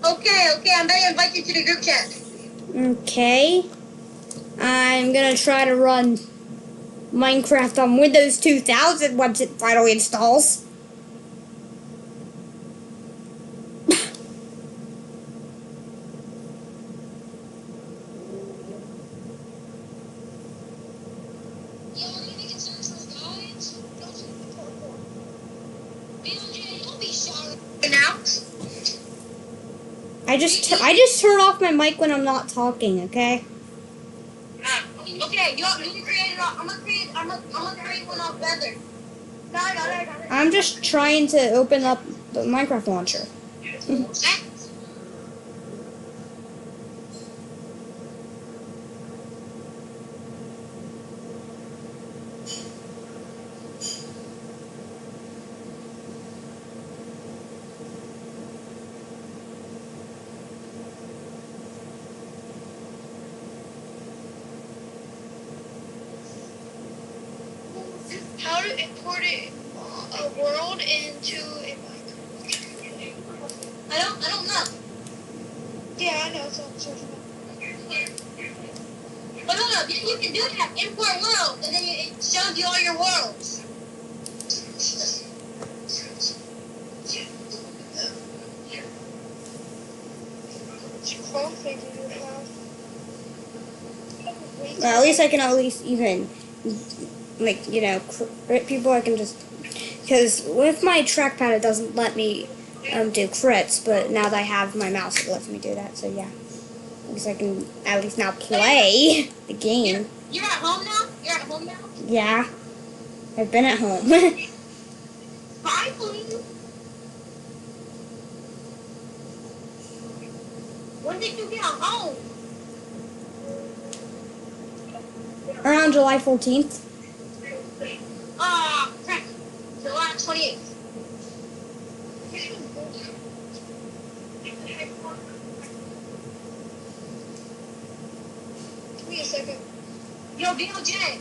Okay, I'm gonna invite you to the group chat. Okay. I'm gonna try to run Minecraft on Windows 2000 once it finally installs. Now? I just turn off my mic when I'm not talking, okay? Okay, you can create it. I'm gonna create one off Feather. Got it. I'm just trying to open up the Minecraft launcher. How to import a world into a Minecraft? I don't know. Yeah, I know. So I'm searching it. But no, you can do that. Import world, and then it shows you all your worlds. Well, at least I can even, like, people I can just, because with my trackpad it doesn't let me do crits, but now that I have my mouse it lets me do that, so yeah. At least I can at least now play the game. You're at home now? You're at home now? Yeah. I've been at home. Finally. When did you get home? Around July 14th. Crap. July 28th. Give me a second. Yo, BLJ.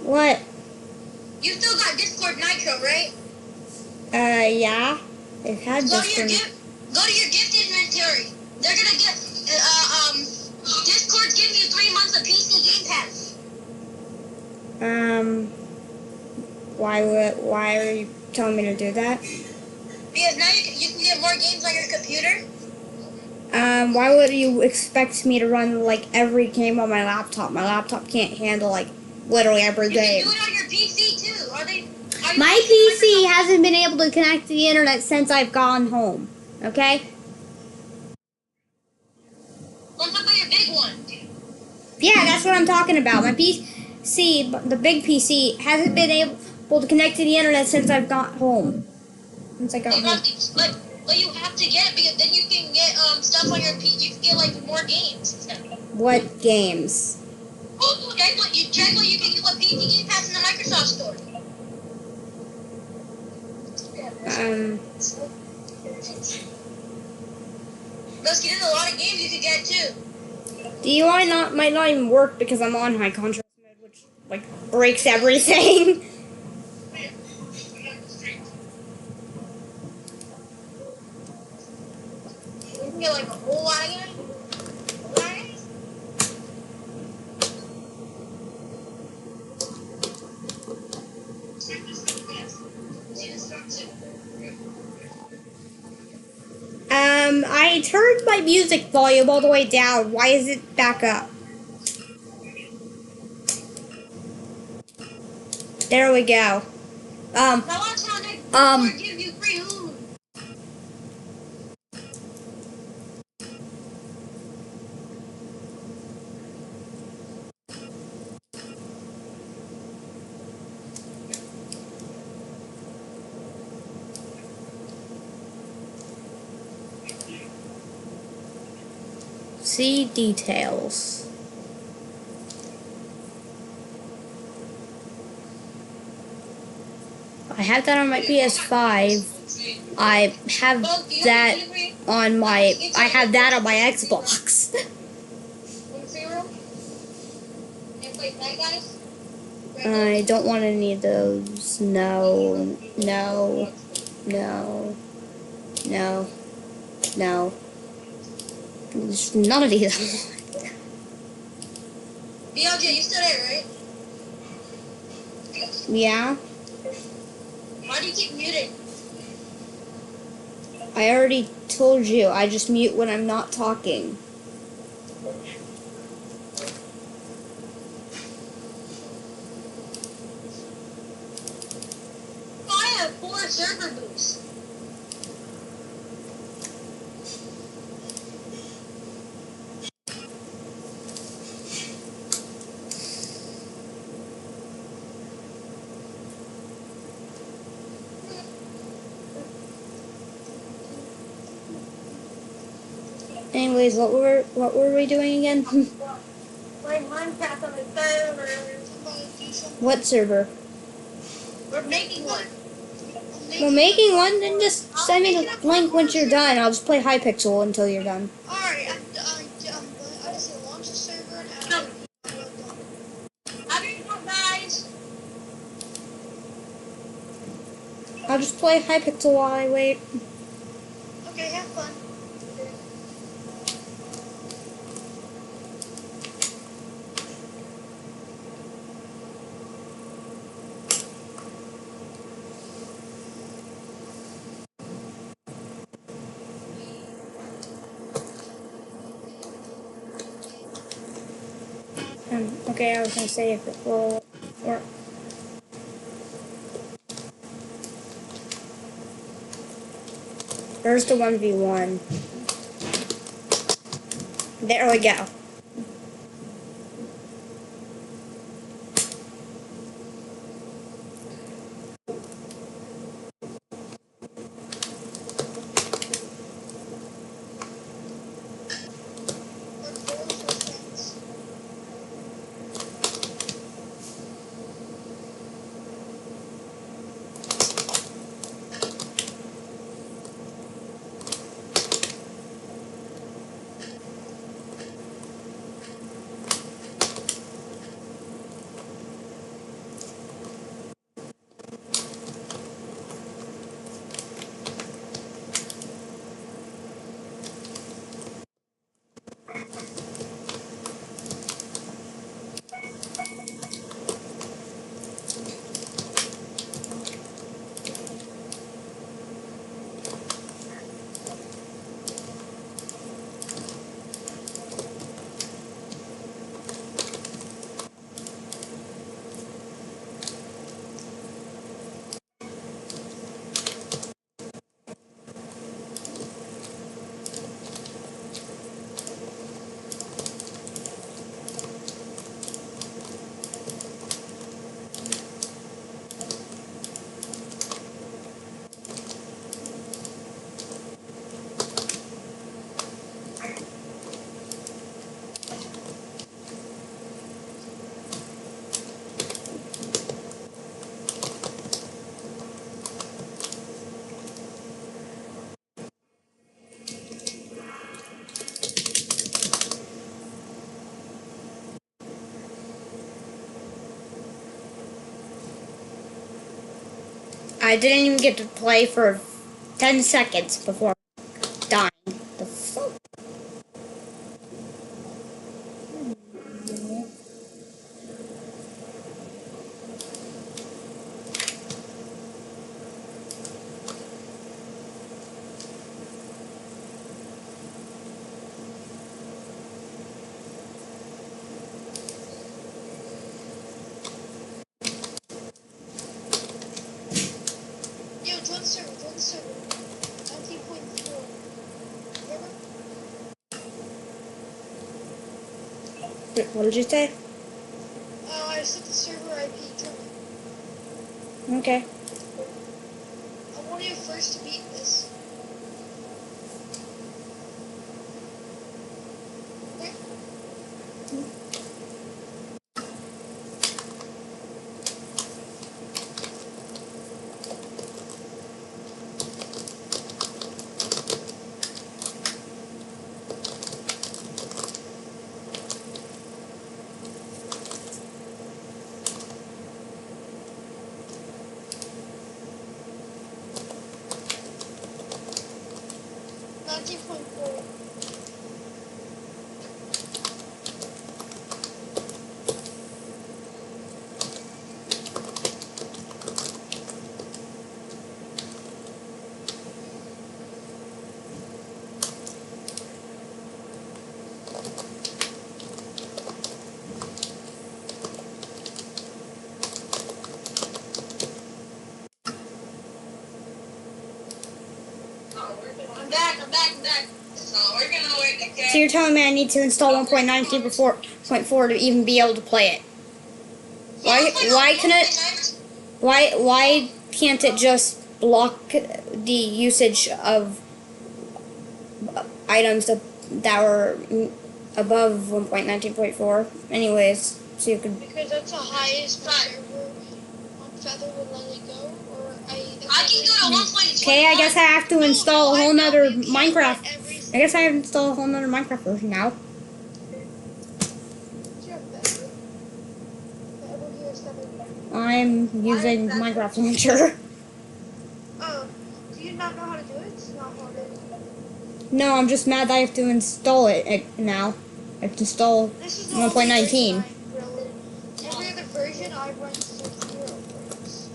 What? You still got Discord Nitro, right? Yeah. I've had Discord. Go to your gift inventory. They're gonna get Discord's giving you 3 months of PC Game Pass. Why are you telling me to do that? Because now you can get more games on your computer. Why would you expect me to run like every game on my laptop? My laptop can't handle like literally every game. You can do it on your PC too. My PC hasn't been able to connect to the internet since I've gone home. Okay? I'm talking about your big one. Yeah, that's what I'm talking about. My PC, the big PC, hasn't been able to connect to the internet since I've got home. Since I got home. But you have to get it because then you can get stuff on your PC. You can get like more games. What games? Oh, check what you can get with PC Game Pass in the Microsoft Store. There's a lot of games you can get too. DUI might not even work because I'm on high contrast mode, which like breaks everything. You can get like a whole lot of games. I turned my music volume all the way down. Why is it back up? There we go. Give you free Hulu. See details. I have that on my PS5. I have that on my Xbox. I don't want any of those. No. No. There's none of these. BLJ, you still there, right? Yeah. Why do you keep muting? I already told you. I just mute when I'm not talking. I have 4 server boosts. Anyways, what were we doing again? Playing Minecraft on the server. What server? We're making one. Well, making one, then just send me the link once you're done. I'll just play Hypixel until you're done. Alright, I just say launch the server and how do you go, guys? I'll just play Hypixel while I wait. Okay, have fun. Okay, I was gonna say if it will work. There's the 1v1. There we go. I didn't even get to play for 10 seconds before dying. The fuck? Yo, join the server. 19.4. Remember? What did you say? I set the server IP. Join it. Okay. I want you first to beat this. Okay? 19.4. I'm back. So we're gonna wait again. So you're telling me I need to install 1.19.4 to even be able to play it? Why can it? Why can't it just block the usage of items that were above 1.19.4? Anyways, so you could. Because that's the highest my server on Feather would let it go, or I can go to 1.20. Okay, I guess I have to install a whole nother Minecraft. I guess I have to install a whole nother Minecraft version now. I'm using Minecraft Launcher. Oh, do you not know how to do it? It's not hard. No, I'm just mad that I have to install it now. I have to install 1.19. Every other version I run 6.0 frames.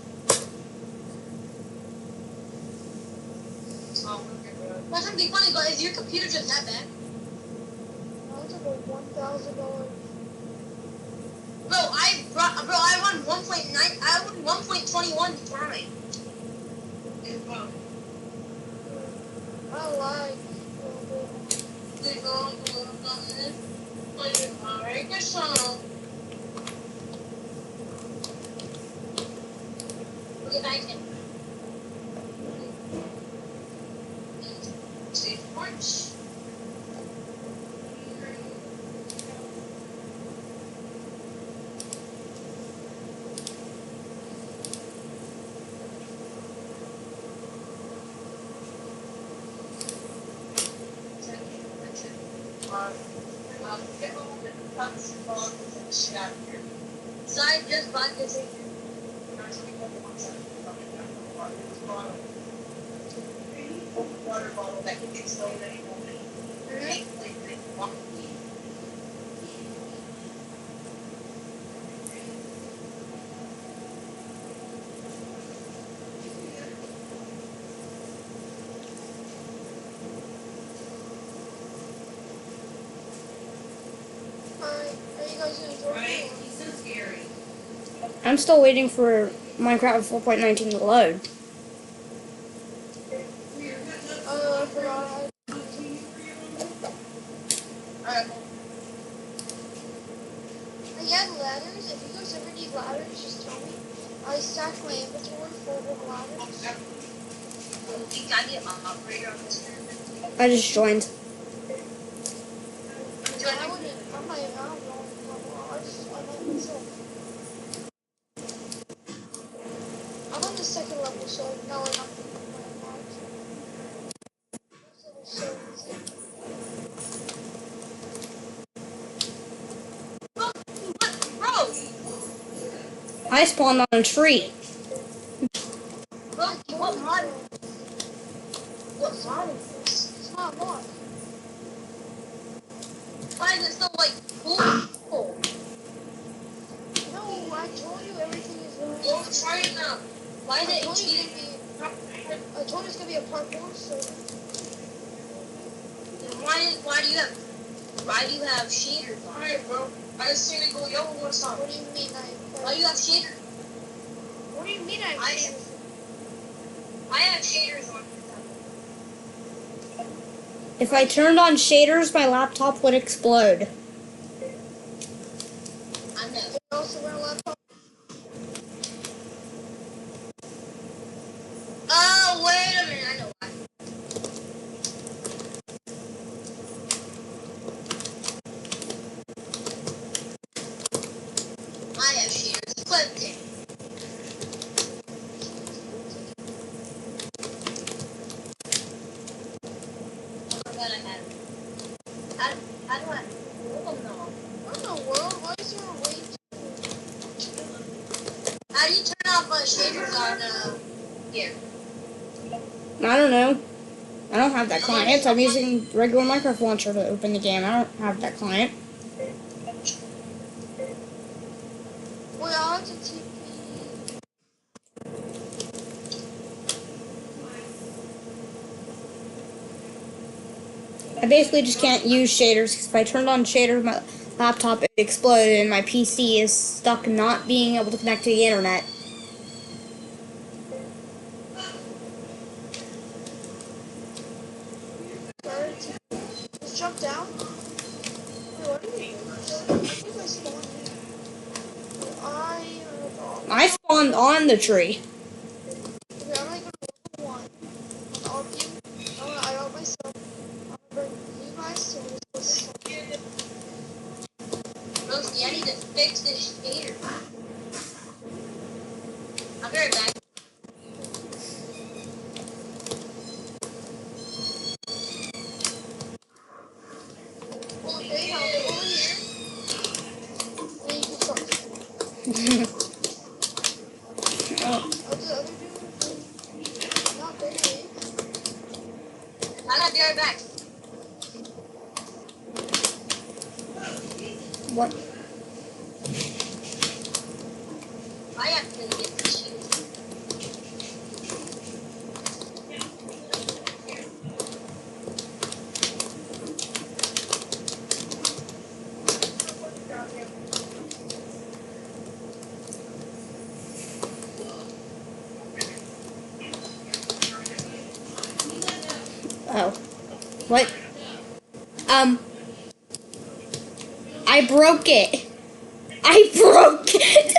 That's gonna be funny, but is your computer just that bad? No, it's like a $1,000. Bro, I run 1.9. I run 1.21 fine. I like. Look at that. Orange. So I just bought this. Water bottle that can get sold anymore. Are you guys enjoying it? He's so scary. I'm still waiting for Minecraft 4.19 to load. I forgot. I have ladders. If you guys ever need ladders, just tell me. I stack my inventory full of ladders. Can I get an operator on this? I just joined. I'm not even on myself. I'm on the second level, so no, I'm not. Bro! I spawned on a tree. Bro, what mod? What mod is this? It's not mod. Why is it so, like, cool? No, I told you everything is going to be... try it now. Why is it cheating? I told you it's going to be a part 4, so... Why do you have shaders on? Alright, bro. I just seen it go yellow one time. What do you mean why do you have shaders? What do you mean I have shaders on. If I turned on shaders, my laptop would explode. I know. You also run a laptop? Oh, wait a minute. I know why. I have shaders clipped in. I have. How do I? Oh no. What in the world? Why is there a way to... How do you turn off shaders on here? I don't know. I don't have that client. I'm using regular Minecraft launcher to open the game. I don't have that client. Well, I'll have to TP. I basically just can't use shaders because if I turned on shaders, my laptop it exploded and my PC is stuck not being able to connect to the internet. Just jump down. Wait, what are you doing? I think I spawned here. I spawned on the tree. Okay, I'm gonna go to level 1. On all of you. I got myself. I'm gonna bring you guys, so let's go. Rosie, I need to fix this shader. I'll be right back. Well, okay, I'll go over here. And then you can start. Oh, I'll do the other dude. Not very. I'm gonna be right back. what? I have to get this shit. Oh, what? I broke it. I broke it.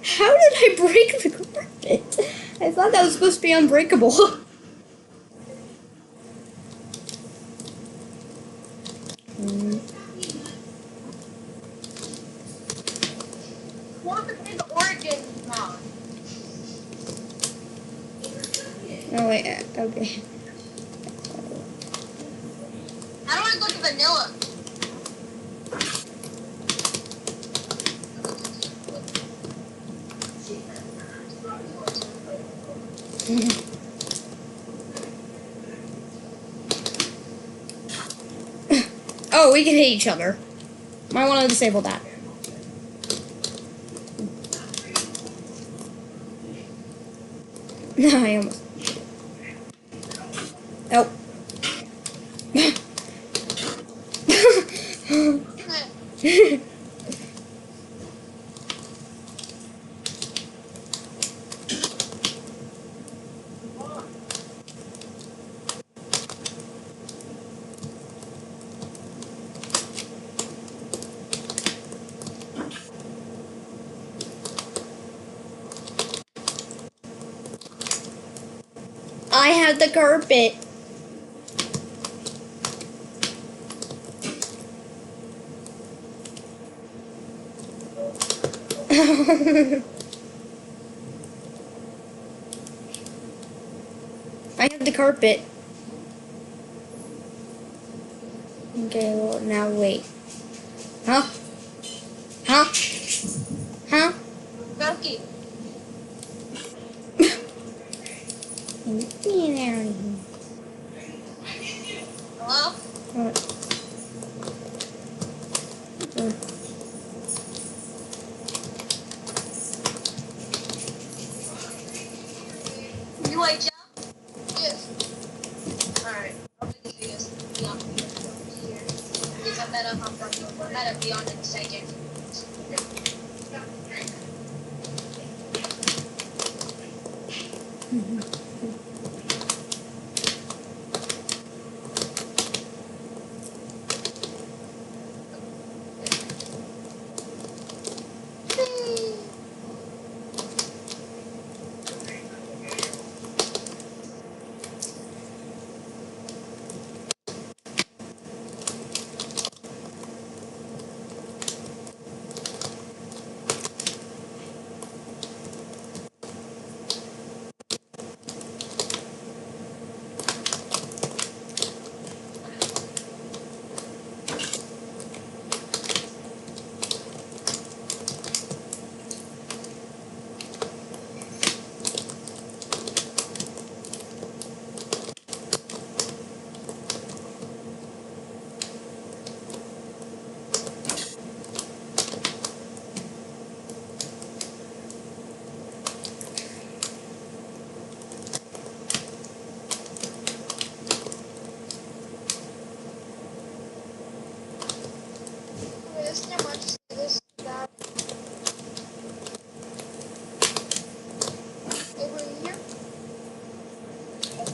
How did I break the carpet? I thought that was supposed to be unbreakable. What is Oregon mod? Oh wait, okay. I don't want to go to vanilla. Oh, we can hit each other. Might want to disable that. No, I almost. Oh. I have the carpet. I have the carpet. Okay, well, now wait. Huh? Huh? Huh? Belky. Hello? You like jump? Yes. Alright. I'll make it yes. Beyond here. Because I'm better beyond in a second.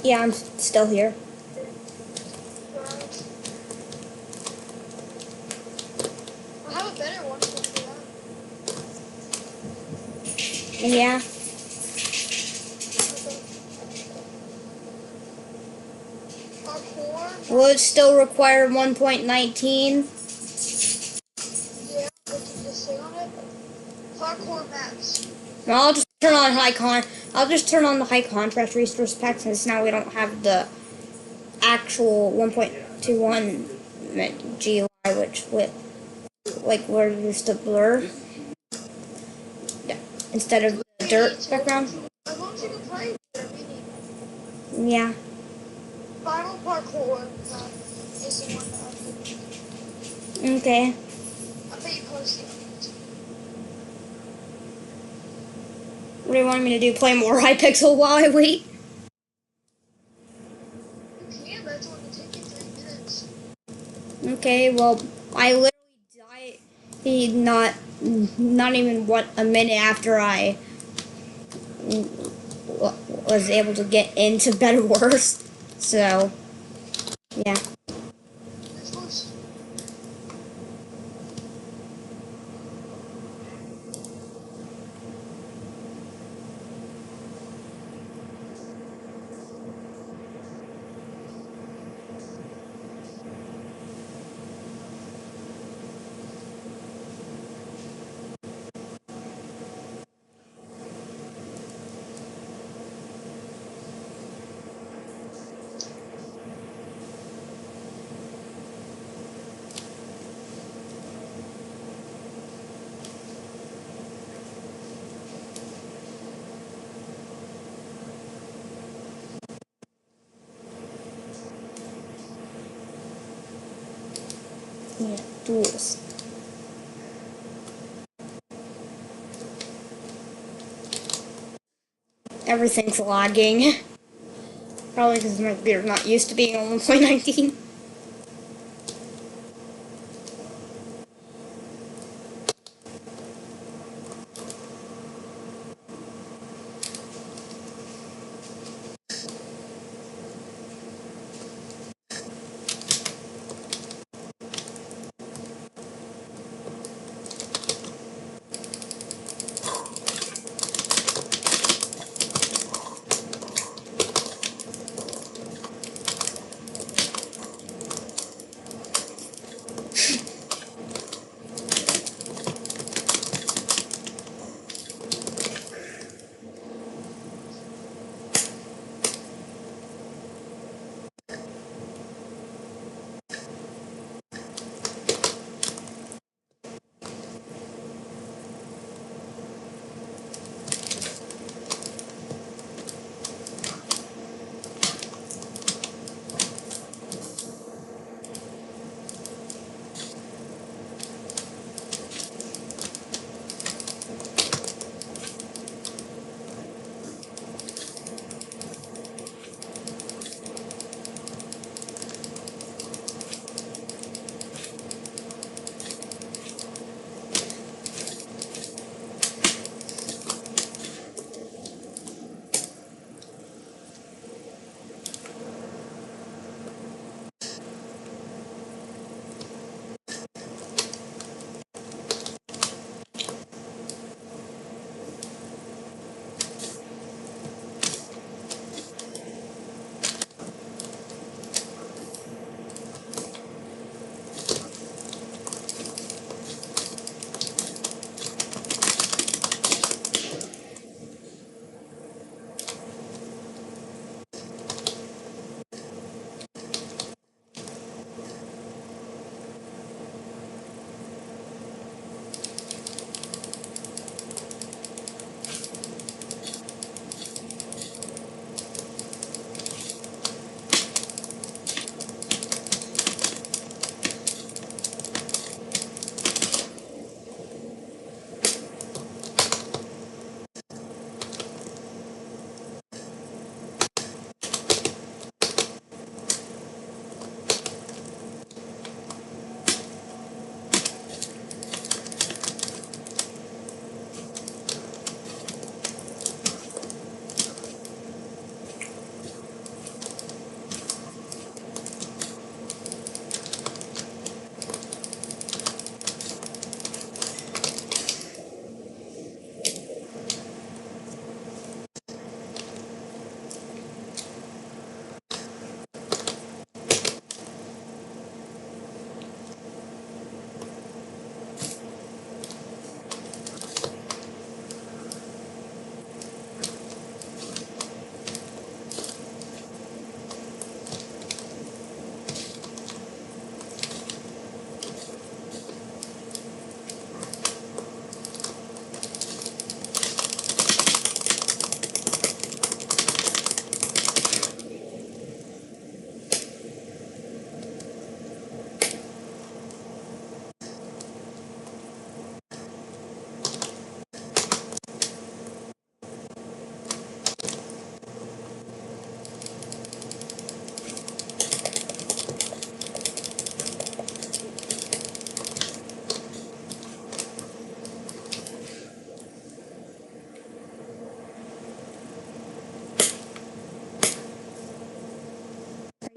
Yeah, I'm still here. Right. I have a better one if you do that. Yeah. Parkour. Will it still require 1.19? Yeah, but you just stay on it. Parkour maps. Well, I'll just turn on I'll just turn on the high contrast resource pack since now we don't have the actual 1.21 GUI, which like we're used to blur instead of the dirt background. As long as you can play whatever you need. Yeah. Final parkour is the one that Okay. I bet you post it. What do you want me to do? Play more Hypixel while I wait? You can, but it's only taking 3 minutes. Okay. Well, I literally died not even a minute after I was able to get into Better Worse. So, yeah. This goes. Yeah, duels. Everything's lagging. Probably because my computer's not used to being on 1.19.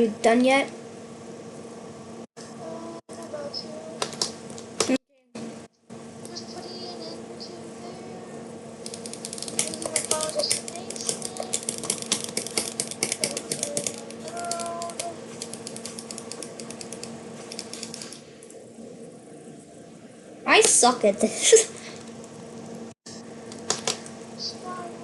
you done yet? I'm about to. Just putting it into there. This is my final destination. Into my world. I suck at this. Spiral.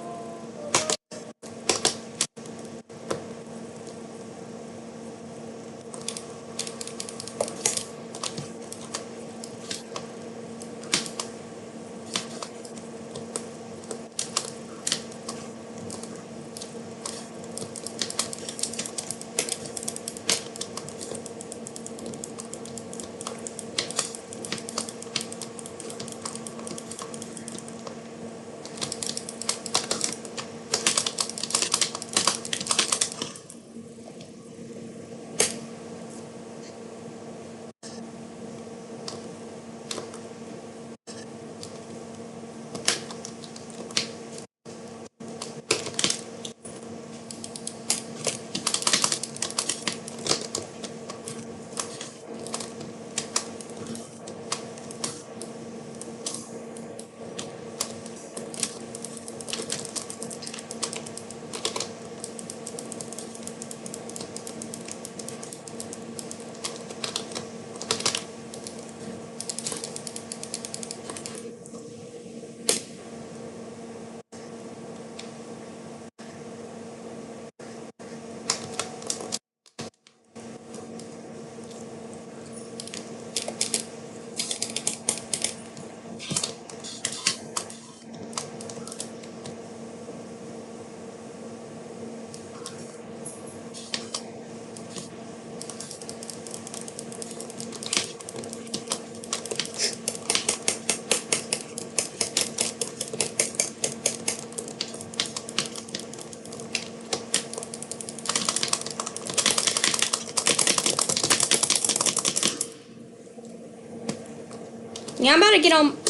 Yeah, I'm about to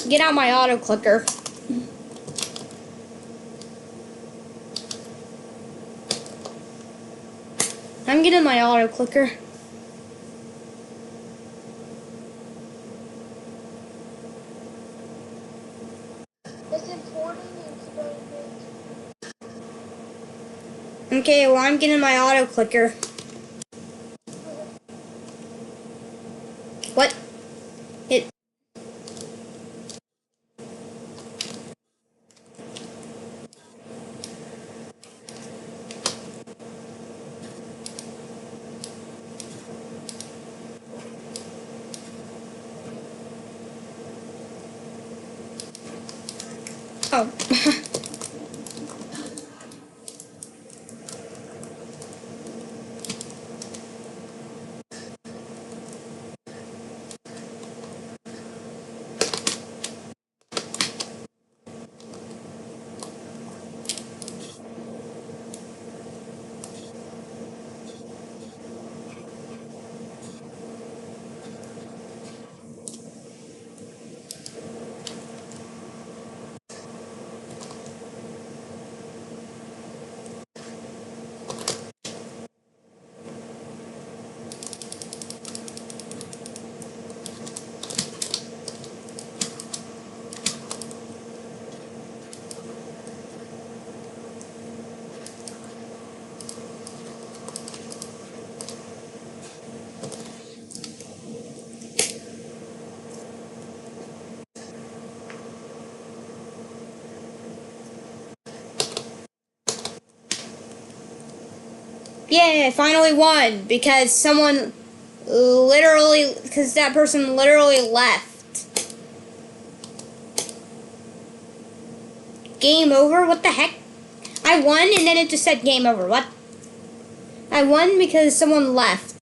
get out my auto clicker. I'm getting my auto clicker. It's important and very big. Okay, well I'm getting my auto clicker. What? It. Oh. Yeah, I finally won because because that person literally left. Game over? What the heck? I won and then it just said game over. What? I won because someone left.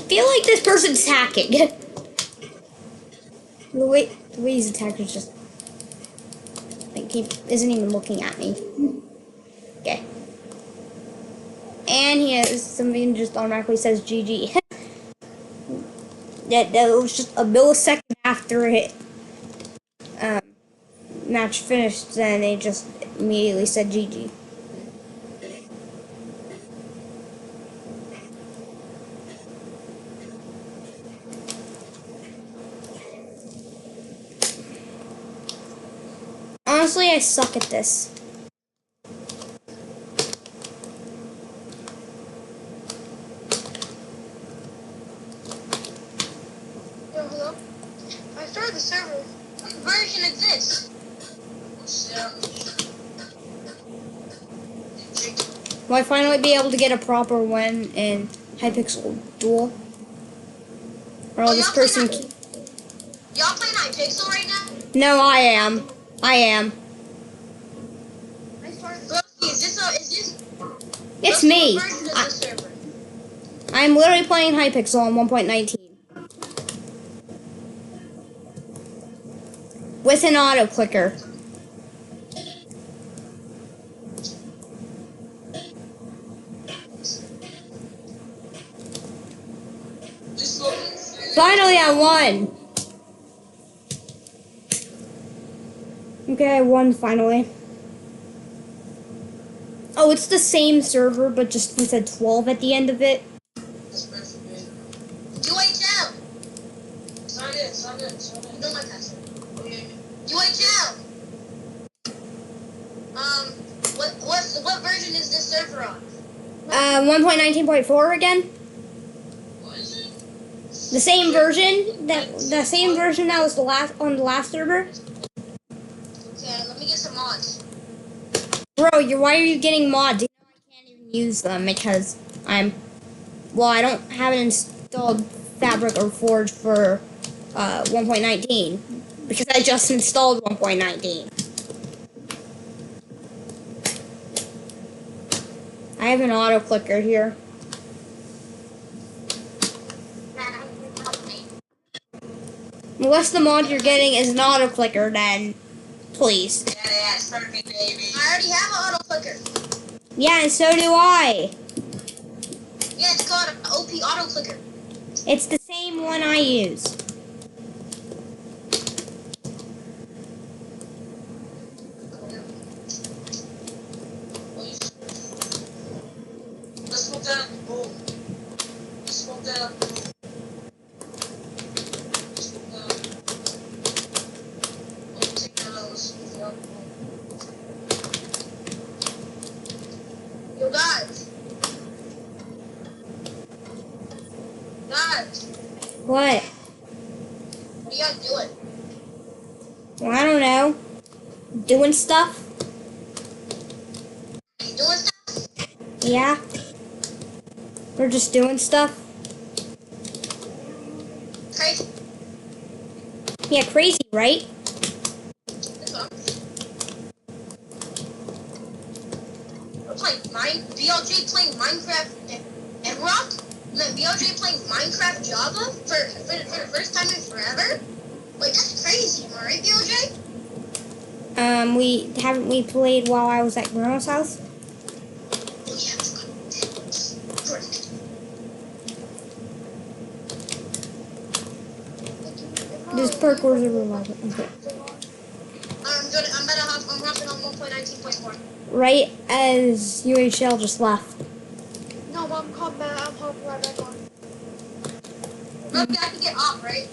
feel like this person's hacking. The way he's attacking is just like he isn't even looking at me. Okay. And he has something just automatically says GG. that was just a millisecond after it match finished, then they just immediately said GG. Honestly, I suck at this. Yo, hello? I started the server. What version is this? Will I finally be able to get a proper win in Hypixel Duel? Or will this person... Y'all playing Hypixel right now? No, I am. I am. It's me. I'm literally playing Hypixel on 1.19. With an auto clicker. Finally, I won. Okay, I won finally. Oh, it's the same server, but just instead 12 at the end of it. UHL. Sign in. You know my password. UHL. What version is this server on? 1.19.4 again. The same version that was on the last server. Okay, let me get some mods. Bro, why are you getting mods? You know I can't even use them because I don't have it installed Fabric or Forge for 1.19 because I just installed 1.19. I have an auto clicker here. Unless the mod you're getting is an auto clicker, then please. Yeah, it's perfect, baby. I already have an auto clicker. Yeah, and so do I. Yeah, it's called an OP auto clicker. It's the same one I use. Let's smoke that. Boom. Let's smoke that. Yo, guys. What? What are you guys doing? Well, I don't know. Doing stuff? You doing stuff? Yeah. We're just doing stuff. Crazy. Yeah, crazy, right? We're playing BLJ playing Minecraft and Rock? And then BLJ playing Minecraft Java for the first time in forever? Like, that's crazy, right, BLJ? We played while I was at Grandma's house? Oh, yeah. This parkour's a revival. Okay. I'm hopping on 1.19.4. Right as UHL just left. No, but I'm hopping right back on. Okay, I can get off, right?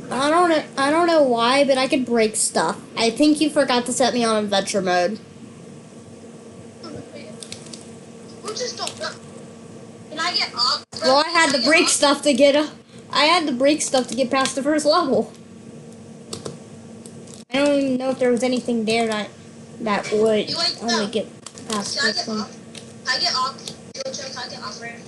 I don't know why, but I could break stuff. I think you forgot to set me on adventure mode. Who just don't know? Can I get off? Well, I had to break stuff to get past the first level. I don't even know if there was anything there that would only get past this one. Can I get off? Can I get off right?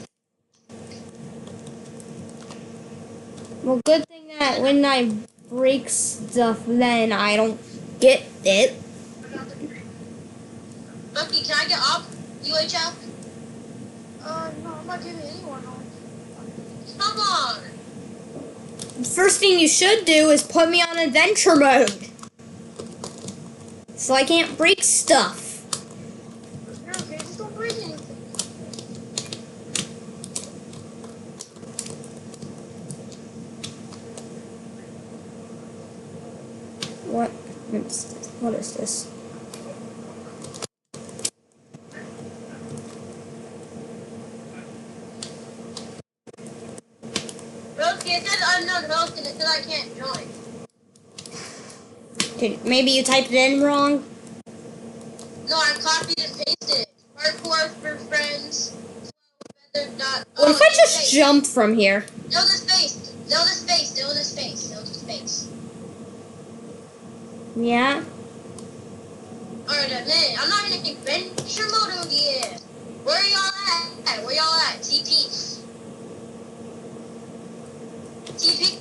Well, good thing that when I break stuff, then I don't get it. Bucky, can I get off? UHL? No, I'm not giving anyone on. Come on. The first thing you should do is put me on adventure mode. So I can't break stuff. You're okay, just don't break anything. What? What is this? Broski, it says unknown host and it says I can't join. Maybe you typed it in wrong? No, I copied and pasted it. Hardcore for friends. What if I just jump from here? No, the space. No, the space. No, the space. No, the space. Yeah? Alright, man, I'm not in adventure mode yet. Where y'all at? Where y'all at? TP. TP?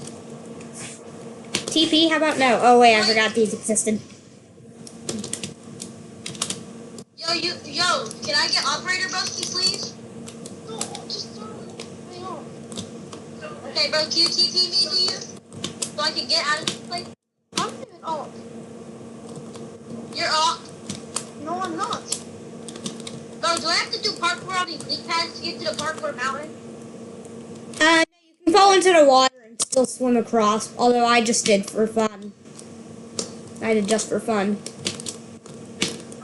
TP? How about no? Oh wait, I forgot these existed. Yo, can I get operator Broski, please? No, just hang on. Okay, bro, can you TP me to you? So I can get out of this place? I'm even off. You're off? No, I'm not. Bro, do I have to do parkour on these leak pads to get to the parkour mountain? No, you can fall into the water and still swim across, although I just did for fun. I did just for fun.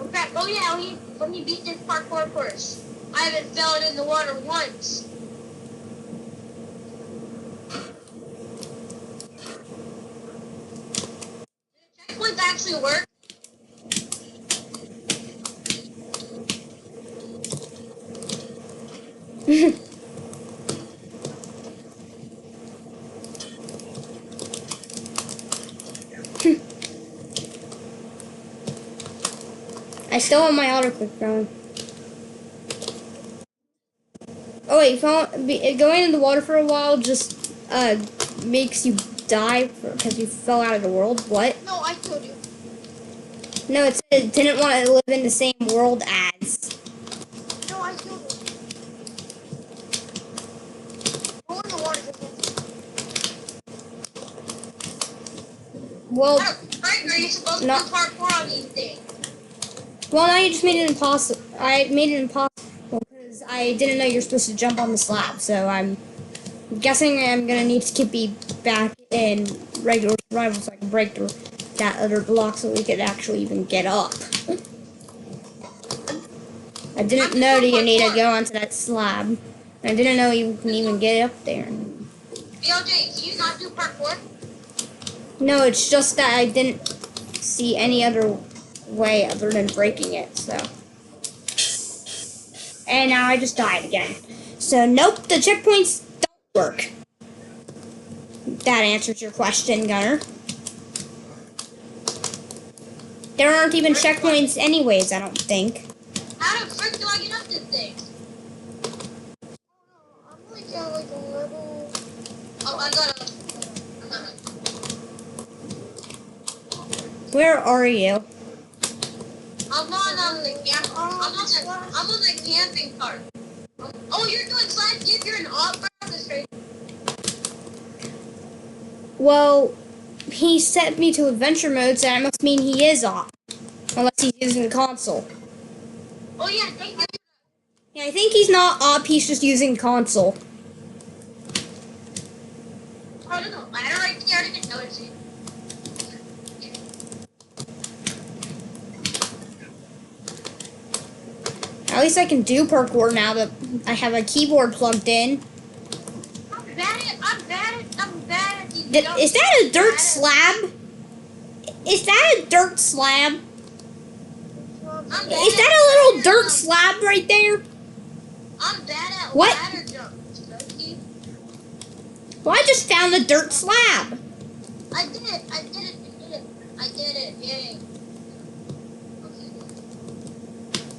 Okay, oh yeah, let me beat this parkour course. I haven't fell in the water once. Do checkpoints actually work? I still have my autoclick going. Oh wait, going in the water for a while just makes you die because you fell out of the world. What? No, I killed you. No, it said it didn't want to live in the same world as. No, I killed you. Go in the water. Well, Frank, are you supposed to do parkour on these things? Well, now you just made it impossible. I made it impossible because I didn't know you're supposed to jump on the slab. So I'm guessing I'm gonna need to be back in regular survival so I can break through that other block so we could actually even get up. I didn't know that you need to go onto that slab. I didn't know you can even get up there. BLJ, can you not do parkour? No, it's just that I didn't see any other way other than breaking it, so. And now I just died again. So, nope, the checkpoints don't work. That answers your question, Gunner. There aren't even checkpoints anyways, I don't think. How the frick do I get up this thing? I'm like a little... Oh, I got a... Where are you? I'm on the camping cart. Oh, you're doing slide skip? You're an opera? Well, he set me to adventure mode, so that must mean he is off. Unless he's using the console. Oh yeah, thank you. Yeah, I think he's not up, he's just using console. Oh, there's a ladder right there. I didn't notice it. At least I can do parkour now that I have a keyboard plugged in. I'm bad at these Is that a dirt slab? Is that a dirt slab? Is that a little dirt slab right there? I'm bad at What? ladder jumps, Loki. Well, I just found a dirt slab. I did it, yay. Okay.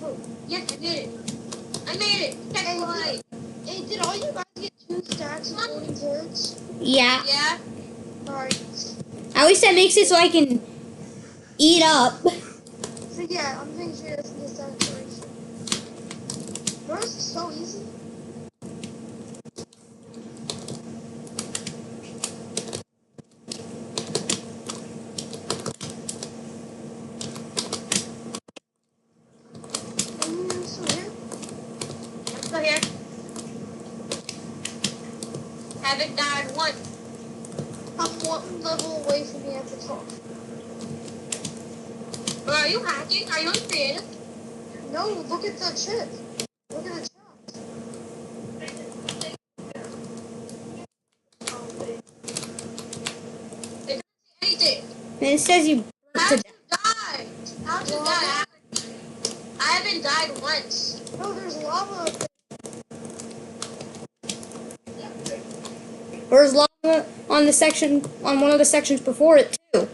Oh, yes, I did it. I made it. Hey, did all you guys get 2 stacks of golden turds? Yeah. Yeah. Alright. At least that makes it so I can eat up. So yeah, I'm pretty sure that's the acceleration. Bro, this is so easy. haven't died once. I'm one level away from the avatar. Bro, are you hacking? Are you creative? No, look at the chat. Look at the chat. It doesn't say anything. And it says you How'd you die? How'd you die? I haven't died once. No, there's lava. There's lava on the section on one of the sections before it too.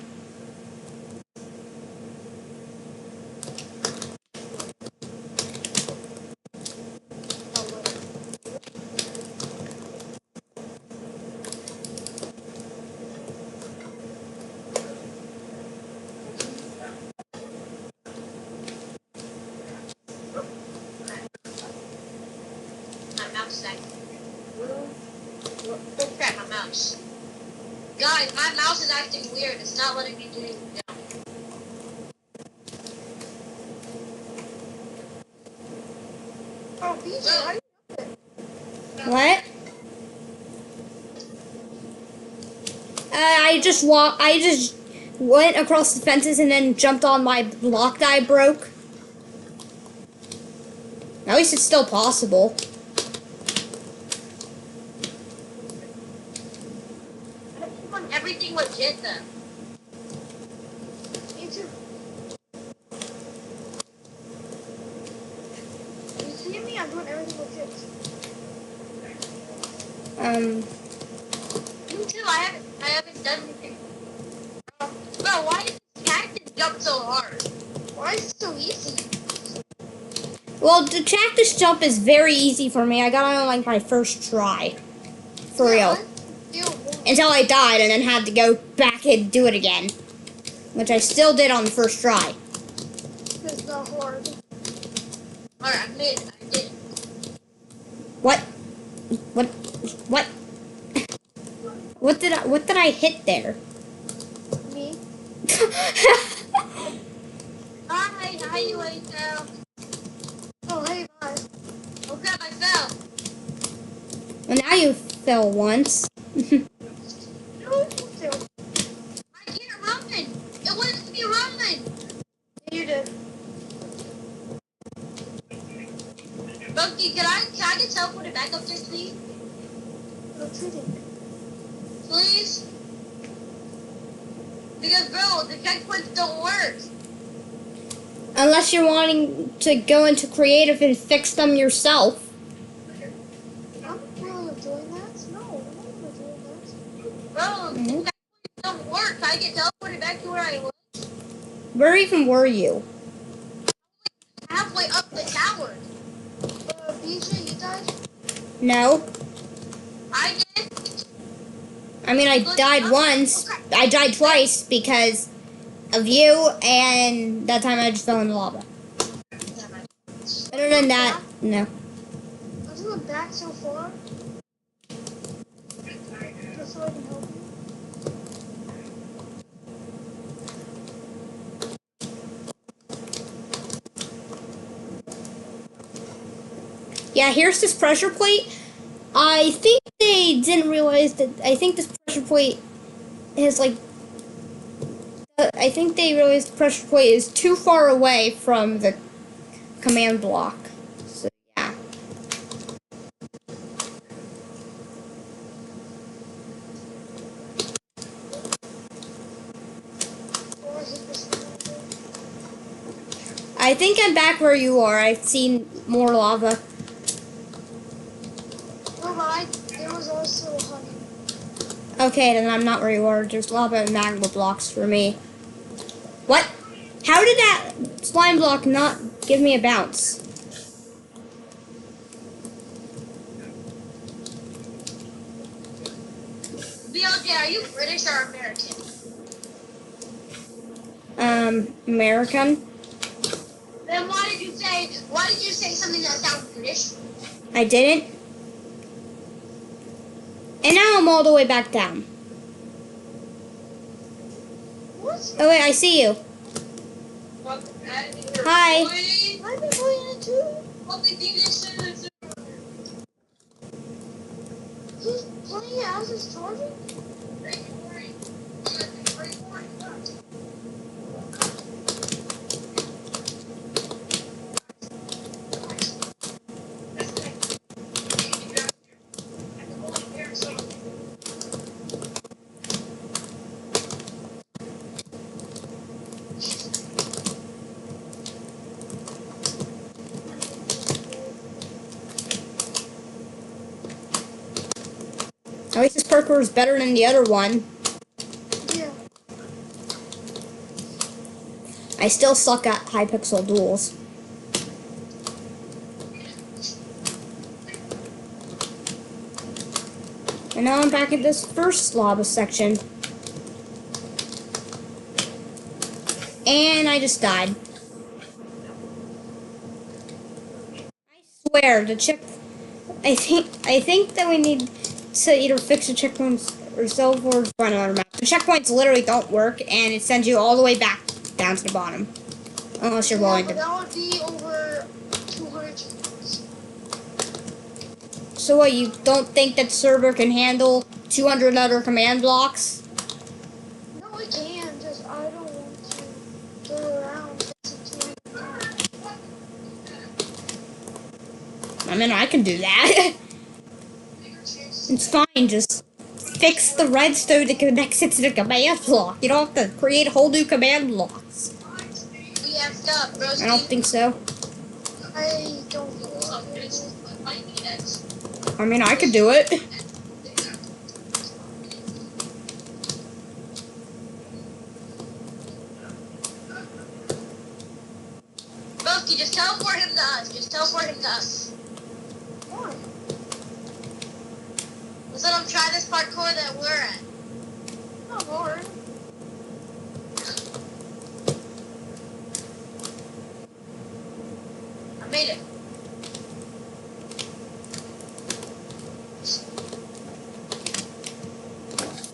My mouse is acting. Oh crap, my mouse. Guys, my mouse is acting weird. It's not letting me do anything now. Oh, BJ, how do you do it? What? I just went across the fences and then jumped on my block that I broke. At least it's still possible. I just want everything legit then. Me too. You see me? I'm doing everything legit. Me too. I haven't done anything. Bro, why does this cactus jump so hard? Why is it so easy? Well, the cactus jump is very easy for me. I got it on like my first try. For real. Until I died and then had to go back and do it again. Which I still did on the first try. It's not hard. Alright, I made it. I did it. What? What? What did I hit there? Me? Hi, you ate now. Oh, hey, bye. Oh crap, I fell. Well, now you fell once. No, I can't run. It wouldn't be running. You did. Bucky, can I get teleported back up there, please? No cheating. Please? Because, bro, the checkpoints don't work. Unless you're wanting to go into creative and fix them yourself. I'm really enjoying that. No, I'm not enjoying that. Bro, the checkpoints don't work. Can I get teleported back to where I was? Where even were you? Halfway up the tower. BJ, you died? No. I did. I mean, I died once. I died twice because of you, and that time I just fell in the lava. Other than that, no. I was going back so far. Just so I can help you. Yeah, here's this pressure plate. I think they didn't realize that. I think this pressure plate is like. I think they realized the pressure plate is too far away from the command block. So, yeah. I think I'm back where you are. I've seen more lava. No, there was also honey. Okay, then I'm not where you are. There's lava and magma blocks for me. What? How did that slime block not give me a bounce? BLJ, are you British or American? American. Then why did you say something that sounds British? I didn't. And now I'm all the way back down. What? Oh wait, I see you. Hi. I've been playing it too. Who's playing as is this charging? At least this parkour is better than the other one. Yeah. I still suck at Hypixel duels. And now I'm back at this first lava section. And I just died. I swear, the check... I think that we need to either fix the checkpoints or sell for find another map. The checkpoints literally don't work, and it sends you all the way back down to the bottom. Unless you're willing But to... that would be over 200 checkpoints. So what, you don't think that the server can handle 200 other command blocks? No, it can. Just I don't want to go around. I mean, I can do that. It's fine, just fix the redstone that connects it to the command block. You don't have to create whole new command blocks. We have stuff, bro. I don't think so. I don't think so. I mean, I could do it. Broski, just teleport him to us. Just teleport him to us. Why? Let's let him try this parkour that we're at. Not hard. I made it.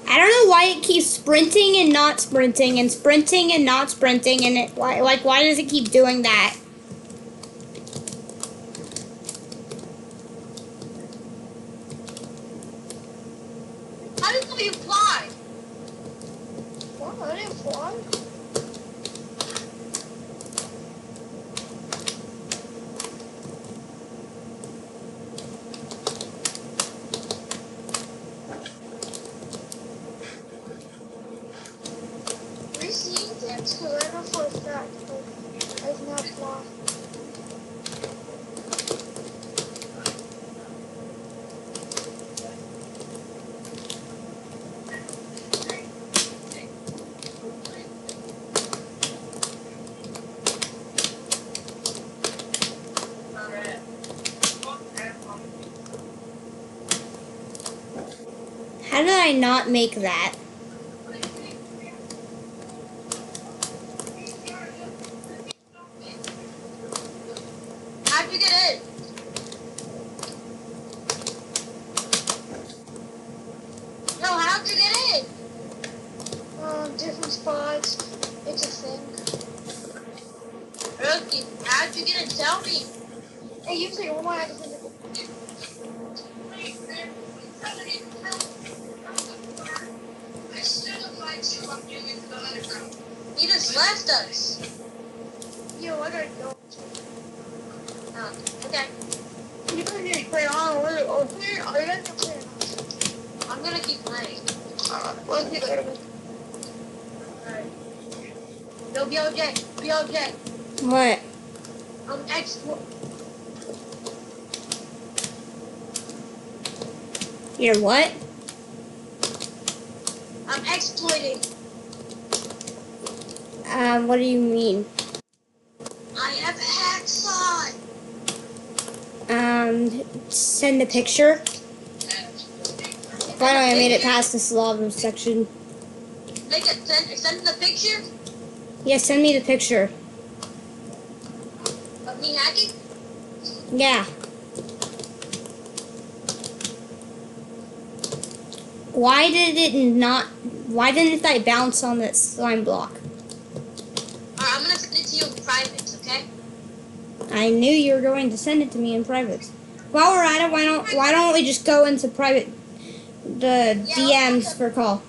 I don't know why it keeps sprinting and not sprinting and sprinting and not sprinting, and it why does it keep doing that? How did you fly? What? I didn't fly. Received it to letter for a fact, but I did not fly. How did I not make that? How'd you get in? No, how'd you get in? Different spots. It's a thing. Rookie, how'd you get in? Tell me. Hey, you say, oh my God. You just left us. Yo, I gotta go. Oh, okay. You can just play on. Are you gonna play on? I'm gonna keep playing. Let's do it. Alright. Yo, BLJ. What? You're what? I'm exploiting. What do you mean? I have hacks on. Send a picture. Finally, I made it past this lava section. Send the picture Yeah, send me the picture. of me hacking. Yeah. Why didn't I bounce on that slime block? Alright, I'm gonna send it to you in private, okay? I knew you were going to send it to me in private. While we're at it, why don't we just go into private the Yeah, DMs for call.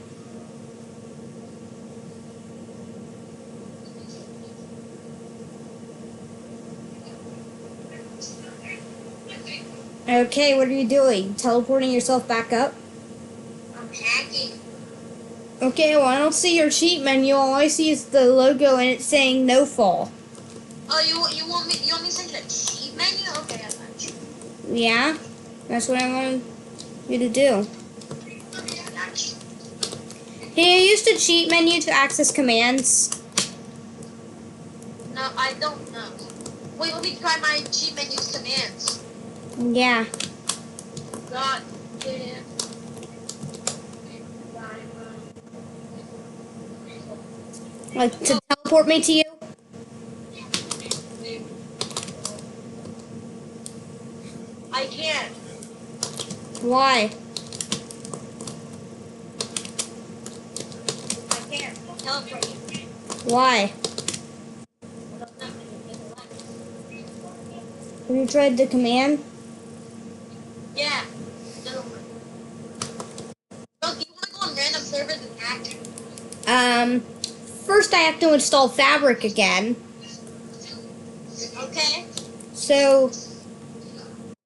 Okay, what are you doing? Teleporting yourself back up? I'm hacking. Okay, well I don't see your cheat menu. All I see is the logo and it's saying no fall. Oh, you want me to send you a cheat menu? Okay, I got you. Yeah, that's what I wanted you to do. Okay, I got you. Hey, I used the cheat menu to access commands. No, I don't know. Wait, let me try my cheat menu's commands. Yeah. God damn. Like to teleport me to you? I can't. Why? I can't teleport you. Why? I don't know. Have you tried the command? Yeah. No. Bro, do you want to go on random servers and hack? First I have to install Fabric again. Okay. So,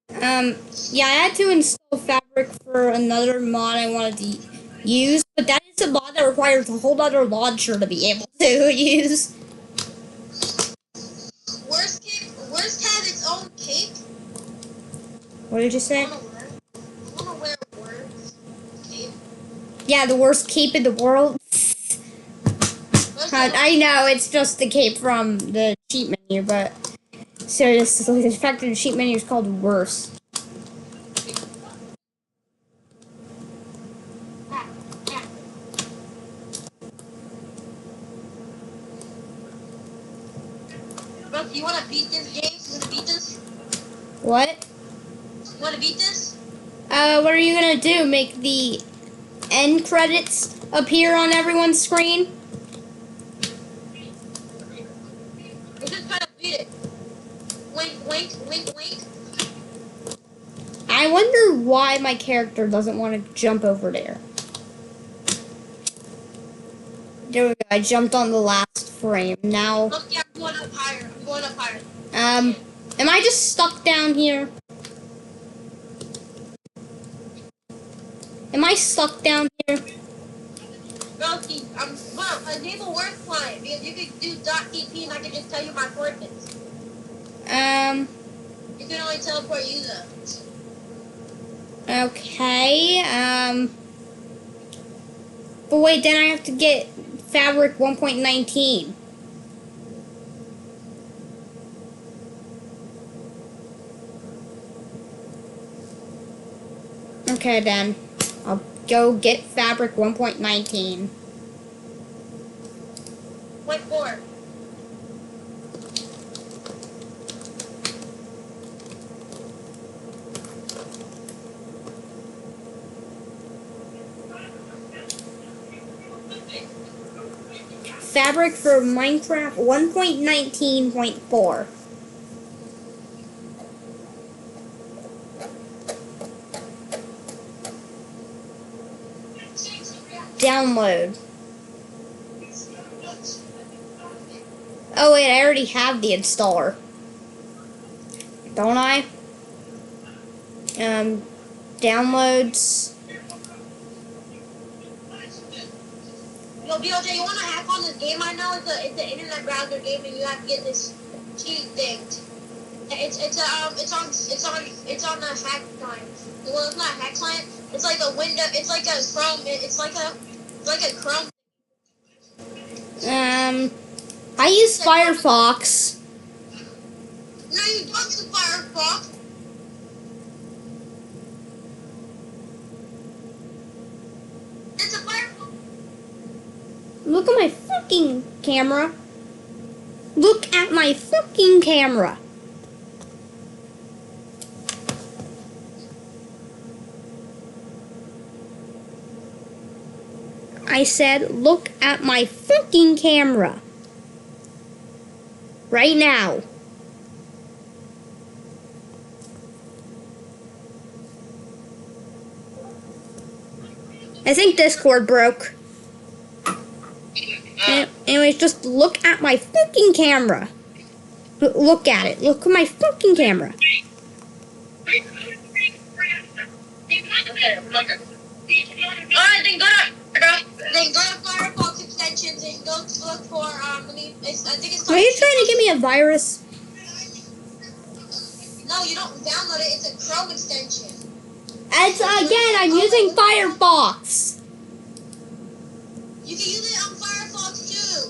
yeah, I had to install Fabric for another mod I wanted to use, but that is a mod that requires a whole other launcher to be able to use. Worst has its own cape. What did you say? I wanna wear worst cape. Yeah, the worst cape in the world. I know, it's just the cape from the cheat menu, but seriously, the fact that the cheat menu is called worse. Bro, do you wanna beat this game? You wanna beat this? What? You wanna beat this? What are you gonna do? Make the end credits appear on everyone's screen? We're just trying to beat it. Wink, wink, wink, wink. I wonder why my character doesn't want to jump over there. There we go. I jumped on the last frame. Now, Look, yeah, I'm going up higher. I'm going up higher. am I just stuck down here? Am I stuck down here? Bro, enable work client because you can do .tp and I can just tell you my coordinates. You can only teleport you though. Okay, but wait, then I have to get Fabric 1.19. Okay, then. I'll go get Fabric 1.19. Wait for it. Fabric for Minecraft 1.19.4. Download. Oh wait, I already have the installer. Don't I? Downloads. Yo, BLJ, you wanna hack on this game? I know it's an internet browser game and you have to get this cheat thing. It's on the hack client. Well, it's not a hack client. It's like a window. It's like a Chrome. It's like a Chrome. I use Firefox. No, you don't use Firefox. It's a Firefox. Look at my fucking camera. Look at my fucking camera. I said, look at my fucking camera. Right now. I think Discord broke. Anyways, just look at my fucking camera. Look at it. Look at my fucking camera. Okay, okay. Alright, then go to Firefox extensions and go look for I think it's called. Are you trying to give me a virus? No, you don't download it. It's a Chrome extension. I'm using Firefox. You can use it on Firefox too.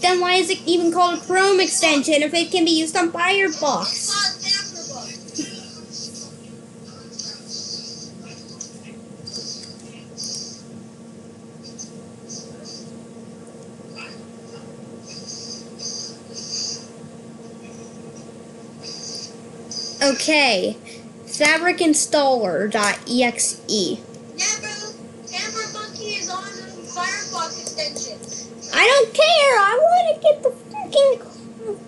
Then why is it even called a Chrome extension if it can be used on It's Firefox? called Tamperbook. Okay. Fabricinstaller.exe. Yeah, bro. Tamperbook is on Firefox extension. I don't care. I want to get the fucking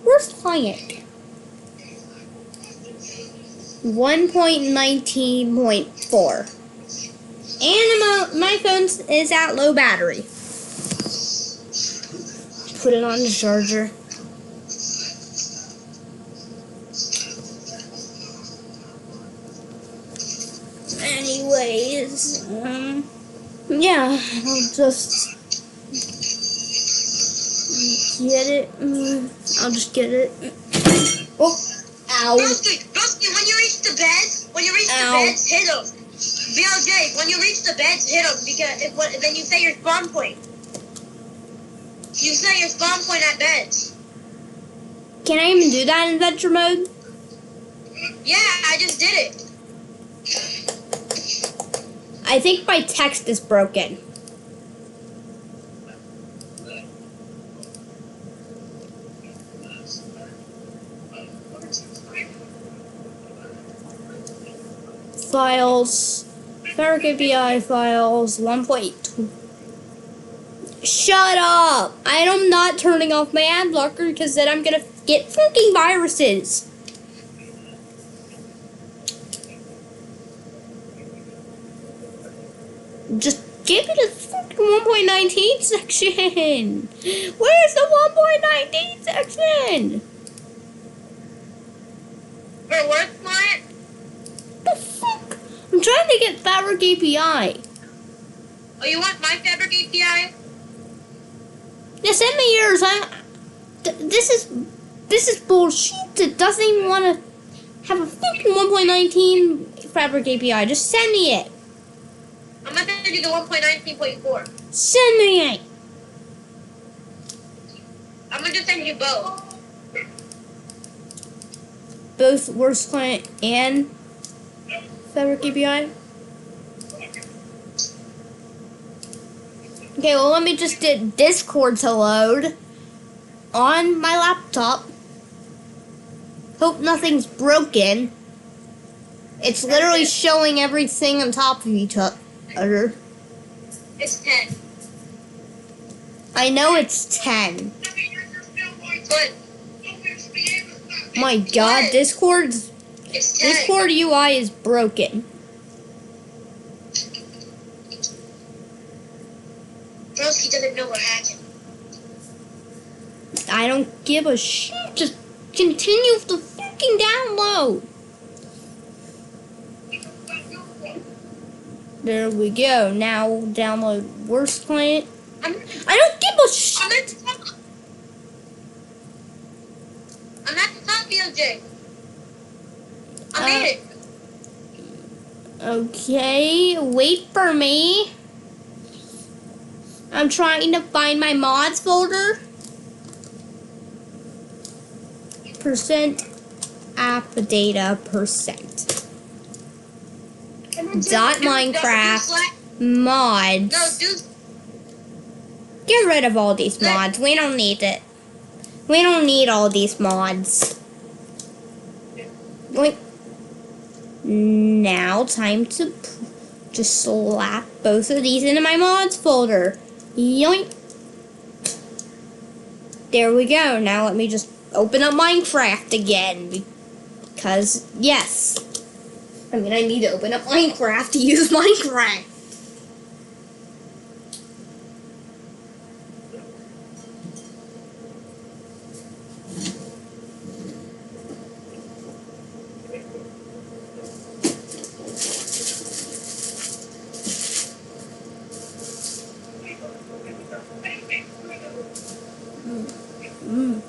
worst client. 1.19.4. And my phone is at low battery. Put it on the charger. Anyways, yeah, I'll just get it. I'll just get it. Oh, ow. Broski, when you reach the beds, hit them. BLJ, when you reach the beds, hit them because then you say your spawn point. You say your spawn point at beds. Can I even do that in adventure mode? Yeah, I just did it. I think my text is broken. Files, Fabric API files, 1.2. Shut up! I am not turning off my ad blocker because then I'm gonna get fucking viruses. Just give me the fucking 1.19 section. Where's the 1.19 section? For work client? The fuck? I'm trying to get Fabric API. Oh, you want my Fabric API? Yeah, send me yours. This is bullshit. It doesn't even want to have a fucking 1.19 Fabric API. Just send me it. I'm gonna send you the 1.19.4. Send me it. I'm gonna just send you both. Both Worst Client and Fabric API. Okay, well, let me just get Discord to load on my laptop. Hope nothing's broken. It's literally showing everything on top of each other. It's 10. I know it's 10. Good. My God, It's 10. Discord UI is broken. Broski doesn't know we're hacking. I don't give a shit. Just continue the fucking download. There we go. Now download Worst Client. I don't give a shit. I'm at the top, BLJ. I made it. Okay, wait for me. I'm trying to find my mods folder. Percent app data percent. Dot Minecraft mods. No, Get rid of all these mods. We don't need it. We don't need all these mods. Wait. Now, time to just slap both of these into my mods folder. Yoink. There we go. Now let me just open up Minecraft again. Because, yes. I mean, I need to open up Minecraft to use Minecraft. Mm.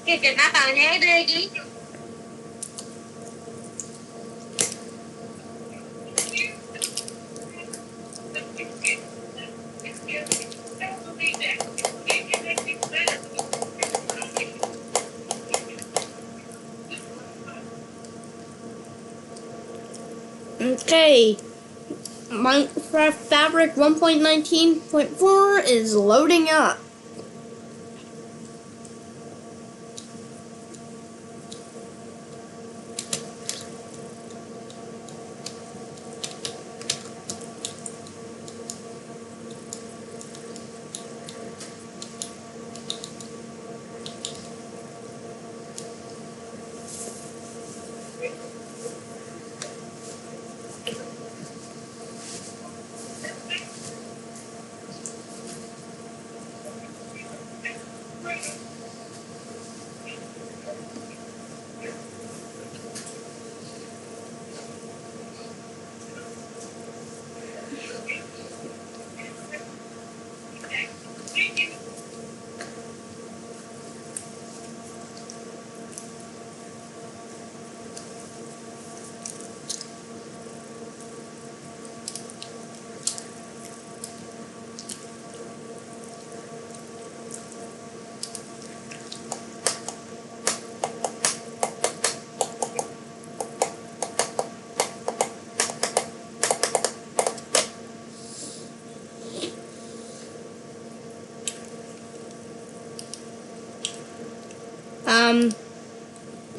Cái chuyện má bạn nhé đi chứ. Okay. Minecraft Fabric 1.19.4 is loading up.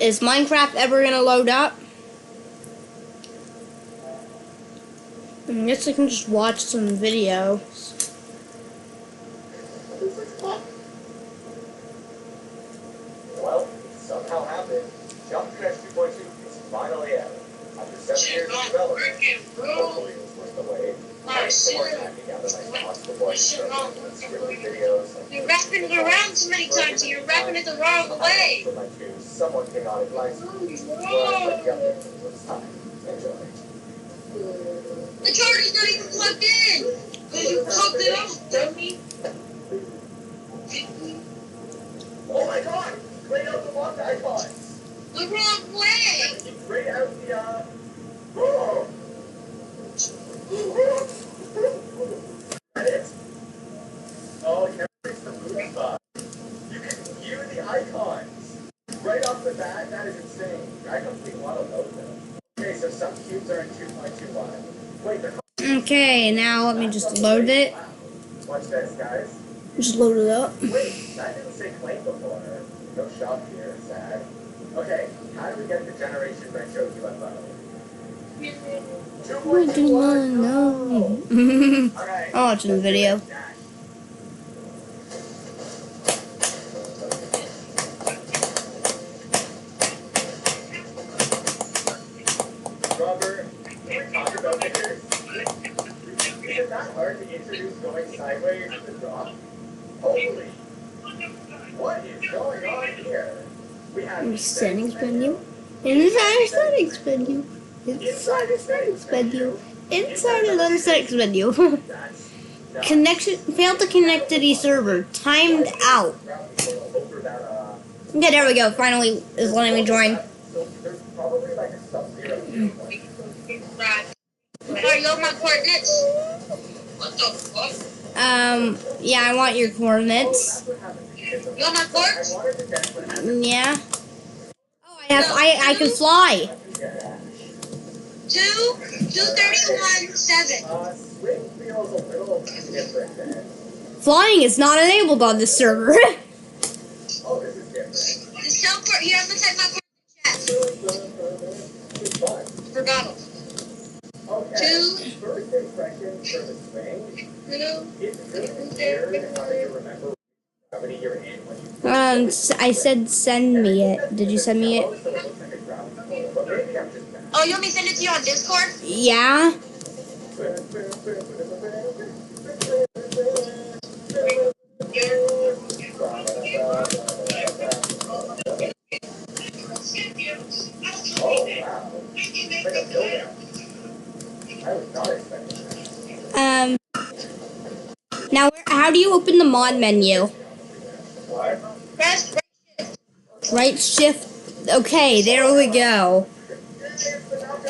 Is Minecraft ever gonna load up? I guess I can just watch some videos. Well, somehow happened. Jumpcrash 2.2 is finally out. After 7 years of development, hopefully it was worth the wait. I support hacking out of my thoughts before I start with scripted videos. You're wrapping it around so many times and you're wrapping it the wrong way. For my two somewhat chaotic lives, where I put the updates until it's time. Enjoy. The charger's not even plugged in. Because you plugged it out, dummy. Oh my god! Grayed out the lock icons! The wrong way. Grayed out the, oh! Edit! Oh, you never fixed the movie bug. You can view the icons! Right off the bat, that is insane. I don't think a lot of those though. Okay, so some cubes are in 2.21. Wait, they're... Okay, now let me just load it. Wow. Watch this, guys. Just load it up. Wait, that didn't say claim before. No shop here, sad. Okay, how do we get the generation retro UFO? 2.21, no! Alright. I'll watch the video. Robert, can we talk about this? Is it that hard to introduce going sideways to the drop? Holy! What is going on here? We have Settings menu. Inside the settings menu. Inside the settings menu. Inside another settings menu. That's Connection failed to connect to the server. Timed out. Okay, there we go. Finally, is letting me join. So there's probably like a sub-zero viewpoint. Are you on my coordinates? What the fuck? Yeah, I want your coordinates. You on my coordinates? Yeah. Oh, I can fly. 231 7. Swing feels a little different then. Flying is not enabled on this server. Oh, this is different. The self here, I'm gonna type my It's fun. coordinates. For Donald. Okay. First impression for the swing. It's really weird how you remember gravity you're in when you. I said send me it. Did you send me it? So it looks like a gravity pull, but maybe I'm just bad. Oh, you want me to send it to you on Discord? Yeah. Oh wow. It's like a build-out. I was not expecting that. Now, how do you open the mod menu? Press Right shift. Okay, there we go.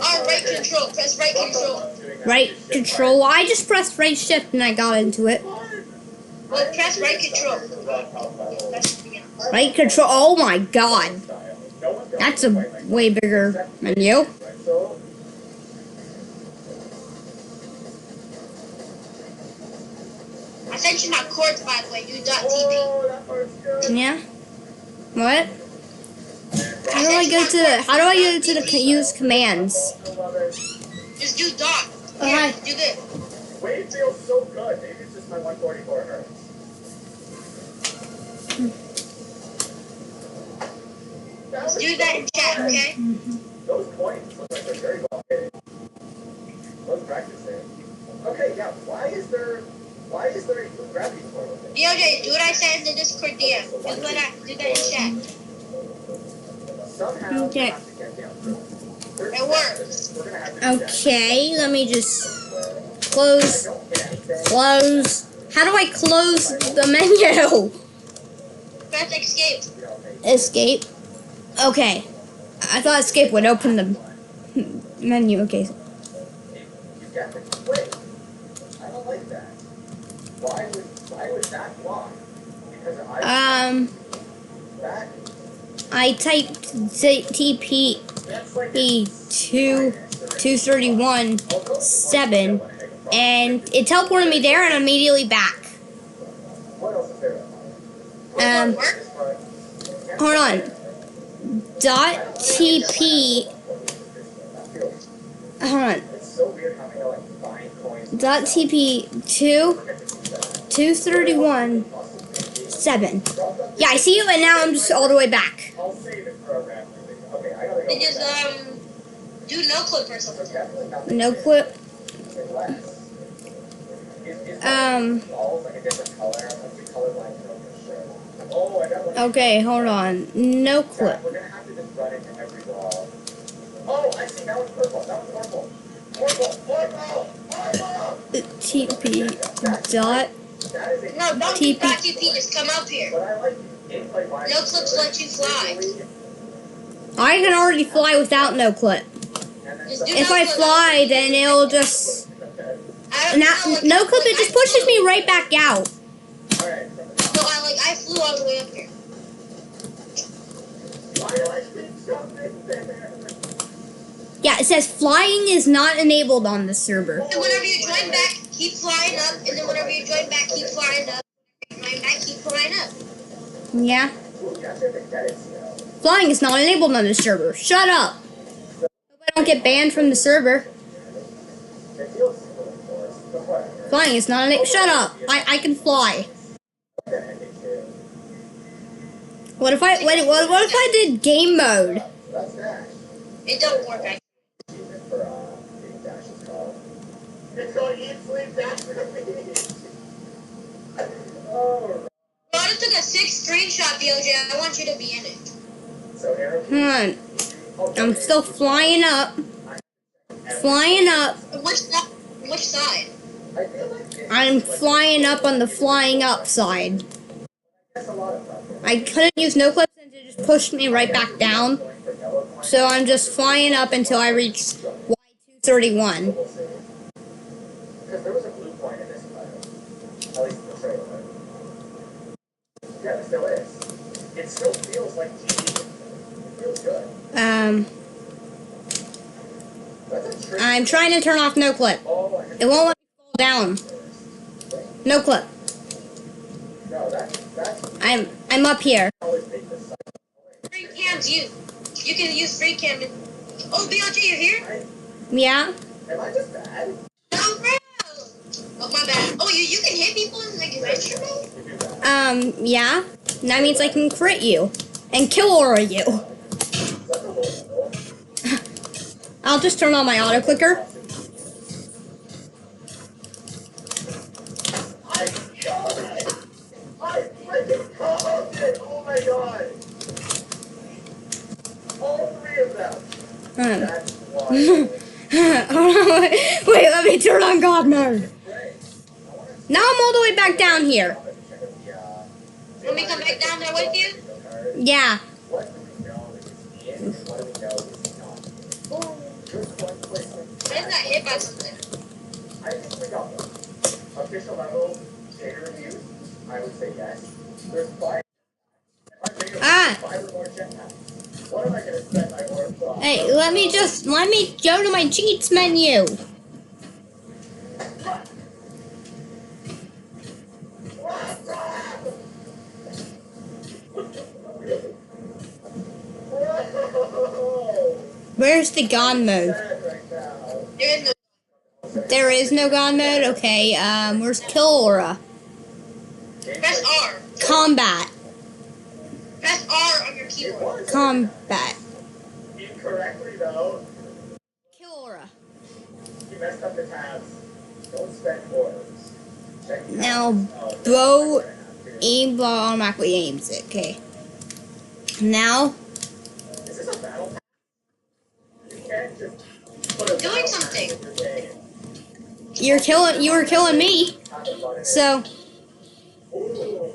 right control. Press right control. Right control. I just pressed right shift and I got into it. Well, press right control. Right control. Oh my god. That's a way bigger menu. I sent you my cords, by the way. U.TV. Yeah. What? How do I go to the use commands? Just do dot. Okay. Do this. Wave feels so good. Maybe it's just my 144 hertz. Do that in chat, okay? Those coins look like they're very well hidden. Let's practice it. Okay, yeah. Why is there a gravity coil with it? BOJ, do what I said in the Discord DM. Do that in chat. Somehow Okay. we have to get down to it. It works. We're gonna have to do that. Okay, let me just close. How do I close the menu? Press escape. Escape. Okay. I thought escape would open the menu. Okay. You got the wait. I don't like that. Why would that block? Because that I typed TP that's like 231.7 and it teleported me there and immediately back. what else is there? Hold on. .TP. Hold on. It's so weird how they like find coins. .TP 231.7. Yeah, I see you, and now I'm just all the way back. I'll save it program. Okay, I gotta go. Then just do no clip or something. Definitely nothing No clip. less. Is balls like a different color? I'm like the colorblind film for sure. Oh, I got one. Okay, hold on. No clip. We're gonna have to just run into every wall. Oh, I see. That one's purple. That one's purple. Purple. TP dot. That is a. No, don't TP. do .TP. Just come up here. But I like gameplay wise. No clips let you fly. I can already fly without no clip. Just do If no I clip. fly, then it'll just I don't know, like, no clip. It just pushes me right back out. Alright. So I flew all the way up here. Why do I think something there? Yeah, it says flying is not enabled on the server. And whenever you join back, keep flying up. And then whenever you join back, keep flying up. Join back, keep flying up. Yeah, Ooh, you have to get it, you know. flying is not enabled on the server. Shut up. Hope I don't get banned from the server. It feels simple, of course, but whatever. Flying is not enabled. Shut up. I can fly. Okay, me too. What if I did game mode? That's Dash. It don't work. Even for getting Dash's call. It's called Eat Sleep Dash for me. Oh. Ronda took a 6 screenshot, BOJ. I want you to be in it. So here. Hold on. I'm still flying up. Flying up. Which side? I feel like I'm flying up on the flying up side. it's a lot of fun. I couldn't use no clips and it just pushed me right back down. Going for yellow coins, So I'm just flying up until I reach Y231. we'll see. Because there was a blue coin in this file. At least the trailer. Yeah, there still is. It still feels like TV. It feels good. That's a trick. I'm trying to turn off no clip. Oh, I It won't let me fall down. No clip. no, that's I'm up here. always make this side. Free cams, you can use free cam. Oh, BLG, you're here? Yeah. Am I just bad? No, bro. Oh, my bad. Oh, you can hit people in like adventure mode? You do that. Yeah. That means I can crit you and kill all of you. That's a little. I'll just turn on my auto clicker. I got it! I freaking caught it! Oh my god! All 3 of them. That's why. Wait, let me turn on God mode. Great. Now I'm all the way back down here. Let me come back down there with you. Yeah. What do we know is in and what do we know is not? Just one question. I just got hit by something. I think we got one. Official level data reviews, I would say yes. There's 5. If I think of 5 or more jetpacks, what am I going to spend my more thought? Hey, let me go to my cheats menu. Where's the God mode? There is no God mode? Okay, where's Kill Aura? Press R. Combat. Press R on your keyboard. Combat. Incorrectly though. Kill Aura. You messed up the tabs. Don't spend orbs. Check the Now, tabs. bow, aim, ball automatically aims it. Okay. Now, Is this a battle pass? You can't just put a Doing battle something. pass in your game. you were killing me. So, Ooh.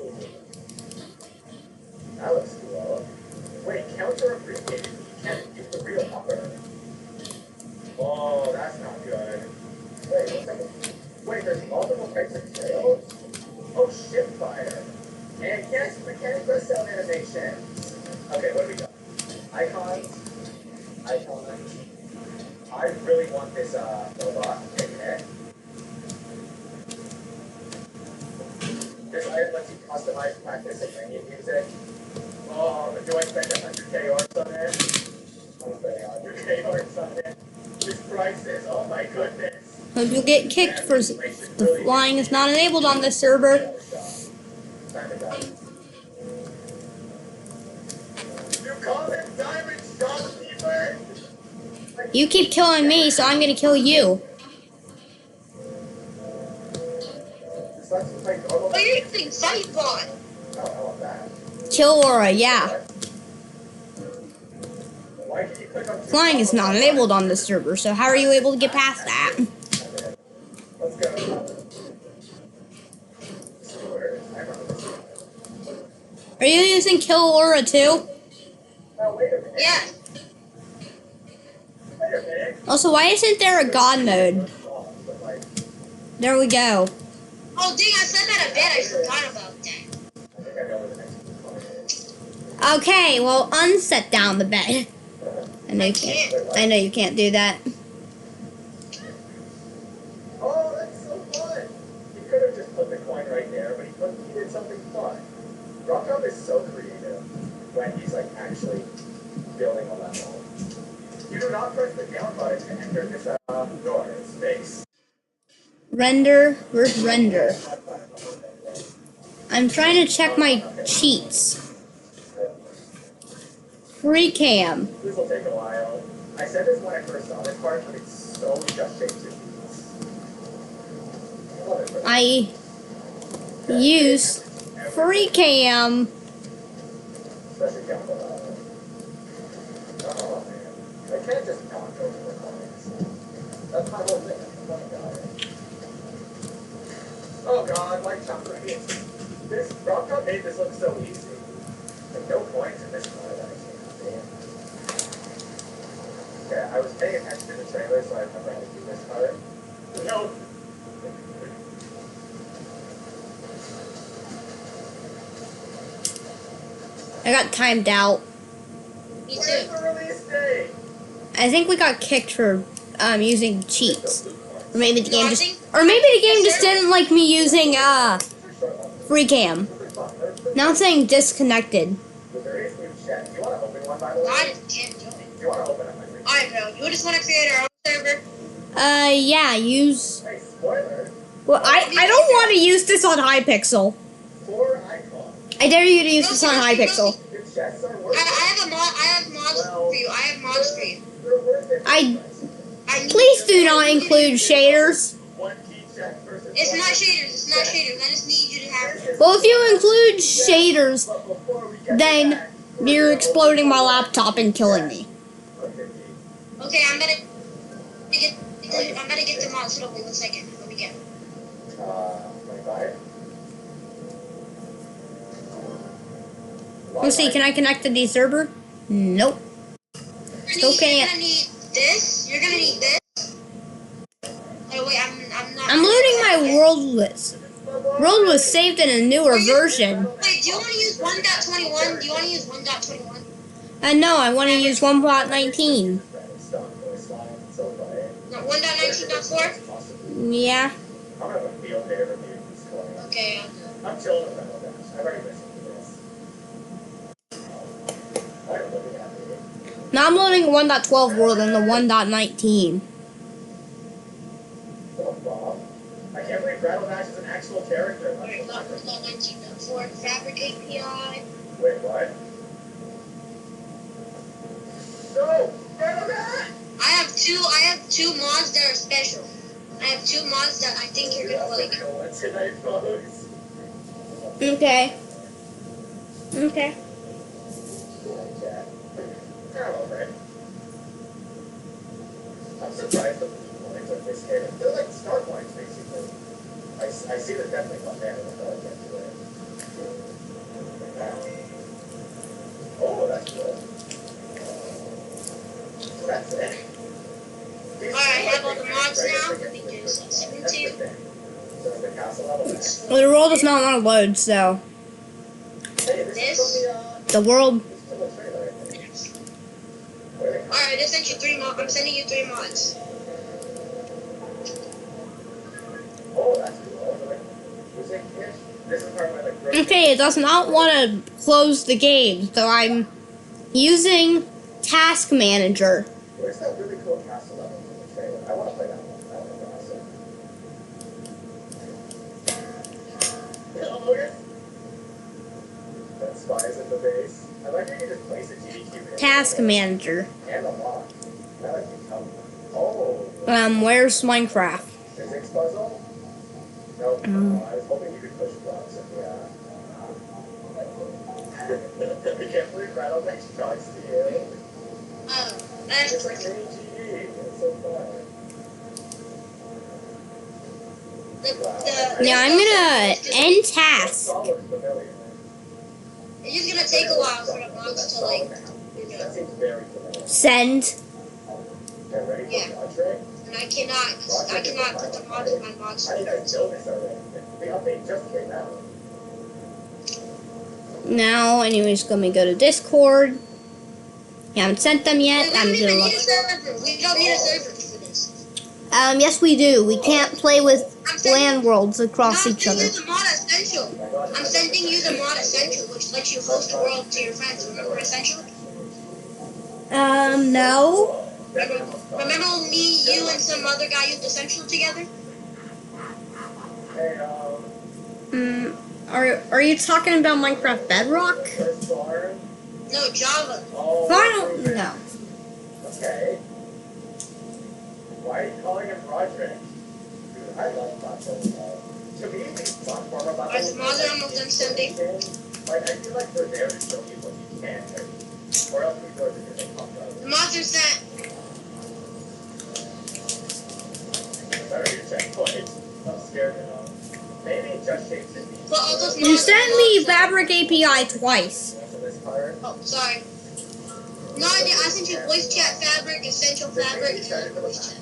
That looks cool. Wait, counter a free game. You can't use the real number. Oh, that's not good. Wait, what's that? Wait, there's multiple types of trails? Oh, ship fire. And yes, mechanical cell animations. Okay, what do we got? Icons. I really want this robot. Okay. This item lets you customize practice and menu music. Oh, but do I spend 100K or something? I'm spending 100K or something. These prices, oh my goodness. you'll get kicked for the flying is not enabled on this server. You call him Diamond Shopkeeper? You keep killing me, so I'm gonna kill you. Oh, you're using Sightbot. Oh, I want that. Kill Aura, yeah. Why did you click on Flying is not enabled on this server, so how are you able to get past that? Let's go. Are you using Kill Aura too? Oh, wait a minute. Yeah. Wait a minute. Also, why isn't there a God mode? There we go. Oh, dang, I said that a bit. I forgot about that. I think I know where the next one is. Okay, well, unset down the bed. I know you can't do that. Oh, that's so fun! He could have just put the coin right there, but he did something fun. Rockhub is so creative when he's like actually building a level. You do not press the down button to enter this door in space. Render, where's render? I'm trying to check my cheats. Free cam. This will take a while. I said this when I first saw this part, but it's so just shapes and beats. I love it. I use free cam. Especially down below. Oh man. I can't just not go to the coins. That's my whole thing. Oh god. Oh god, like chocolate. This Rockcut made this look so easy. Like no points in this part, actually. Damn. Okay, I was paying attention to the trailer, so I remember how to do this part. No. I got timed out. Me Where's too. the release date? I think we got kicked for using cheats. Or maybe the No, game I just think- didn't like me using free cam. Now it's saying disconnected. There is new chat. Do you want to open one, by the way? I just can't do it. Do you want to open up my free Alright, bro. You just want to create our own server? Yeah, use. Hey, spoiler. Well, I don't want to use this on Hypixel. 4 icons. I dare you to use this on Hypixel. Your chats are I worth it. have mods for you. I have mods for you. They're worth it. I need Please do not include shaders. One key check versus It's one- not shaders. It's not shaders. I just need you to have it. Well, if you include shaders, But before we get then to that, you're exploding my laptop and killing me. Okay, I'm gonna get the mods. Hold on, wait 1 second. Let me get it. 25. Let's see, can I connect to the server? Nope. Still You're can't. gonna need this. You're gonna need this. Oh wait, I'm not. I'm loading my world list. World was saved in a newer version. Wait, do you want to use 1.21? Do you want to use 1.21? No, I want to use 1.19. No, 1.19.4? Yeah. Okay. I'm chilling with that. I've already listened to this. I'm looking at it. Now I'm loading 1.12 world and the 1.19. Oh, Bob. I can't believe Rattlebash is an actual character. Wait, not 1.19.4. Fabric API. Wait, what? No! Rattlebash! I have two mods that are special. I have two mods that I think you're gonna like. What's your name, folks? Okay. Okay. I'm surprised that the points are this here. They're like star points, basically. I see they're definitely not bad, but I can't do it. Oh, that's good. That's it. Alright, I have all the mods now. Let me just send them to you. So the castle level next. Well, the world does not want to load, so Hey, this is the world. this is from the trailer, I think. Alright, I sent you 3 mods. I'm sending you 3 mods. Oh, that's cool. Music, yes. This is part of my like. Okay, it does not want to close the game, so I'm using Task Manager. Where's that really cool castle level from the trailer? I want to play that one. That one is awesome. Oh, yes. That spies in the base. I like how you just place a GDQ. Task Manager. And a lock. I like the color. Oh. Where's Minecraft? Physics puzzle? No. I was hoping you could push blocks in the I can't believe Rattlebash talks to you. Oh, that's It's like like mini GD. It's so fun. Yeah, I'm gonna end task. That all looks familiar. It's just gonna take a while for the mods to like, That seems very familiar. Send. Get ready for Yeah. the entree? and I cannot put the mods in my mods I think I folder. know this already. The update just came out. Now, anyways, gonna go to Discord. You haven't sent them yet. We I'm don't even gonna need a server. We don't need a server for this. Yes, we do. We can't play with I'm sending- land worlds across each other. I'm sending you the mod essential. I'm sending you the mod essential, which lets you host a world to your friends. Remember essential? No. Remember me, you, and some other guy used essential together? Hey, Are you talking about Minecraft Bedrock? first barn. No, Java. Oh, I don't know. Okay. Why are you calling him Roderick? Dude, I love platformer. To me, these platformer Alright, the mods are almost done sending. Like, I feel like they're there to show you what you can do. Or else people are just gonna come out. The mods are sent. Better your checkpoint. I'm scared now. Maybe just shapes it. But all those You mods sent me Fabric API twice. Answer this part. Oh, sorry. No, I sent you voice chat fabric, essential fabric, and voice chat.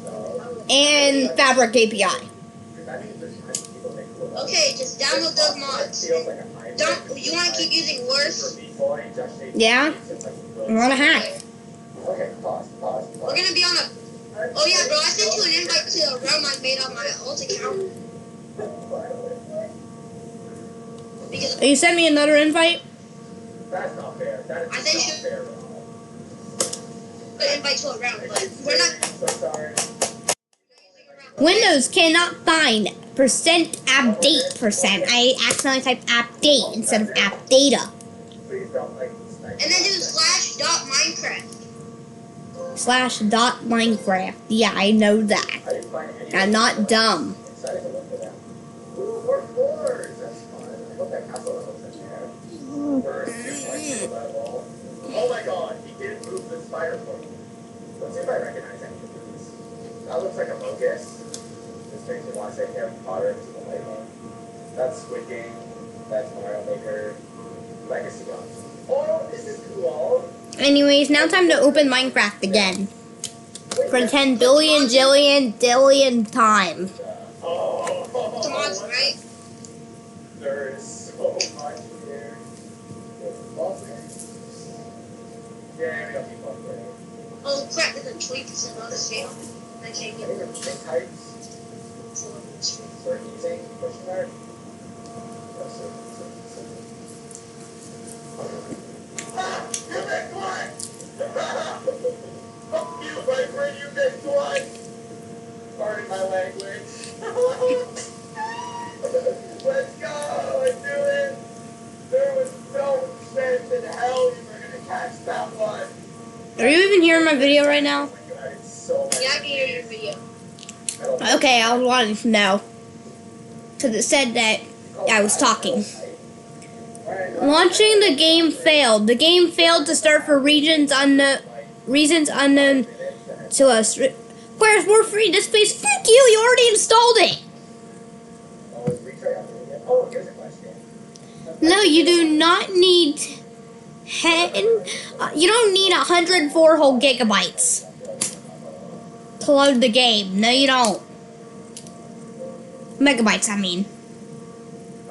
And Fabric API. Okay, just download those mods. Don't you want to keep using worse? Yeah? I want to hack. Okay, pause. We're gonna be on a. Oh yeah, bro, I sent you an invite to a realm I made on my alt account because You sent me another invite? That's not fair. That is I think not you- fair. an invite to a realm, but we're not. So sorry. Windows cannot find %update%. I accidentally typed update instead of app data. Please don't like this thing. And then do /.minecraft. /.minecraft. Yeah, I know that. I didn't find any. I'm not dumb. Excited to look for them. Ooh, more floors. That's fun. I hope that castle level's in there. First, level. Oh my god, he did move the spider for me. Let's see if I recognize any of these. That looks like a locust. This makes me want to say Harry Potter into the Lego. That's Squid Game. That's Mario Maker. Legacy Box. Oh, this is cool. Anyways, now time to open Minecraft again. For 10 billion, jillion, dillion time. Oh, The mods, right? there is so much here. Yeah, we don't keep on playing. Oh crap, there's a tweet that's another channel. I can't get I think it. the big heights are easy. Question mark? Yes, sir. Ah! You missed one! Fuck you, Viper, you missed one! Pardon my language. Let's go! I knew it! There was no sense in hell you were gonna catch that one. Are you even hearing my video right now? Yeah, I can hear your video. Okay, I was wanting to know. Because it said that I was talking. Launching the game failed. The game failed to start for reasons unknown to us. Where's more free to space? Fuck you! You already installed it. No, you do not need 10. You don't need 104 whole gigabytes to load the game. No, you don't. Megabytes, I mean.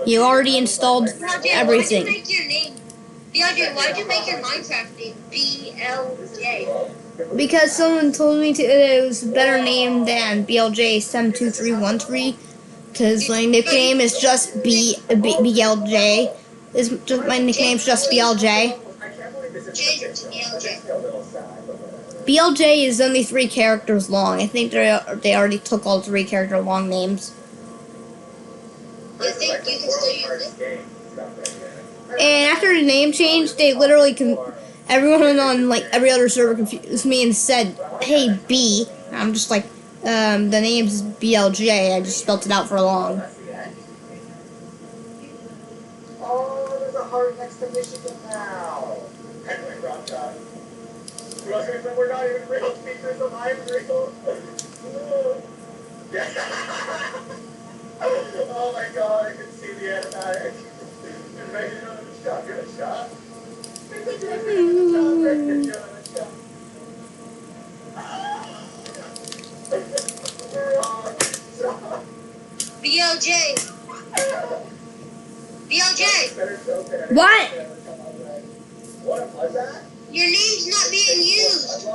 You already installed everything. Why'd you make your name? DeAndre, why'd you make your Minecraft name BLJ? Because someone told me it was a better name than BLJ72313. Because my nickname is just BLJ. My nickname's just BLJ. Change it to BLJ. BLJ is only 3 characters long. I think they already took all 3 character long names. You think you can still use it? And after the name change, they literally everyone on like every other server confused me and said, "Hey B." I'm just like, the name's BLJ. I just spelled it out for long. Oh, there's a heart next to Michigan now. Anyway, Rob, we're not even real speakers of I'm real. Oh my god, I can see the animatic. You're making another shot. You're a shot. BLJ. BLJ. What? What was that? Your name's not being used.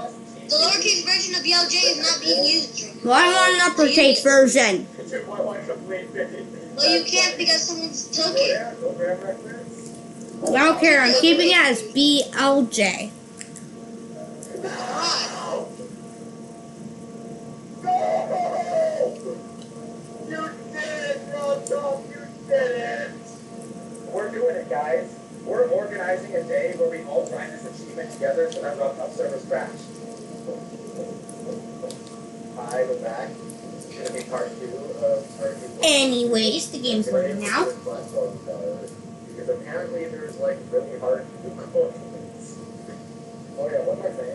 The lowercase version of BLJ is not being used. Well, I want an uppercase version. Well, you can't because someone's took it. I don't care. I'm keeping it as BLJ. God. You did it, Rob. You did it. We're doing it, guys. We're organizing a day where we all grind this achievement together so that Rob Top servers crash. Hi, we're back. It's going to be part 2 of our Anyways, the game's loading now. Because apparently there's like really hard new coins. Oh yeah, one more thing.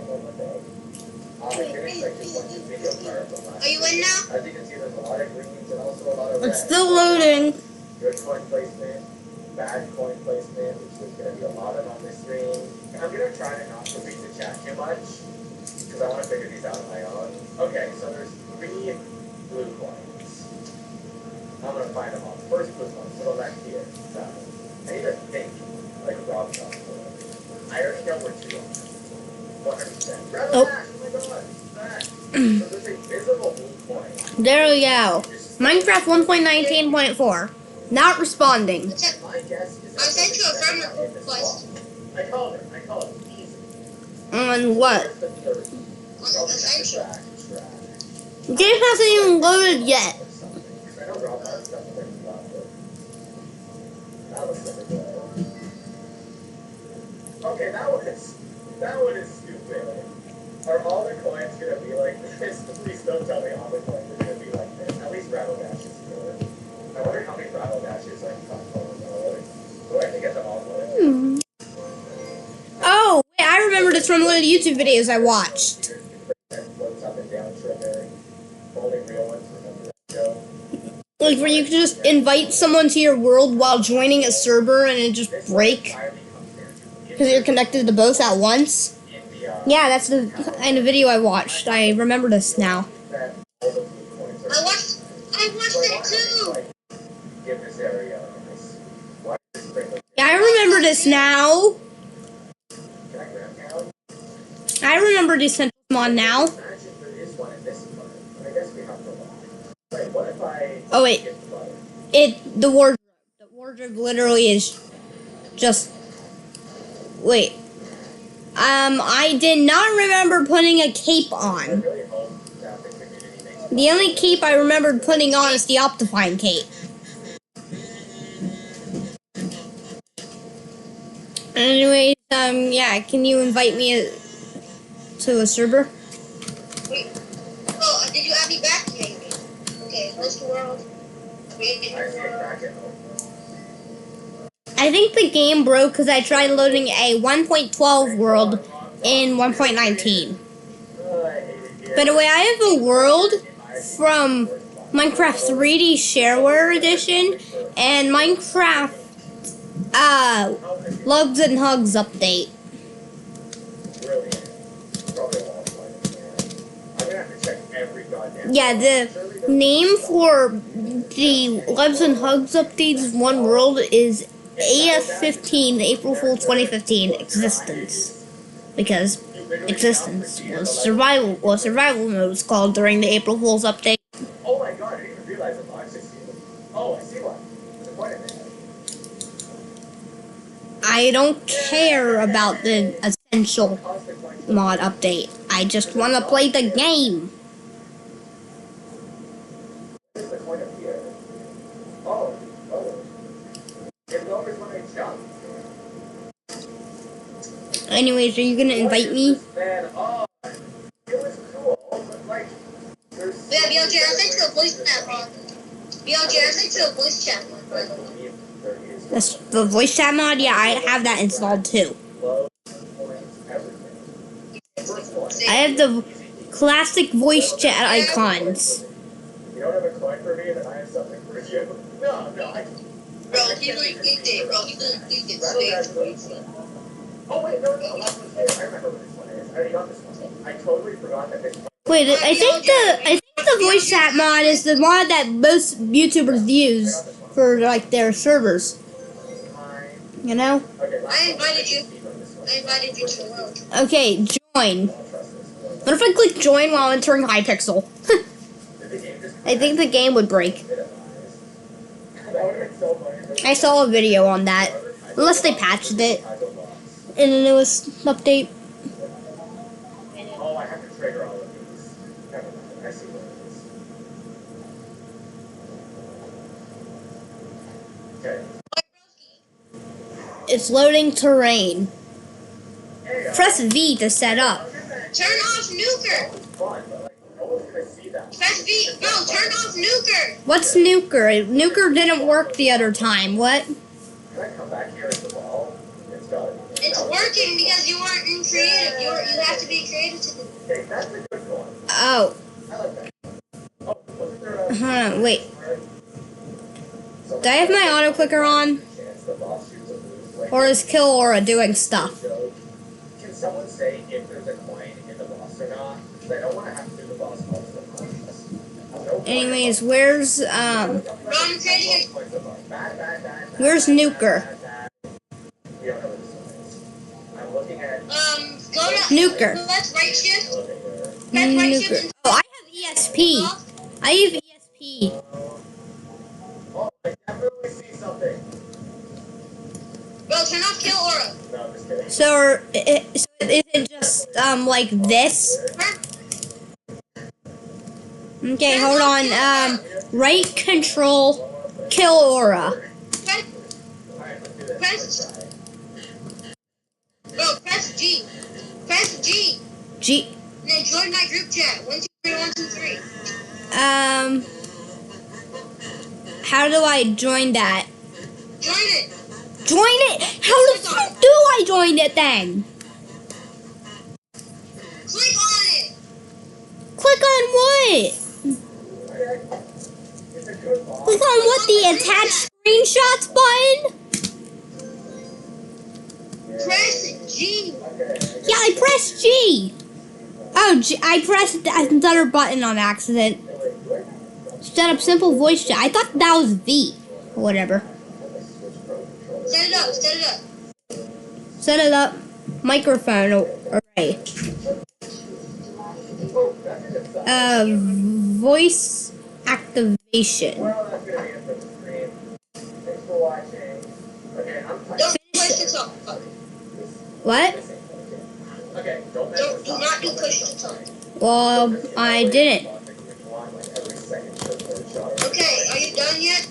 I finished like just watching video cards on last. Are you in now? As you can see, there's a lot of greens and also a lot of It's reds. still loading. Good coin placement, bad coin placement, which there's going to be a lot of on this stream. And I'm going to try to not to read the chat too much, because I want to figure these out on my own. Okay, so there's 3 blue coins. I'm going to find them all. First blue coin, so go back here. So, I need to think like a Rob Top. I already know where 2 are. 100%. Rather Oh. back, oh my god, back. So there's a visible blue coin. There we go. Minecraft 1.19.4. Not responding. What's up? My guess is I sent you a friend request. I called it. Easy. On what? Where's the third? On the Essential. Track. The game hasn't even loaded yet. I know Rob has stuff to think about it. That looks really good. Okay, that one is stupid. Are all the coins gonna be like this? Please don't tell me all the coins are gonna be like this. At least Rattle Dash is good. I wonder how many Rattle Dashes I can do I have to get them all loaded? Oh, wait, I remember this from one of the YouTube videos I watched. Floats up and down Strawberry. Only real ones remember that show. Like, where you could just invite someone to your world while joining a server and it just break. Because you're connected to both at once? in the, Yeah, that's the kind of video I watched. I remember this now. that all the blue coins are. I watched that too. Like, give this area this. Why is this thing? Yeah, I remember this now. Can I grab down? I remember this mod now. Imagine there is one in this part, but I guess we have to look. Wait, what if I Oh, wait. get the button? The wardrobe. The wardrobe literally is just... Wait. I did not remember putting a cape I on. really hope that the community makes The only cape I remembered putting on is the Optifine cape. Anyways, yeah, can you invite me to a server? Wait. Oh, did you add me back? Maybe. Okay, host the world. Create I the see a world. crack in them. I think the game broke because I tried loading a 1.12 world in 1.19. I hate it here. By the way, I have a world from Minecraft 3D Shareware Edition and Minecraft Lugs and Hugs update. Brilliant. Probably won't find it here. I'm gonna have to check every goddamn. Yeah, the name for the Lugs and Hugs update's one world is AF15 April Fool 2015 Existence. Because Existence was survival mode was called during the April Fool's update. Oh my god, I didn't even realize the box existed. Oh, I see one. There's a point in there. I don't care about the essential Consequence. mod update. I just want to play the game. What is the point of here? Oh. It lowers when I jump. Anyways, are you gonna invite me? Man, oh, it was cool, but like, there's. Yeah, BLJ, I sent you a voice chat mod. BLJ, I sent you a voice chat mod, by the way. believe there is That's the voice chat mod? Yeah, I have that installed too. low points, everything. First one. I have the classic voice chat icons. You don't have a coin for me, then I have something for you. No, I. Bro, he really leaked it, bro. He really leaked it. Sweet. Oh wait, no, last one's here. I remember what this one is. I already got this one. I totally forgot that this one. Wait, I think the voice chat mod is the mod that most YouTubers use for like their servers. You know? Okay, I invited you. I invited you to the world. Okay, join. What if I click join while entering Hypixel? I think the game would break. I saw a video on that. Unless they patched it in the newest update. Oh, I have to trigger all of these. Never mind. I see what it is. Okay. It's loading terrain. Hey, Press V to set up. Turn off Nuker. fun, but like, no one's gonna see that. Press V. No, turn off Nuker. What's Nuker? Nuker didn't work the other time. What? Can I come back here at the wall? It's done. It's working because you weren't in creative. You have to be creative to do. Okay, that's a good one. Oh, I like that. Oh, wasn't there a... hold on, wait. Do I have my auto clicker on? Chance the boss shoots a blue flame? Or is Kill Aura doing stuff? Can someone say if there's a coin in the boss or not? Because I don't want to have to do the boss most of the time. Anyways, where's Bro, I'm creating where's Nuker? We don't know what this one is. I'm looking at Go to Nuker. Let's right shift. elevator. Press right Nuker. shift. Oh, I have ESP. I have ESP. Oh, I definitely see something. Bro, turn off Kill Aura. No, I'm just kidding. So is it just like this? Okay, hold on. Right control, Kill Aura. Press, Alright, let's do this. Press- Let's try. bro, press G. Press G. G. And then join my group chat. 1, 2, 3, 1, 2, 3. How do I join that? Join it. Join it? How the fuck do I join it then? Click on it. Click on what? It's a good boss. Click on what? The attach screenshots button? Press G. Yeah, I pressed G. Oh, I pressed another button on accident. Set up simple voice chat. I thought that was V. Or whatever. Set it up. Set it up. Set it up. Microphone array. Voice activation. Well, that's gonna be it for the stream. Thanks for watching. Okay, I'm Don't push the talk. What? Okay, Do not do push to talk. Well, I didn't. Okay, are you done yet?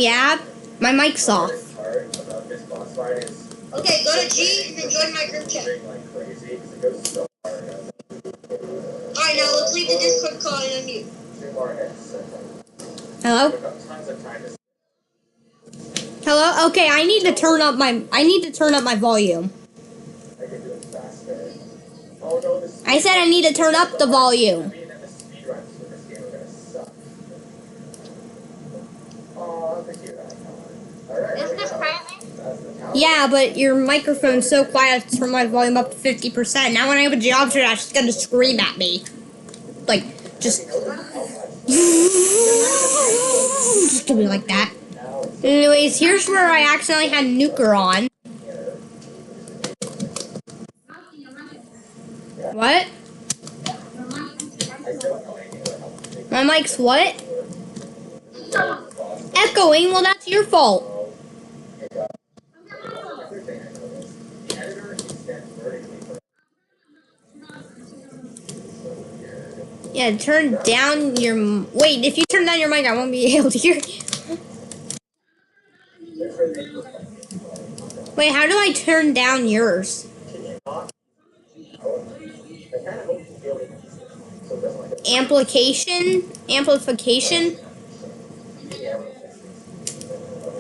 Yeah. My mic's off. Okay, go to G and then join my group chat. Alright, now let's leave the Discord call and unmute. Hello? Hello? Okay, I need to turn up my volume. I said I need to turn up the volume. Is this crazy? Yeah, but your microphone's so quiet to turn my volume up to 50%. Now when I have a job share, she's gonna scream at me. Like, just gonna be like that. Anyways, here's where I accidentally had Nuker on. What? My mic's what? Echoing? Well, that's your fault. Yeah, turn down your... Wait, if you turn down your mic, I won't be able to hear you. Wait, how do I turn down yours? Amplification?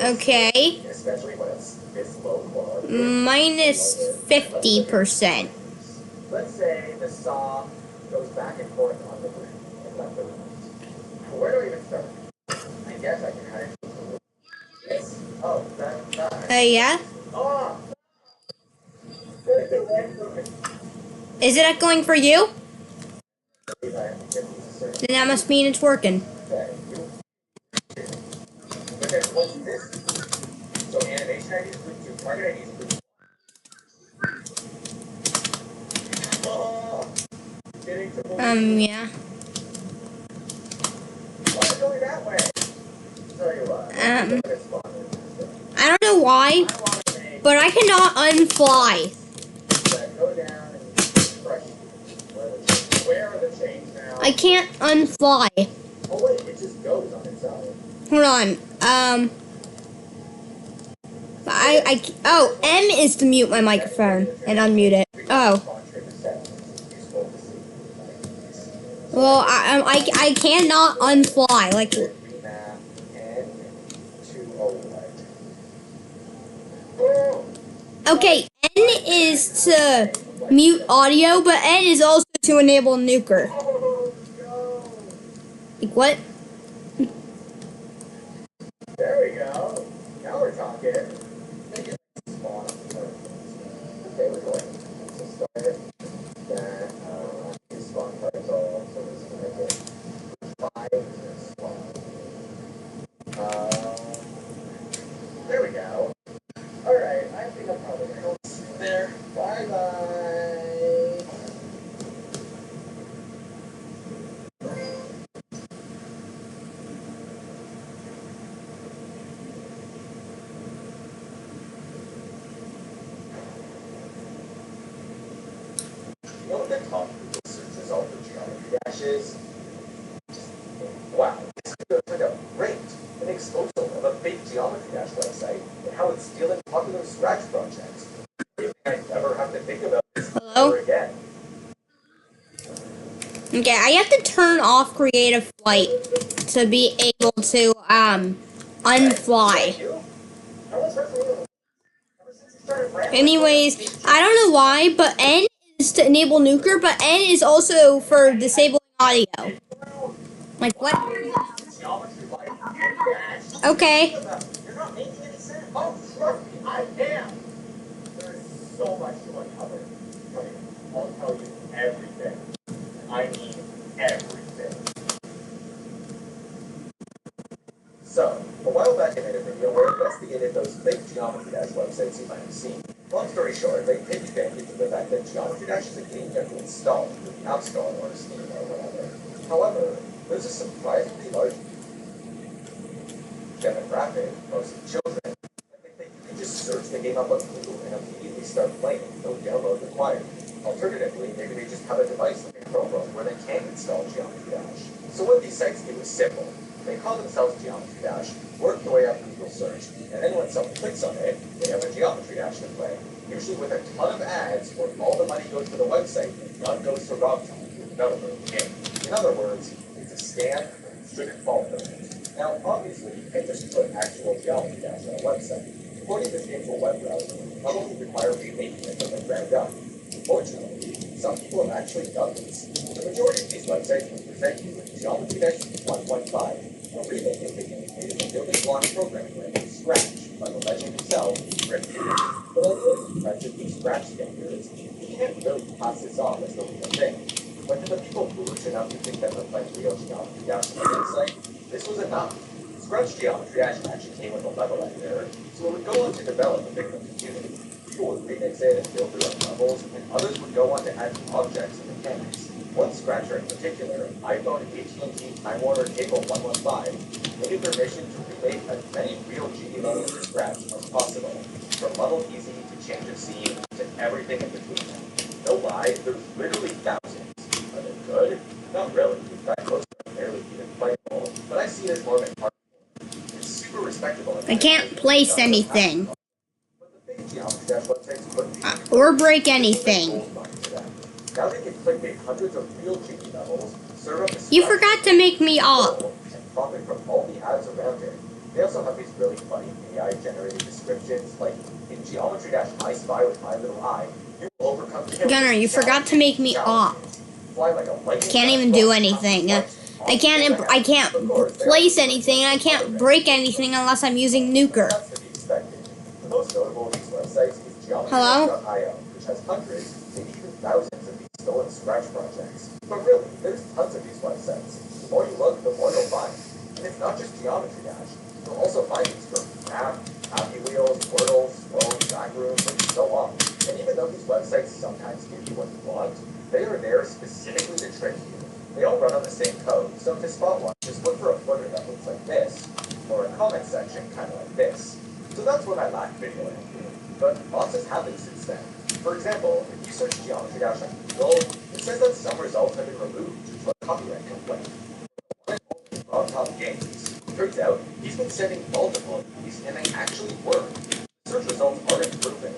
Okay. Minus 50%. Let's say the saw goes back and forth on the grid. Where do we even start? I guess I can add it. Oh, that's Yeah? Oh! Is it echoing for you? Then that must mean it's working. Okay, what's this? So animation ID is group 2, target ID is group 2. Yeah. Why is it going that way? Tell you what. I don't know why, but I cannot unfly. Go down and crush it. Where are the chains now? I can't unfly. Oh wait, it just goes on its own. Hold on. Oh, M is to mute my microphone and unmute it. Oh. Well, I cannot unfly. Like. Okay, N is to mute audio, but N is also to enable Nuker. Like what? There we go. Now we're talking. Make it spawn. Okay, we're going. So start that. Spawn particle. So this is going to make it 5 spawn. There we go. Alright, I think I'm probably going to go there. Bye bye. You know what they're talking about? Search result for geometry dashes. Wow, this could turned out great. An exposure of a fake geometry dash website and how it's stealing popular Scratch projects. I never have to think about this Hello? ever again. Okay, I have to turn off creative flight to be able to unfly. Thank you. I was heard from you ever since you started rambling. Anyways, I don't know why, but N is to enable Nuker, but N is also for disabling audio. Like what? Geometry light. Okay. You're not making any sense. Oh, trust me, I am. so much to uncover. I'll tell you everything. I mean everything. So, a while back I made a video where I investigated those fake Geometry Dash websites you might have seen. Long story short, they take advantage of the fact that Geometry Dash is a game you have to install through the App Store or Steam or whatever. However, there's a surprisingly large demographic, mostly children. I think they can just search the game up on Google and immediately start playing, no download required. Alternatively, maybe they just have a device like a Chromebook where they can install Geometry Dash. So what these sites do is simple. They call themselves Geometry Dash, work their way up Google search, and then when someone clicks on it, they have a Geometry Dash to play, usually with a ton of ads where all the money goes to the website and none goes to Rob Tom, the developer of the game. In other words, it's a scam and shouldn't fall for it. Now, obviously, you can't just put actual Geometry Dash on a website. Porting this game to a web browser will probably require remaking it from the ground up. Unfortunately, some people have actually done this. The majority of these websites will present you with Geometry Dash 1.5, a remake of the game made in the building block programming language Scratch by the legend himself, Rick Peters. But although it's impressive with Scratch standards, you can't really pass this off as the real thing. But to the people foolish enough to think that they're playing real Geometry Dash on the website, this was enough. Scratch Geometry Dash actually came with a level editor, so it would go on to develop a victim community. People would remix it and build their own levels, and others would go on to add objects and mechanics. One Scratcher in particular, iPhone AT&T Time Warner Cable 115, made it their mission to remake as many real GD levels from Scratch as possible, from level easy to change of scene to everything in between. No lie, there's literally thousands. Are they good? Not really. In fact, most are barely even playable, but I see it as more of an art. It's super respectable. I can't place anything. But the big Geometry Dash websites couldn't Or break anything. Now they can clickbait hundreds of real GD levels, serve up a You forgot to make me up. and profit from all the ads around it. They also have these really funny AI-generated descriptions, like in Geometry Dash I Spy with My Little Eye, you will overcome Gunner, you forgot to make me up. Fly like a lightning Can't even do anything. I can't place anything. I can't break anything unless I'm using Nuker. That's to be expected. The most notable of these websites is Geometry.io, which has hundreds, maybe even thousands of these stolen Scratch projects. But really, there's tons of these websites. The more you look, the more you'll find. And it's not just Geometry Dash. You'll also find these from Math, Happy Wheels, Wordle, Sloan, Backrooms, and so on. And even though these websites sometimes give you what you want, they are there specifically to trick you. They all run on the same code, so to spot one, just look for a footer that looks like this, or a comment section kind of like this. So that's what my last video ended. But lots has happened since then. For example, if you search Geometry Dash on Google, it says that some results have been removed due to a copyright complaint. Rob Top Games. Turns out, he's been sending multiple of these, and they actually work. Search results aren't improving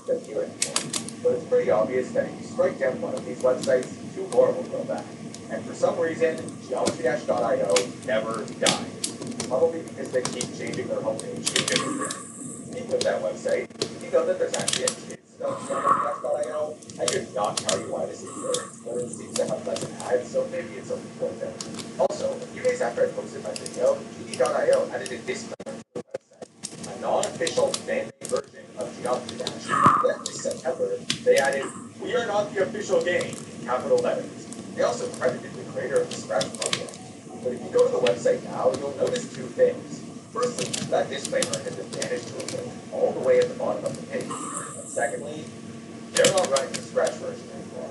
than here anymore. But it's pretty obvious that if you strike down one of these websites, two more will go back. And for some reason, Geometry-io never dies. Probably because they keep changing their homepage to different things. Speaking of that website, did you know that there's actually a kid stuff Geometry-io? I could not tell you why this is there, but it seems to have less ads, so maybe it's a legal thing. Also, a few days after I posted my video, GD.io added a disclaimer to the website. A non-official fan-made version of Geometry Dash. Then this September, they added, "We are not the official game," in capital letters. They also credited the creator of the Scratch project. But if you go to the website now, you'll notice two things. Firstly, that disclaimer has been managed to appear all the way at the bottom of the page. And secondly, they're not running the Scratch version anymore.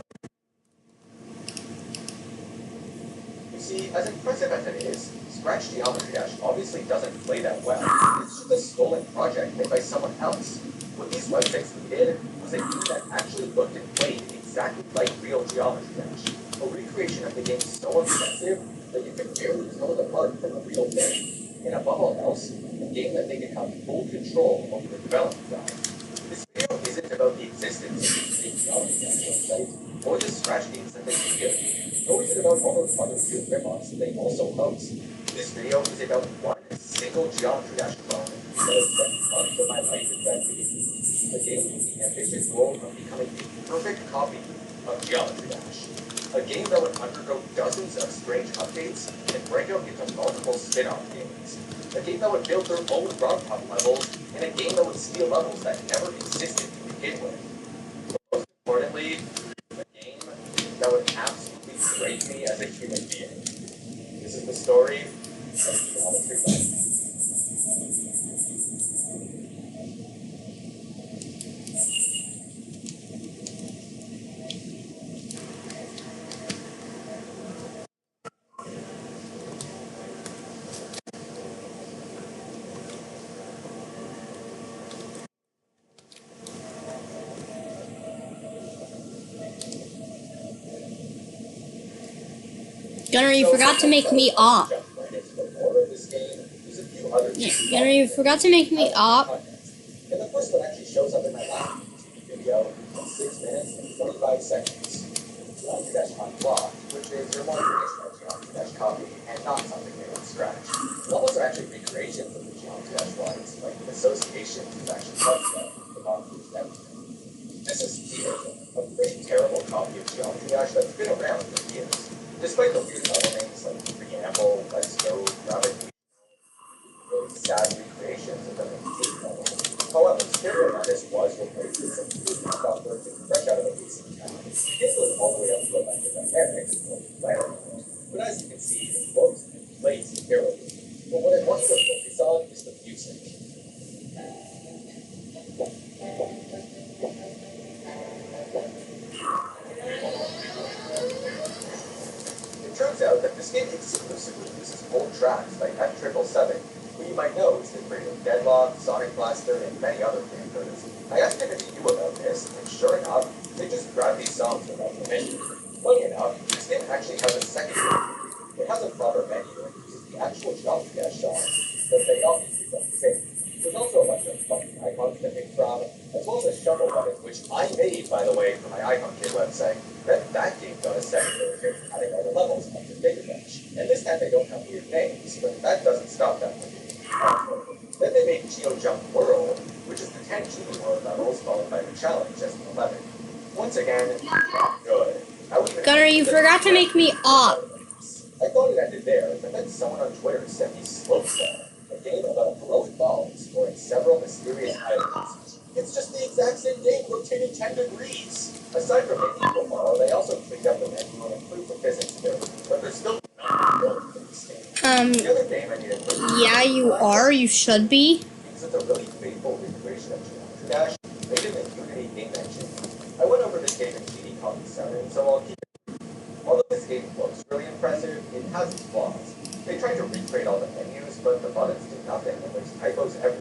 You see, as impressive as it is, Scratch Geometry Dash obviously doesn't play that well. It's just a stolen project made by someone else. What these websites needed was a game that actually looked and played exactly like real Geometry Dash. A recreation of the game so expensive that you could barely tell it apart from the real thing. And above all else, a game that they could have full control over the development side. This video isn't about the existence of these fake Geometry Dash websites or the Scratch games that they create, nor is it about all those other weird rip-offs that they also host. This video is about one single Geometry Dash clone that has spent months of my life investigating. A game with the ambitious goal of becoming a perfect copy of Geometry Dash. A game that would undergo dozens of strange updates and break out into multiple spin-off games. A game that would build their own ROM levels, and a game that would steal levels that never existed to begin with. Most importantly, a game that would absolutely break me as a human being. This is the story of Geometry Dash. Gunner, you forgot to make me op. Gunner, you forgot to make me op. And the first one actually shows up in my last video in 6 minutes and 25 seconds. Geometry Dash Unblocked, which is your more traditional Geometry Dash copy and not something new from scratch. Levels are actually recreations of the Geometry Dash ones, like the association is actually touched on the boundaries and everything. This is Theater, a pretty terrible copy of Geometry Dash that's been around for years. Despite the weird level names like Preamble, Let's Go, Gravity, really sad recreations of the main theme level. However, Stereo Artist was replaced with some new knockoff versions fresh out of a recent account. This was all the way up to Electric Dynamics, or Player Mode. But as you can see, it works and plays terribly. But what I want you to focus on is the music. It turns out that this game exclusively uses old tracks by F777, who you might know is the creator of Deadlock, Sonic Blaster, and many other characters. I asked him if he knew about this, and sure enough, they just grabbed these songs without permission. Funny enough, this game actually has a second menu. It has a proper menu and uses the actual Geometry Dash songs, but they obviously don't sing. There's also a bunch of funky icons to pick from, as well as a shuffle button, which I made, by the way, for my Icon Kit website. Then that game got a second version, adding all the levels up to Bigger Dash. And this time they don't have weird names, but that doesn't stop them from being powerful. Then they made Geo Jump World, which is the 10 Genie World levels, followed by the challenge as an 11. Once again, not good. Gunner, you forgot to make me op. I thought it ended there, but then someone on Twitter sent me Slopestone, a game about a heroic ball exploring several mysterious islands. It's just the exact same game rotating 10 degrees. Aside from making people follow, they also cleaned up the menu and improved the physics too, but there's still no good in this game. The other game I needed to Yeah, you are. You should be. because it's a really faithful recreation of Geometry Dash, made in the Unity game engine. I went over this game in GD Copy 7, so I'll keep it. Although this game looks really impressive, it has its flaws. They tried to recreate all the menus, but the buttons do nothing, and there's typos everywhere.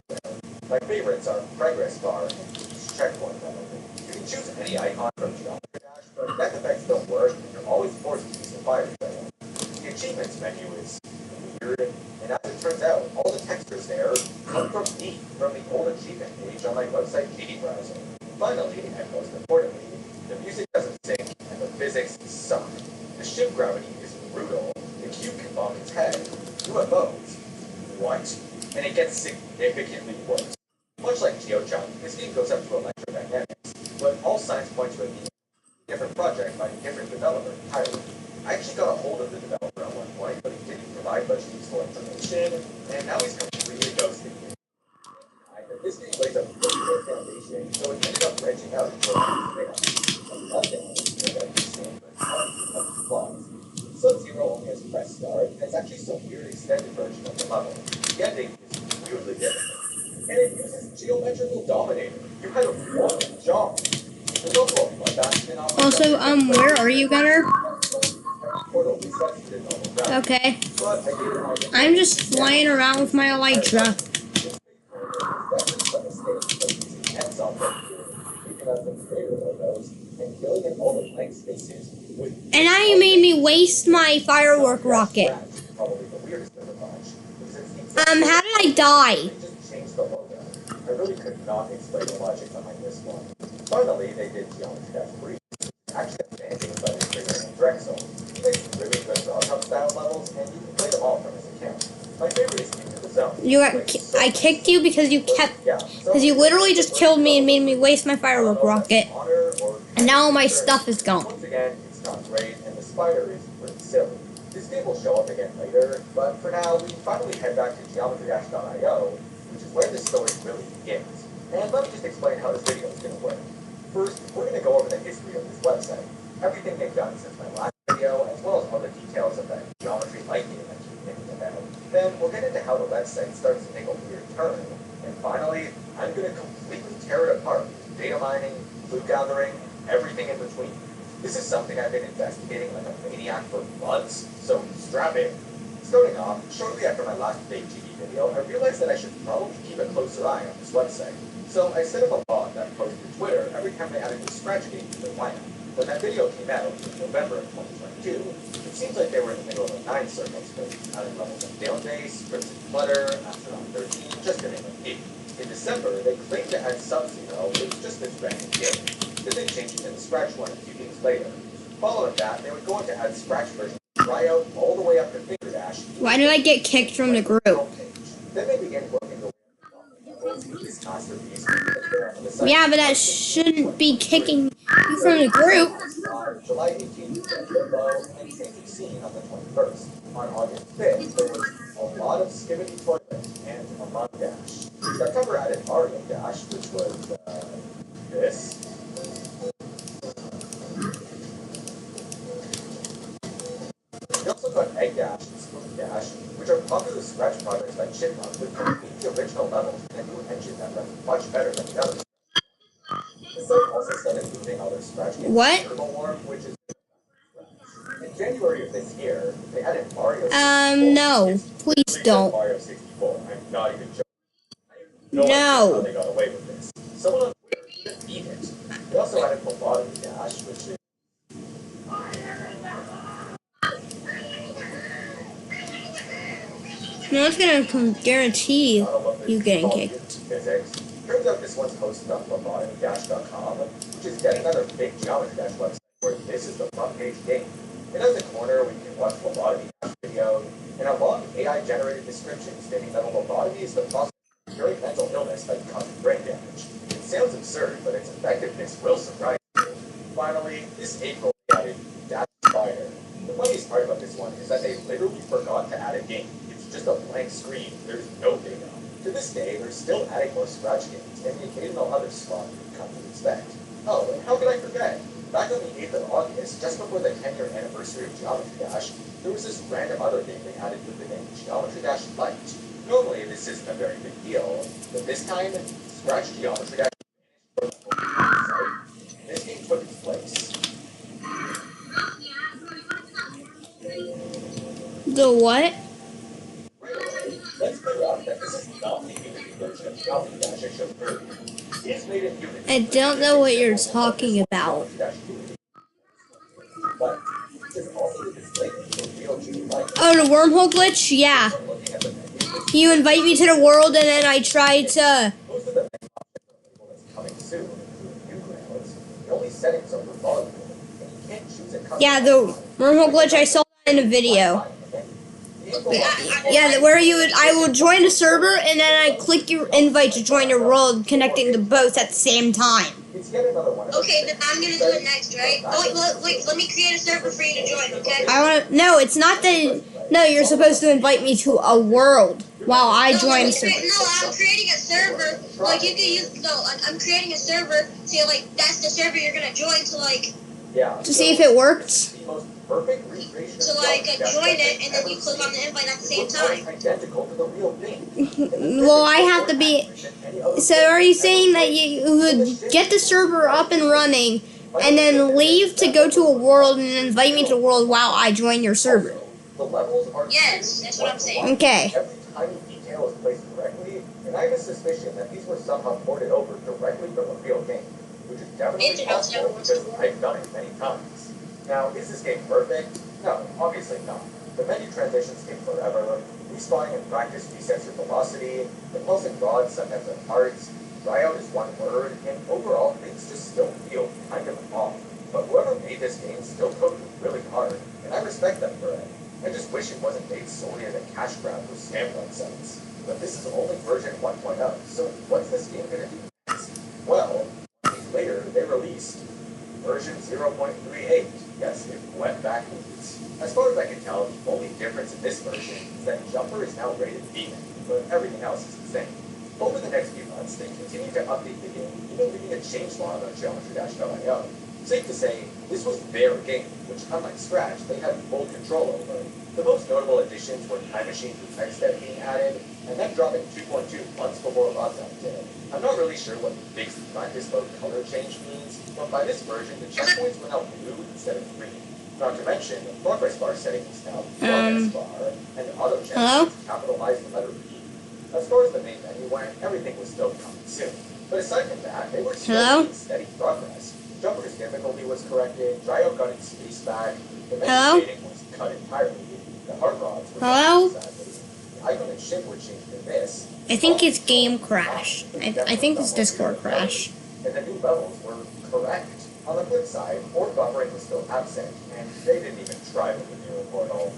My favorites are Progress Bar and Checkpoint level. You can choose any icon from Geometry Dash, but deck effects don't work, and you're always forced to use the fire trail. The achievements menu is weird, and as it turns out, all the textures there come from me, from the old achievement page on my website GD Browser. Finally, and most importantly, the music doesn't sing, and the physics suck. The ship gravity is brutal, the cube can bomb its head, UFOs, what? And it gets significantly worse. Much like GeoJump, this game goes up to electrodynamics, but all signs point to it being a different project by a different developer entirely. I actually got a hold of the developer at one point, but he didn't provide much useful information, and now he's completely ghosting me. This game lays a pretty good foundation, so it ended up branching out into a nothing that I understand, but tons of flaws. Sub-Zero only has press start, and it's actually some weird extended version of the level. The ending is weirdly difficult. And it uses Geometrical Dominator. You kind of want to jump. There's also a bloodbath spin-off. Also, where are you, Gunner? Portal resets to normal gravity. Okay. But I did it I'm just flying around with my Elytra. And now you made me waste my firework rocket. How did I die? I really could not explain the logic behind this one. Finally, they did Geometry Dash 3. Actually, abandoned by the trigger and Drexel. He makes really good Doghouse style levels, and you can play them all from his account. My favorite is Into the Zone. I kicked you because you literally just killed me and made me waste my firework rocket. And now all my stuff is gone. Once again, it's not great, and the spider is pretty silly. This game name will show up again later, but for now, we finally head back to geometry-io, which is where this story really begins. And let me just explain how this video is going to work. First, we're going to go over the history of this website, everything they've done since my last video, as well as all the details of that geometry light game I keep thinking about. Then we'll get into how the website starts to take a weird turn. And finally, I'm going to completely tear it apart. Data mining, clue gathering, everything in between. This is something I've been investigating like a maniac for months, so strap in. Starting off, shortly after my last big TV video, I realized that I should probably keep a closer eye on this website. So I set up a bot that posted to Twitter every time they added a scratch game to their lineup. When that video came out in November of 2022, it seems like they were in the middle of a 9 circles phase, adding levels of Dailebase, Crimson Flutter, Astronaut 13, just to name a few. In December, they claimed to add Sub-Zero, which was just this random game. Then they changed it to the Scratch one a few days later. Following that, they would go on to add Scratch version of Tryout all the way up to Finger Dash. Why did I get kicked from the group? Then they began working the this masterpiece. Yeah, but that shouldn't be kicking you from the group. July 18th, Limbo, and Changing Scene on the 21st. On August 5th, there was a lot of Skibbity Toilet and Among Dash. September added Mario Dash, which was this. We also got Egg Dash and Spoon Dash, which are popular Scratch projects by Chipmunk with completely original levels and a new engine that runs much better than the others. The site also started moving other Scratch games What? to Turbo War, which is in January of this year, they added Mario 64. No. Please don't. Mario 64. I'm not even joking. I have no idea No. how they got away with this. Someone on Twitter just beat it. They also added Lobotomy Dash, which is No one's gonna guarantee you getting kicked. physics. Turns out this one's hosted on lobotomydash.com, which is yet another big Geometry Dash website where this is the front page game. It has a corner where you can watch lobotomy Dash videos, and a long AI-generated description stating that a lobotomy is the process of curing mental illness that causes brain damage. It sounds absurd, but its effectiveness will surprise you. Finally, this April we added Dash Spider. The funniest part about this one is that they literally forgot to add a game. It's just a blank screen. There's no data. To this day, they're still adding more Scratch games and the occasional other slot you've come to expect. Oh, and how could I forget? Back on the 8th of August, just before the 10-year anniversary of Geometry Dash, there was this random other game they added with the name Geometry Dash Lite. Normally, this isn't a very big deal, but this time, Scratch Geometry Dash this game took its place. The what? Let's clear up that this is not the Unity version of Geometry Dash I showed earlier. It's made in Unity. I don't know what you're talking about. But there's also the display for real GUI. Oh, the wormhole glitch? Yeah. Looking at the menu, You invite me to the world and then I try to... most of the menu options are labeled as coming soon, including new grounds. The only settings are for volume, and you can't choose a custom. Yeah, the wormhole glitch, I saw that in a video. Yeah, where I will join a server and then I click your invite to join your world, connecting the both at the same time. It's yet another one of those Okay, then things. I'm gonna do it next, right? Oh, wait, let me create a server for you to join, okay? No, it's not that. No, you're supposed to invite me to a world while I join a server. No, I'm creating a server. Like you can use. No, I'm creating a server. So like that's the server you're gonna join. So like, Yeah, To see if it worked. the most perfect recreation of so like Geometry Dash join that it, I've and then you ever click on seen. the invite at the It same looks time. almost identical to the real thing. Well, I have to be. So are you saying that you would get the server up and running and then leave to go to a world and invite me to the world while I join your server? The levels are Yes, that's what I'm saying. Okay. Every tiny detail is placed correctly, and I have a suspicion that these were somehow ported over directly from a real game, which is definitely Internet's possible never wants to because work. I've done it many times. Now, is this game perfect? No, obviously not. The menu transitions take forever, respawning in practice resets your velocity, the pulsing rods sometimes are hearts, tryout is one word, and overall things just still feel kind of off. But whoever made this game still coded really hard, and I respect them for it. I just wish it wasn't made solely as a cash grab for scam websites. But this is only version 1.0, so what's this game gonna do next? Well, later they released version 0.38. Yes, it went backwards. As far as I can tell, the only calibrated demon, but everything else is the same. Over the next few months, they continued to update the game, even leaving a changelog on Geometry-IO. Safe to say, this was their game, which, unlike Scratch, they had full control over. The most notable additions were Time Machine through Tech Step being added, and then dropping 2.2 months before Lockdown did. I'm not really sure what Big Scientist Mode color change means, but by this version, the checkpoints were now blue instead of green. Not to mention, the progress bar setting is now progress bar, and the auto check capitalized the letter P. As far as the main menu went, everything was still coming soon. But aside from that, they were still making steady progress. Jumper's difficulty was corrected, Dryo got its space back, the meditating was cut entirely, the heart rods were sadly, the icon and ship were changed to this. I think it's game crash. I think it's Discord crash. And the new levels were correct. On the flip side, more buffering was still absent, and they didn't even try with the new portal.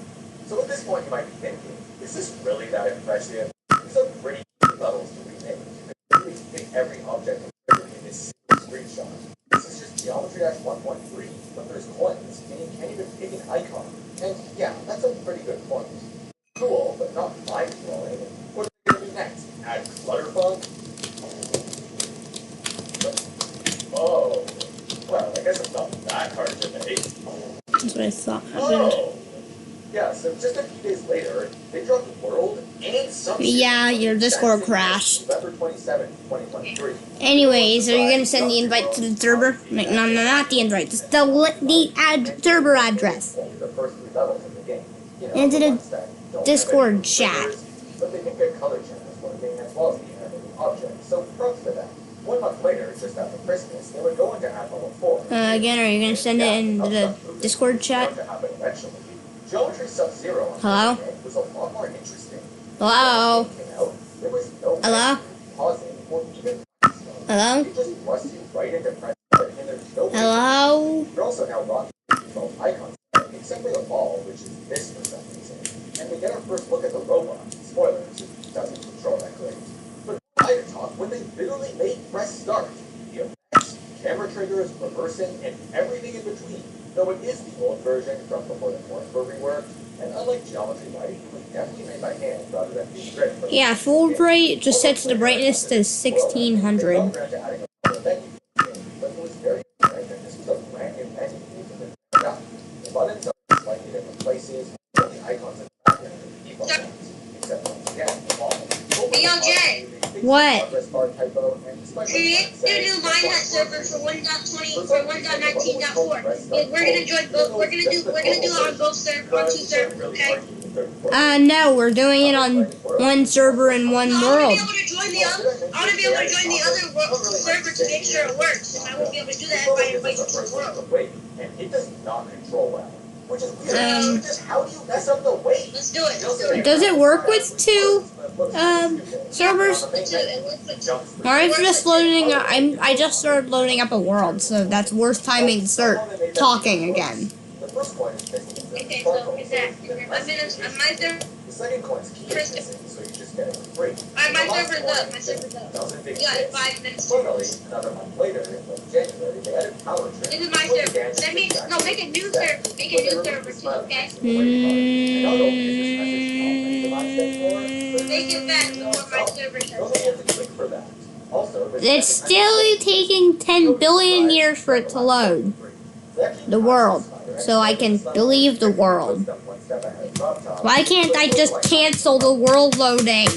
So at this point you might be thinking, is this really that impressive? These are pretty good levels to remake. You could really pick every object in this screenshot. This is just Geometry-Dash 1.3, but there's coins, and you can't even pick an icon. And yeah, that's a pretty good point. Cool, but not mind-blowing. What are they going to do next? Add Clutterfunk? Oh, well, I guess it's not that hard to make. That's what I thought happened. Oh! Yeah, so just a few days later, they dropped World and Substance. Yeah, your Discord crashed. November 27, 2023. Anyways, are you gonna send the invite to the server? No, not the invite. Just the server address. Only the first 3 levels of the game. You know, Into the the ones that don't Discord have any chat. triggers, but they can get color channels working as well as the animated objects, so props to them. 1 month later, just after Christmas, they would go into Act Level 4. Again, are you gonna send it in the Discord chat? Geometry Sub-Zero Hello? was a lot more interesting. Hello? There was no Hello? pausing or even Hello? it just thrusts you right into press and there's no Hello? You're also now rocking both icons, except for the ball, which is this for some reason. And we get our first look at the robot. Spoilers, it doesn't control that great. But I talk when they literally made press start. The effects, camera triggers, reversing, and everything in between. Though it is the old version from before the coins were reworked, and unlike Geometry Light, it was definitely made by hand rather than being written. Yeah, full bright just sets the brightness to 1600. But it was very different, and this was a brand new menu using the the buttons are slightly different places, and the icons in the background are the default ones, except once again, all. Hey, yo, Jay. What? Create a new Minecraft server for 1.20 for 1.19.4. We're gonna join both. We're gonna do it on both servers, on 2 servers. Okay. No, we're doing it on 1 server in 1 I world. want to be able to join the other. I want to be able to join the other server to make sure it works. And I won't be able to do that if I invite you to the world. And it does not control well, which is weird. Just how do you mess up the weight? Let's do it. Let's do it. Does it work with 2 servers? Let's do it. Let's do it. Mine's just loading. I just started loading up a world, so that's worst timing to start talking again. The first coin is missing. Okay, so is that? I'm in my server. The second coin's key is missing, so you just get it for free. My server's up. My server's up. We got 5 minutes. Finally, another month later, in January, they added Power Trip. This is my server. Let me make a new server. Make a new server too, okay? Make it back before my server shuts down. It's still taking 10 billion years for it to load the world, so I can believe the world. Why can't I just cancel the world loading?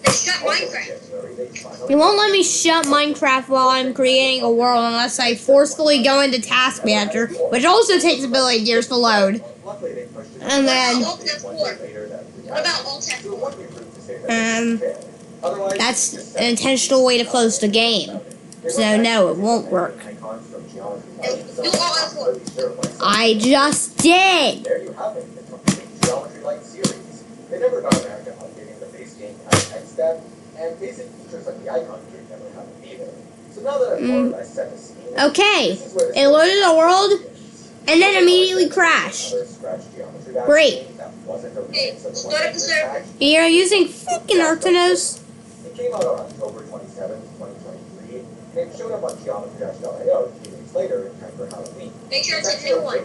They shut Minecraft. You won't let me shut Minecraft while I'm creating a world unless I forcefully go into Task Manager, which also takes a billion years to load. And then, What about Alt F4? that's an intentional way to close the game. So no, it won't work. Do Alt F4. I just did! There you have it, the complete Geometry-like series. They never got around to updating the base game tech step, and basic features like the icon tree never happened either. So now that I've more or less set the scene, Okay, it loaded the world, and then immediately crashed. Great. Hey, start up the server. You're using freaking Artenos. It came out on October 27, 2023, and it showed up on Geometry-IO 2 days later in time for Halloween. Make sure it's a new one.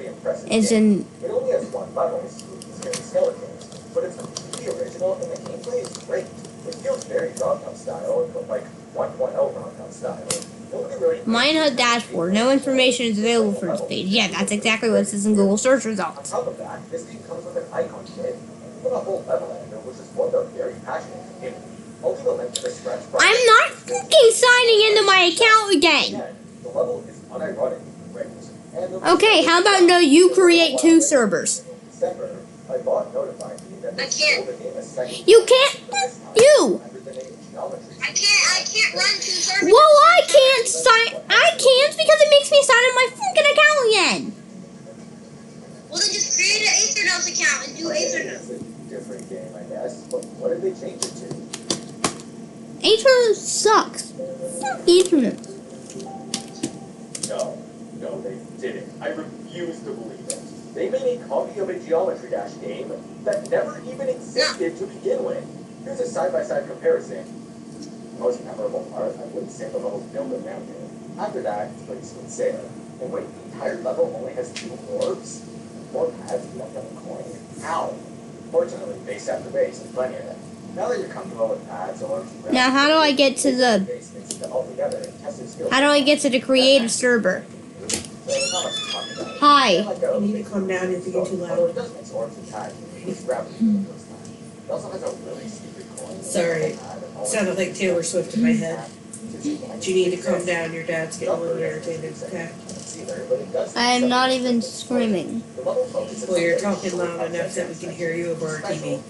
It's in... It only has 1 level, spooky scary skeletons, but it's completely the original, and the gameplay is great. It feels very Groundhog style, but like 1.0 Groundhog style. Nobody really Minehut dashboard. No information is available for this page. Yeah, that's exactly what it says in Google search On results. top of that, this game comes with an icon kit, and even a whole level editor, which is formed of very passionate community. I'll leave a link to the scratch project. I'm not fucking signing into my account again. The level is unironically great. And the Okay, how about no, you create 2 servers. December, I bought notified me that I can't. the game is second. You can't, you. Under the name Geometry. I can't run 2 servers. Well, I can't sign, I can't because it makes me sign in my fucking account again. Well, then just create an Aethernos account and do Aethernos. It's a different game, I guess. But what did they change it to? Ethernet sucks. Fuck Ethernet. No, they didn't. I refuse to believe it. They made a copy of a Geometry Dash game that never even existed to begin with. Here's a side-by-side comparison. The most memorable part, I wouldn't say the level's build around it. After that, it's pretty smooth sailing. And wait, the entire level only has 2 orbs? 4 paths to up a coin? How? Fortunately, base after base is plenty of them. Now that you're comfortable with paths, orbs, and Now, how do I get to the, base mix them all together and test your skills. how do I get to the creative server? So there's not much to talk about. Hi. You need to calm down if you get too loud. Although it does mix orbs and paths, at least gravity for the first time. It also has a really stupid coin. Sorry. Sounded like Taylor Swift in my head. But you need to calm down. Your dad's getting a little irritated, okay? I am not even screaming. Well, you're talking loud enough that we can hear you over our TV.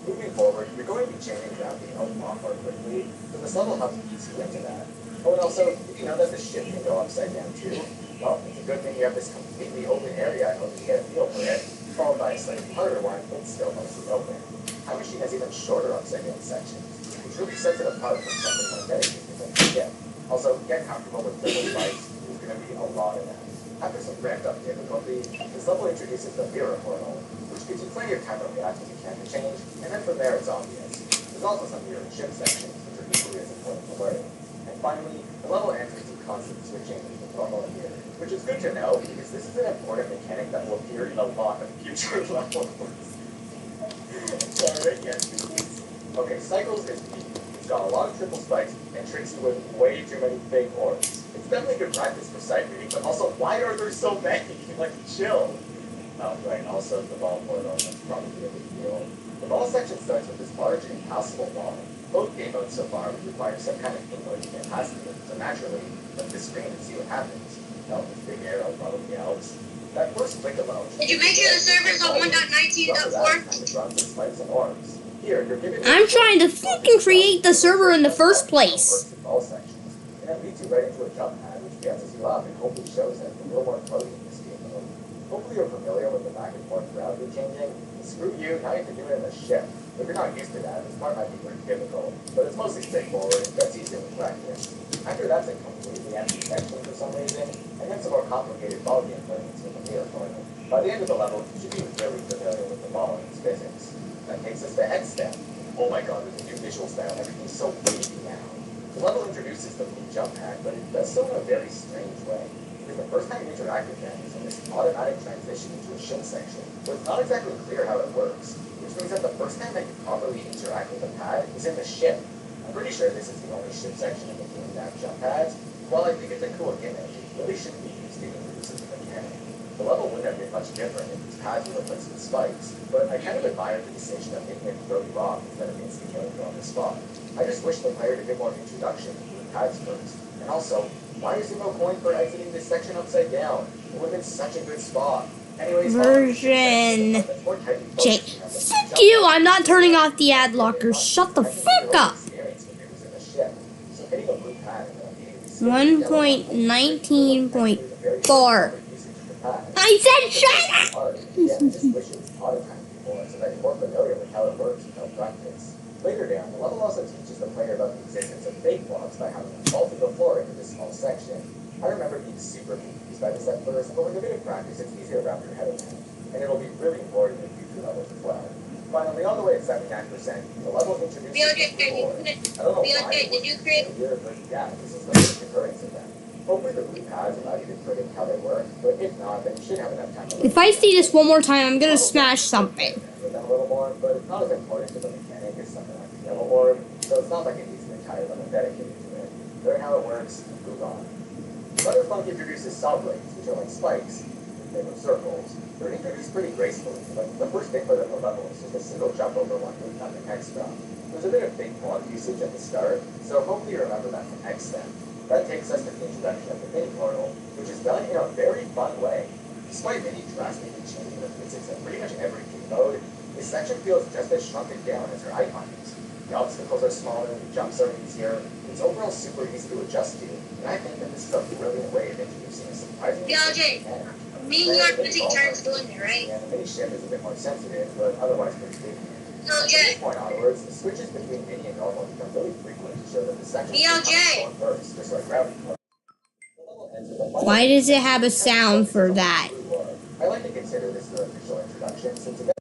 Moving forward, you're going to be changing gravity a lot more quickly, so this level helps ease you into that. Oh, and also, did you know that the ship can go upside down too? Well, it's a good thing you have this completely open area. I hope you get a feel for it, followed by a slightly harder one, but still mostly open. Our machine has even shorter upside down sections, which really sets it apart from something more dedicated than the ship. Also, get comfortable with triple spikes. There's going to be a lot of them. After some ramped up difficulty, this level introduces the mirror portal, which gives you plenty of time to react to mechanic change, and then from there it's obvious. There's also some mirror ship sections, which are equally as important to learn. And finally, the level ends with some constant switching between normal and mirror, which is good to know because this is an important mechanic that will appear in a lot of future levels. Sorry, I can't do this. Okay, Cycles is deep. It's got a lot of triple spikes and tricks you with way too many fake orbs. It's definitely good practice for sight reading, but also, why are there so many? Like, chill. Oh, right, also the ball portal, that's probably a big deal. The ball section starts with this large, impassable wall. Both game modes so far would require some kind of input to get past it, so naturally, flip the screen and see what happens. Oh, this big arrow probably helps. That first click alone. Did you make sure the server's on 1.19.4? I'm trying to fucking create the server in the first place. All sections. And that leads you right into a jump pad, which you have to zoom up and hopefully shows that a little more floaty in this game mode. Hopefully you're familiar with the back and forth gravity changing. And screw you, now you can do it in the ship. If you're not used to that, this part might be pretty difficult, but it's mostly straightforward and gets easier with practice. After that's a completely empty section for some reason, and then some more complicated ball game learnings with the mirror portal. By the end of the level, you should be really familiar with the ball and its physics. That takes us to X Step. Oh my god, there's a new visual style. Everything's so wavy now. The level introduces the blue jump pad, but it does so in a very strange way. Because the first time you interact with them is in this automatic transition into a ship section, but it's not exactly clear how it works. Which means that the first time that you properly interact with the pad is in the ship. I'm pretty sure this is the only ship section in the game that have jump pads. While I think it's a cool gimmick, it really shouldn't be used to introduce the mechanic. The level wouldn't have been much different if these pads were replaced with spikes, but I kind of admire the decision of making it throw you off instead of instantly killing you on the spot. I just wish the player to get more introduction to the pads first. And also, why is there no coin for exiting this section upside down? It would have been such a good spot. Anyways, Version J. Fuck you! I'm not turning off the ad blocker. Shut the fuck up. 1.19.4. I said shut up! Later down, the level also teaches the player about the existence of fake blocks by having them vaulted the floor into this small section. I remember being super confused by this at first, but with a bit of practice, it's easier to wrap your head around, and it'll be really important in future levels as well. Finally, all the way at 79%, the level introduces BLJ, did you create? yeah, this is the first occurrence of them. Hopefully the blue pads allow you to predict how they work, but if not, then you should have enough time to If I see this one more time, I'm gonna smash something. with them a little more, but it's not as important to the mechanic as something like the yellow orb, so it's not like it needs an entire level dedicated to it. Learn how it works, and move on. Butterfunk introduces saw blades, which are like spikes, they move circles. They're introduced pretty gracefully, but the first input of the level is just a single jump over one move, nothing extra. There's a bit of big block usage at the start, so hopefully you remember that from X-Step. That takes us to the introduction of the mini portal, which is done in a very fun way. Despite many drastically changing the physics in pretty much every game mode, this section feels just as shrunken down as her icon is. The obstacles are smaller, the jumps are easier, it's overall super easy to adjust to, and I think that this is a brilliant way of introducing a surprisingly BLJ, me and you are busy turns doing it, right? Yeah, the mini ship is a bit more sensitive, but otherwise pretty big. From BLJ, this point onwards, the switches between mini and normal become really frequent to show that the section BLJ. first, just like gravity. Why does it have a sound for that? I like to consider this the official introduction since it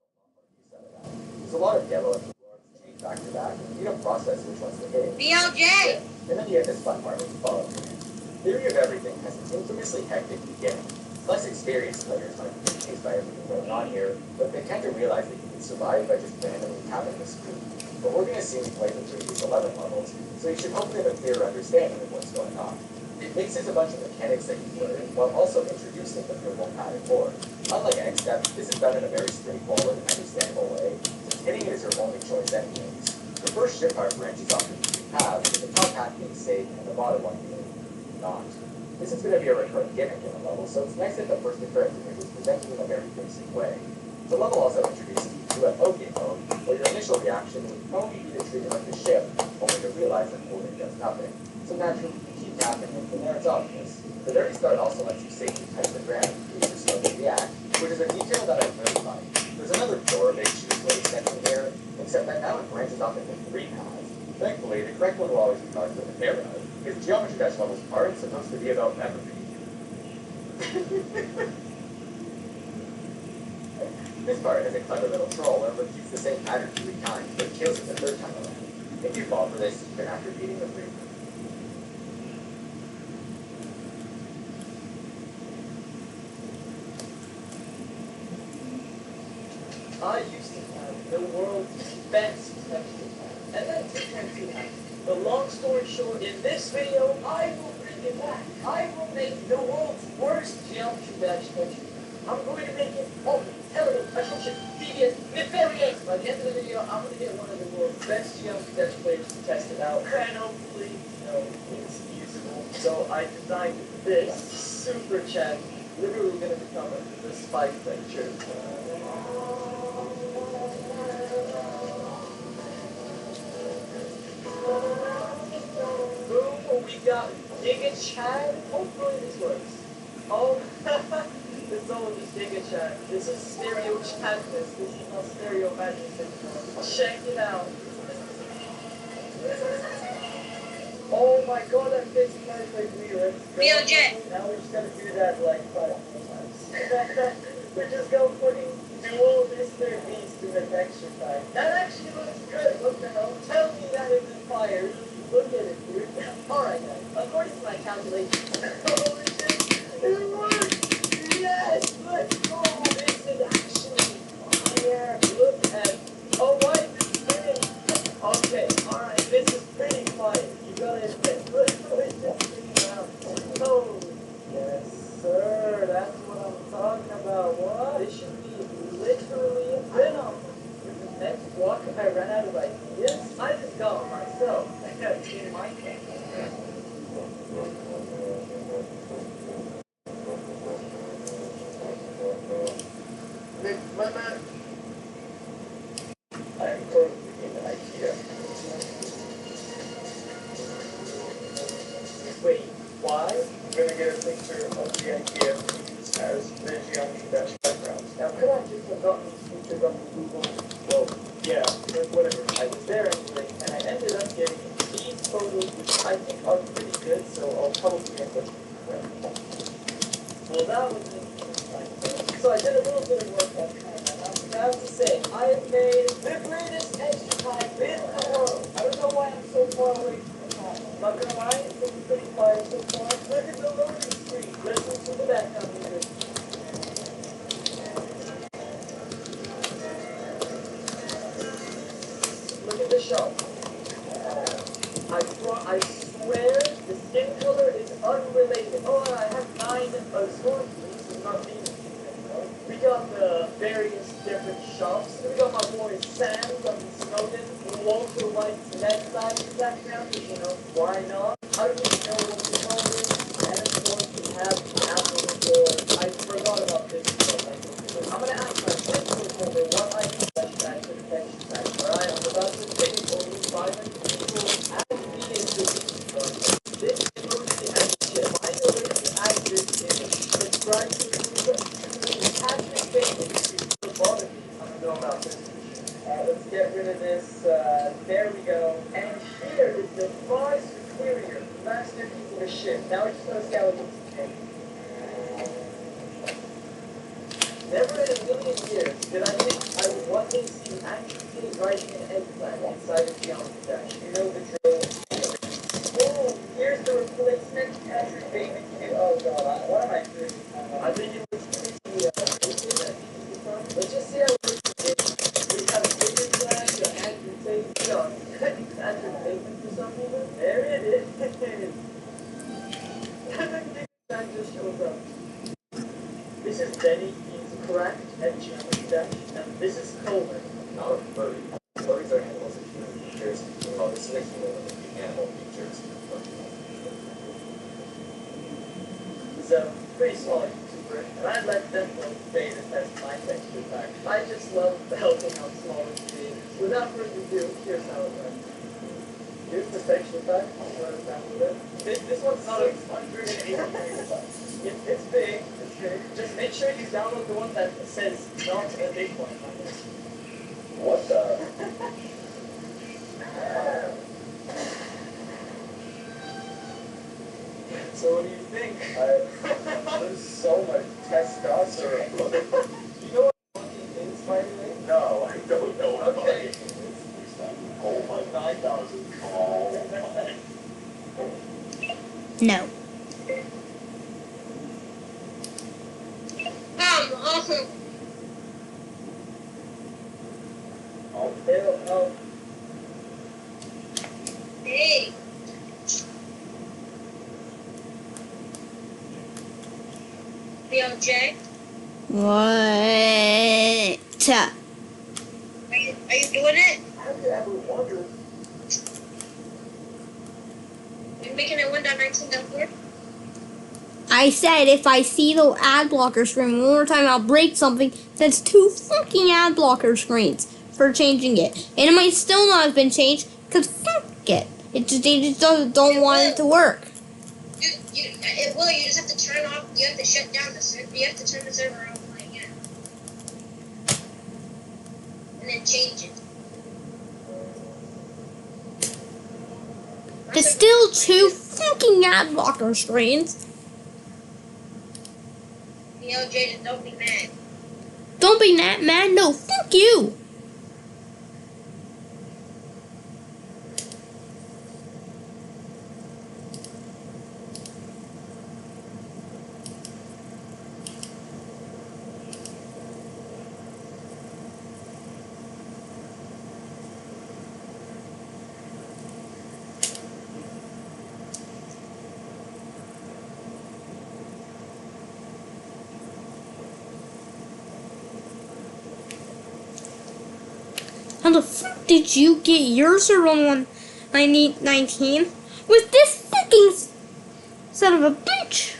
there's a lot of yellow and blue orbs change back to back, and you don't process which ones to hit. BLJ. And then you have this fun part with the follow command. Theory of Everything has an infamously hectic beginning. Less experienced players might be confused by everything going on here, but they tend to realize that you can survive by just randomly tapping the screen. But we're going to see you play the previous 11 levels, so you should hopefully have a clearer understanding of what's going on. It mixes a bunch of mechanics that you've learned, while also introducing the purple padded board. Unlike X-Step, this is done in a very straightforward and understandable way, since hitting it is your only choice anyways. The first ship part branches off into two paths, with the top path being safe and the bottom one being not. This is going to be a recurring gimmick in the level, so it's nice that the first interactive image is presented in a very basic way. The level also introduces you to UFO game mode, where your initial reaction would probably be to treat it like a ship, only to realize that holding does nothing. So naturally, you keep tapping, and from there it's obvious. The very start also lets you safely touch the ground in case you're slow to react, which is a detail that I really like. There's another door-big choose way section here, except that now it branches off into three paths. Thankfully, the correct one will always be marked with an arrow, because Geometry Dash levels aren't supposed to be about memory. This part has a clever little troll that repeats the same pattern 3 times, but kills it the 3rd time around. If you fall for this, you're gonna have to repeating the 3. I used to have the world's best texture pack, and then it went to that. But long story short, in this video, I will bring it back. I will make the world's worst Geometry Dash texture pack. I'm going to make it open, elegant, atrocious, devious, nefarious. By the end of the video, I'm going to get one of the world's best Geometry Dash players to test it out, and hopefully, it's usable. So I designed this super chat, literally going to become the spike picture. Boom, we got Giga Chad. Hopefully this works. Oh, it's all just Giga Chad. This is stereo chatness. This is not stereo madness. Check it out. Oh my god, that fits perfectly. Let's go. BLJ. Now we're just gonna do that like 5 times. We're just gonna putting dual Mr. Beast in the texture pack. That actually looks good. What the hell? Tell me that isn't fire. Look at it, dude. Alright guys, according to my calculations, holy shit, it worked! Yes, let's go! This is actually fire. Look at, oh why is this spinning? Okay, alright, this is pretty fire. You gotta admit, look, it's just spinning around. Oh, yes sir, that's what I'm talking about. What? This should be literally a venom. With the next walk, if I ran out of ideas, I just got one myself. I got it in my camp. Mama. I am currently in IKEA. Wait, why? I'm gonna get a picture of the IKEA used as the Geometry Dash background. Now, could I just have gotten these pictures on Google? Well, yeah, whatever. I was there anyway, and I ended up getting these photos, which I think are pretty good, so I'll probably end up well, that was interesting. So I did a little bit of work on camera, and I'm proud to say I have made the greatest texture pack in the world. I don't know why I'm so far away from the camera. I'm not gonna lie, it's looking pretty fire so far. Look at the No. I swear the skin color is unrelated. Oh, I have 9 scores. This is not me. We got the various different shops. We got my boy Sam from Snowden, who also likes Ned Simon's background, because, you know, why not? I don't even know what the call is. And of course, we have Apple Store. I forgot about this. I'm going to ask my principal folder what I can touch back to the text back. Alright, I'm about to take only 500 people. As me is the this is mostly action. I know it is active in subscribe to the Patrick Bateman to bother me. I don't know about this. Let's get rid of this. There we go. And here is the far superior masterpiece of a ship. Now we're just going to see how it looks today. Never in a million years did I think I would one day see an actual kid riding an eggplant inside of Geometry Dash. You know the drill. Oh, here's the replacement Patrick Bateman kit. Oh god, what am I doing? I think it was pretty, let's just see how it looks today. We have a bigger flag, Andrew Tate, Andrew Bateman for some reason. There it is. And the bigger flag just shows up. This is Benny, he's correct at Geometry Dash, and this is Coleman. Not a furry. Furries are animals with human features. We call this next one of the animal features. So, pretty small YouTuber, and I let them both say to test my texture pack. I just love helping out smaller creators. Without further ado, here's how it works. Here's the texture pack. I'll show it down with it. This one's 680 megabytes. It's big. It's big. Just make sure you download the one that says not a big one. What the? So what do you think? There's so much testosterone. You know what fucking is, by the way? No, I don't know what Okay. it is. Oh my 9,000. Oh my. No. Awesome. Oh. Hey. BLJ, What? are you doing it? Have you ever wondered? Are you making it 1.19.4? I said if I see the ad blocker screen one more time, I'll break something. That's 2 fucking ad blocker screens for changing it. And it might still not have been changed because fuck it. They just don't want it to work. It will. You just have to turn off. You have to shut down the server. You have to turn the server off again, and then change it. There's still 2 fucking ad blocker screens. BLJ, just don't be mad. Don't be that mad. No, fuck you. How the fuck did you get your server on 1.19 with this fucking son of a bitch?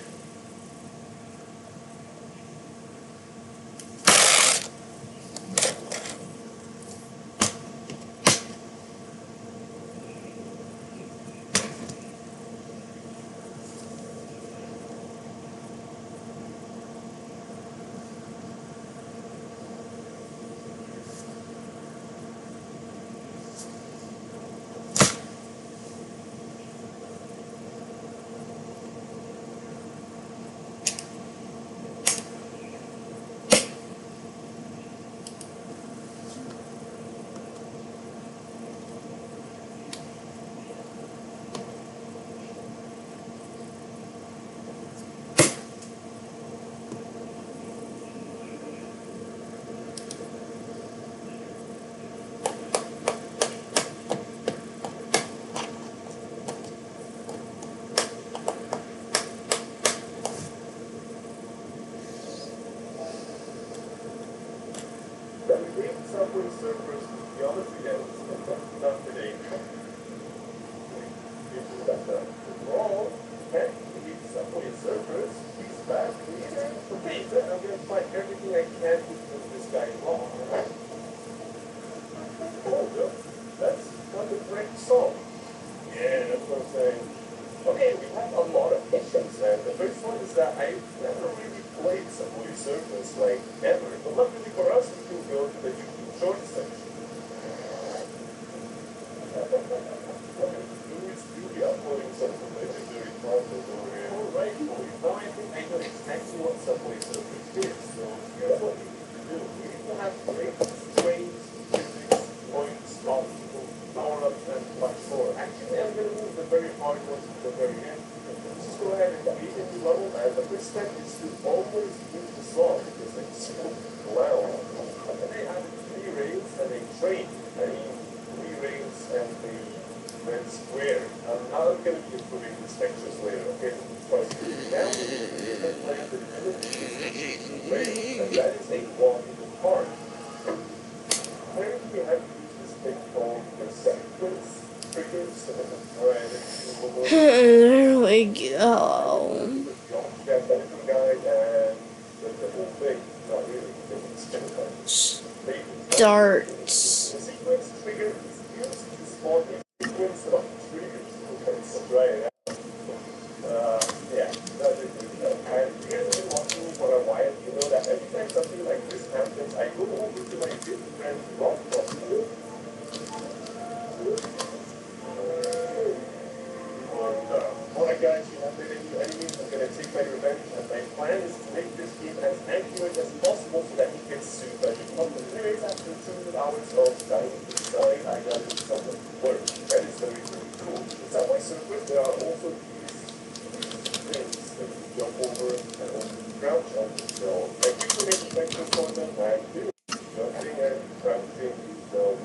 Wrong. Hey, Subway Surfers. He's back. Okay, then I'm gonna find everything I can to prove this guy wrong. Hold up. That's not the correct song. Yeah, that's what I'm saying. Okay, we have a lot of issues, and the first one is that I've never really played Subway Surfers, like, ever. But luckily for us, we can go to the YouTube Shorts section. Louis will be uploading some legendary content over here. Alright, boys, now I think I know exactly what Subway Surfers is, so here's what we need to do. We need to have trains, physics, points, obstacles, power-ups, and much more. Actually, I'm going to move the very hard ones to the very end. Let's just go ahead and create a new level, and the first step is to always use the song, because it's so loud. And they have 3 rails and a train. I mean, 3 rails and a red square. I'm going to be improving these textures later, okay? Trust me. Now we need to play the rails, and that is a walk in the park. Apparently, we have to use this thing called the sequence triggers. Alright, let's see what we're There we go. that editing guide and the whole thing. Not really, because it's just like Darts. the sequence trigger is used to spawn a sequence of triggers. Let's try it out. Yeah, that's it. And if you guys have been watching me for a while, you know that every time something like this happens, I go over to my good friend Rob. Alright guys, you have been into enemies. I'm gonna take my revenge, and my plan is to make this game as accurate as possible so that he gets sued by the company. Anyways, after 200 hours of dying inside, I got to do something work. That is very, very cool. In Subway Surfers, there are also these things that you jump over and also crouch on. So I quickly made the sections for them, and do jumping and crouching. So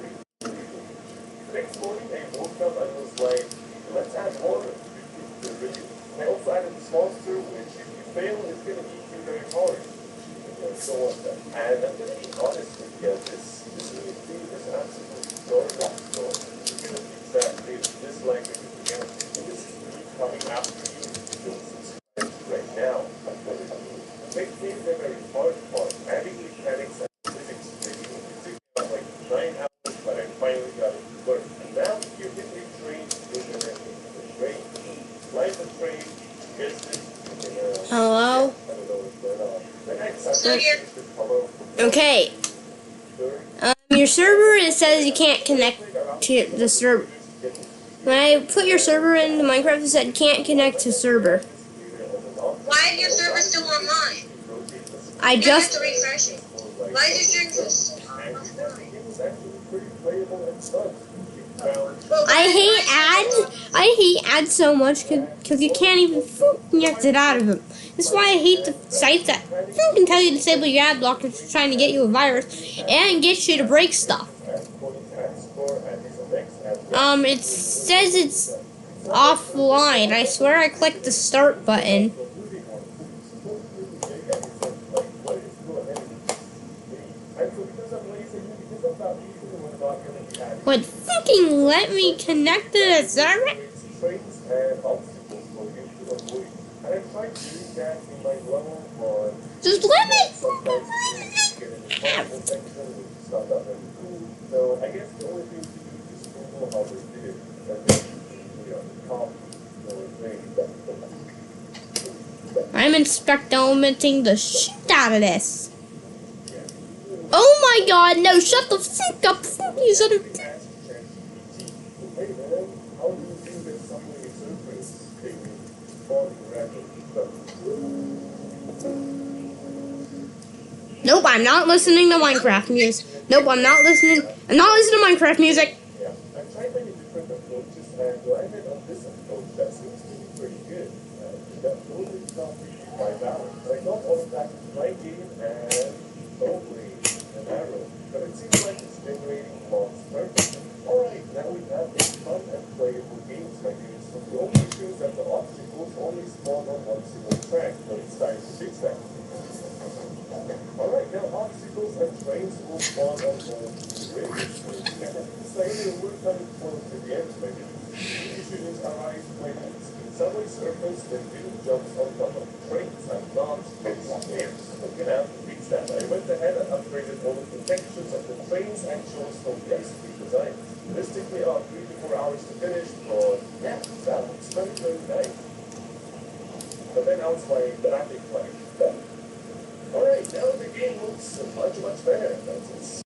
next morning, I woke up and was like, let's add water to the video. I also added this monster, which if you fail, it's going to eat you very hard. And so on. And I'm going to be honest with you, this new thing is absolutely adorable. So you're going to fix that later, just like everything else. And this is me coming after you to build subscribers right now. The big thing, the very hard part, adding mechanics and physics training. It took me about like 9 hours, but I finally got it to work. And now you get a train with the train. Like the train, gets this. Hello? I don't know what's going on. The next Still here. Okay. Your server, it says you can't connect to the server. When I put your server into Minecraft, it said can't connect to server. Why is your server still online? I You have just to refresh it. Why is your stream still online? I hate ads so much because you can't even fucking exit out of them. That's why I hate the sites that fucking tell you to disable your ad blocker for trying to get you a virus and get you to break stuff. It says it's offline. I swear I clicked the start button. Would fucking let me connect to the server? Just let me fucking So I guess the only thing to do is Google how they did it, and then I'm inspectomenting the shit out of this. Oh my god, no, shut the fuck up, fuck you son of Nope, I'm not listening to Minecraft music. Nope, I'm not listening to Minecraft music. Yeah, I've tried many different approaches, and landed on this approach that seems to be pretty good. That totally stopped my balance. I got all of that right game and totally an arrow, but it seems like it's generating blocks perfectly. Alright, now we have a fun and playable game, my dudes. So the only issue is that the obstacles only spawn on one single track, but it's time to fix that. Alright, now obstacles and trains will spawn on both bridges. So anyway, we're coming close to the end, my dudes. shouldn't arise when it's in subway surface when Bill jumps on top of trains and not stairs. You know, fix that. I went ahead and upgraded all the protections of the trains and shores from PSP design. This took me about 3 to 4 hours to finish, but yeah, that looks very nice. But then how's my graphic like? Alright, now the game looks much better. That's it.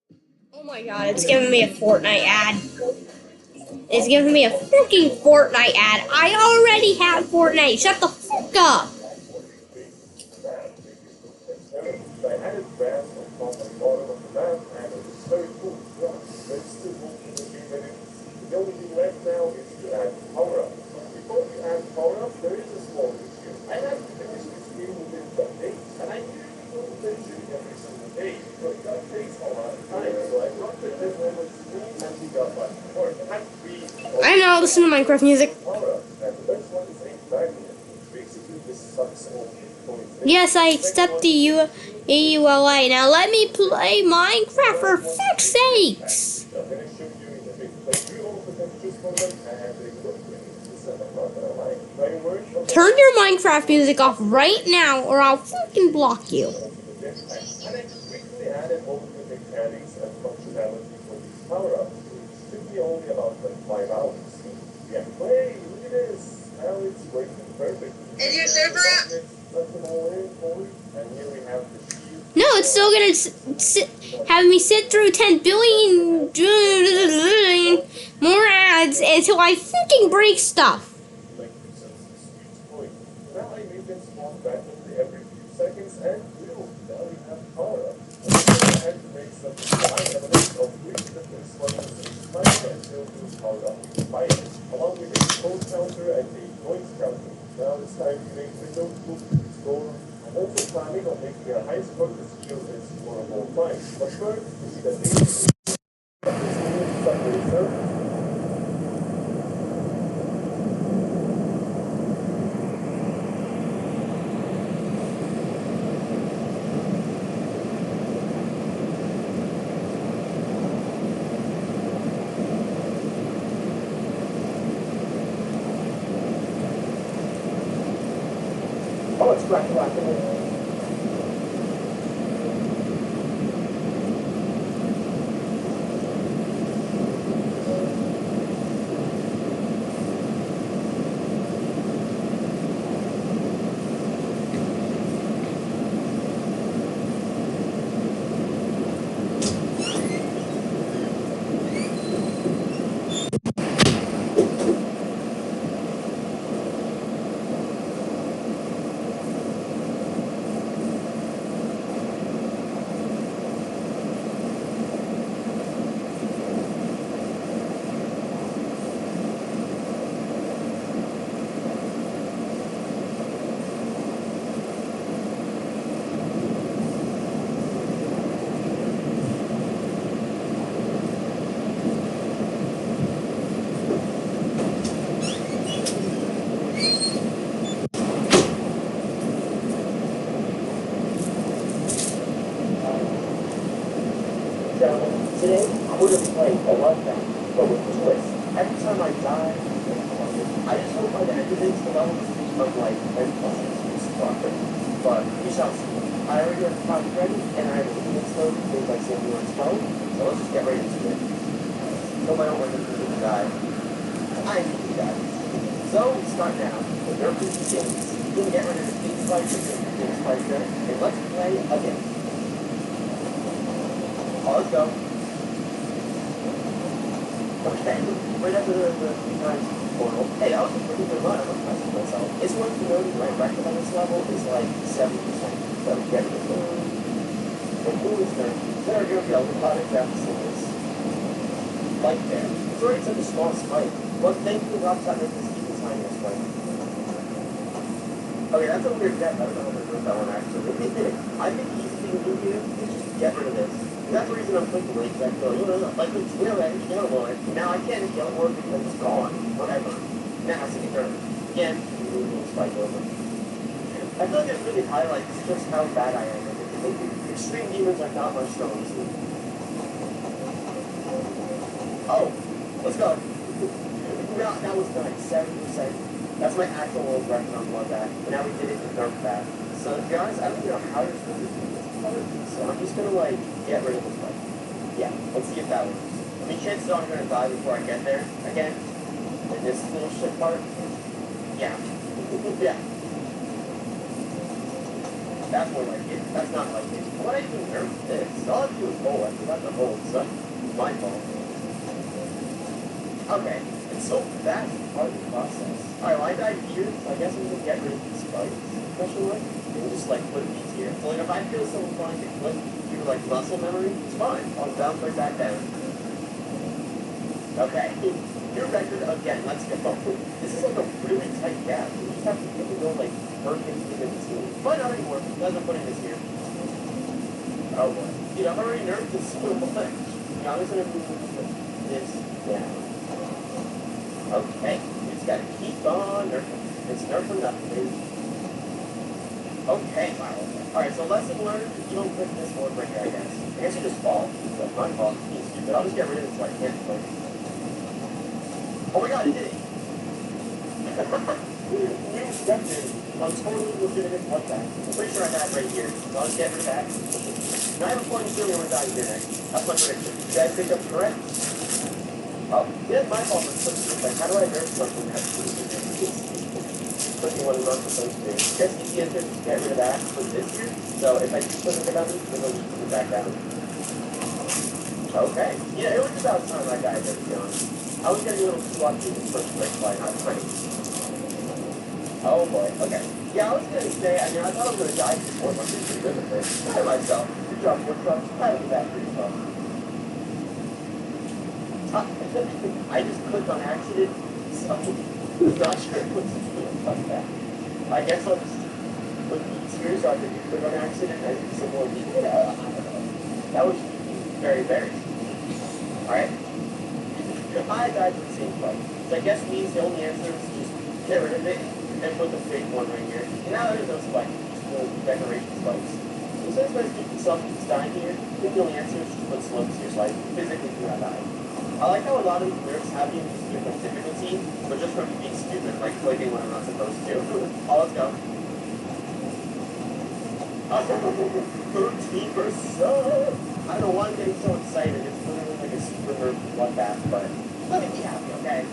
Oh my god, it's giving me a Fortnite ad. It's giving me a freaking Fortnite ad. I already have Fortnite. Shut the fuck up. I added grass on top and bottom of the map, and it was very cool. Yeah, but still moving in a few minutes. The only thing left now is to add power-up. Before we add power-up, there is a small issue. I have to finish this game within some days, and I usually don't finish it every single day, but that takes a lot of time. So I dropped the deadline on screen, and we got back to work. I had 3 I know, listen to Minecraft music. power-up, and the best one is exciting. Basically, this sucks all Yes, I accept the EULA. Now let me play Minecraft for fuck's sakes. Turn your Minecraft music off right now or I'll fucking block you. Added all the mechanics and functionality for these power-ups, which took me only about 5 hours. Yeah, hey, look at this. Now it's working perfect. Is your server up? Let them all in forward, and here we have the shield. No, it's still gonna have me sit through 10 billion more ads until I fucking break stuff. Like some sweet point. Now I make them spawn randomly every few seconds, and boom, now we have power-ups. I had to make some design evidence of which the first one was inspired until those power-ups expired, along with a code counter and a noise counter. Now it's time to make Windows move to the store. I'm also planning on making a high score to skill is for a more time. But first, we need a name of this new subway service. Oh, it's black. Today, I would have played a love that, but with a twist. Every time I die, I just hope by the end of this, the level of like N+, is stronger. But we shall see. I already have the project ready, and I have a meeting stove made by Samuel's phone, so let's just get right into it. No, I don't want to do the guy. I need you guys. So, start now. With your PC games, you can get rid of the Big Spicer, and let's play again. Oh, let's go. Okay, right after the 3 times portal. Hey, I was a pretty good run. I'm impressed with myself. It's worth noting my record on this level is like 70%. So get it. The coolest thing, there are going to be a lot of deficits. Like there. It's already such a small spike. But thank you, Rob, that makes this even tinier spike. Okay, that's a weird death. I don't know how to do that one actually. I think the easy thing to do here is just get rid of this. That's the reason I'm clicking it, because I feel, like it's already killable, and now I can't kill it more because it's gone. Whatever. Now I see it turn. Again, spike over. I feel like it really highlights just how bad I am. Extreme demons are not my strong suit. Oh, let's go. We can that was nice, 7%. That's my actual world record on Bloodbath. And now we did it in Nerfbath. So to be honest, I don't even know how you're supposed to do this part. So I'm just gonna like get rid of this part. Yeah, let's see if that works. I mean, chances are I'm gonna die before I get there again. And this little shit part. Yeah. Yeah. That's more like it. That's not like it. Why did I even nerf this? All I have to do is roll. I forgot to hold, so my fault. Okay, and so that's part of the process. Alright, well I died here, so I guess I'm gonna get rid of these spikes, question mark, and just like put these here. So like if I feel so inclined to click through like muscle memory, it's fine. I'll bounce right back down. Okay, new record again, let's go. This is like a really tight gap. We just have to go like perfectly in between. But not anymore, because I'm putting this here. Oh boy. Dude, I've already nerfed this so much. Now I'm just gonna move this down. Okay, we just gotta keep on nerfing. It's nerf or nothing, baby. Okay, wow. Alright, so lesson learned, you don't click this one right here, I guess. I guess you just fall. That's my fault. It's stupid. I'll just get rid of it so I can't click. Oh my god, I did it! New record. I'm totally legitimate Bloodbath. I'm pretty sure I have right here. So I'll just get rid of that. Now I have a point feeling I'm gonna die here next. That's my prediction. You guys think I'm correct? Oh, yeah, my fault for clicking. Like, how do I nerf something that's clicking what I'm not supposed to do? Guess the easy answer is to get rid of that, put this here. So if I just put it down, it'll just put it back down. Okay. Yeah, it was about time I died there, to be honest. I was getting a little too lucky with first break flying out of frame. Oh boy, okay. Yeah, I was gonna say, I mean, I thought I was gonna die before, but I'm pretty good with this. Look at myself. Good job, good job. Proud of that for yourself. I just clicked on accident, so I'm not sure what's doing about that. I guess I'll just put these here so I can click on accident and do some more detail. I don't know. That was very embarrassing. Alright? I died with the same fight. So I guess means the only answer is just get rid of it and put the fake one right here. And now there's no spike, just the decoration spikes. So since my stupid self keeps dying here, I think the only answer is just put slopes here so I physically do not die. I like how a lot of nerfs have you just different difficulty, but just from being stupid, like clicking when I'm not supposed to. Oh, let's go. 13%! I don't know why I'm getting so excited. It's literally like a super nerf Bloodbath, but let me be happy, okay?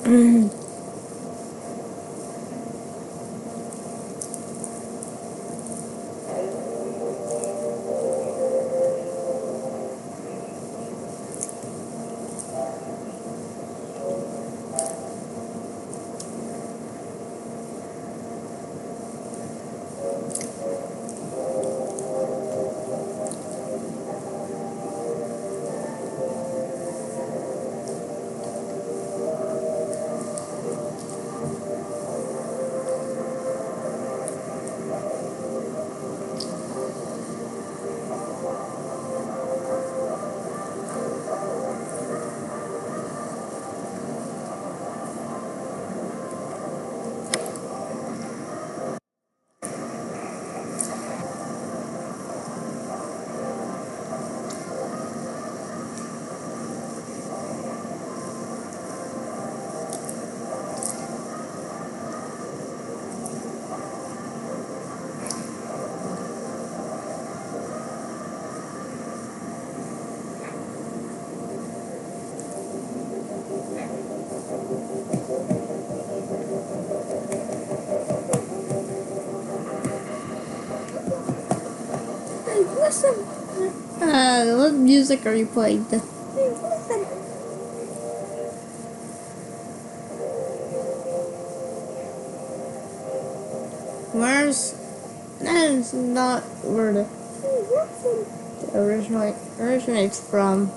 Hey, listen. What music are you playing? Hey, listen. Where's that is not where the originates from.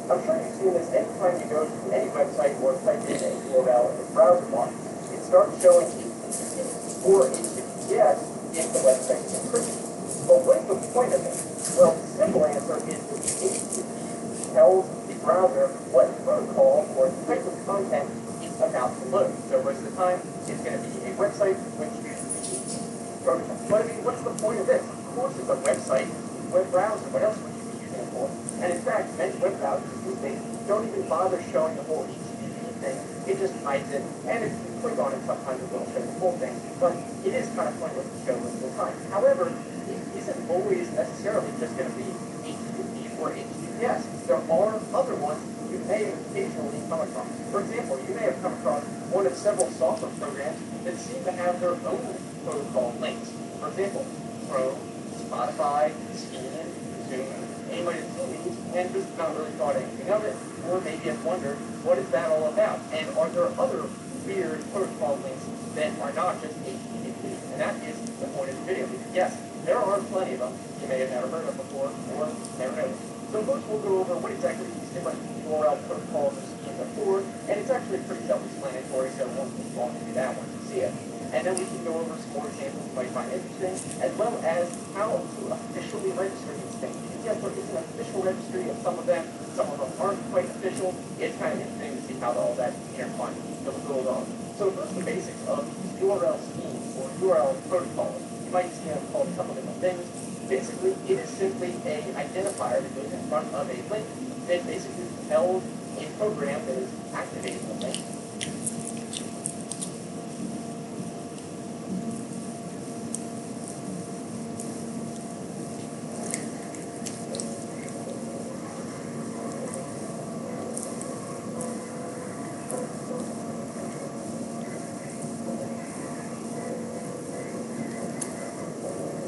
I'm sure you've seen this anytime you go to any website or type in a URL in the browser bar. It starts showing HTTPS or HTTPS if the website is encrypted. But what is the point of it? Well, the simple answer is that the HTTP tells the browser what protocol or type of content it's about to load. So most of the time, it's going to be a website which uses the HTTP protocol. But I mean, what's the point of this? Of course it's a website, web browser. What else would you be using it for? And in fact, many web browsers these days don't even bother showing the whole HTTP thing. It just hides it, and if you click on it, sometimes it will show the whole thing. But it is kind of pointless to show most of the time. However, it isn't always necessarily just going to be HTTP or HTTPS. There are other ones you may have occasionally come across. For example, you may have come across one of several software programs that seem to have their own protocol links. For example, Chrome, Spotify, Steam, Zoom. And you might have seen these and just not really thought anything of it, or maybe have wondered, what is that all about? And are there other weird protocol links that are not just HTTP? And that is the point of the video, because yes, there are plenty of them you may have never heard of before, or never noticed. So first we'll go over what exactly these different URL protocols or schemes are for, and it's actually pretty self-explanatory, so we won't walk through that once you see it. And then we can go over some more examples you might find interesting, as well as how to officially register these things. Because yes, there is an official registry of some of them aren't quite official. It's kind of interesting to see how all that intertwines. So we'll go along. So first, the basics of URL schemes or URL protocols. You might see them called some of different things. Basically, it is simply an identifier that goes in front of a link that basically tells a program that is activating the link.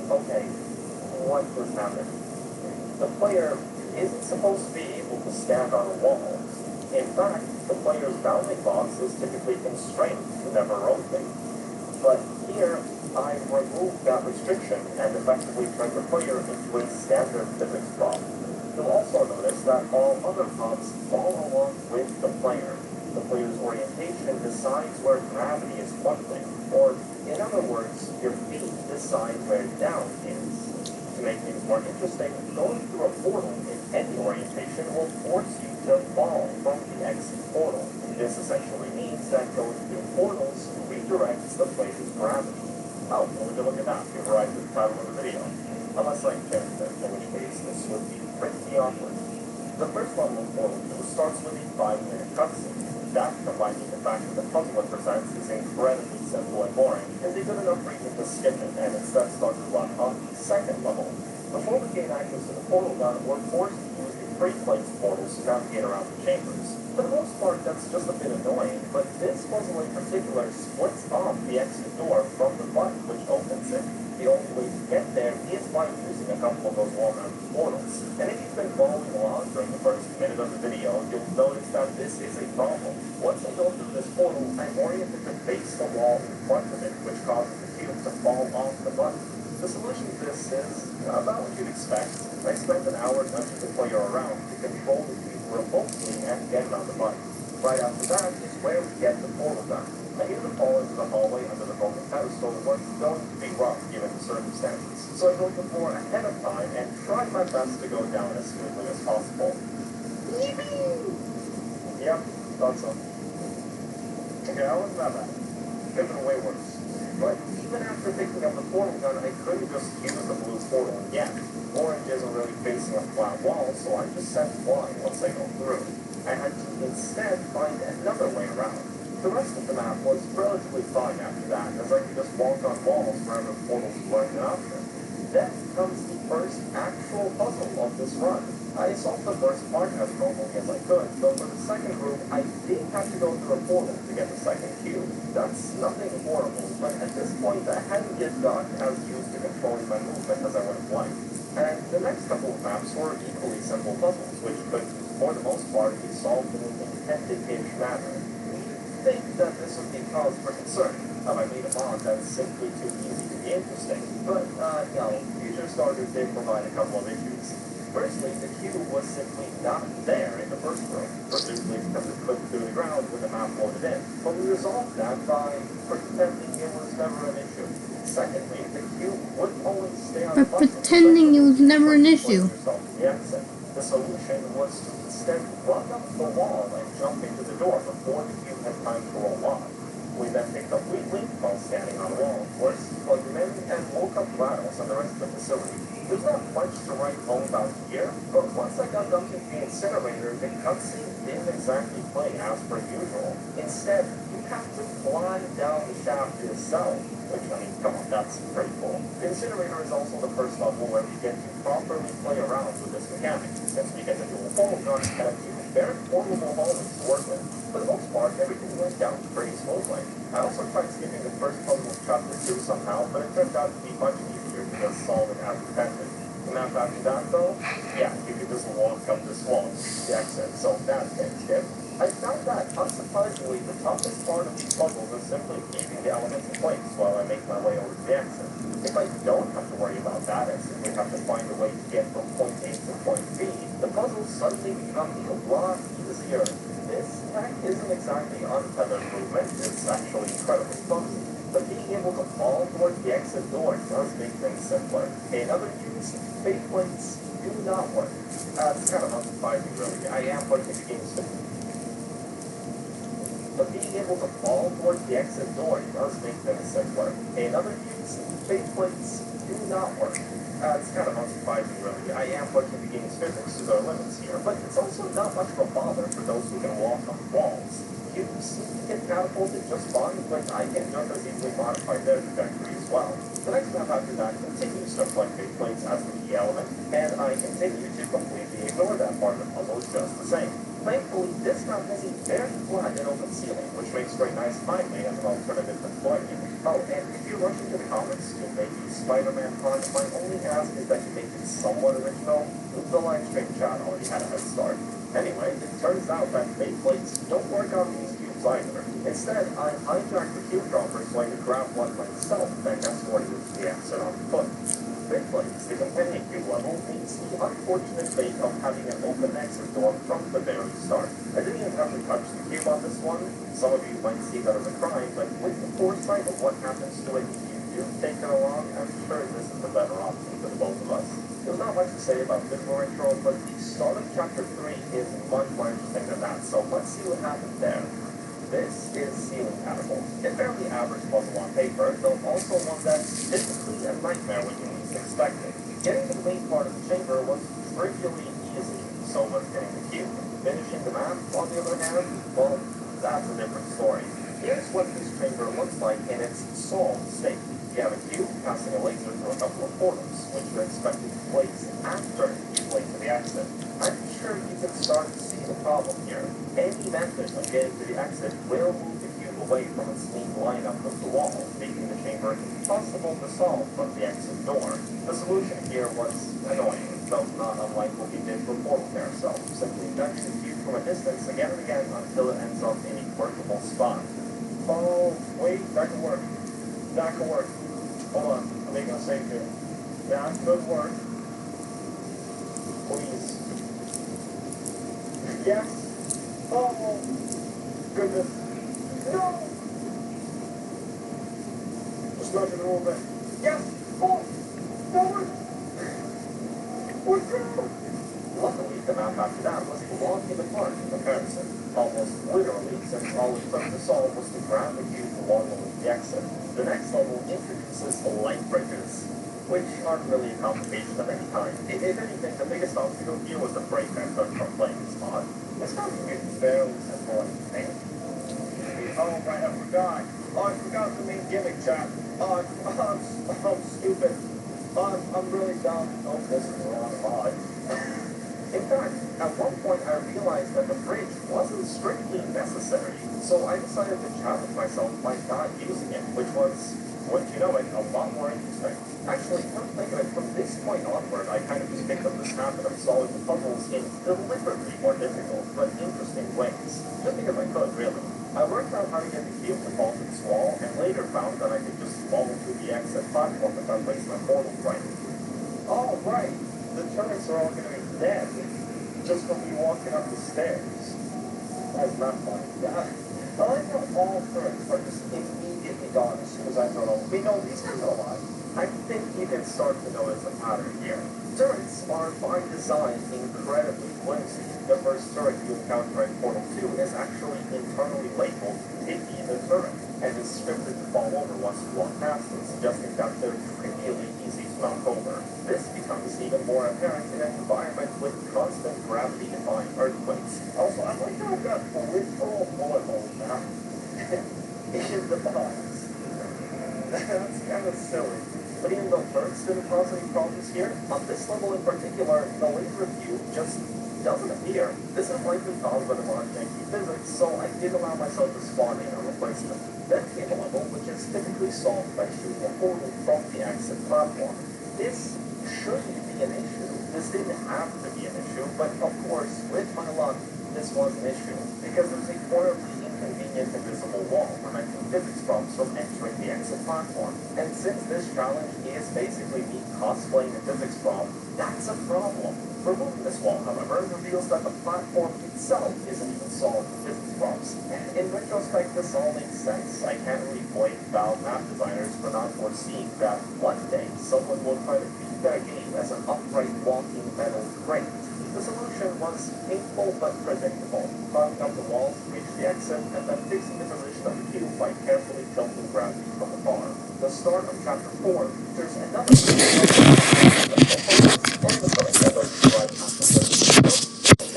Okay, what was happening? The player isn't supposed to be able to stand on a wall. In fact, the player's bounding box is typically constrained to never rotate. But here, I removed that restriction and effectively turned the player into a standard physics prop. You'll also notice that all other props follow along with the player. The player's orientation decides where gravity is pointing, or in other words, your feet decide where down is. To make things more interesting, going through a portal in any orientation will force you to fall from the exit portal. This essentially means that going through portals redirects the player's gravity. Oh, well, we can look at that. You've arrived at the title of the video. Unless I checked it, in which case this would be pretty awkward. The first level of portal 2 starts with a 5-minute cutscene. That, combined with the fact that the puzzle it presents is incredibly simple and boring, is a good enough reason to skip it and instead start to run on the second level. Before we gain access to the portal gun, we're forced to use the free plates portals to navigate around the chambers. For the most part, that's just a bit annoying, but this puzzle in particular splits off the exit door from the button which opens it. The only way to get there is by using a couple of those wall-mounted portals. And if you've been following along during the first minute of the video, you'll notice that this is a problem. Once I go through this portal, I'm oriented to face the wall in front of it, which causes the cube to fall off the button. The solution to this is about what you'd expect. I spent an hour nudging the player around to control the cube remotely and get it on the button. Right after that is where we get the portal gun. I needed to fall into the hallway under the broken pedestal was going to be rough given the circumstances. So I broke the floor ahead of time and tried my best to go down as smoothly as possible. Yep, thought so. Okay, I wasn't that bad. Could have been way worse. But even after picking up the portal gun, I couldn't just use the blue portal again. Orange isn't really facing a flat wall, so I just set flying once I go through. I had to instead find another way around. The rest of the map was relatively fine after that, as I could just walk on walls wherever portals weren't an option. Then comes the first actual puzzle of this run. I solved the first part as normally as I could, but for the second group, I did have to go through a portal to get the second cube. That's nothing horrible, but at this point I hadn't yet gotten as used to controlling my movement as I would have liked. And the next couple of maps were equally simple puzzles, which could, for the most part, be solved in an intended-ish manner. I think that this would be cause for concern. Have I made a mod that's simply too easy to be interesting? But, future starters did provide a couple of issues. Firstly, the cube was simply not there in the first room, presumably because it clipped through the ground when the map loaded in. But we resolved that by pretending it was never an issue. Secondly, the cube would only stay on the button. Pretending it was never an issue. The solution was to instead run up the wall and jump into the door before the cube had time to roll off. We then picked up Wheat Link while standing on the wall, of course, plugged him in, and woke up Rattles and the rest of the facility. There's not much to write home about here, but once I got dumped into the incinerator, the cutscene didn't exactly play as per usual. Instead, you have to fly down the shaft yourself, which, I mean, come on, that's pretty cool. The incinerator is also the first level where we get to properly play around with this mechanic, since we get the dual portal gun and a few very portable hallways to work with. For the most part, everything went down pretty smoothly. I also tried skipping the first puzzle of chapter 2 somehow, but it turned out to be much easier to just solve it as intended. The map after that, though, yeah, you could just walk up this wall, the exit, so that's getting skipped. I found that, unsurprisingly, the toughest part of these puzzles is simply keeping the elements in place while I make my way over to the exit. If I don't have to worry about that, I simply have to find a way to get from point A to point B, the puzzles suddenly become a lot easier. This tech isn't exactly untethered movement, it's actually incredibly clumsy. But being able to fall towards the exit door does make things simpler. In other news, fate plates do not work. It's kind of unsurprising, really. I am putting the game's but being able to fall towards the exit door does make things simpler. In other news, fate plates do not work. It's kind of unsurprising, really. I am pushing the game's physics to their limits here, but it's also not much of a bother for those who can walk on walls. Cubes seem to get catapulted just fine, but I can just as easily modify their trajectory as well. The next map after that continues to reflect fate plates as the key element, and I continue to completely ignore that part of the puzzle just the same. Thankfully, this map has a very flat and open ceiling, which makes for a nice highway as an alternative to deployment. Oh, and if you're rushing to the comics to make the Spider-Man pun, my only ask is that you make it somewhat original. The live stream chat already had a head start. Anyway, it turns out that fate plates don't work on these cubes either. Instead, I hijacked the cube dropper so I could grab one myself, then escorted it to the exit on foot. Fate plates, the companion cube level, means the unfortunate fate of having an open exit door from the very start. I didn't even have to touch the cube on this one. Some of you might see that as a crime, but with the foresight of what happens to it if you do take it along, I'm sure this is the better option for the both of us. There's not much to say about this more intro, but the start of chapter 3 is much more interesting than that, so let's see what happens there. This is Ceiling Catapult. A fairly average puzzle on paper, though also one that's typically a nightmare when you least expect it. Getting to the main part of the chamber was trivially easy, so was getting the cube. Finishing the map, on the other hand, well, that's a different story. Here's what this chamber looks like in its solid state. You have a cube passing a laser through a couple of portals, which you're expected to place after you place to the exit. I'm sure you can start to see the problem here. Any method of getting to the exit will move the cube away from its neat lineup of the wall, making the chamber impossible to solve from the exit door. The solution here was annoying, though not unlike what we did for Portal Carousel. Simply eject the cube from a distance again and again until it ends up in a workable spot. Oh, wait, that can work. That can work. Hold on, I'm making a save here. That could work. Please. Yes. Oh, goodness. No! Just nudge it a little bit. Yes! Oh! Forward! We're through! Luckily, the map after that was blocking the park in comparison. Almost literally, since all we took to solve was to grab the cube along with the exit. The next level introduces the light bridges, which aren't really a complication of any kind. If anything, the biggest obstacle here was the break I took from playing this mod. It's not even fairly simple, I think. Oh, right, I forgot. Oh, I forgot the main gimmick, chat. Oh, I'm stupid. I'm really dumb. Oh, this is the wrong mod. In fact, at one point I realized that the bridge wasn't strictly necessary, so I decided to challenge myself by not using it, which was, wouldn't you know it, a lot more interesting. Actually, come to think of it, from this point onward, I kind of just picked up this habit of solving the puzzles in deliberately more difficult but interesting ways. Just because I could, really. I worked out how to get the cube to fall to this wall, and later found that I could just fall through the exit platform if I placed my portal right. Oh, right. The turrets are all going to be dead just from me walking up the stairs. That's not funny. I like how all turrets are just immediately gone as soon as I throw them. We know these guys are alive. I think you can start to notice a pattern here. Turrets are, by design, incredibly flimsy. The first turret you encounter in Portal 2 is actually internally labeled Tiki the Turret, and is scripted to fall over once you walk past it, suggesting that they're trivially easy to knock over. This becomes even more apparent in an environment with constant gravity-defying earthquakes. Also, I like how I've got literal bullet holes now in the box. That's kind of silly. But even though turrets didn't cause any problems here, on this level in particular, the laser view just doesn't appear. This is likely caused by the mod janky physics, so I did allow myself to spawn in a replacement. Then came a level which is typically solved by shooting a portal from the exit platform. This shouldn't be an issue. This didn't have to be an issue, but of course, with my luck, this was an issue, because there's a horribly inconvenient invisible wall preventing physics prompts from entering the exit platform. And since this challenge is basically me cosplaying a physics prompt, that's a problem. Removing this wall, however, reveals that the platform itself isn't even solved with physics prompts. In retrospect, this all makes sense. I can't really blame Valve map designers for not foreseeing that one day someone will try to beat their game as an upright walking metal crate. The solution was painful but predictable. Climbing up the wall to reach the exit, and then fixing the position of the cube by carefully tilting gravity from afar. The start of Chapter 4 features another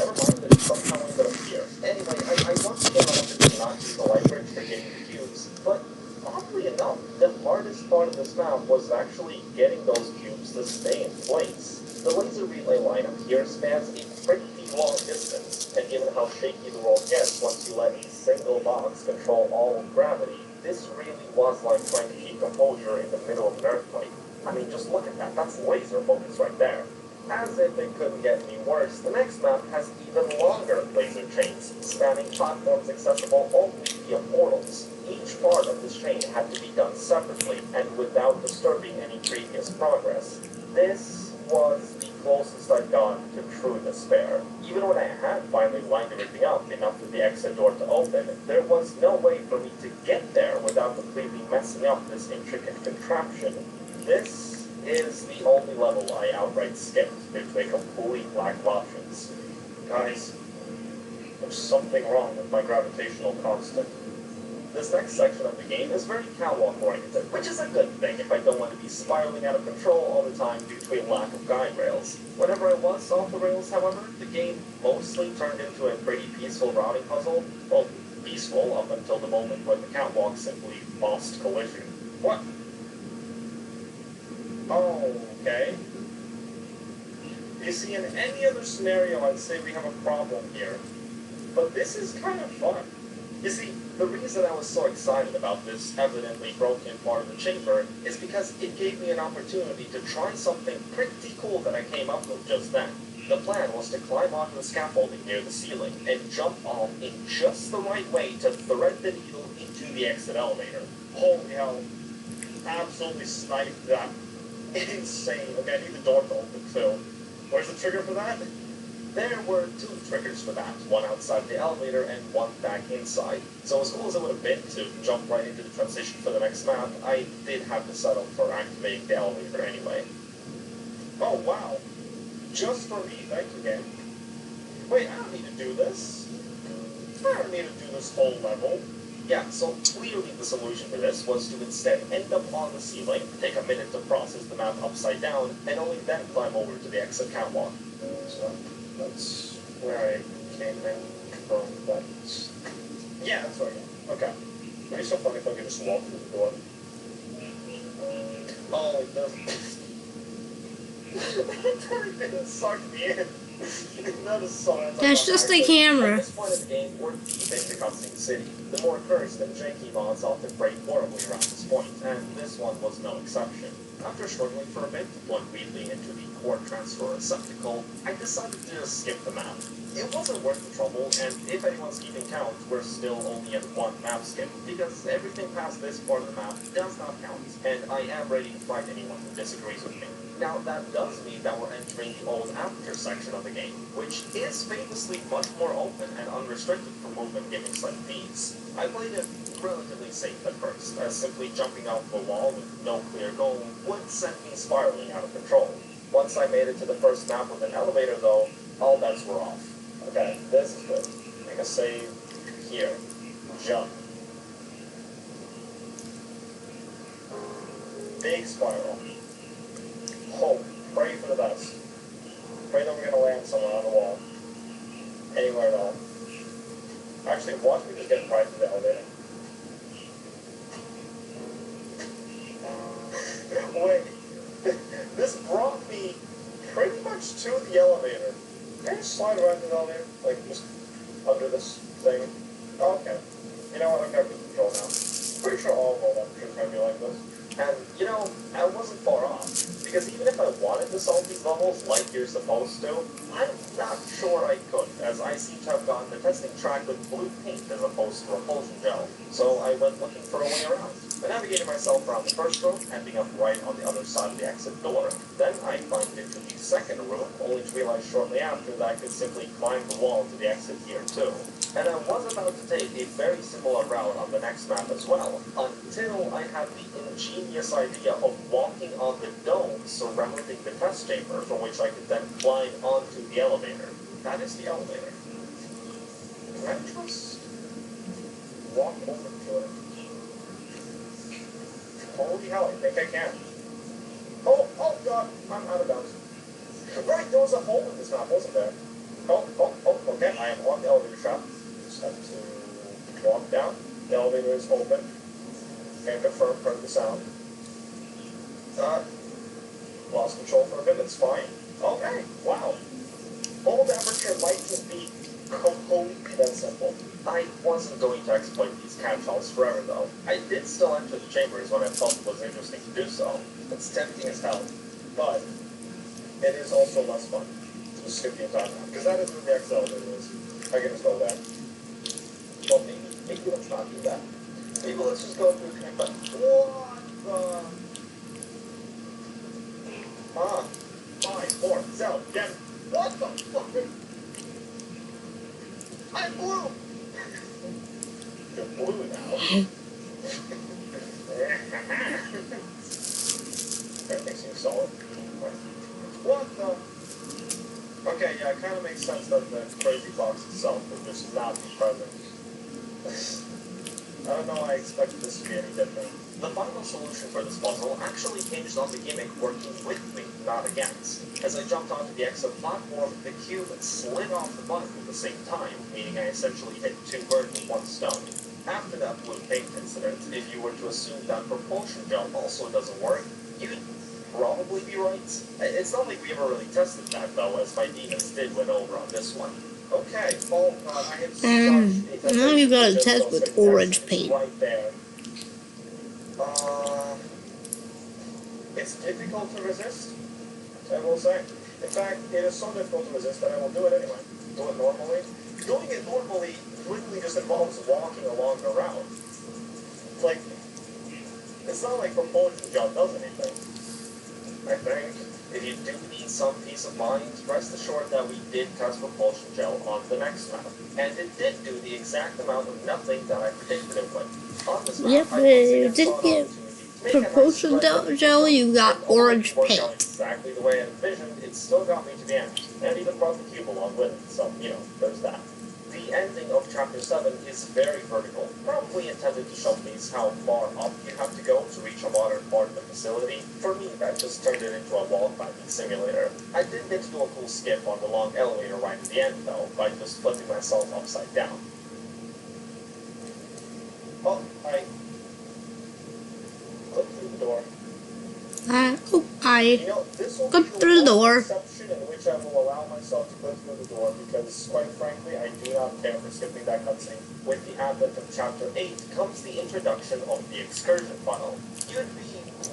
never mind that it somehow ended up here. Anyway, I once again wanted to not use the light bridge for getting the cubes, but oddly enough, the hardest part of this map was actually getting those cubes to stay in place. The laser relay lineup here spans a pretty long distance, and given how shaky the world gets once you let a single box control all of gravity, this really was like trying to keep composure in the middle of an earthquake. I mean, just look at that. That's laser focus right there. As if it couldn't get any worse, the next map has even longer laser chains, spanning platforms accessible only via portals. Each part of this chain had to be done separately and without disturbing any previous progress. This was the closest I'd gotten to true despair. Even when I had finally lined everything up enough for the exit door to open, there was no way for me to get there without completely messing up this intricate contraption. This is the only level I outright skipped due to a complete lack of options. Guys, there's something wrong with my gravitational constant. This next section of the game is very catwalk-oriented, which is a good thing if I don't want to be spiraling out of control all the time due to a lack of guide rails. Whenever I was off the rails, however, the game mostly turned into a pretty peaceful routing puzzle. Well, peaceful up until the moment when the catwalk simply lost collision. What? Oh, okay. You see, in any other scenario, I'd say we have a problem here. But this is kind of fun. You see, the reason I was so excited about this evidently broken part of the chamber is because it gave me an opportunity to try something pretty cool that I came up with just then. The plan was to climb onto the scaffolding near the ceiling and jump on in just the right way to thread the needle into the exit elevator. Holy hell. Absolutely sniped that. Insane. Okay, I need the door to open too. Where's the trigger for that? There were 2 triggers for that, one outside the elevator and one back inside. So as cool as it would have been to jump right into the transition for the next map, I did have to settle for activating the elevator anyway. Oh wow, just for me, thank you game. Wait, I don't need to do this. I don't need to do this whole level. Yeah, so clearly the solution for this was to instead end up on the ceiling, take a minute to process the map upside down, and only then climb over to the exit catwalk. So that's where I came in from. Yeah, that's where I came. Okay. It'd be so funny if I could just walk through the door. Oh, it doesn't. That didn't suck me in. That is so That's just the camera. At this point in the game, we're deep into Cutscene City. The more cursed and janky mods often break horribly around this point, and this one was no exception. After struggling for a bit to plug Wheatley into the core transfer receptacle, I decided to just skip the map. It wasn't worth the trouble, and if anyone's keeping count, we're still only at 1 map skip, because everything past this part of the map does not count, and I am ready to fight anyone who disagrees with me. Now, that does mean that we're entering the old Aperture section of the game, which is famously much more open and unrestricted for movement gimmicks like these. I played it relatively safe at first, as simply jumping off the wall with no clear goal would send me spiraling out of control. Once I made it to the first map with an elevator, though, all bets were off. Okay, this is good. Make a save here. Jump. Big spiral. Hope. Pray for the best. Pray that we're going to land somewhere on the wall. Anywhere at all. Actually, watch me just get right to the elevator. Wait. This brought me pretty much to the elevator. Can I just slide around the elevator? Like, just under this thing? Oh, okay. You know what? I've got good control now. Pretty sure all roll apertures are going to be like this. And, you know, I wasn't far off. Because even if I wanted to solve these levels like you're supposed to, I'm not sure I could, as I seem to have gotten the testing track with blue paint as opposed to repulsion gel. So I went looking for a way around. I navigated myself around the first room, ending up right on the other side of the exit door. Then I climbed into the second room, only to realize shortly after that I could simply climb the wall to the exit here too. And I was about to take a very similar route on the next map as well, until I had the ingenious idea of walking on the dome surrounding the test chamber, from which I could then climb onto the elevator. That is the elevator. Can I just walk over to it? Holy hell, I think I can. Oh god, I'm out of bounds. Right, there was a hole in this map, wasn't there? Oh, okay, I am on the elevator shaft. Just have to walk down. The elevator is open. Can confirm, heard the sound. Lost control for a bit, it's fine. Okay, wow. Old aperture might just be completely that simple. I wasn't going to exploit these catch-alls forever, though. I did still enter the chambers when I felt it was interesting to do so. It's tempting as hell, but it is also less fun to just skip the entire time, because that is where the exit elevator is. I can just go there. Well, maybe let's not do that. Maybe let's just go through the connect button. What the... 5, 4, 7, 10. What the fuck? I'm blue! You're blue now. Everything seems solid. What the? Okay, yeah, it kind of makes sense that the crazy box itself would just not be present. I don't know why I expected this to be any different. The final solution for this puzzle actually hinged on the gimmick working with me, not against. As I jumped onto the exit platform, the cube slid off the button at the same time, meaning I essentially hit two birds with one stone. After that blue paint incident, if you were to assume that propulsion jump also doesn't work, you'd probably be right. It's not like we ever really tested that, though, as my demons did win over on this one. Okay, well, I have such a now you gotta just test those with things orange are paint. right there. It's difficult to resist, I will say. In fact, it is so difficult to resist that I will do it anyway. Do it normally. Doing it normally literally just involves walking along the route. Like, it's not like propulsion jump does anything. I think if you do need some peace of mind, rest assured that we did test propulsion gel on the next map. And it did do the exact amount of nothing that I predicted it would. On this map, Yep, I but once it again did saw an get opportunity to make a nice propulsion spread gel, you got and although it orange didn't work out paint. exactly the way I envisioned, it still got me to the end. And even brought the cube along with it, so, you know, there's that. The ending of Chapter 7 is very vertical, probably intended to showcase how far up you have to go to reach a modern part of the facility. For me, that just turned it into a wall climbing simulator. I did get to do a cool skip on the long elevator right at the end, though, by just flipping myself upside down. Oh, I clipped through the door. You know, this will Clip be through the the one door. exception in which I will allow myself to clip through the door because, quite frankly, I do not care for skipping that cutscene. With the advent of Chapter 8 comes the introduction of the excursion funnel. You'd be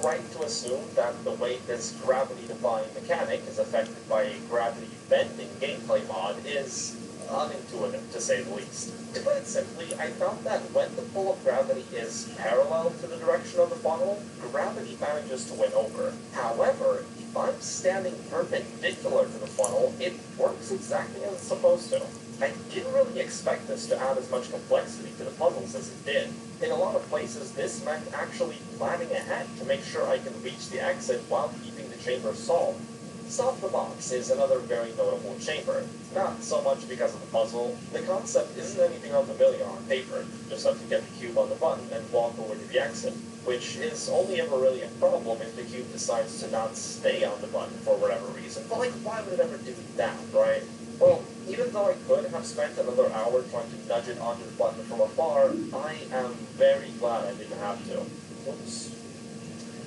right to assume that the way this gravity-defying mechanic is affected by a gravity-bending gameplay mod is unintuitive, to say the least. To put it simply, I found that when the pull of gravity is parallel to the direction of the funnel, gravity manages to win over. However, if I'm standing perpendicular to the funnel, it works exactly as it's supposed to. I didn't really expect this to add as much complexity to the puzzles as it did. In a lot of places, this meant actually planning ahead to make sure I can reach the exit while keeping the chamber solved. Solve the Box is another very notable chamber. Not so much because of the puzzle. The concept isn't anything unfamiliar on paper. Just have to get the cube on the button and walk over to the exit, which is only ever really a problem if the cube decides to not stay on the button for whatever reason. But like, why would it ever do that, right? Well, even though I could have spent another hour trying to nudge it onto the button from afar, I am very glad I didn't have to. Oops.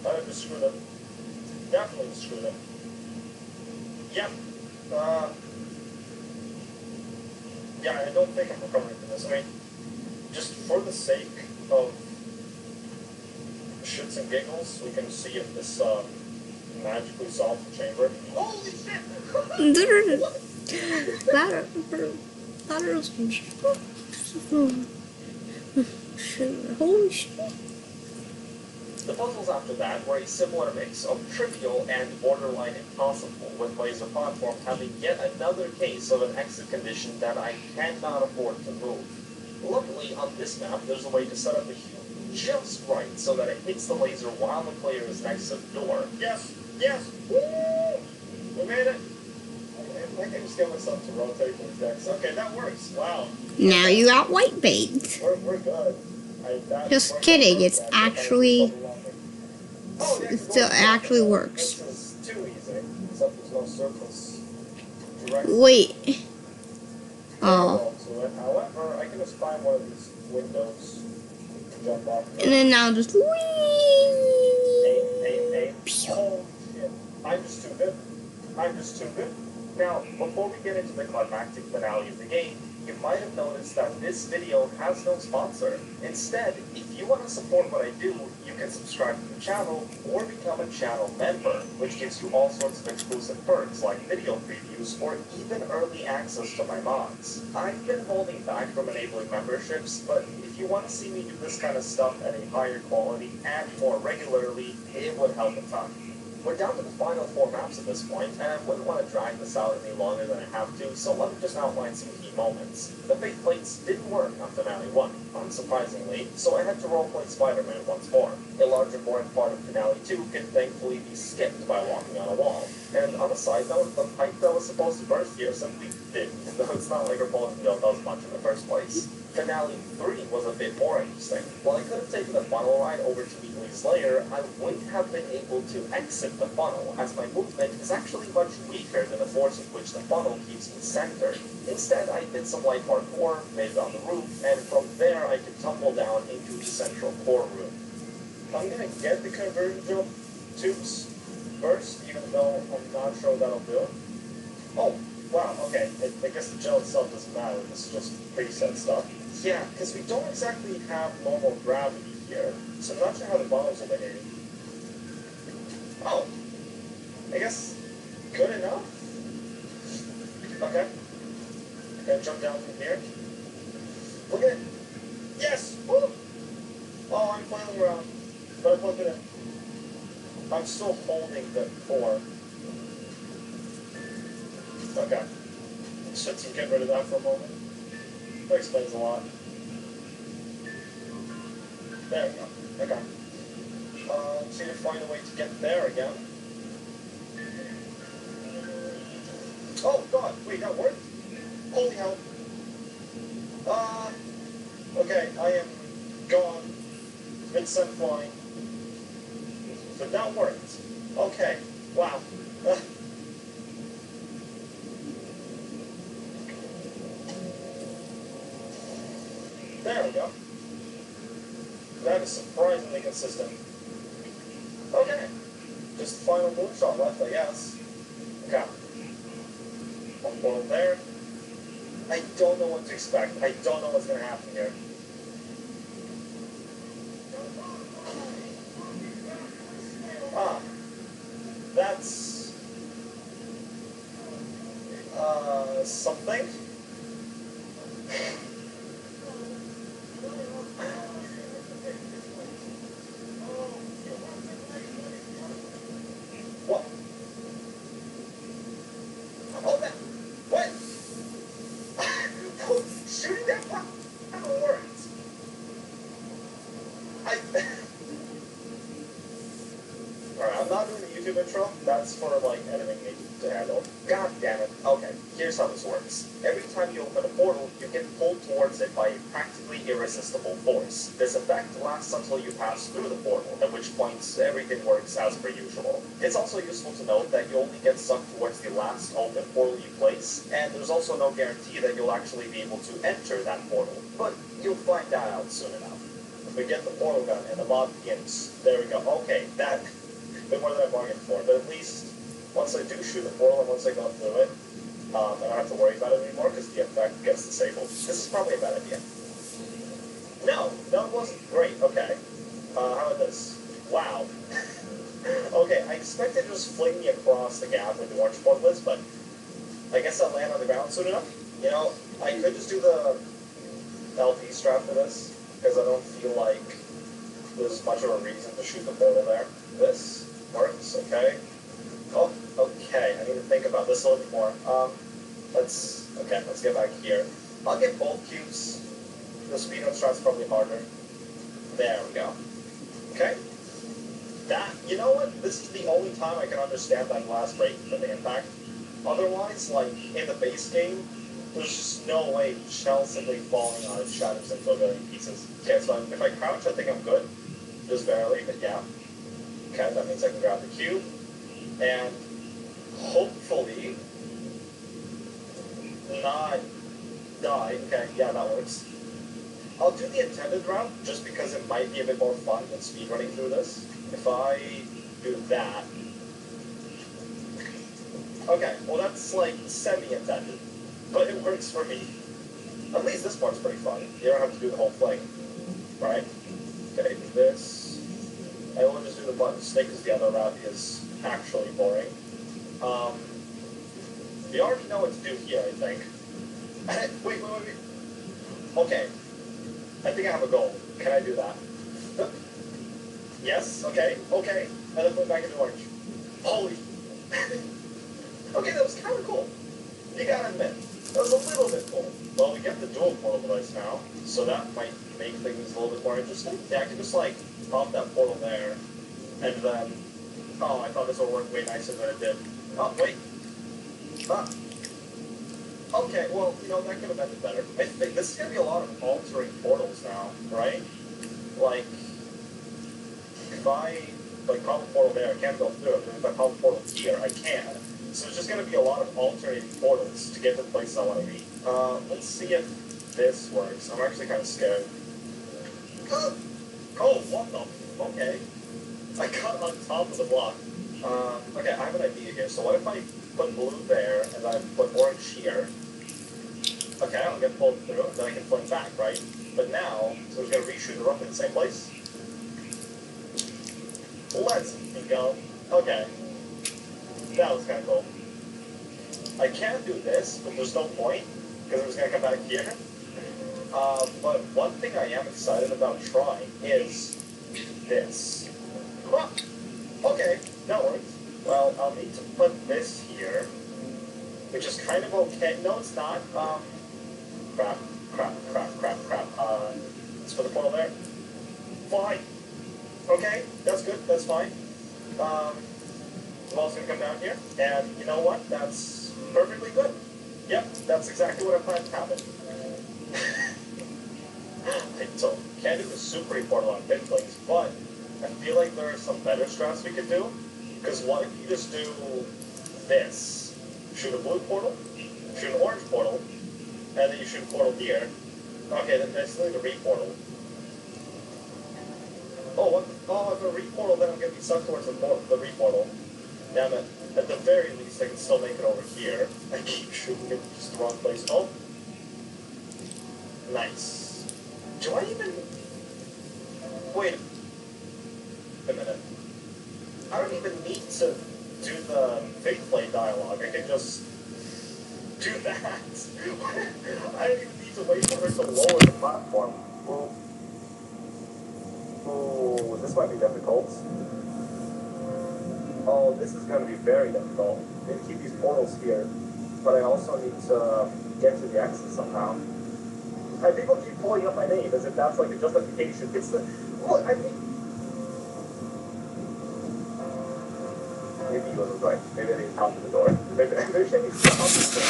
I just screwed up. Definitely screwed up. Yep. Yeah, I don't think I'm recovering from this. I mean, just for the sake of shits and giggles, we can see if this magically solves the chamber. Holy shit! Holy shit. The puzzles after that were a similar mix of trivial and borderline impossible, with Laser Platform having yet another case of an exit condition that I cannot afford to move. Luckily, on this map, there's a way to set up the cube just right so that it hits the laser while the player is next to the door. Yes! Yes! Woo! We made it! I can just get myself to rotate these decks. Okay, that works. Wow. Now you got white paint. We're good. Just kidding, it's actually, it still actually works. This is too easy, except there's no surface direct Wait. parallel to it. However, I can just find one of these windows to jump off. And then now just Aim. Holy shit. I'm just too good. I'm just too good. Now, before we get into the climactic finale of the game, you might have noticed that this video has no sponsor. Instead, if you want to support what I do, you can subscribe to the channel or become a channel member, which gives you all sorts of exclusive perks like video previews or even early access to my mods. I've been holding back from enabling memberships, but if you want to see me do this kind of stuff at a higher quality and more regularly, it would help a ton. We're down to the final 4 maps at this point, and I wouldn't want to drag this out any longer than I have to, so let me just outline some key moments. The fake plates didn't work on Finale 1, unsurprisingly, so I had to roleplay Spider-Man once more. A large and boring part of Finale 2 could thankfully be skipped by walking on a wall. And on a side note, the pipe that was supposed to burst here simply didn't, though it's not like Repulsion Gel does much in the first place. Finale 3 was a bit more interesting. While I could have taken the funnel ride over to Wheatley's lair, I wouldn't have been able to exit the funnel, as my movement is actually much weaker than the force of which the funnel keeps me centered. Instead, I did some light parkour, made it on the roof, and from there I could tumble down into the central core room. I'm gonna get the conversion gel tubes first, even though I'm not sure that'll do. Oh, wow, okay. I guess the gel itself doesn't matter. This is just preset stuff. Yeah, because we don't exactly have normal gravity here, so I'm not sure how the bottles will behave. Oh, I guess good enough? Okay. Gonna jump down from here. Look at it. Yes! Woo! Oh, I'm flailing around, but I plugged it in. I'm still holding the core. Okay. Should get rid of that for a moment. That explains a lot. There we go. Okay. Let's see to find a way to get there again. Oh god, wait, that worked? Holy hell. Okay, I am gone. Been sent flying. But that worked. Okay, wow. There we go. That is surprisingly consistent. Okay. Just the final moonshot left, I guess. Okay. One portal there. I don't know what to expect. I don't know what's going to happen here. Ah. That's... something? What? Oh, that... What? Shooting that fucking works. Alright, I'm not doing the YouTube intro. That's for, like, editing me to handle. God damn it. Okay, here's how this works. Every time you open a portal, you get pulled towards it by a practically irresistible force. This effect lasts until you pass through the portal, at which point everything works as per usual. It's also useful to note that you only get sucked towards the last open portal you place, and there's also no guarantee that you'll actually be able to enter that portal. But you'll find that out soon enough. We get the portal gun and the mob begins. There we go. Okay, that... bit more than I bargained for, but at least once I do shoot the portal and once I go through it, I don't have to worry about it anymore because the effect gets disabled. This is probably a bad idea. No, it wasn't. Great, okay. How about this? Wow. Okay, I expected to just fling me across the gap where the orange portal is, but I guess I'll land on the ground soon enough. You know, I could just do the LP strap for this, because I don't feel like there's much of a reason to shoot the portal there. This works, okay. Oh, okay, I need to think about this a little bit more. Let's get back here. I'll get both cubes. The speedrun strat's probably harder. There we go. Okay. That, you know what? This is the only time I can understand that glass breaking from the impact. Otherwise, like, in the base game, there's just no way Shell simply falling on its shadows into a billion pieces. Okay, so if I crouch, I think I'm good. Just barely, but yeah. Okay, that means I can grab the cube. And hopefully not die. Okay, yeah, that works. I'll do the intended route just because it might be a bit more fun than speedrunning through this. If I do that. Okay, well that's like semi-intended, but it works for me. At least this part's pretty fun. You don't have to do the whole thing, right? Okay, do this. I will just do the button stick because the other route is actually boring. You already know what to do here, I think. Wait. Okay. I think I have a goal. Can I do that? Yes, okay. And then put it back into orange. Holy. Okay, that was kind of cool. You gotta admit. That was a little bit cool. Well, we get the dual portal device now, so that might make things a little bit more interesting. Yeah, I can just, like, pop that portal there, and then... Oh, I thought this would work way nicer than it did. Oh, wait. Ah. Okay, well, that could have ended better. I think this is going to be a lot of altering portals now, right? Like, if I, pop a portal there, I can't go through it, but if I pop a portal here, I can. So it's just going to be a lot of alternating portals to get to the place I want to be. Let's see if this works. I'm actually kind of scared. Oh, what the? Okay. I got on top of the block. Okay, I have an idea here. So what if I put blue there, and then I put orange here? Okay, I'll get pulled through, then I can fling back, right? But now, so we're going to reshoot the rock in the same place? Let's go. Okay. That was kind of cool. I can do this, but there's no point, because I'm just going to come back here. But one thing I am excited about trying is this. Okay, that works. Well, I'll need to put this here, which is kind of okay. No, it's not. Crap. Let's put the portal there. Fine. Okay, that's good, that's fine. The ball's gonna come down here, and you know what? That's perfectly good. Yep, that's exactly what I planned to happen. So, can't do the super portal on pin plates, but I feel like there are some better strats we could do. Because what if you just do this? Shoot a blue portal, shoot an orange portal, and then you shoot a portal here. Okay, then I still need a re-portal. Oh, what? Oh, if I re-portal, then I'm going to be sucked towards the re-portal. Damn it. At the very least, I can still make it over here. I keep shooting it just the wrong place. Oh. Nice. Do I even... Wait a minute. I don't even need to do the big play dialogue. I can just do that. I don't even need to wait for her to lower the platform. Oh, this might be difficult. Oh, this is going to be very difficult. I need to keep these portals here, but I also need to get to the exit somehow. And people keep pulling up my name as if that's like a justification. It's the... Look, I mean... Maybe he wasn't right. Maybe I need to come to the door. Maybe I need to come to the door.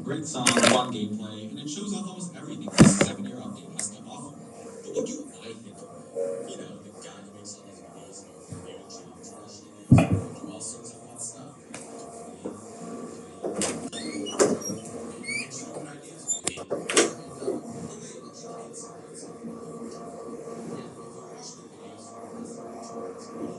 Great sound, fun gameplay, and it shows off almost everything this 7-year update has to offer. But what do I think of it? The guy who makes all these videos about new job traditions, do all sorts of fun stuff. Makes your own ideas, maybe. The way it educates and yeah, if you watch the videos from the rest of the channels,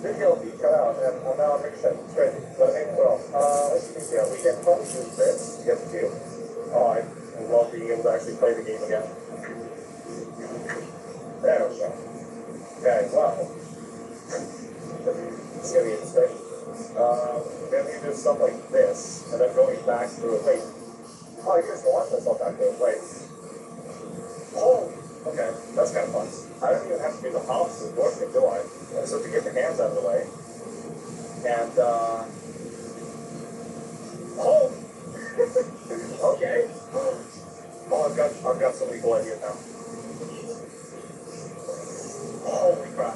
Video will be cut out, and well, now I'm excited. It's ready. But well, let's see here. We can probably use this to get the view. Oh, I love being able to actually play the game again. There we go. Okay, well. It's gonna be interesting. Maybe do stuff like this, and then going back through it. Wait. Oh, I guess launch myself back through it. Wait. Oh! Okay, that's kind of fun. I don't even have to do the hops of the door thing, do I? So to get the hands out of the way. And, oh! Okay. Oh, I've got so many cool ideas now. Holy crap.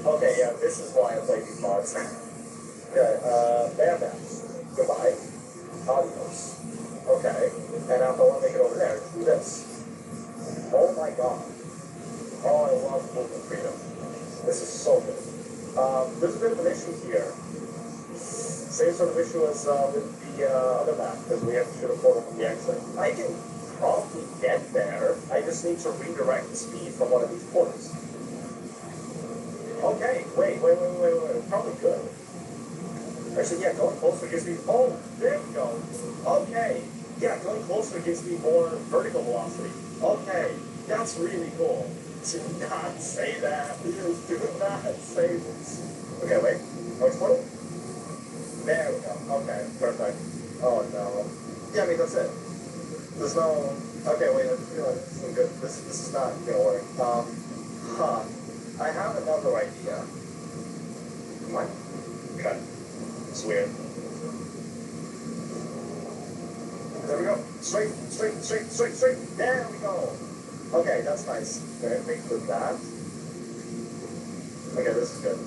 Okay, yeah, this is why I play these mods. Okay, Bam Bam. Goodbye. Adios. Okay, and now if I want to make it over there, do this. Oh my god. Oh, I love movement freedom. This is so good. There's a bit of an issue here. Same sort of issue as with the other map, because we have to shoot a portal from the exit. I can probably get there. I just need to redirect the speed from one of these portals. Okay, wait. Probably good. Actually, yeah, going closer gives me... Oh, there we go. Okay. Yeah, going closer gives me more vertical velocity. Okay, that's really cool. Do not say that. Do not say this. Okay, wait. Next portal? There we go. Okay, perfect. Oh, no. Yeah, I mean, that's it. There's no... Okay, wait, I feel like this is good. This is not gonna work. I have another idea. Come on. Okay. It's weird. There we go. Straight. There we go. Okay, that's nice. Okay, make with that. Okay, this is good.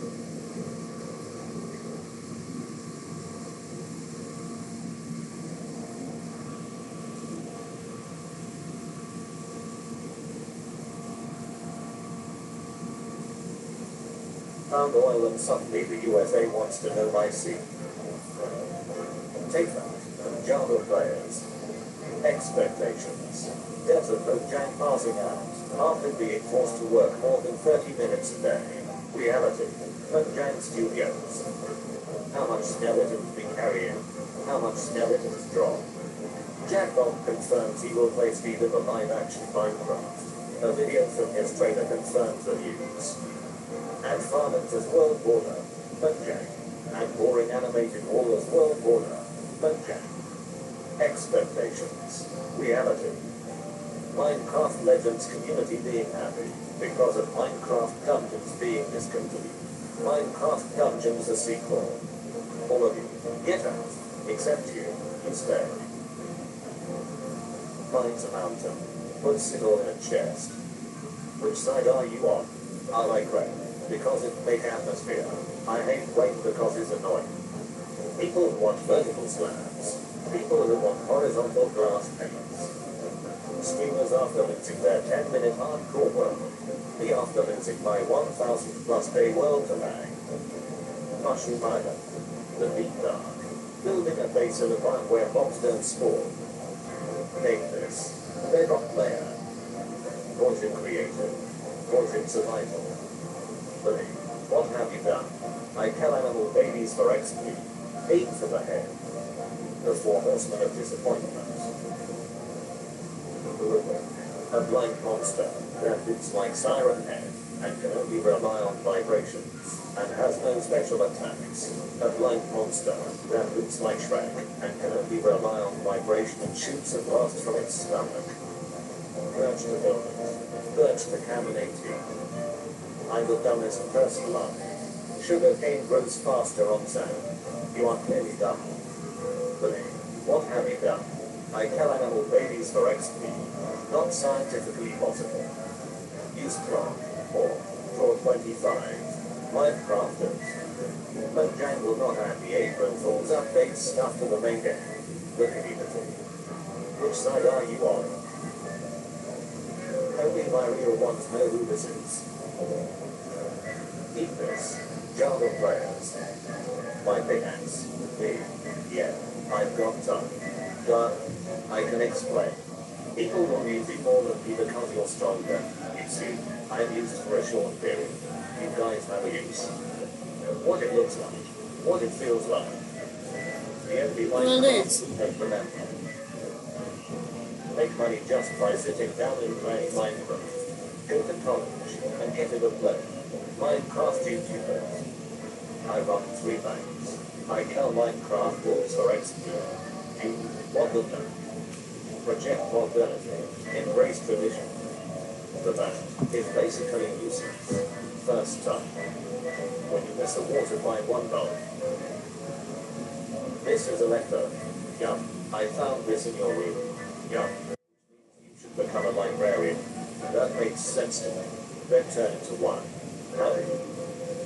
Found oil and suddenly the USA wants to know my sea. Take that. Java players. Expectations. Desert boat Jack passing out. After being forced to work more than 30 minutes a day. Reality. Jack Studios. How much skeletons we carry in? How much skeletons drop? Jack Bob confirms he will play Steve in the live-action Minecraft. A video from his trailer confirms the news. And Farming's world border, Jack. And boring animated Waller's world border, Jack. Expectations. Reality. Minecraft Legends community being happy because of Minecraft Dungeons being discontinued. Minecraft Dungeons a sequel. All of you, get out. Except you stay. Finds a mountain. Puts it all in a chest. Which side are you on? I like red because it makes atmosphere. I hate white because it's annoying. People who want vertical slabs. People who want horizontal glass panes. Streamers afterlincing their 10-minute hardcore world. The afterlincing my 1,000 plus day world to bang. Mushroom Island. The Deep Dark. Building a base in a farm where mobs don't spawn. Name this. Bedrock player. Project creative. Project survival. Billy, what have you done? I kill animal babies for XP. Aim for the head. The four horsemen of disappointment. A blind monster that looks like Siren Head and can only rely on vibrations and has no special attacks. A blind monster that looks like Shrek and can only rely on vibration and shoots a blast from its stomach. Birch to buildings. Birch to Caminating. I'm the dumbest person alive. Sugar cane grows faster on sand. You are clearly dumb. Billy, what have you done? I kill animal babies for XP. Not scientifically possible. Use Grok or Draw 25. Minecrafters. Mojang will not add the April Fool's update stuff to the main game. Lickety little. Which side are you on? Only my real ones know who this is. Eat this. Java players. My pickaxe. Me. Yeah, I've got time. I can explain. People will use it more than me because you're stronger. You see, I'm used for a short period. You guys have a use. What it looks like. What it feels like. The only way to remember. Make money just by sitting down and playing Minecraft. Go to college and get a good play. Minecraft YouTubers. I run 3 banks. I kill Minecraft wolves for XP. What will that? Project modernity. Embrace tradition. The bank is basically useless. First time. when you miss a water by 1 bulb. This is a letter. Yeah, I found this in your room. Yeah. You should become a librarian. That makes sense to me. Then turn into one. How?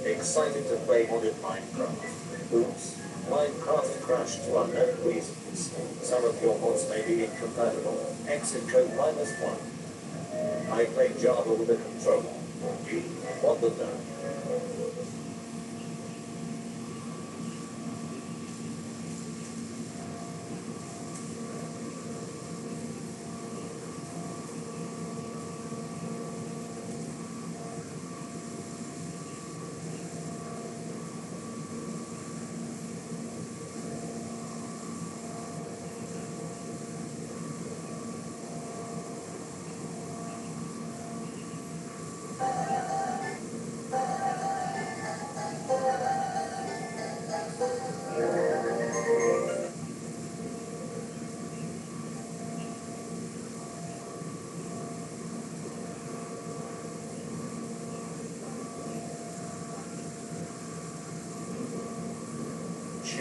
Excited to play modded Minecraft. Oops. Minecraft crashed for unknown reasons. Some of your mods may be incompatible. Exit code -1. I play Java with a controller. What the no?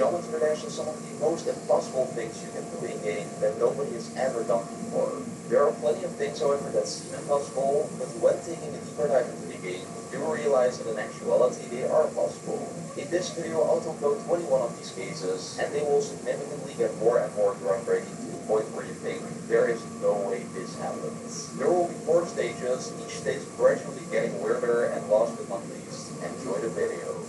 Geometry Dash is some of the most impossible things you can do in-game that nobody has ever done before. There are plenty of things, however, that seem impossible, but when taking a deeper dive into the game, you will realize that in actuality they are possible. In this video, I'll talk about 21 of these cases, and they will significantly get more and more groundbreaking to the point where you think, there is no way this happens. There will be 4 stages, each stage gradually getting weirder, and last but not least, enjoy the video.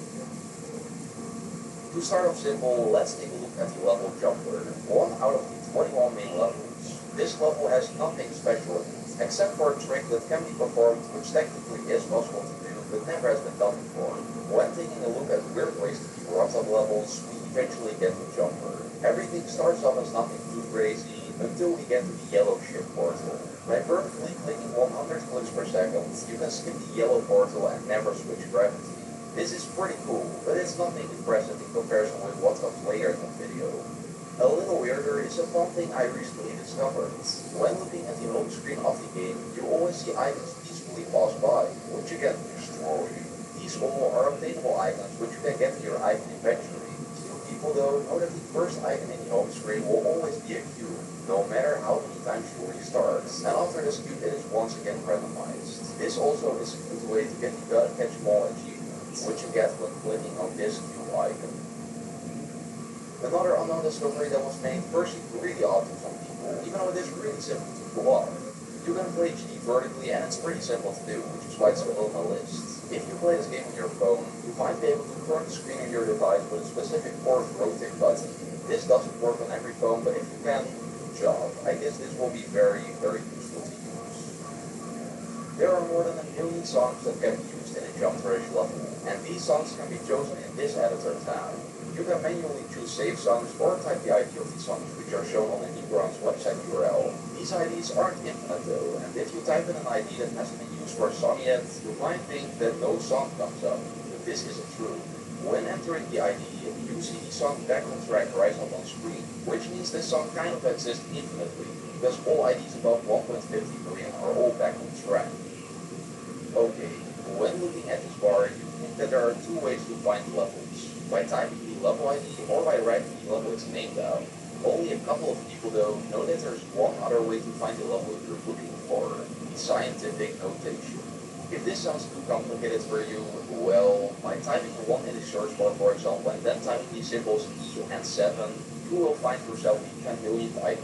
To start off simple, let's take a look at the level Jumper, one out of the 21 main levels. This level has nothing special in it, except for a trick that can be performed, which technically is possible to do, but never has been done before. When taking a look at weird ways to keep runs up levels, we eventually get to Jumper. Everything starts off as nothing too crazy, until we get to the yellow ship portal. By perfectly clicking 100 clicks per second, you can skip the yellow portal and never switch gravity. This is pretty cool, but it's nothing impressive in comparison with what comes later in the video. A little weirder is a fun thing I recently discovered. When looking at the home screen of the game, you always see icons peacefully pass by, which you can destroy. These all are obtainable icons, which you can get to your icon eventually. Few people though know that the first icon in the home screen will always be a cube, no matter how many times you restart, and after this cube it is once again randomized. This also is a good way to get the Gotta Catch 'em All achievement, which you get when clicking on this cube icon. Another unknown discovery that was made first really odd to some people, even though it is really simple to pull off. You can play GD vertically and it's pretty simple to do, which is why it's still on the list. If you play this game on your phone, you might be able to turn the screen on your device with a specific forward rotate button. This doesn't work on every phone, but if you can, good job. I guess this will be very, very useful to use. There are more than 1 million songs that can be used in a Jumper level, and these songs can be chosen in this editor tab. You can manually choose save songs or type the ID of the songs, which are shown on the Newgrounds website URL. These IDs aren't infinite though, and if you type in an ID that hasn't been used for a song yet, you might think that no song comes up, but this isn't true. When entering the ID, you see the song background track rise up on screen, which means this song kind of exists infinitely, because all IDs above 1.50 million are all background track. Okay, when looking at this bar, you think that there are 2 ways to find levels. By typing the level ID or by writing the level it's named out. Only a couple of people though know that there's one other way to find the level you're looking for, the scientific notation. If this sounds too complicated for you, well, by typing 1 in the search bar for example, and then typing the symbols E and 7, you will find yourself the 10 millionth ID.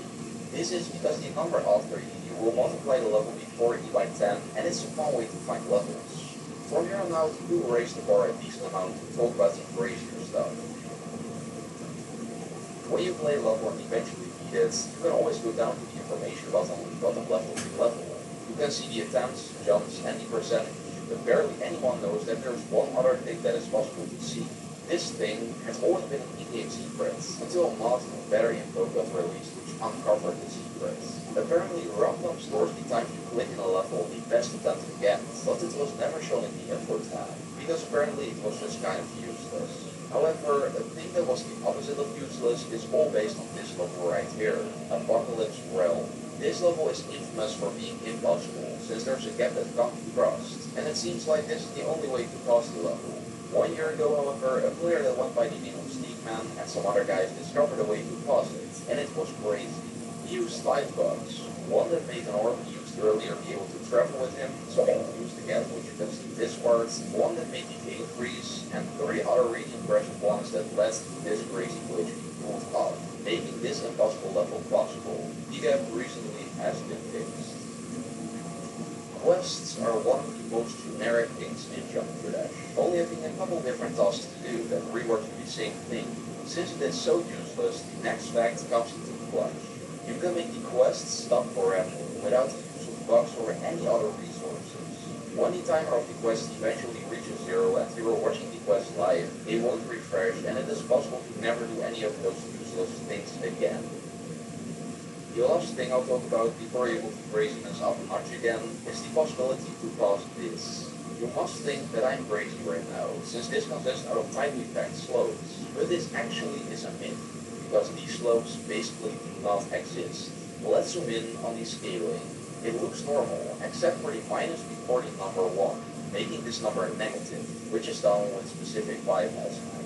This is because the number after E will multiply the level before E by 10, and it's a fun way to find levels. From here on out, we will raise the bar a decent amount to talk about some crazier stuff. When you play a level and eventually beat it, you can always go down to the information button on the bottom left of the level. You can see the attempts, jumps, and the percentage, but barely anyone knows that there's one other thing that is possible to see. This thing has always been an in-game secret, until a mod with better info got released which uncovered the secret. Apparently, Rumdom stores the time you click in a level the best attempt you get, but it was never shown in the info tab, because apparently it was just kind of useless. However, a thing that was the opposite of useless is all based on this level right here, Apocalypse Realm. This level is infamous for being impossible, since there's a gap that can't be crossed, and it seems like this is the only way to pass the level. 1 year ago, however, a player that went by the name of Sneakman and some other guys discovered a way to pause it, and it was crazy. He used 5 bugs. One that made an orb he used earlier be able to travel with him, so he used again, which you can see this part, one that made the game freeze, and 3 other really impressive ones that led this crazy glitch be pulled off, making this impossible level possible. The gap recently has been fixed. Quests are one of the most generic things in Jumping Dash, only having a couple different tasks to do that reward you the same thing. Since it is so useless, the next fact comes into play. You can make the quests stop forever without the use of bugs or any other resources. When the timer of the quest eventually reaches 0 and you are watching the quest live, it won't refresh and it is possible to never do any of those useless things again. The last thing I'll talk about before you're able to craziness up a notch again is the possibility to pause this. You must think that I'm crazy right now, since this consists out of time effect slopes, but this actually is a myth, because these slopes basically do not exist. Let's zoom in on the scaling. It looks normal, except for the minus before the number 1, making this number negative, which is done with specific bypass lines.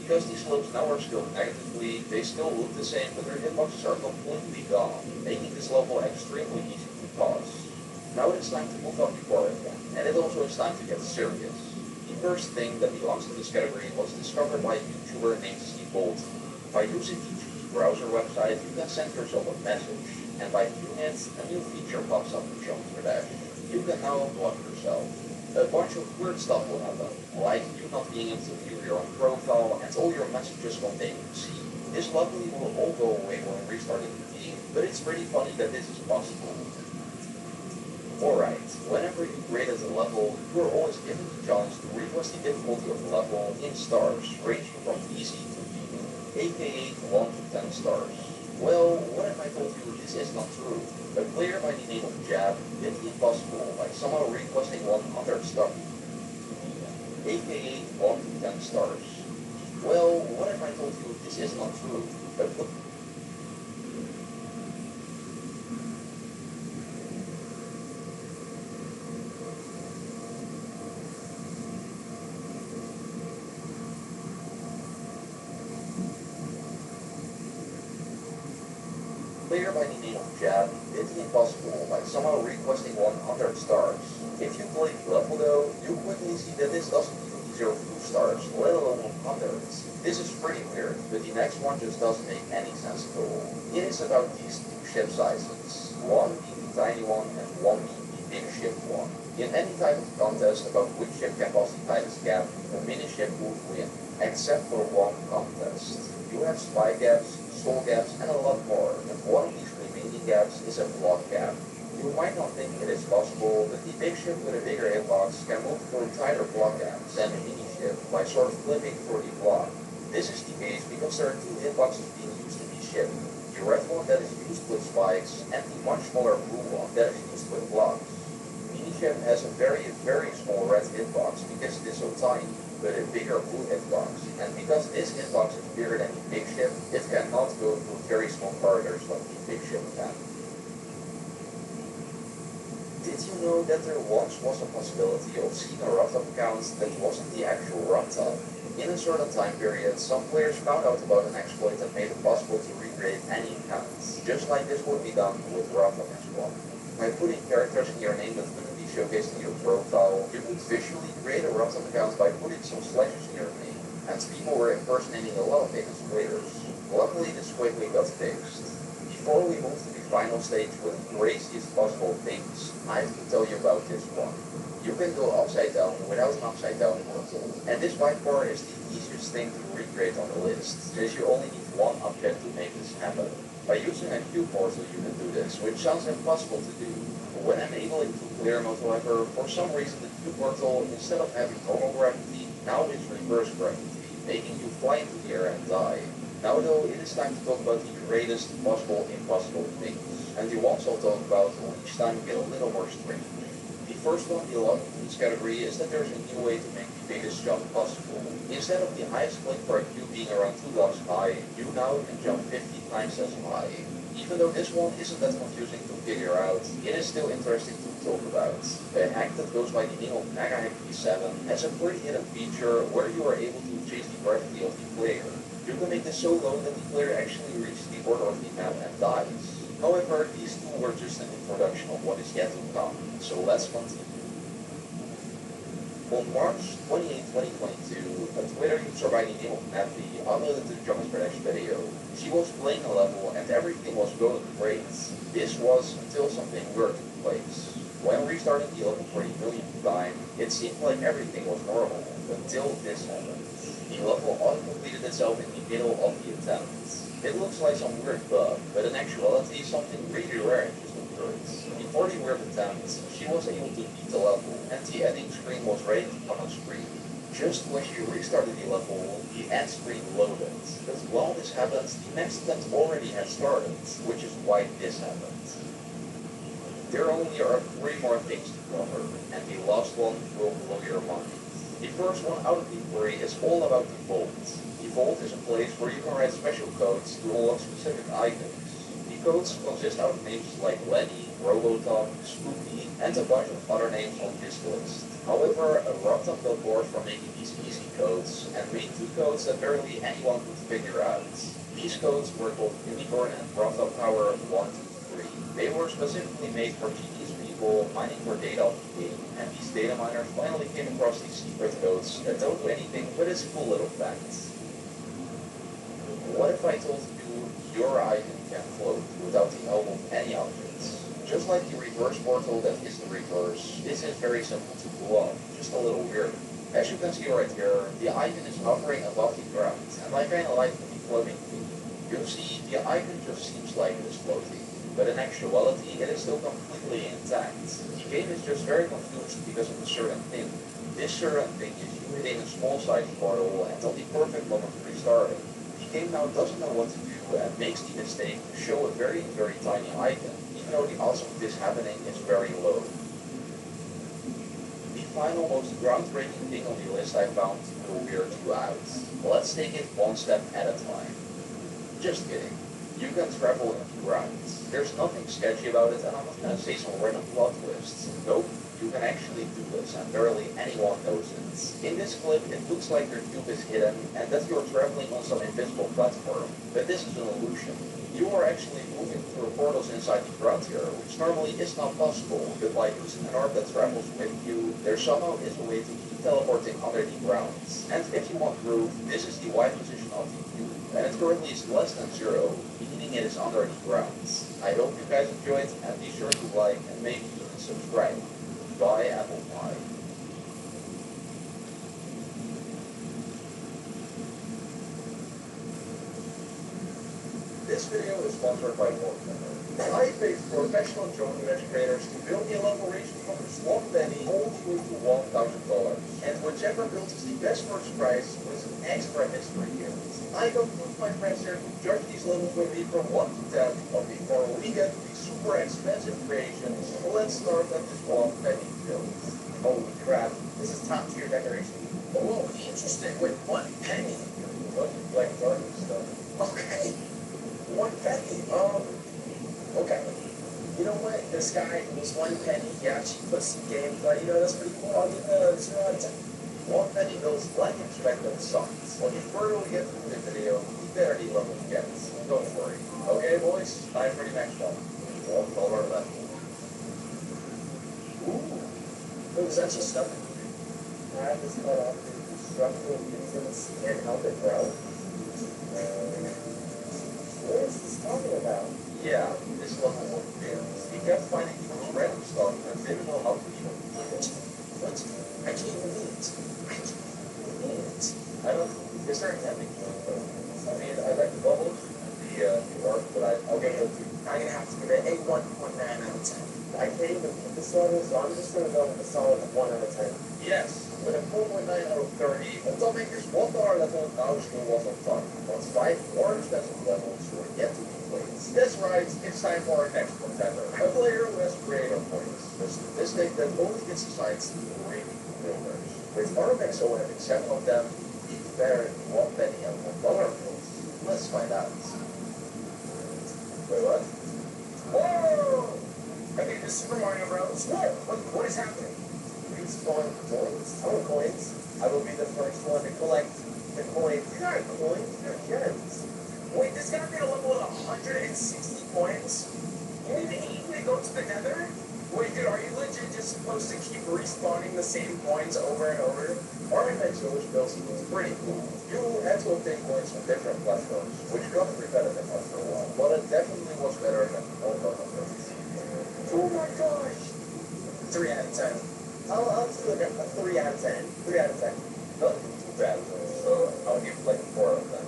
Because these slopes now are scaled negatively, they still look the same, but their hitboxes are completely gone, making this level extremely easy to pause. Now it is time to move on before again, and it also is time to get serious. The first thing that belongs to this category was discovered by a YouTuber named Steve Bolton. By using the GG browser website, you can send yourself a message, and by viewing it, a new feature pops up in Jumping Dash. You can now block yourself. A bunch of weird stuff will happen, like you not being able to view your own profile and all your messages containing C. This luckily will all go away when restarting the game, but it's pretty funny that this is possible. Alright, whenever you created a level, you are always given the chance to request the difficulty of the level in stars, ranging from easy to medium, aka 1 to 10 stars. Well, what if I told you this is not true? A player by the name of Jab did the impossible by somehow requesting 100 stars, aka 1 to 10 stars. Well, what if I told you this is not true? Player by the name of Jab did the impossible by somehow requesting 100 stars. If you play the level though, you quickly see that this doesn't even deserve 2 stars, let alone 100. This is pretty weird, but the next one just doesn't make any sense at all. It is about these 2 ship sizes, one being the tiny one and one being the big ship one. In any type of contest about which ship can pass the tightest gap, a mini ship would win, except for one contest. You have spy gaps, soul gaps, and a lot more, and one of these remaining gaps is a block gap. You might not think it is possible, but the big ship with a bigger hitbox can move through tighter block gaps than a mini ship by sort of flipping through the block. This is the case because there are 2 hitboxes being used in each ship. The red one that is used with spikes, and the much smaller blue one that is used with blocks. Mini ship has a very, very small red hitbox because it is so tiny, but a bigger blue hitbox, and because this hitbox is bigger than the big ship, it cannot go through very small corridors like the big ship can. Did you know that there once was a possibility of seeing a RunTab account that wasn't the actual RunTab? In a certain time period, some players found out about an exploit that made it possible to recreate any account, just like this would be done with RunTab exploit. By putting characters in your name that couldn't be showcased in your profile, you could visually create a RunTab account by putting some slashes in your name, and people were impersonating a lot of famous players. Luckily, this quickly got fixed. Before we move to the final stage with the craziest possible things, I have to tell you about this one. You can go upside down without an upside down portal, and this by far is the easiest thing to recreate on the list, since you only need one object to make this happen. By using a Q portal you can do this, which sounds impossible to do. When enabling two-player mode, however, for some reason the Q portal, instead of having normal gravity, now is reverse gravity, making you fly into the air and die. Now though, it is time to talk about the greatest possible impossible things, and the ones I'll talk about will each time get a little more strange. The first one belonging to this category is that there's a new way to make the biggest jump possible. Instead of the highest click for a Q being around 2 blocks high, you now can jump 50 times as high. Even though this one isn't that confusing to figure out, it is still interesting to talk about. A hack that goes by the name of MegaHack V7 has a pretty hidden feature where you are able to change the gravity of the player. You can make this so low that the player actually reaches the border of the map and dies. However, these two were just an introduction of what is yet to come, so let's continue. On March 28, 2022, a Twitter user by the name of Natalie uploaded the Jungle Spread video. She was playing a level and everything was going great. This was until something weird took place. When restarting the level for the millionth time, it seemed like everything was normal, until this happened. The level auto-completed itself in the middle of the attempt. It looks like some weird bug, but in actuality something really rare just occurred. Before the weird attempt, she was able to beat the level, and the ending screen was ready to come on screen. Just when she restarted the level, the end screen loaded. But while this happened, the next attempt already had started, which is why this happened. There only are 3 more things to cover, and the last one will blow your mind. The first one out of the 3 is all about the Vault. The Vault is a place where you can write special codes to unlock specific items. The codes consist out of names like Lenny, Robotop, Spooky, and a bunch of other names on this list. However, Robotop got bored from making these easy codes and made 2 codes that barely anyone could figure out. These codes were called Unicorn and Robotop Power 1, 2, 3. They were specifically made for genius people mining for data of the game, and these data miners finally came across these secret codes that don't do anything but it's cool little facts. What if I told you your item can float without the help of any objects? Just like the reverse portal that is the reverse, this is very simple to pull off, just a little weird. As you can see right here, the icon is hovering above the ground, and I kinda like the floating thing. You see, the icon just seems like it is floating, but in actuality, it is still completely intact. The game is just very confused because of a certain thing. This certain thing is you hitting a small side portal until the perfect moment to restart it. The game now doesn't know what to do and makes the mistake to show a very, very tiny icon, even though the odds of this happening is very low. The final, most groundbreaking thing on the list I found will weird you out. Let's take it one step at a time. Just kidding. You can travel underground. There's nothing sketchy about it, and I'm not gonna say some random plot twists. Nope. You can actually do this, and barely anyone knows it. In this clip, it looks like your tube is hidden, and that you're traveling on some invisible platform, but this is an illusion. You are actually moving through portals inside the ground here, which normally is not possible, but by using an orb that travels with you, there somehow is a way to keep teleporting under the ground. And if you want proof, this is the Y position of the cube, and it currently is less than 0, meaning it is under the ground. I hope you guys enjoyed, and be sure to like and maybe even subscribe. Bye, apple pie. This video is sponsored by Warhammer. I paid professional drone image creators to build me a level ranging from a small penny all the way to $1,000. And whichever builds is the best first prize wins an extra mystery gift. I got two of my friends here to judge these levels with me from 1 to 10, but before we get to the super expensive creations, let's start at this 1 penny build. Holy crap, this is top tier decoration. Oh, interesting. Wait, 1 penny? What like dark stuff? Okay. 1 penny. Okay. You know what? This guy was 1 penny. He actually put some gameplay. You know, that's pretty cool. I'll give it a 0 out of 10. 1 penny builds like expected sucks. Well, the further we get through the video, the better the level gets. Don't worry. Okay, boys, time for the next one. $1 level. Ooh. It was actually stuff. I have this cut off the structural reasons. Can't help it, bro. What is this talking about? Yeah, this level was failed. He kept finding the most random stuff and didn't know how to show it. What? I can't believe it. I can't believe it. I don't know. Is there an epic one? I mean, I like the bubbles and the arc, but I'm gonna have to give it a 1.9 out of 10. I can't even put this level, so I'm just gonna go with a solid 1 out of 10. Yes, with a 4.9 out of 30, until makers $1 level now still was on top. Once 5 more expensive levels were yet to be played. That's right, it's time for our next contender. A player who has creator points. A statistic that only gets assigned to really builders. With Armaxo having 7 of them, he's better than 1 penny and $1 bills. Let's find out. Wait, what? Whoa! Okay, this is Super Mario Bros. What is happening? We spawn coins. Our coins. I will be the first one to collect the coins. These aren't coins, they're gems. Wait, this guy made a level with 160 coins? You need to eat when you go to the nether? Wait, dude, are you legit just supposed to keep respawning the same coins over and over? Artifacts which builds is pretty cool. You had to obtain coins from different platforms, which got repetitive after a while, but it definitely was better than all the others. Oh my gosh! 3 out of 10. I'll just look at a 3 out of 10. 3 out of 10. Nothing too bad, so I'll give like 4 out of 10.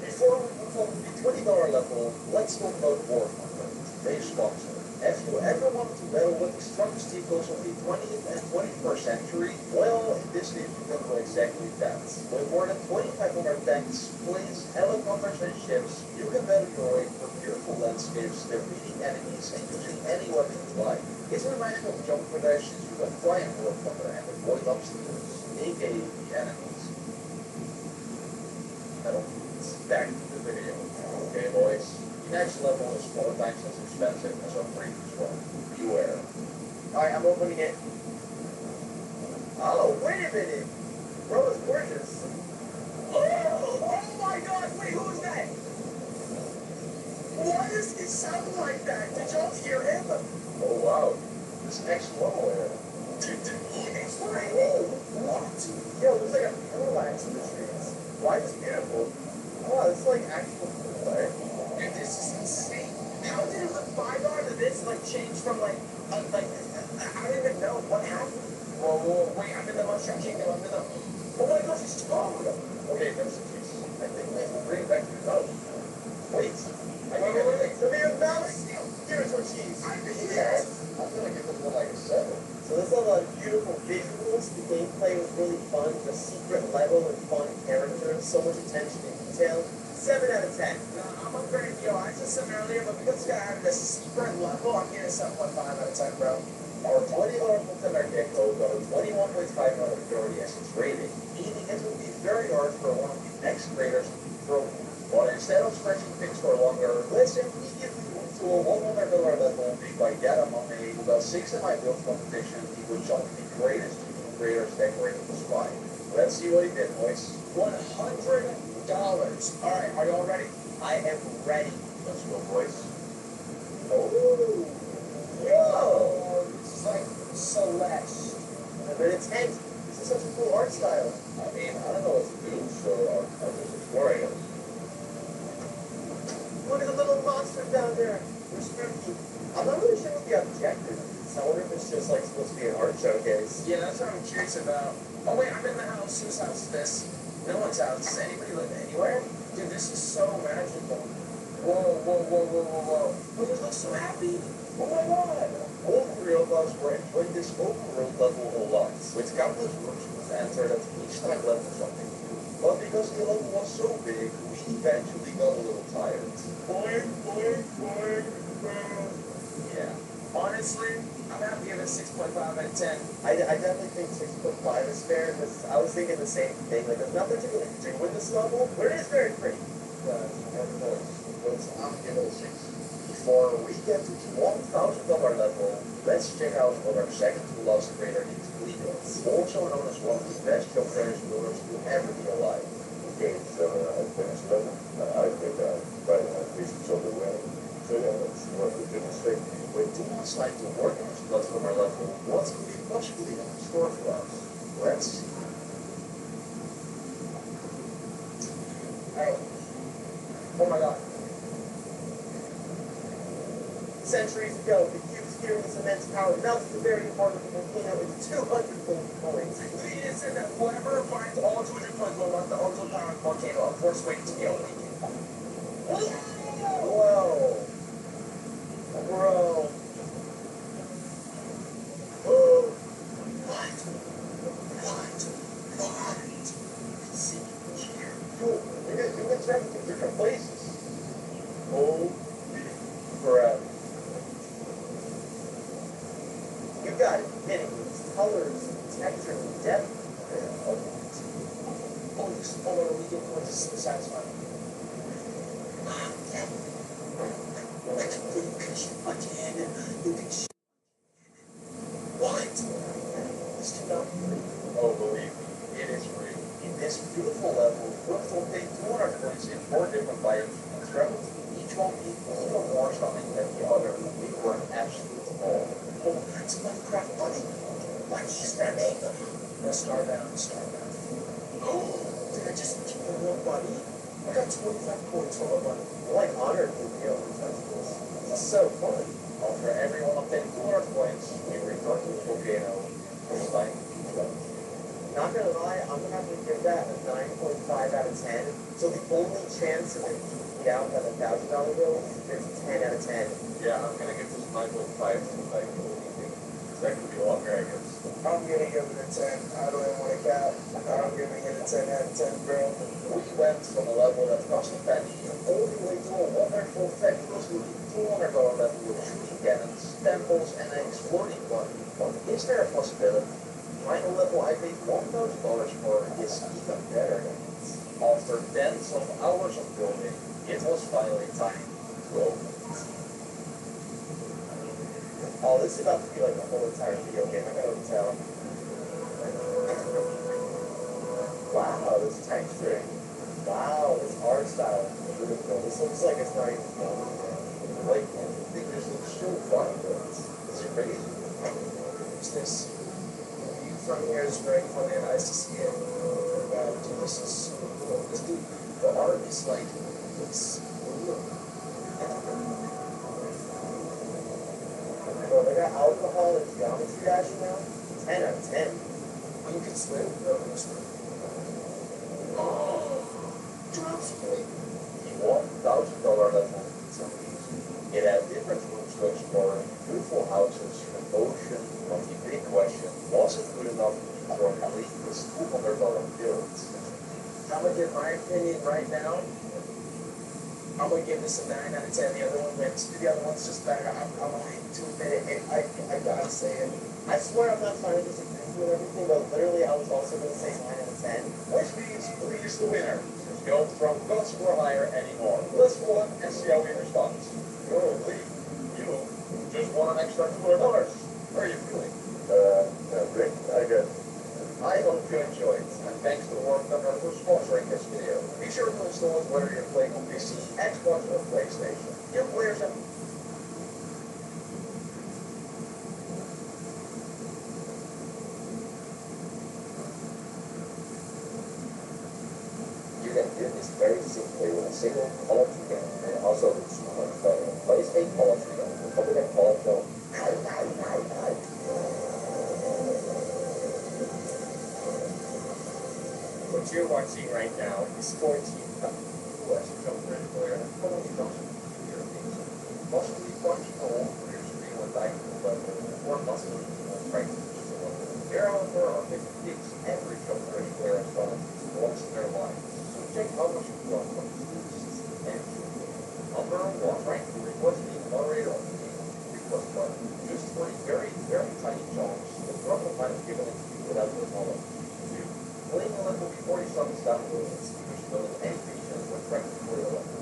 Before we move on to the $20 level, let's talk about Warhammer, their sponsor. If you ever wanted to battle with the strongest vehicles of the 20th and 21st century, well, in this game you can do exactly that. With more than 2,500 tanks, planes, helicopters, and ships, you can battle your way through beautiful landscapes, defeating enemies, and using any weapon you like. It reminds me of Jump Dash since you can fly in War Thunder and avoid obstacles, aka the enemies. Now, back to the video. Okay, boys? The next level is 4 times as expensive as our previous one. Beware. Alright, I'm opening it. Oh, wait a minute. Bro, it's gorgeous. Oh my god, wait, who is that? Why does it sound like that? Did y'all hear him? Oh, wow. This next level here. Did he explain? What? Yo, there's like a parallax in the trees. Why is it beautiful? Oh, it's like actual play. Dude, this is insane. How did the 5R to this like change from like I don't even know what happened. Whoa, wait, I'm in the Mushroom Kingdom. Oh my gosh, it's Toad. Okay, there's the trees. I think we have to bring it back to the house. Wait. Wait. The mirror mouse? Give it some cheese. Yes. I'm gonna give this one like a 7. So there's a lot of beautiful visuals. The gameplay was really fun. The secret level and fun characters. So much attention to detail. 7 out of 10. No, I'm upgrading. Yo, I just said earlier, but because it's gonna have this secret level, I'm getting 7.5 out of 10, bro. Our $20 contender gecko got a 21.5 out of 30 as its rating, meaning it will be very hard for one of the next graders to be thrown. But instead of stretching things for longer, let's immediately move to a $100 level made by Yaramame, who got 6 in my build competition. He was one of the greatest graders decorating the spy. Let's see what he did, boys. $100. Alright, are y'all ready? I am ready. Let's go, boys. Oh, yo! This is like Celeste. But it's intense. This is such a cool art style. I mean, I don't know what to do, so I'll just explore it. Look at the little monsters down there. They're spooky. I'm not really sure what the objective is. I wonder if it's just like supposed to be an art showcase. Yeah, that's what I'm curious about. Oh wait, I'm in the house. Whose house is this? No one's house. Does anybody live anywhere? Dude, this is so magical. Whoa. But you look so happy. Oh my god! All 3 of us were enjoying this open world level a lot, with countless rooms was entered at each time level something new. But because the level was so big, we eventually got a little tired. Boing. Yeah. Honestly, I'm gonna have to give it 6.5 out of 10. I definitely think 6.5 is fair, because I was thinking the same thing. Like, there's nothing to really do with this level, but it is very pretty. But I'm giving it a 6. Before we get to the $1,000 level, let's check out what our second to last grader needs to lead us. Also known as one of the best job trainers builders to ever be alive. Okay, so I finished level. I think I'm right now pieces of the way. So yeah, that's what we demonstrate. With 2 months time to work on this platformer level, what could we possibly have in store for us? Let's see. Hey. Oh my god. Centuries ago, the cubes carrying this immense power melted the very heart of the volcano into 200 gold coins. Listen, whoever finds all 200 coins will want the ultra-powered volcano, of course, waiting to be awakened. Whoa. Bro. What? See here. You can travel to different places. Holy crap. You got it. Hitting these colors, texture, and depth. Oh, this all over weekend coins is so satisfying. life and travel to each one be even more stunning than the other. We were an absolute all. Oh, it's Minecraft Bunny. Bunny's running. Starbound. Did I just kill a real bunny? I got 25 points from a bunny. Like honored to be able to touch this. This is so fun. After everyone obtained 200 points, we returned to the volcano for flying beach level. Not gonna lie, I'm gonna have to give that a 9.5 out of 10. So the only chance of it being out at $1,000 bill is 10 out of 10. Yeah, I'm gonna give this 9.5 to like anything. That could be longer, I guess. I'm gonna give it a 10. I don't even want to cap. I'm giving it a 10 out of 10, bro. We went from a level that cost a penny all the way to a wonderful, fabulously $200 level with shooting cannons, temples, and an exploding one. But is there a possibility? Final level I paid $1,000 for is even better than it. After tens of hours of building, it was finally time to open it. Oh, this is about to be like the whole entire video game, I gotta tell. Wow, this texturing. Wow, this art style is beautiful. This looks like it's not even done. Like, I think this looks so fun, but it's crazy. What's this? From here is very funny and nice to see it. Wow, dude, this is so cool. This dude, the art is like, it's real. Well, they got alcohol and geometry action now. 10 out of 10. You can swim. No, no swim. Drop spring. The $1,000 level is amazing. It has different rooms to explore, beautiful houses, an ocean, but the big question, was it good enough for at least this $200 build? I'm gonna give my opinion right now. I'm gonna give this a 9 out of 10. The other one wins. The other one's just better. I'm going to admit it. I gotta say it. I swear I'm not trying to disagree with everything, but literally I was also gonna say 9 out of 10. Which means Lee's the winner. There's no from don't score higher anymore. Let's go on and see how he responds. Oh, Lee, you just won an extra $200. How are you feeling? Rick, I guess. I hope you enjoyed, and thanks to Warp Thunder for sponsoring this video. Be sure to install it whether you're playing on PC, Xbox, or PlayStation. Your players have... You can do this very simply with a single poetry gun, and also with smart photo. Place a poetry gun, open a poetry. What you're watching right now is 14 US Joker player and totally doesn't hear things. Possibly functional players being with like level or possibly trying to use the level. There are 50 gigs every Joker player has done once in their life. So check how much you want from this and number one, right? Request being moderator on the request button. Just for very, very tiny chunks, the drop might have given it to you without your knowledge. Playing a level before you start downloading speakers with any features with practically a level.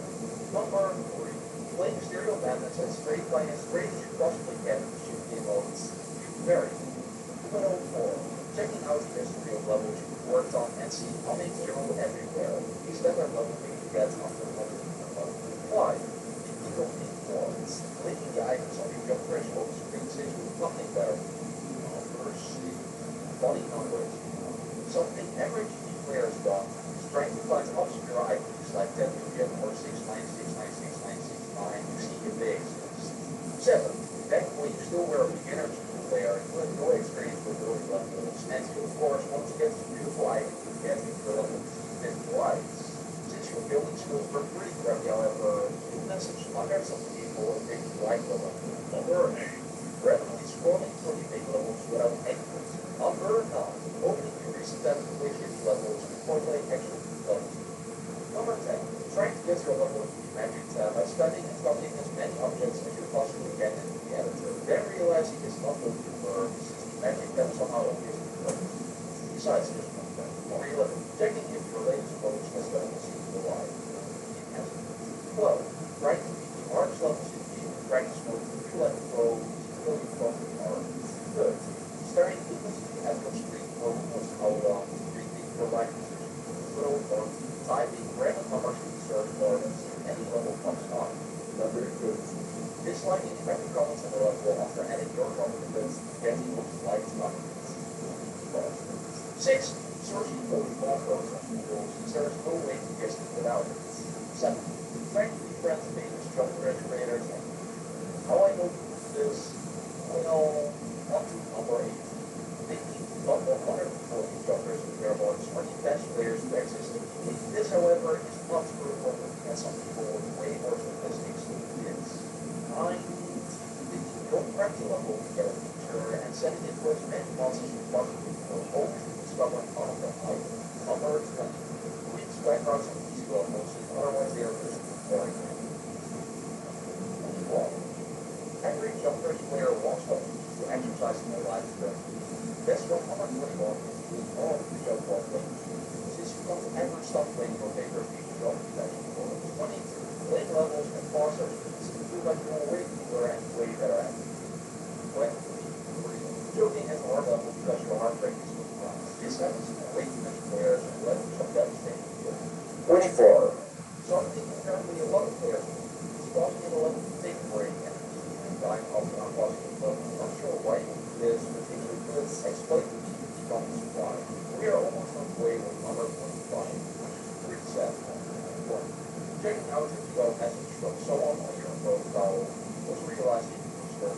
Number 3. Playing stereo bandits and straight playing as straight as you possibly can to shoot game modes. Very. Number 4. Checking out the history of levels you've worked on and see how many zero everywhere. These standard level you get after 100 level. 5. The Eagle Peak forums. Clicking the icons on your jump threshold screen says nothing better. Number 6. Funny numbers. Something every GT player has done is trying to find obscure items like 10 million or 6969669 to see your base. 7. Back when you still were a beginner GT player and with no experience with building levels, and you of course want to get some beautiful items to get into the level 50 lights. Since your building skills were pretty crappy, however, you messaged hundreds of people and picked the right level. Number 8. Randomly scrolling through the big levels without any reason. Number 9. Opening your recent application levels before playing extra levels. Number 10. Trying to get your level into the magic tab by studying and copying as many objects as you possibly can into the editor. Then realizing it's not what you were, since the magic tab somehow appears in the levels. Besides this one, number 11. Checking if your latest bonus has done the same the live. It hasn't. 12. Trying to beat the large levels in game practice mode to feel like a pro is really fun and hard. 13. Starting equals at the screen for almost how long reading for life decisions. Little or typing random numbers in search bar and level comes on. This lightning effect comes in the level after adding your confidence, getting light confidence. 6. Searching for the ball goes on rules, there is no way to guess it without it. 7. Trying to befriend famous jump creators. How I know this? Well, up to number 8. Thinking about 140 jumpers in their boards are the best players to exist. This, however, is not true for looking at some people with way more statistics than this. 9. Thinking your practice level to get a picture and sending it to as many months as possible will always discover part of the height. Number 20. Wins backgrounds on easy levels, otherwise they are just boring. 12. Every jumper player wants to exercise in their life today. That's what number 21 is all of the jump ball playing. Since you don't ever stop playing your favorite people jump protection for 23. Playing levels and foster to feel like you're way cooler and way better at it. 23. Joking at hard level because your heart rate is too high. This happens to way too many players and levels of devastating. 24. Something apparently a lot of players is causing a level to take a break and time of non-positive level. I'm not sure why this particular goods exploit the becomes why. We are almost on the way with number 25, which is pretty sad. Checking out if you got a message from someone on your profile was realizing you were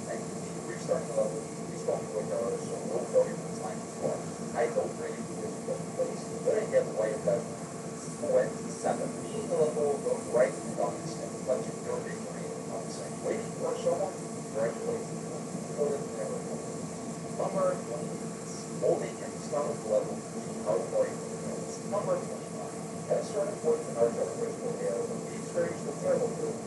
and you restart the level, please don't go down so we'll go in the time before. I don't really do this because place, but I get why it does. 27. Being the level goes right in the comments and let you go victory in the comments and waiting for someone, congratulations. More than never. Number 20. Holding and stomach level to how far you can. Number 29. At a certain point in our generational era, we experienced a terrible feeling.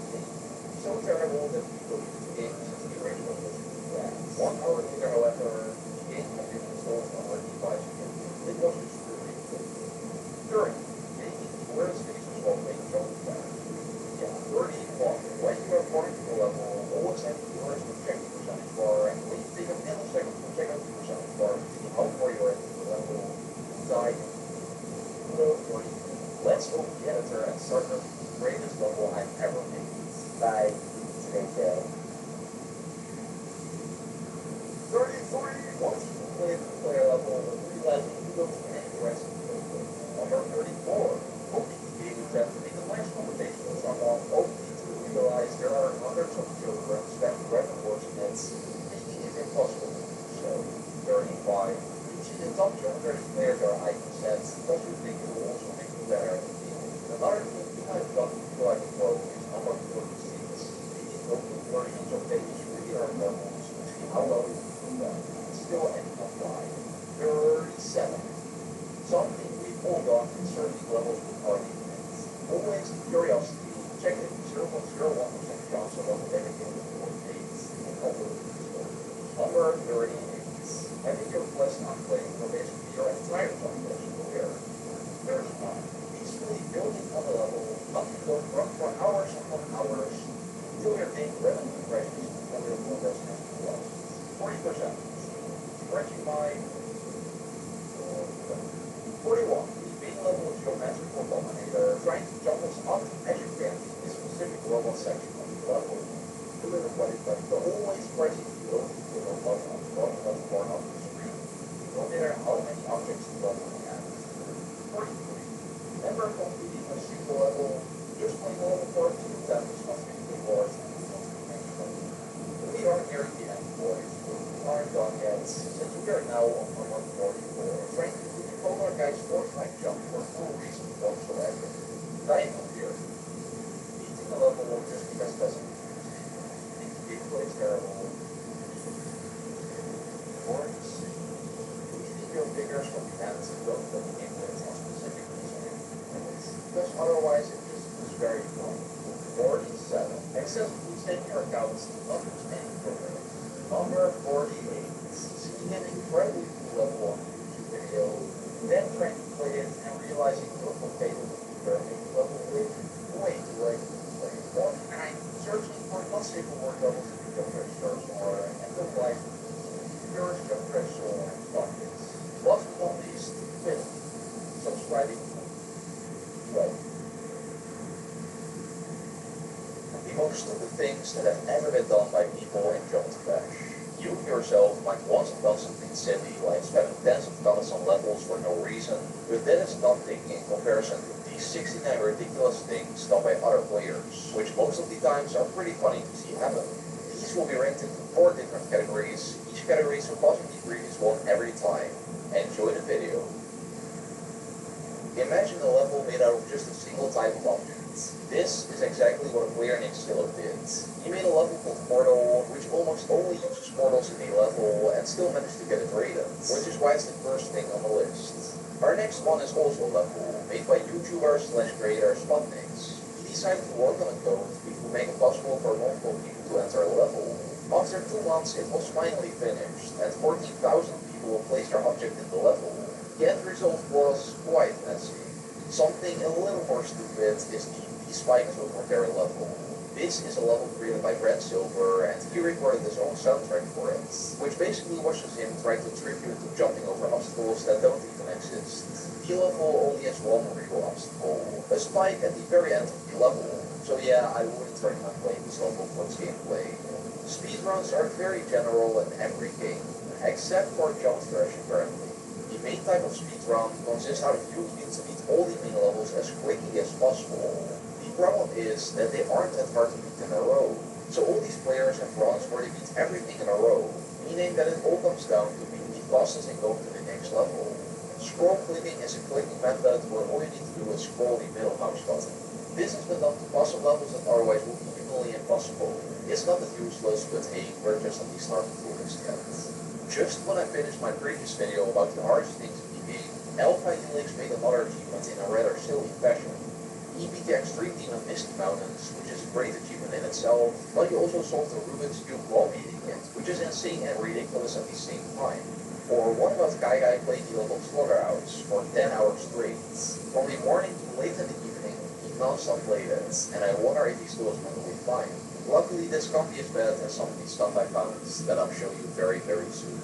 So terrible that we believe the game since the original was bad. 1 hour later, however, the game had been installed on our device again. It was just really good. 30. Where's faces while playing jump back? Yeah, 31. When you are pouring to the level, always have the worst to check the percentage bar, and when you take a millisecond to check out the percentage bar to see how far you are into the level, die. 30. Let's open the editor and start the greatest level I've ever made. Bye. Stay safe. 33. Once you play the player level, realizing you don't any rest of the level. Number 34. Hoping the game is after making a nice conversation with someone, hoping to realize there are hundreds of children that weapon works against, making it impossible to do so. 35. Using the top genres players are icon sets, plus you think it will also make you better at the game. Another thing you might have done to feel like a pro is number 46. Making local versions of pages really are levels to see how well you can do that. Still ending up dying. 37. Something we've all done in certain levels with arguments. Always curiosity, check it 0.01% chance of every game before dates and over the story. Number 38. Having your quest on playing for basically your entire population career. 39. Peacefully building on the level, nothing but run for hours upon hours until your game revenue crashes and your progress has to be lost. 40%. Stretching mind. 41. Being level with your magical dominator, trying to jump as often as you can in a specific robot section of the level. Deliver what it does, but always pressing the low to the button on the bottom left corner of the screen, no matter how many objects the level has. 43. Never completing a single level, just playing level for 2 times must be the worst. We are nearing the end, boys. We aren't done yet, since we are now on number 44. Trying to Polar Guys Fortnite jump for no reason whatsoever. Dying up here. Beating a level just because it doesn't gameplay is terrible. Boards. Leaving your fingers from the hands and don't let the gameplay is not specific reason. Because otherwise it just is very fun. 47. Except please take your accounts to understanding programs. Number 48. Seeing an incredibly cool level on YouTube video. Then trying to play it and realizing you look fatal with your level with way too late to play. 49. Searching for unstable word levels in the jump crash search or end of life yours jump crash and stock hits. Last but not least, 50. Subscribing. Right. most stupid things that have ever been done by people in Jump Crash. You yourself might once have done something silly, like spending tens of dollars on levels for no reason, but that is nothing in comparison to these 69 ridiculous things done by other players, which most of the times are pretty funny to see happen. These will be ranked into 4 different categories, each category surpassing the previous one every time. Enjoy the video. Imagine a level made out of just a single type of object. This is exactly what a player named Skillo did. He made a level called Portal, which almost only uses portals in a level and still managed to get it rated, which is why it's the first thing on the list. Our next one is also a level made by YouTuber/creator Sputniks. He decided to work on a code which would make it possible for multiple people to enter a level. After 2 months, it was finally finished, and 14,000 people placed their object in the level. The end result was quite messy. Something a little more stupid is the Spike over their level. This is a level created by Brad Silver, and he recorded his own soundtrack for it, which basically was just him trying to tribute to jumping over obstacles that don't even exist. The level only has one real obstacle, a spike at the very end of the level, so yeah, I wouldn't recommend playing this level for its gameplay. Speedruns are very general in every game, except for Jump Crash apparently. The main type of speedrun consists out of using to beat all the main levels as quickly as possible. The problem is that they aren't that hard to beat in a row, so all these players have runs where they beat everything in a row, meaning that it all comes down to being the fastest and go to the next level. Scroll clicking is a clicking method where all you need to do is scroll the middle mouse button. This has been done to puzzle levels that otherwise would be equally impossible. It's not that useless, but hey, we're just on the start of the yet. Just when I finished my previous video about the hardest things in the game, Alpha Helix made another achievement in a rather silly fashion. He beat the extreme demon Misty Mountains, which is a great achievement in itself, but he also solved the Rubik's Cube while beating it, which is insane and ridiculous at the same time. Or what about Guy playing the level Slaughterhouse for 10 hours straight? From the morning to late in the evening, he non-stop played it, and I wonder if he still is mentally fine. Luckily, this can't be as bad as some of the stuff I found that I'll show you very, very soon.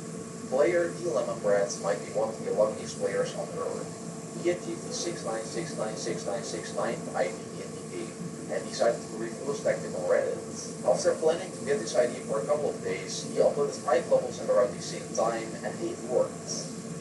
Player D Lemon Bread might be one of the luckiest players on Earth. He achieved the 69696969 ID in the game, and decided to review his tactic on Reddit. After planning to get this ID for a couple of days, he uploaded 5 levels at around the same time, and it worked.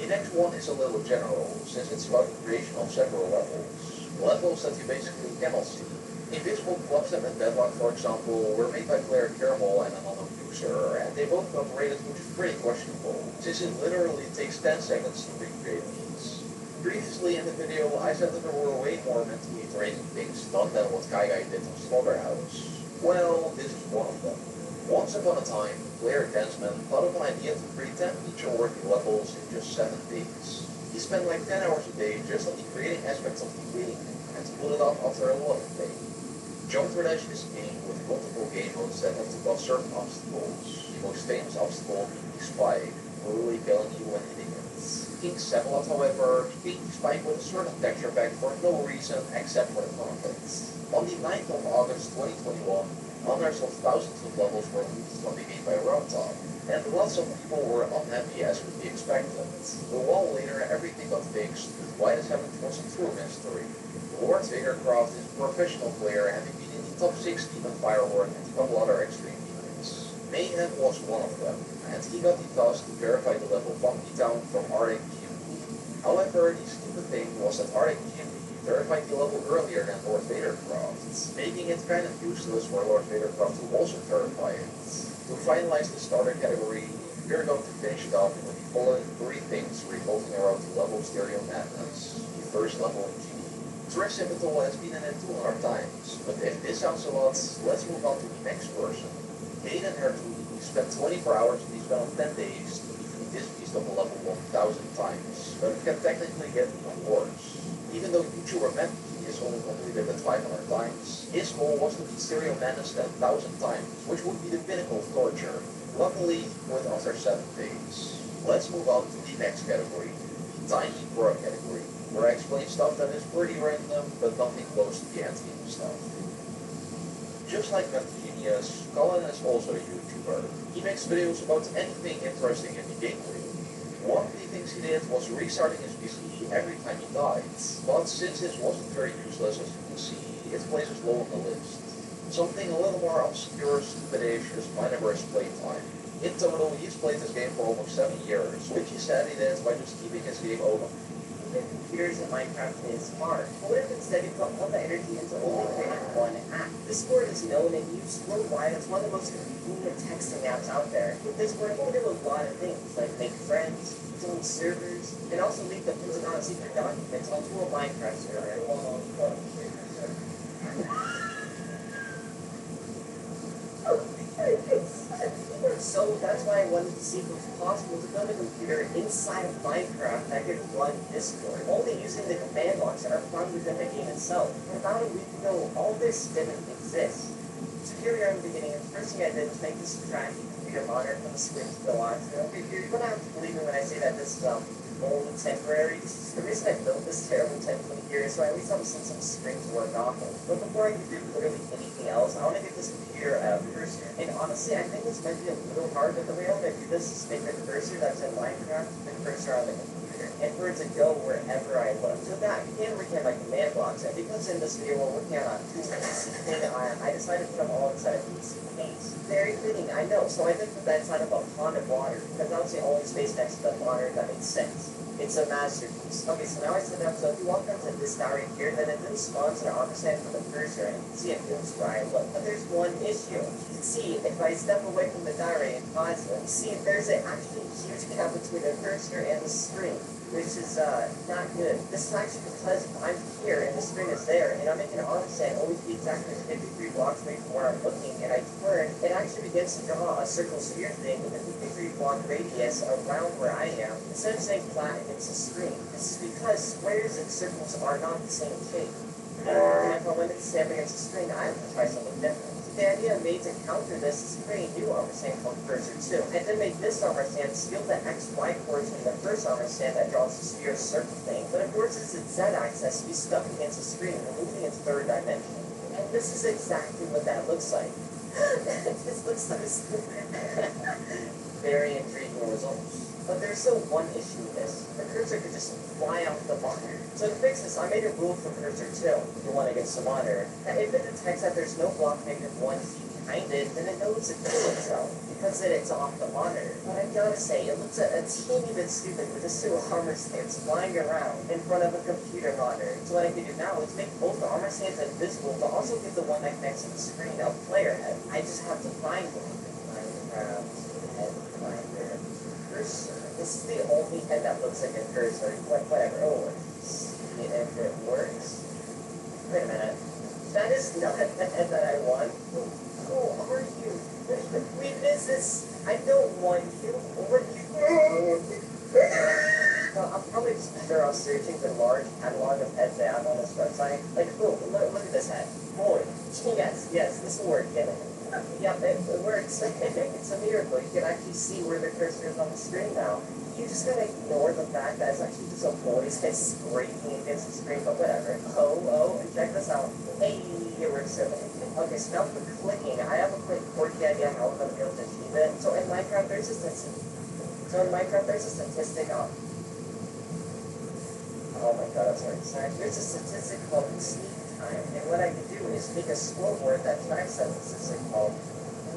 The next one is a little general, since it's about the creation of several levels that you basically cannot see. Invisible Clubstep and Deadlock, for example, were made by player Caramel and another user, and they both got rated, which is pretty questionable, since it literally takes 10 seconds to recreate these. Previously in the video, I said that there were way more mentally draining things done than what Guy did on Slaughterhouse. Well, this is one of them. Once upon a time, player Densman thought of an idea to create 10 feature-worthy levels in just 7 days. He spent like 10 hours a day just on the creating aspects of the game, and to pull it off after a lot of play. Jump Crash is a game with multiple game modes that have to pass certain obstacles. The most famous obstacle being the Spike, brutally killing you when hitting it. King Semelot, however, beat the Spike with a certain texture pack for no reason except for the fun of it. On the 9th of August 2021, hundreds of thousands of levels were released from the game by Runtime, and lots of people were unhappy as would be expected. A while later, everything got fixed, but why this happened was a true mystery. Lord Vadercraft is a professional player, having been in the top 6 Demon Firelord and a couple other extreme demons. Mayhem was one of them, and he got the task to verify the level Funky Town from Arctic GMD. However, the stupid thing was that Arctic GMD verified the level earlier than Lord Vadercraft, making it kind of useless for Lord Vadercraft to also verify it. To finalize the starter category, we're going to finish it off with the following 3 things revolving around the level Stereo Madness. The first level in GD. Tricipital has been in it 200 times, but if this sounds a lot, let's move on to the next person. Hayden Hertwig spent 24 hours in the span of 10 days to defeat this beast of a level 1000 times, but it can technically get even worse. Even though YouTuber Matthew is only completed it 500 times, his goal was to beat Stereo Madness 10,000 times, which would be the pinnacle of torture. Luckily, with after 7 days. Let's move on to the next category, the Tiny Pro category, where I explain stuff that is pretty random, but nothing close to the end-game stuff. Just like Genius, Colin is also a YouTuber. He makes videos about anything interesting in the gameplay. One of the things he did was restarting his PC every time he died, but since this wasn't very useless as you can see, its place is low on the list. Something a little more obscure, stupidacious, Mineverse playtime. In total, he's played this game for almost 7 years, which he said he did by just keeping his game open. Even computers in Minecraft is hard. But what if instead you put all the energy into only creating one app? Discord is known and used worldwide as one of the most convenient texting apps out there. With Discord, you can do a lot of things, like make friends, join servers, and also leak the Pentagon secret documents onto a Minecraft server. So that's why I wanted to see if it was possible to build a computer inside of Minecraft that could run Discord, only using the command blocks that are found within the game itself. And about a week ago, all this didn't exist. So here we are in the beginning, and the first thing I did was make this tracking computer monitor for the screen to go on. So you're gonna have to believe me when I say that this is only temporary. The reason I built this terrible template here is so I at least have some screen to work off of. But before I can do literally anything else, I want to get this computer cursor. And honestly, I think this might be a little hard, but the way I'm going to do this is make the cursor that's in Minecraft the cursor on the computer, and for it to go wherever I look. So that again, we can like command blocks. And because in this video we're working on a PC thing, I decided to put them all inside a PC case. Very fitting, I know. So I did put that inside of a pond of water, because that was the only space next to the monitor that made sense. It's a masterpiece. Okay, so now I set it up, so if you walk onto this diary here, then it then spawns an ampersand for the cursor, and you can see it moves where I look. But there's one issue. You can see, if I step away from the diary and pause it, you see there's actually a huge gap between the cursor and the screen, which is not good. This is actually because I'm here and the screen is there, and I'm making an ampersand always be exactly 53 blocks away from where I'm looking, and I turn, it actually begins to draw a circle sphere thing with a 53 block radius around where I am, instead of saying flat against the screen. This is because squares and circles are not the same shape. And if I wanted to stand against the screen, I have to try something different. The idea made to counter this is to create a new ampersand called cursor 2, and then make this ampersand steal the XY coordinates from the first ampersand that draws the sphere circle thing, but it forces its Z axis to be stuck against the screen, removing its third dimension. And this is exactly what that looks like. This looks so stupid. Very intriguing results. But there's still one issue with this. The cursor could just fly off the monitor. So to fix this, I made a rule for cursor 2, if you want to get some monitor, that if it detects that there's no block negative 1 feet behind it, then it knows to kill itself, because then it's off the monitor. But I gotta say, it looks a teeny bit stupid with this two armor stands flying around in front of a computer monitor. So what I can do now is make both the armor stands invisible, but also give the one that connects to the screen a player head. I just have to find one. Cursor. This is the only head that looks like a cursor. Whatever. Oh, see if it works. Wait a minute. That is not the head that I want. Who are you? We miss this. I don't want you. What are you? I'm probably just better off searching the large catalog of heads they have on this website. Like, oh, look at this head. Boy, yes, this will work. Get it. Yep, it works. It's a miracle. You can actually see where the cursor is on the screen now. You just gotta ignore the fact that it's actually just a voice that's scraping against the screen, but whatever. Oh, and check this out. Hey, it works so well. Okay, so now for clicking, I have a quick quirky idea how I'm gonna be able to achieve it. So in Minecraft, there's a statistic on. Oh my god, that's very exciting. There's a statistic called sleep time, and what I can do is make a scoreboard that tracks that statistic called.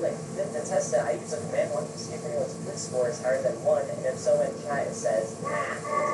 Like, to test it, I use a command block to see if anyone's click score is higher than 1, and if so in chat it says, it's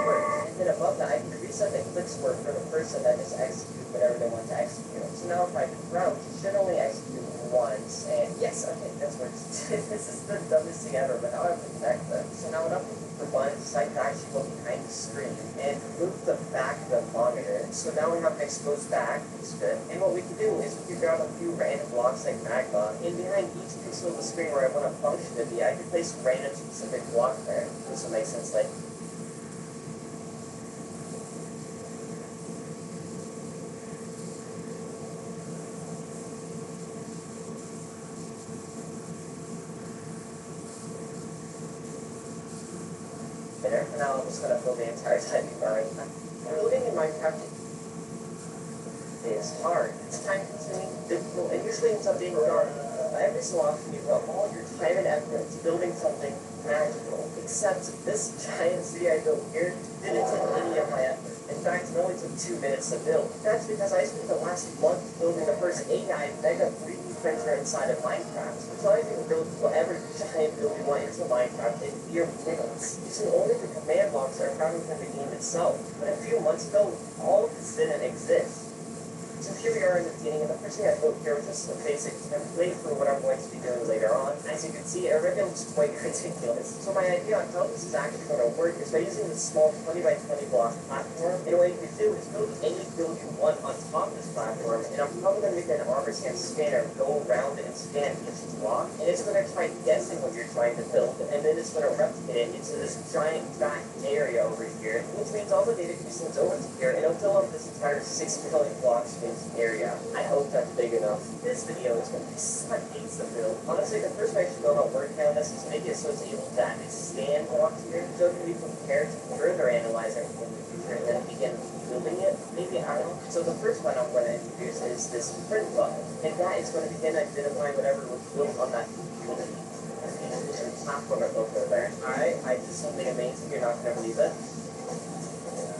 worked. And then above that, I can reset the click score for the person that just execute whatever they want to execute. So now if I crouch, it should only execute once, and yes, okay, that's worked. This is the dumbest thing ever, but now I have to connect them. So now what I'm looking for buttons, I can actually go behind the screen and move the back of the monitor. So now we have an exposed back, which is good. And what we can do is we can grab a few random blocks like magma, and behind each pixel of the screen where I want a function to be, I can place a random specific block there. This will make sense, like, and now I'm just going to fill the entire typing bar. Building in Minecraft is hard. It's time-consuming, difficult, and usually ends up being hard. Every so often you put all your time and effort into building something magical, except this giant city I built here didn't take any of my effort. In fact, it only took 2 minutes to build. That's because I spent the last month building the first AI Mega 3D printer inside of Minecraft. So I can build whatever giant build you want into Minecraft in mere minutes. Using only the command blocks that are found within the game itself. But a few months ago, all of this didn't exist. So here we are in the beginning, and the first thing I built here was just a basic template for what I'm going to be doing later on. As you can see, it already looks quite ridiculous. So my idea on how this is actually going to work is by using this small 20 by 20 block platform. And what you can do is build any build you want on top of this platform, and I'm probably going to make an armor scan scanner go around and scan each block, and it's going to try guessing what you're trying to build, and then it's going to replicate it into this giant back area over here, which means all the data can be sent over to here, and it'll fill up this entire 6 million blocks area. I hope that's big enough. This video is going to be such a build. Honestly, the first way I should go about working on this is make it so it's able to actually scan blocks here, so it can be prepared to further analyze everything in the future and then begin building it. Maybe, I don't know. So the first one I'm going to introduce is this print button, and that is going to begin identifying whatever was built on that platform I built over there. Alright, I did something amazing. You're not going to believe it.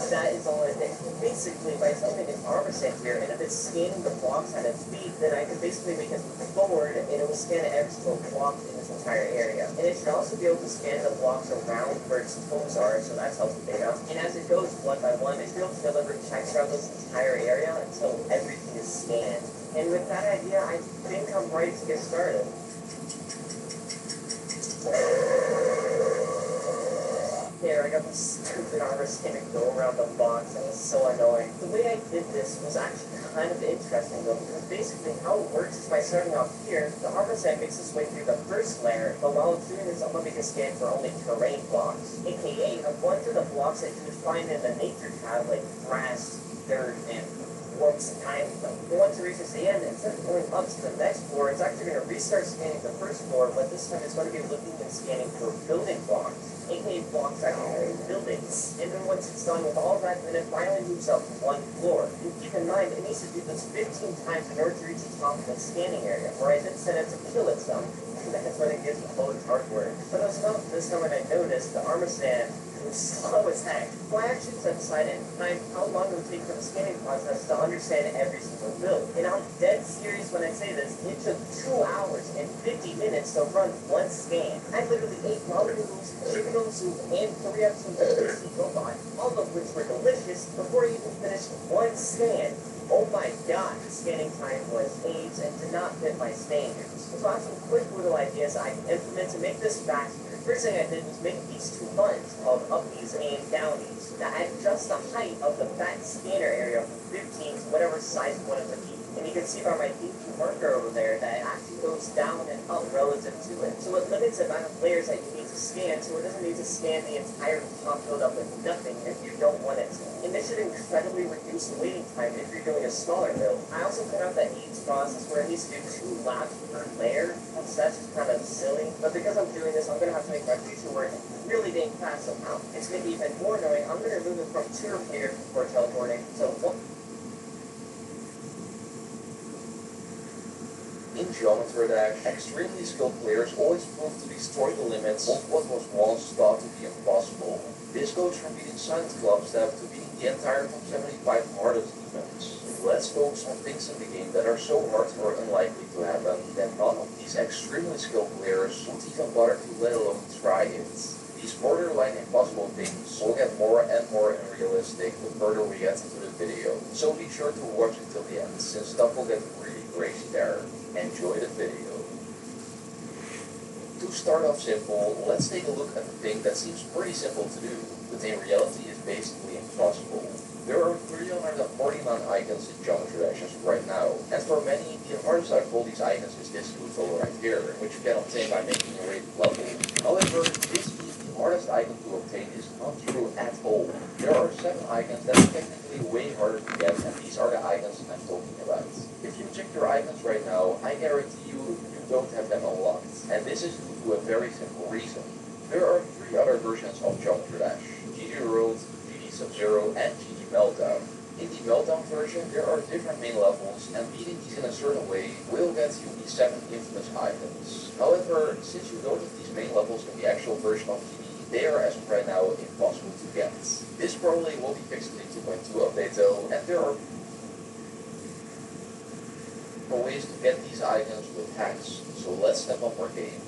That is all it takes. Basically, by something an armor set here, and if it's scanning the blocks at its speed, then I can basically make it move forward, and it will scan every single block in this entire area. And it should also be able to scan the blocks around where its toes are, so that's helpful data. And as it goes one by one, it should be able to deliver checks around this entire area until everything is scanned. And with that idea, I think I'm ready to get started. There, I got this stupid armor scanner go around the box, and it's so annoying. The way I did this was actually kind of interesting though, because basically how it works is by starting off here, the armor set makes its way through the first layer, but while it's doing this, I'm going to make a scan for only terrain blocks. AKA, I'm going through the blocks that you would find in the nature tab, like grass, dirt, and works time. But once it reaches the end, instead of going up to the next floor, it's actually going to restart scanning the first floor, but this time it's going to be looking and scanning for building blocks. AKA blocks that carry buildings. And then once it's done with all that, then it finally moves up one floor. And keep in mind, it needs to do this 15 times in order to reach the top of the scanning area, where I then set it to kill itself. And that's when it gets loads hardware. But it was not this time when I noticed the armor stand was slow as heck. So I actually decided how long it would take for the scanning process to understand every single build. And I'm dead serious when I say this. It took 2 hours and 50 minutes to run one scan. I literally ate ramen noodles, chicken noodle soup, and 3 episodes of Tasty Robot, all of which were delicious, before I even finished one scan. Oh my god, the scanning time was AIDS and did not fit my standards. So I have some quick little ideas I can implement to make this faster. First thing I did was make these 2 buttons called uppies and downies that adjust the height of the back scanner area from 15 to whatever size you want it to be. And you can see by my DP marker over there that it actually goes down and up relative to it. So it limits the amount of layers that you need to scan, so it doesn't need to scan the entire top build up with nothing if you don't want it to. And this should incredibly reduce the waiting time if you're doing a smaller build. I also put out that each process where it needs to do 2 laps per layer, so that's just kind of silly. But because I'm doing this, I'm going to have to make my future work really dang fast somehow. And to make it even more annoying, I'm going to remove it from 2 repeaters before teleporting. So in Geometry Dash, extremely skilled players always prove to destroy the limits of what was once thought to be impossible. This goes from beating Silent Club Step to beating the entire top 75 hardest defense. Let's focus on things in the game that are so hard or unlikely to happen that none of these extremely skilled players would even bother to let alone try it. These borderline impossible things will get more and more unrealistic the further we get into the video, so be sure to watch until the end, since stuff will get really crazy there. Enjoy the video. To start off simple, let's take a look at the thing that seems pretty simple to do, but in reality is basically impossible. There are 349 icons in Geometry Dash right now, and for many, the hardest out of all these icons is this tool right here, which you can obtain by making a rated level. However, this means the hardest icon to obtain is not true at all. There are 7 icons that are technically way harder to get, and these are the icons I'm talking about. If you check your icons right now, I guarantee you don't have them unlocked. And this is due to a very simple reason. There are 3 other versions of Geometry Dash: GG World, GG Sub-Zero, and GG Meltdown. In the Meltdown version, there are different main levels, and beating these in a certain way will get you the 7 infamous items. However, since you don't have these main levels in the actual version of GG, they are, as of right now, impossible to get. This probably will be fixed in the There are ways to get these items with hacks, so let's step up our game.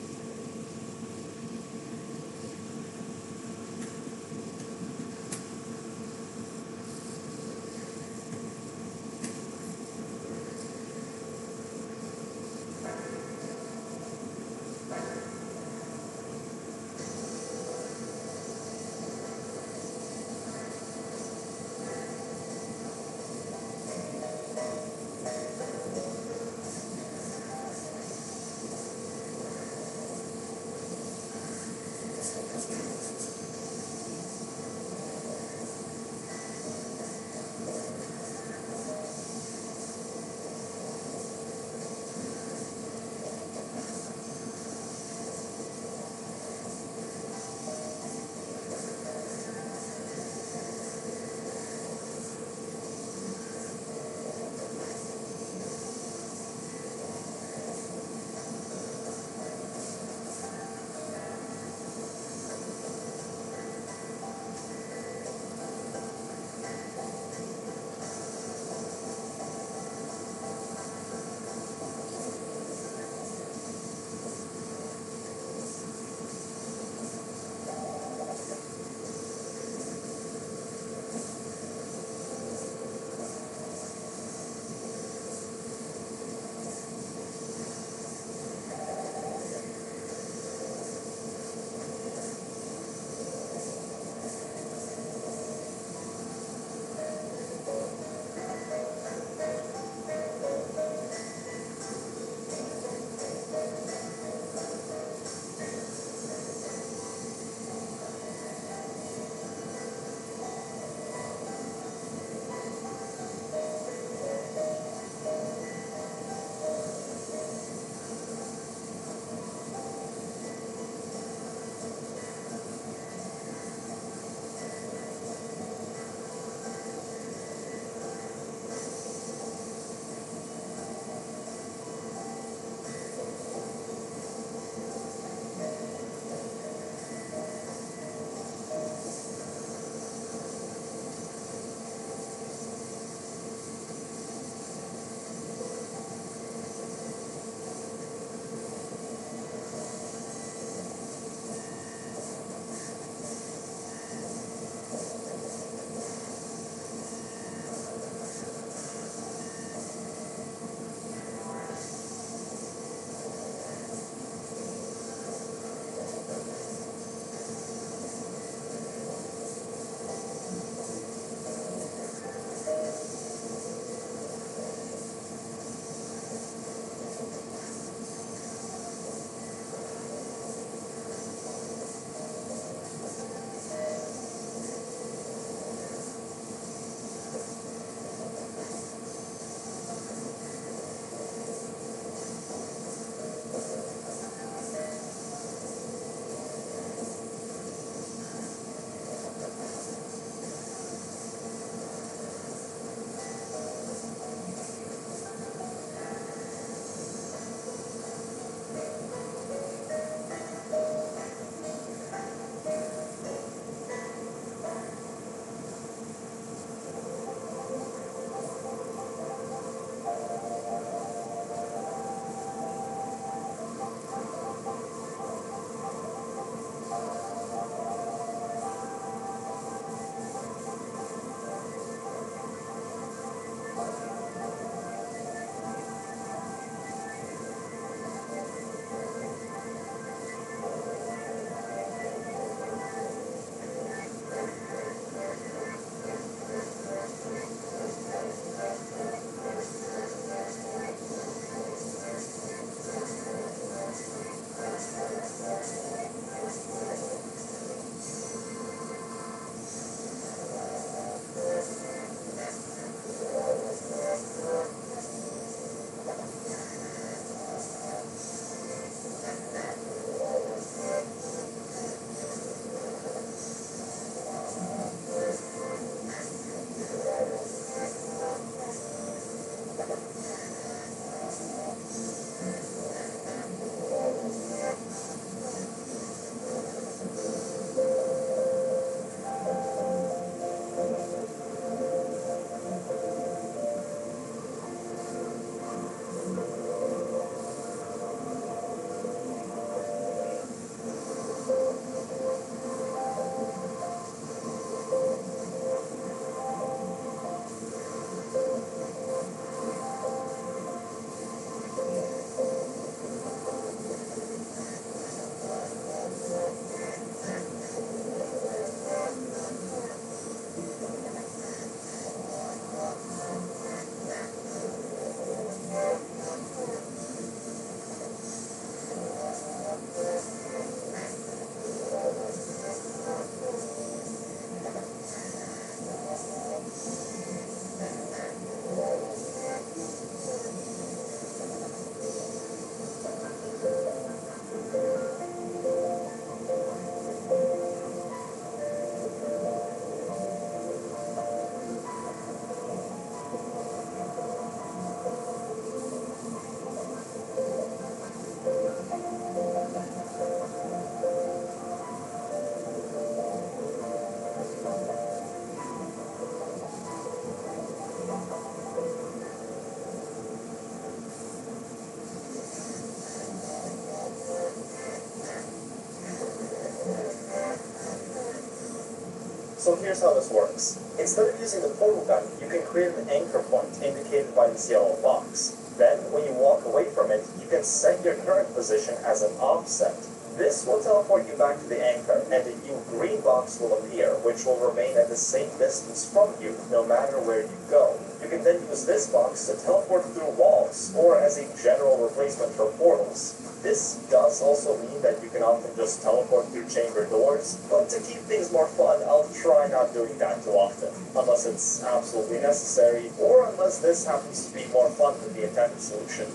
So here's how this works. Instead of using the portal gun, you can create an anchor point indicated by this yellow box. Then, when you walk away from it, you can set your current position as an offset. This will teleport you back to the anchor, and a new green box will appear, which will remain at the same distance from you, no matter where you go. You can then use this box to teleport through walls, or as a general replacement for portals. This does also mean that you can often just teleport through chamber doors, but to keep things more fun, I'll try not doing that too often, unless it's absolutely necessary, or unless this happens to be more fun than the intended solution.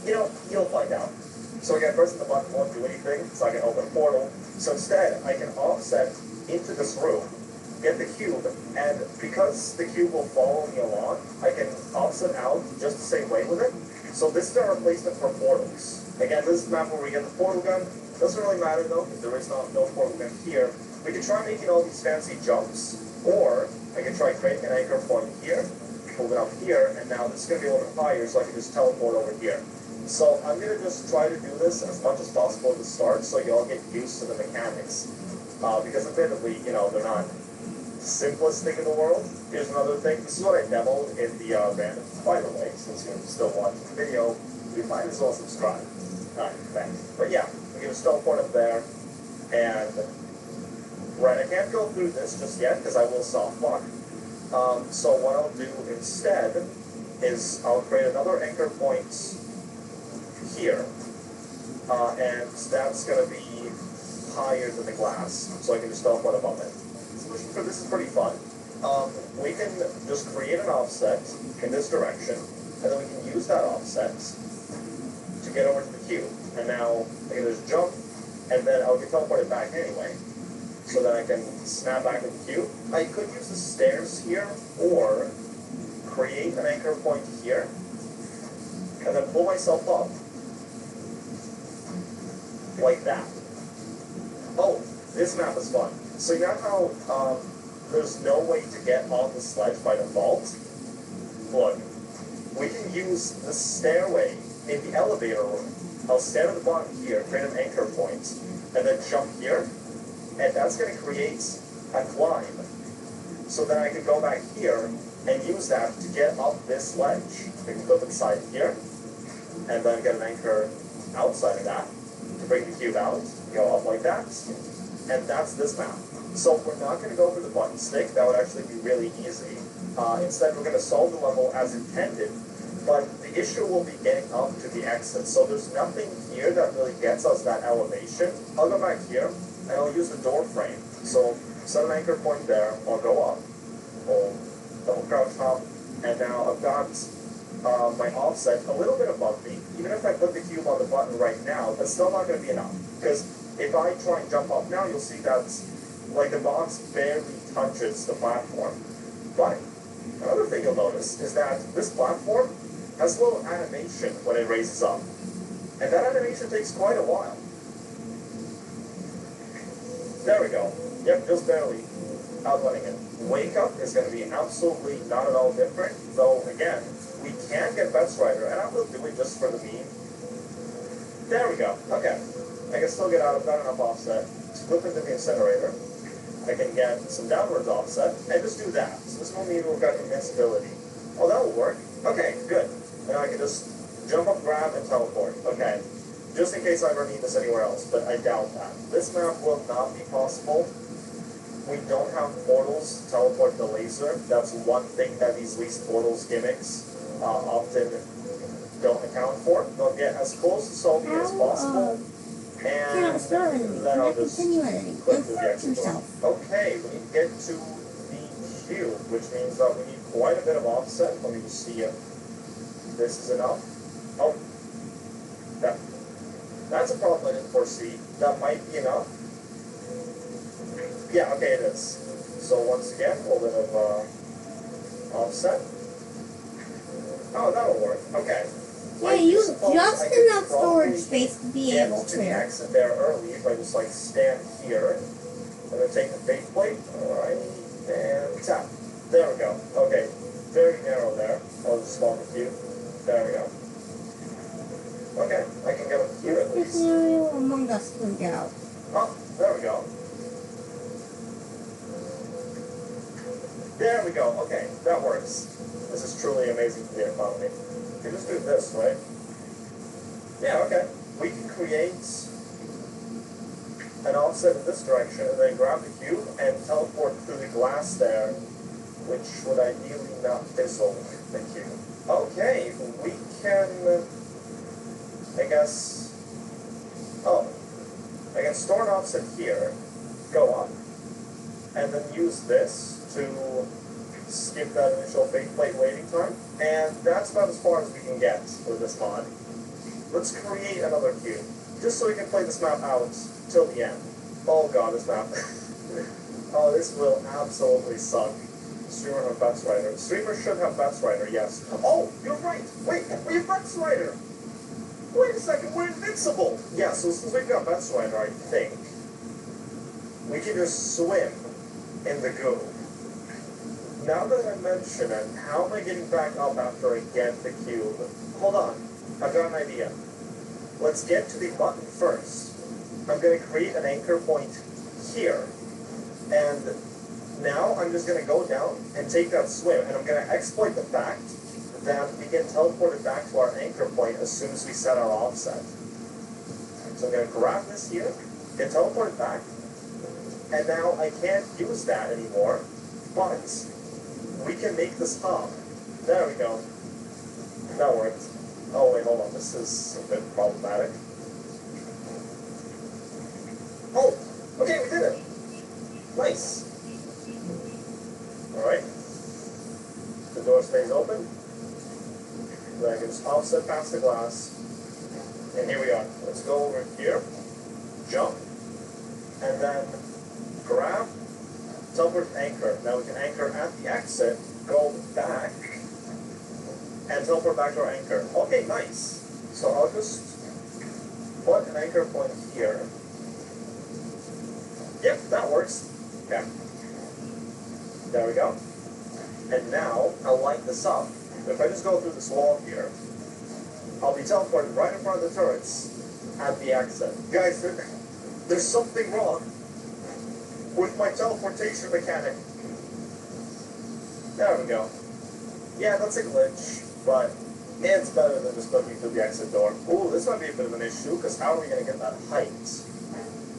You know, you'll find out. So again, pressing the button won't do anything, so I can open a portal. So instead, I can offset into this room, get the cube, and because the cube will follow me along, I can offset out just the same way with it. So this is our replacement for portals. Again, this is the map where we get the portal gun. Doesn't really matter though, because there is no portal gun here. We can try making all these fancy jumps, or I can try creating an anchor point here, move it up here, and now this is going to be a little bit higher, so I can just teleport over here. So I'm going to just try to do this as much as possible at the start so you all get used to the mechanics. Because admittedly, you know, they're not simplest thing in the world. Here's another thing. This is what I demoed in the random. By the way, since you're still watching the video, you might as well subscribe. Alright, thanks. But yeah, we're going to teleport up there. And, right, I can't go through this just yet because I will soft lock. So what I'll do instead is I'll create another anchor point here, and that's going to be higher than the glass, so I can just teleport above it. The solution for this is pretty fun. We can just create an offset in this direction, and then we can use that offset to get over to the cube. And now I can just jump, and then I'll get teleported back anyway, so that I can snap back to the cube. I could use the stairs here, or create an anchor point here, and then pull myself up. Like that. Oh, this map is fun. So you know how there's no way to get on the sledge by default? Look, we can use the stairway in the elevator room. I'll stand at the bottom here, create an anchor point, and then jump here, and that's going to create a climb. So then I can go back here and use that to get up this ledge. I can go inside here, and then get an anchor outside of that. To bring the cube out, go up like that, and that's this map. So we're not going to go for the button stick, that would actually be really easy. Instead, we're going to solve the level as intended, but the issue will be getting up to the exit. So there's nothing here that really gets us that elevation. I'll go back here, and I'll use the door frame. So set an anchor point there, I'll go up, hold, double crouch hop, and now I've got my offset a little bit above me. Even if I put the cube on the button right now, that's still not going to be enough. Because if I try and jump up now, you'll see that like the box barely touches the platform. But another thing you'll notice is that this platform has a little animation when it raises up. And that animation takes quite a while. There we go. Yep, just barely outrunning it. Wake Up is going to be absolutely not at all different, though again, we can get Best Rider, and I will do it just for the meme. There we go. Okay. I can still get out of that enough offset. Flip into the incinerator. I can get some downwards offset, and just do that. So this will mean we've got invincibility. Oh, that will work. Okay, good. Now I can just jump up, grab, and teleport. Okay. Just in case I ever need this anywhere else, but I doubt that. This map will not be possible. We don't have portals to teleport the laser. That's one thing that these least portals gimmicks often don't account for. They'll get as close to solving it as possible, and then I'll just click through the exit door. Okay, we need to get to the cube, which means that we need quite a bit of offset. Let me just see if this is enough. Oh, that's a problem I didn't foresee. That might be enough. Yeah, okay, it is. So once again, a little bit of offset. Oh, that'll work. Okay. Yeah, you just enough storage space to be able to. Exit there early if I just like stand here and then take the faith plate. Alright, and tap. There we go. Okay, very narrow there. I'll just spawn the cube. There we go. Okay, I can get up here at least. Among Us can go. Oh, there we go. There we go. Okay, that works. This is truly amazing for the economy. You just do this, right? Yeah, okay. We can create an offset in this direction and then grab the cube and teleport through the glass there, which would ideally not fizzle the cube. Okay, we can, I guess, I can store an offset here, go up, and then use this to skip that initial faceplate waiting time, and that's about as far as we can get with this mod. Let's create another cube, just so we can play this map out till the end. Oh god, this map. Oh, this will absolutely suck. Streamer have Bets Rider. Streamer should have Bets Rider, yes. Oh, you're right! Wait, we have Bets Rider! Wait a second, we're invincible! Yeah, so since we've got Bets Rider, I think we can just swim in the goo. Now that I mention it, how am I getting back up after I get the cube? Hold on, I've got an idea. Let's get to the button first. I'm going to create an anchor point here. And now I'm just going to go down and take that swim. And I'm going to exploit the fact that we get teleported back to our anchor point as soon as we set our offset. So I'm going to grab this here, get teleported back. And now I can't use that anymore. But we can make this hop. There we go. That worked. Oh wait, hold on. This is a bit problematic. Oh! Okay, we did it! Nice! Alright. The door stays open. Then I can just offset past the glass. And here we are. Let's go over here. Jump. And then grab. Teleport to anchor. Now we can anchor at the exit. Go back. And teleport back to our anchor. Okay, nice. So I'll just put an anchor point here. Yep, that works. Yeah. There we go. And now I'll light this up. If I just go through this wall here, I'll be teleported right in front of the turrets at the exit. Guys, there's something wrong with my teleportation mechanic. There we go. Yeah, that's a glitch, but it's better than just looking through the exit door. Ooh, this might be a bit of an issue, because how are we going to get that height?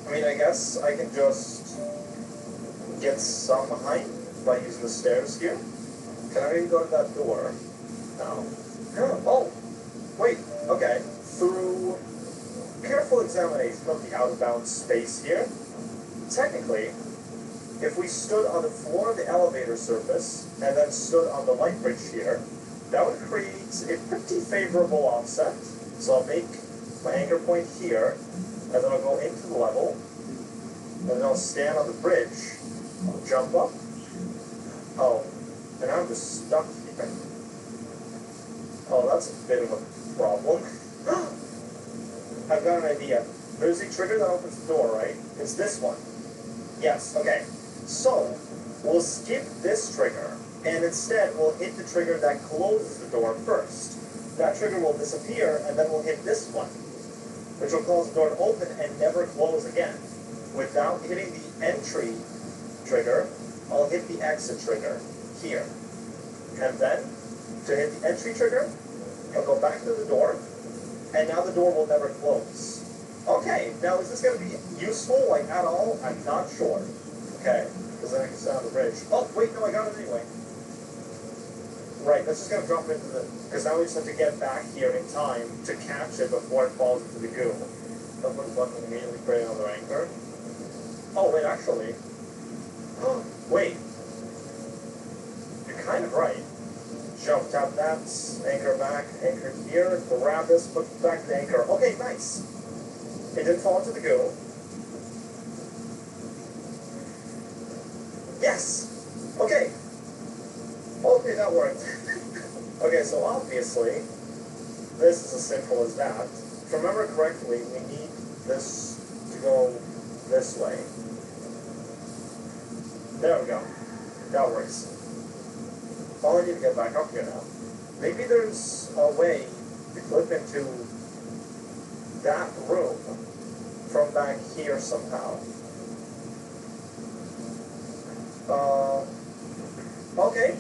I mean, I guess I can just get some height by using the stairs here. Can I even go to that door? No. Oh, wait, okay. Through careful examination of the out-of-bounds space here, technically, if we stood on the floor of the elevator surface and then stood on the light bridge here, that would create a pretty favorable offset. So I'll make my anchor point here, and then I'll go into the level, and then I'll stand on the bridge, I'll jump up. Oh, and I'm just stuck here. Oh, that's a bit of a problem. I've got an idea. There's a trigger that opens the door, right? It's this one. Yes, okay. So, we'll skip this trigger, and instead we'll hit the trigger that closes the door first. That trigger will disappear, and then we'll hit this one, which will cause the door to open and never close again. Without hitting the entry trigger, I'll hit the exit trigger here. And then, to hit the entry trigger, I'll go back to the door, and now the door will never close. Okay, now is this going to be useful, like, at all? I'm not sure. Okay, because then I can stand on the bridge. Oh, wait, no, I got it anyway. Right, that's just going to drop into the... Because now we just have to get back here in time to catch it before it falls into the goo. Don't put the button and immediately create another anchor. Oh, wait, actually... Oh, wait. You're kind of right. Jump, tap that, anchor back, anchor here, grab this, put it back to the anchor. Okay, nice. It didn't fall into the goo. Yes! Okay. Okay, that worked. Okay, so obviously, this is as simple as that. If I remember correctly, we need this to go this way. There we go. That works. All I need to get back up here now. Maybe there's a way to clip into that room from back here somehow.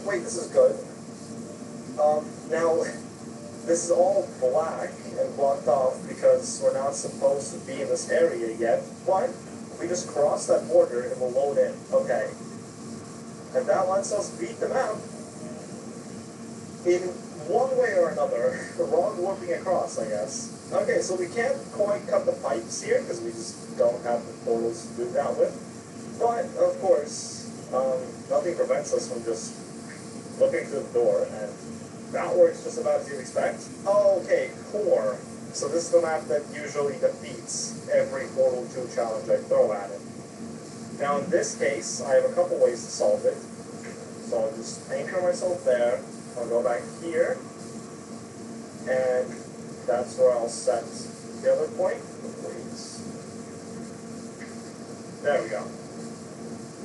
wait, this is good. Now, this is all black and blocked off because we're not supposed to be in this area yet, but we just cross that border and we'll load in. Okay. And that lets us beat them out in one way or another. Wrong warping across, I guess. Okay, so we can't quite cut the pipes here because we just don't have the portals to do that with. But, of course, nothing prevents us from just looking through the door, and that works just about as you'd expect. Oh, okay, core. So this is the map that usually defeats every Portal 2 challenge I throw at it. Now in this case, I have a couple ways to solve it. So I'll just anchor myself there, I'll go back here, and that's where I'll set the other point, please. There we go.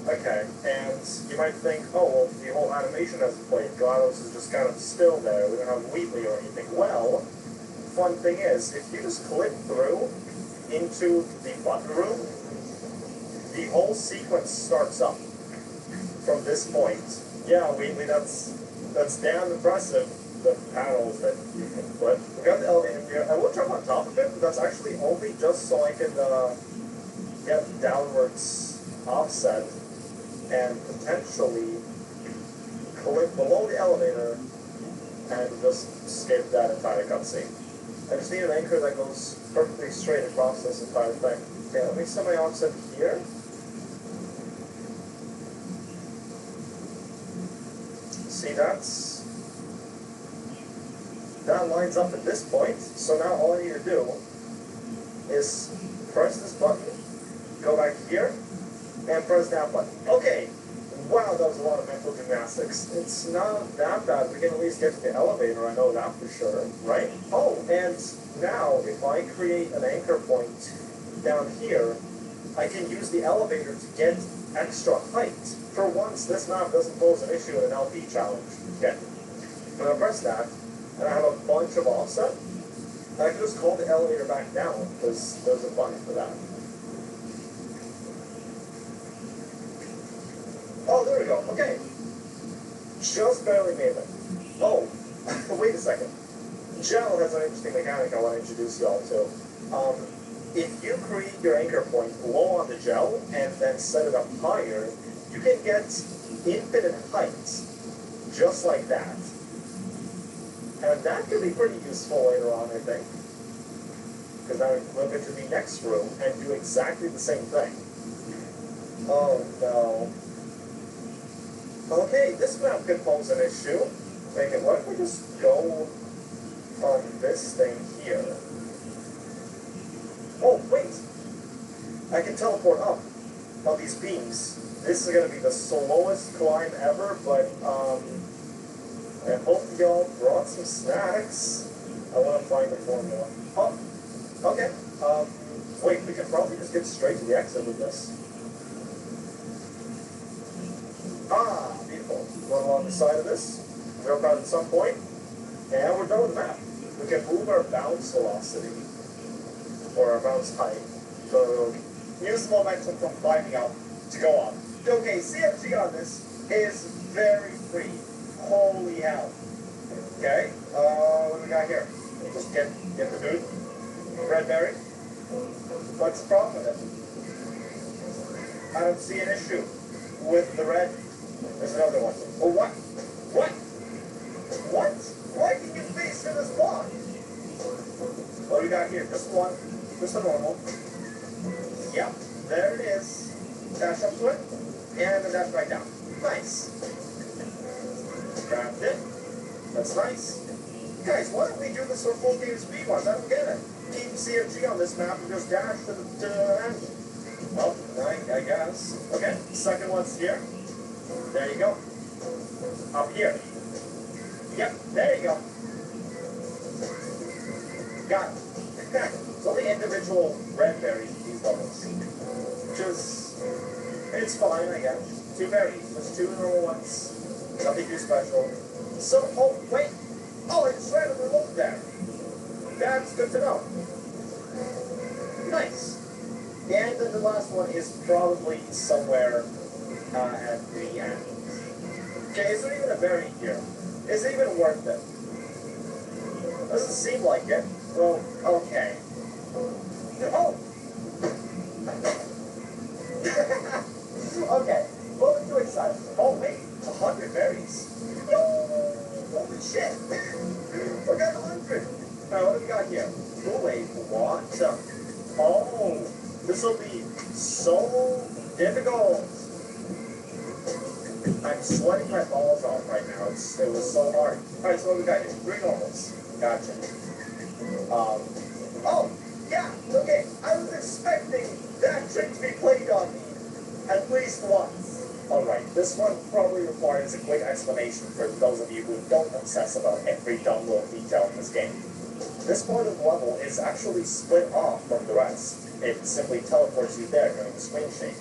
Okay, and you might think, oh, well, the whole animation hasn't played. GLaDOS is just kind of still there. We don't have Wheatley or anything. Well, fun thing is, if you just click through into the button room, the whole sequence starts up from this point. Yeah, Wheatley, that's damn impressive, the panels that you can put. We got the elevator here. I will jump on top of it, but that's actually only just so I can get downwards offset and potentially click below the elevator and just skip that entire cutscene. I just need an anchor that goes perfectly straight across this entire thing. Okay, let me set my offset here. See, that lines up at this point, so now all I need to do is press this button, go back here, and press that button. Okay, wow, that was a lot of mental gymnastics. It's not that bad. We can at least get to the elevator, I know that for sure, right? Oh, and now if I create an anchor point down here, I can use the elevator to get extra height. For once, this map doesn't pose an issue in an LP challenge. Okay, I'm gonna press that, and I have a bunch of offset. I can just call the elevator back down, because there's a button for that. Oh, there we go. Okay. Just barely made it. Oh, wait a second. Gel has an interesting mechanic I want to introduce y'all to. If you create your anchor point low on the gel and then set it up higher, you can get infinite heights, just like that. And that could be pretty useful later on, I think. Because I would look into the next room and do exactly the same thing. Oh no. Okay, this map could pose an issue. Make it, what if we just go on this thing here? Oh, wait! I can teleport up on these beams. This is gonna be the slowest climb ever, but, I hope y'all brought some snacks. I wanna find the formula. Oh, okay. Wait, we can probably just get straight to the exit with this. Ah, beautiful. Run along the side of this, jump out at some point, and we're done with the map. We can move our bounce velocity, or our bounce height, so it'll use the momentum from climbing up to go up. Okay, CFG on this is very free. Holy hell. Okay, what do we got here? Just get the food. Red berry. What's the problem with it? I don't see an issue with the red. There's another one. Oh, what? What? What? Why can you face through this block? What do we got here? Just one. Just a normal. Yep. There it is. Dash up to it. And then dash right down. Nice. Grabbed it. That's nice. Guys, why don't we do this for full game speed ones? I don't get it. Team CFG on this map and just dash to the end. Well, I guess. Okay, second one's here. There you go. Up here. Yep, there you go. Got it. It's only individual red berries in these levels. Which is, it's fine, I guess. 2 berries. There's 2 normal ones. Nothing too special. So, oh, wait. Oh, it's randomly looked there. That's good to know. Nice. And then the last one is probably somewhere at the end. Okay, is there even a berry here? Is it even worth it? Doesn't seem like it. Well, okay. Oh! Okay, well, too excited. Oh, wait, 100 berries. Yo! Holy shit! We got 100. Alright, what do we got here? Oh, wait, what? Oh, this will be so difficult. I'm sweating my balls off right now. It was so hard. Alright, so what do we got here? 3 normals. Gotcha. Oh, yeah, okay. I was expecting that trick to be played on me at least once. Alright, this one probably requires a quick explanation for those of you who don't obsess about every dumb little detail in this game. This part of the level is actually split off from the rest. It simply teleports you there during the screen shake.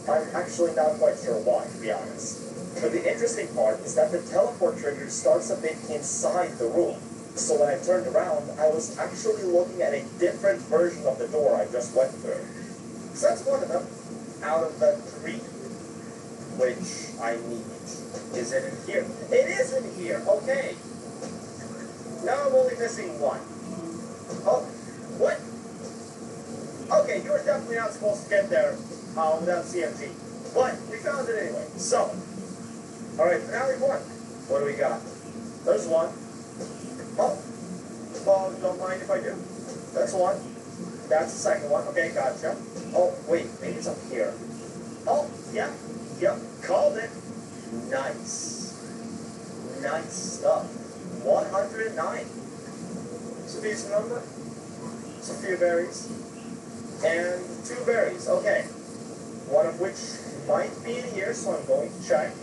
I'm actually not quite sure why, to be honest. But the interesting part is that the teleport trigger starts a bit inside the room. So when I turned around, I was actually looking at a different version of the door I just went through. So that's one of them, out of the 3, which I need. Is it in here? It is in here, okay. Now I'm only missing 1. Oh, what? Okay, you were definitely not supposed to get there without CMG. But we found it anyway, so. Alright, finale 1. What do we got? There's 1. Oh, don't mind if I do. That's 1. That's the second one. Okay, gotcha. Oh, wait, maybe it's up here. Oh, yeah. Yep, called it. Nice. Nice stuff. 109. It's a decent number. It's a few berries. And 2 berries. Okay. One of which might be in here, so I'm going to check.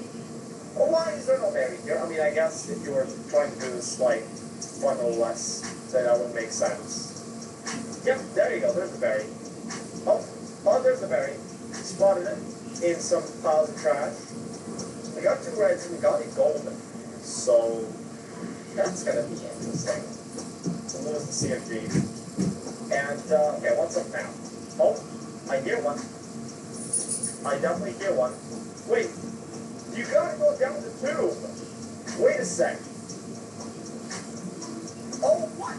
Oh, why is there no berry here? I mean, I guess if you were trying to do this, like, funnel-less, then that would make sense. Yep, there you go. There's the berry. Oh, there's the berry. Spotted it in some piles of trash. We got 2 reds and we got a golden. So, that's gonna be interesting. So there's the CMG. And, okay, what's up now? Oh, I hear one. I definitely hear one. Wait, you gotta go down the tube. Wait a sec. Oh, what?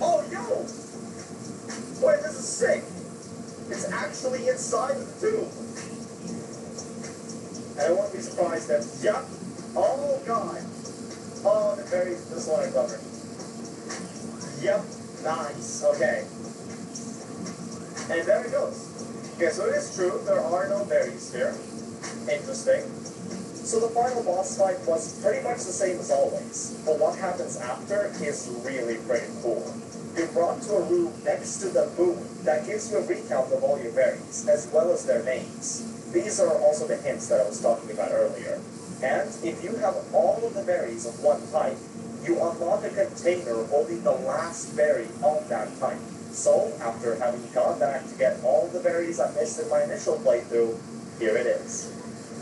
Oh, yo! Wait, this is sick. It's actually inside the tube. And I won't be surprised that, yep. Oh, God. Oh, the berries, this one I covered. Yep, nice, okay. And there it goes. Okay, so it is true, there are no berries here. Interesting. So the final boss fight was pretty much the same as always, but what happens after is really pretty cool. You're brought to a room next to the moon that gives you a recount of all your berries, as well as their names. These are also the hints that I was talking about earlier. And if you have all of the berries of one type, you unlock a container holding the last berry of that type. So, after having gone back to get all the berries I missed in my initial playthrough, here it is.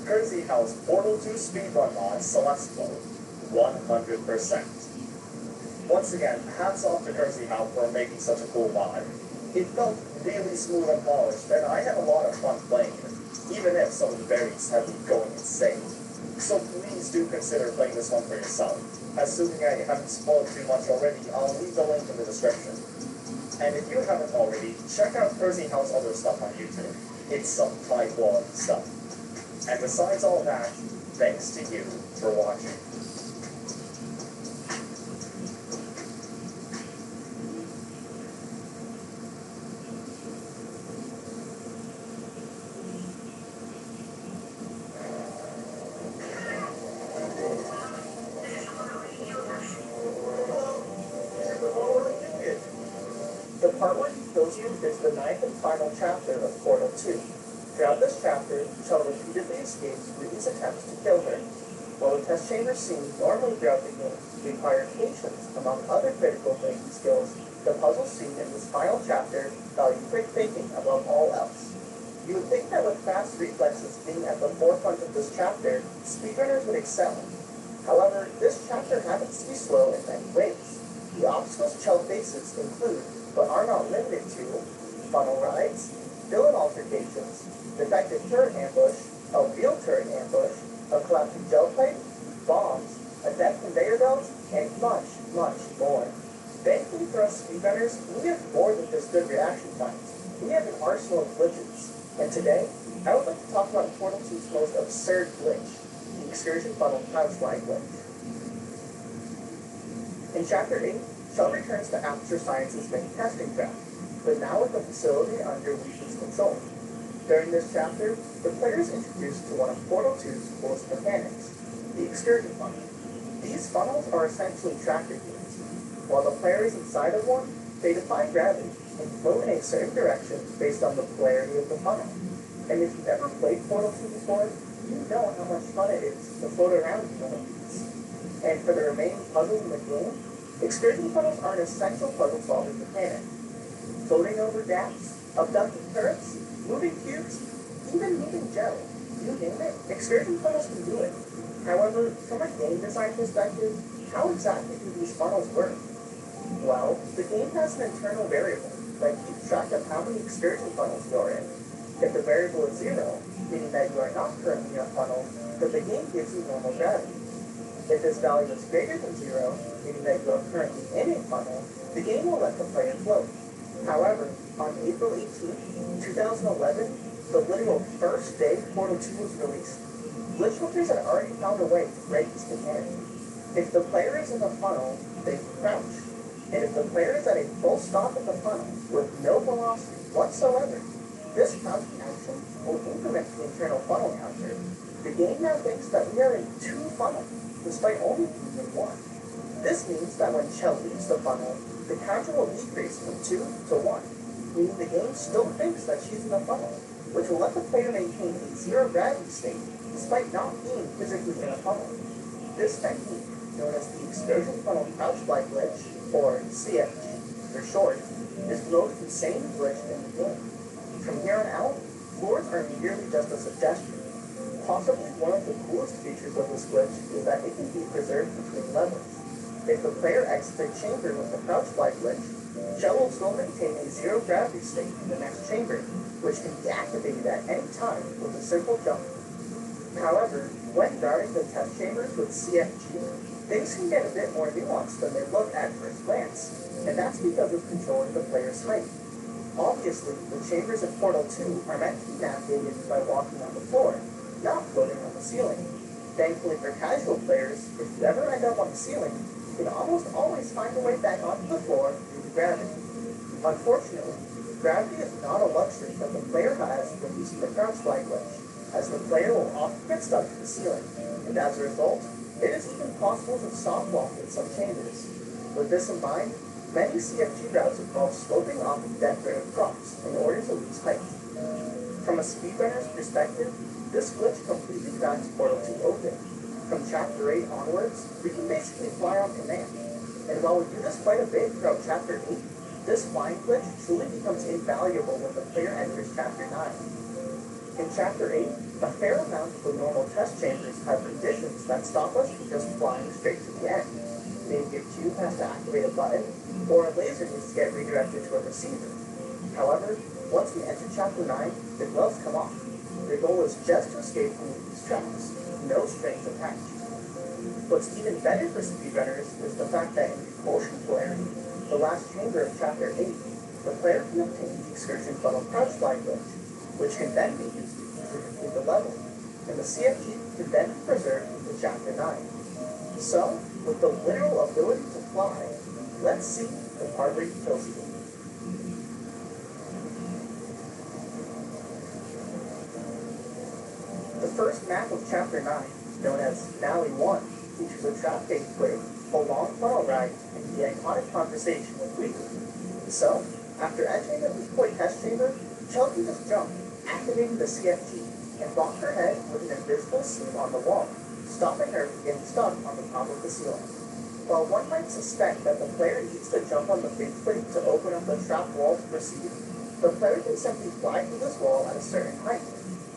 Kersey House Portal 2 Speedrun Mod Celeste Mode, 100%. Once again, hats off to Kersey House for making such a cool mod. It felt really smooth and polished, and I had a lot of fun playing it, even if some of the berries had me going insane. So please do consider playing this one for yourself. Assuming I haven't spoiled too much already, I'll leave the link in the description. And if you haven't already, check out Kersey House other stuff on YouTube. It's some high quality stuff. And besides all that, thanks to you for watching. The part where he kills you is the 9th and final chapter of Portal 2. Throughout this chapter, Chell repeatedly escapes Ruby's attempts to kill her. While the test chamber scene normally throughout the game required patience, among other critical thinking skills, the puzzle scene in this final chapter valued quick thinking above all else. You would think that with fast reflexes being at the forefront of this chapter, speedrunners would excel. However, this chapter happens to be slow in many ways. The obstacles Chell faces include, but are not limited to, funnel rides, villain altercations, defective turret ambush, a real turret ambush, a collapsing gel pipe, bombs, a depth conveyor belt, and much, much more. Thankfully for us speedrunners, we have more than just good reaction times. We have an arsenal of glitches. And today, I would like to talk about Portal 2's most absurd glitch, the excursion funnel crouch fly glitch. In Chapter 8, Shell returns to Aperture Science's main testing track, but now with the facility under Weezy's control. During this chapter, the player is introduced to one of Portal 2's coolest mechanics, the excursion funnel. These funnels are essentially tractor beams. While the player is inside of one, they defy gravity and float in a certain direction based on the polarity of the funnel. And if you've ever played Portal 2 before, you know how much fun it is to float around in one of these. And for the remaining puzzles in the game, excursion funnels are an essential puzzle-solving mechanic. Floating over gaps, abducting turrets, moving cubes, even moving gel. You name it, excursion funnels can do it. However, from a game design perspective, how exactly do these funnels work? Well, the game has an internal variable that keeps track of how many excursion funnels you are in. If the variable is 0, meaning that you are not currently in a funnel, then the game gives you normal gravity. If this value is greater than 0, meaning that you are currently in a funnel, the game will let the player float. However, on April 18, 2011, the literal first day Portal 2 was released, glitch hunters had already found a way to break this mechanic. If the player is in the funnel, they crouch. And if the player is at a full stop in the funnel with no velocity whatsoever, this crouching action will increment the internal funnel counter. The game now thinks that we are in 2 funnels, despite only being in 1. This means that when Shell leaves the funnel, the counter will decrease from 2 to 1, meaning the game still thinks that she's in the funnel, which will let the player maintain a 0 gravity state despite not being physically in a funnel. This technique, known as the Excursion Funnel Crouch Fly Glitch, or CFG for short, is the most insane glitch in the game. From here on out, floors are merely just a suggestion. Possibly one of the coolest features of this glitch is that it can be preserved between levels. If the player exits a chamber with the crouch fly glitch, Shell will still maintain a 0 gravity state in the next chamber, which can be activated at any time with a simple jump. However, when guarding the test chambers with CFG, things can get a bit more nuanced than they look at first glance, and that's because of controlling the player's height. Obviously, the chambers in Portal 2 are meant to be navigated by walking on the floor, not floating on the ceiling. Thankfully for casual players, if you ever end up on the ceiling, you can almost always find a way back onto the floor due to gravity. Unfortunately, gravity is not a luxury that the player has when using the crouch fly glitch, as the player will often get stuck to the ceiling, and as a result, it is even possible to soft walk in some chambers. With this in mind, many CFG routes involve sloping off of decorative props in order to lose height. From a speedrunner's perspective, this glitch completely cracks Portal 2 open. From Chapter 8 onwards, we can basically fly on command. And while we do this quite a bit throughout Chapter 8, this flying glitch truly becomes invaluable when the player enters Chapter 9. In Chapter 8, a fair amount of the normal test chambers have conditions that stop us from just flying straight to the end. Maybe a cube has to activate a button, or a laser needs to get redirected to a receiver. However, once we enter Chapter 9, the gloves come off. The goal is just to escape from these traps, no strings attached. What's even better for speedrunners is the fact that in Repulsion Polarity, the last chamber of Chapter 8, the player can obtain the Excursion Funnel Crouch Fly glitch, which can then be used to complete the level, and the CFG can then be preserved into Chapter 9. So, with the literal ability to fly, let's see the Harvard kill scheme. The first map of Chapter 9, known as Valley 1, features a trap-based quake, a long funnel ride, and the iconic conversation with Weekly. So, after entering the decoy test chamber, Shell can just jump, activating the CFG, and bonk her head with an invisible seam on the wall, stopping her from getting stuck on the top of the ceiling. While one might suspect that the player needs to jump on the big plate to open up the trap wall to proceed, the player can simply fly through this wall at a certain height.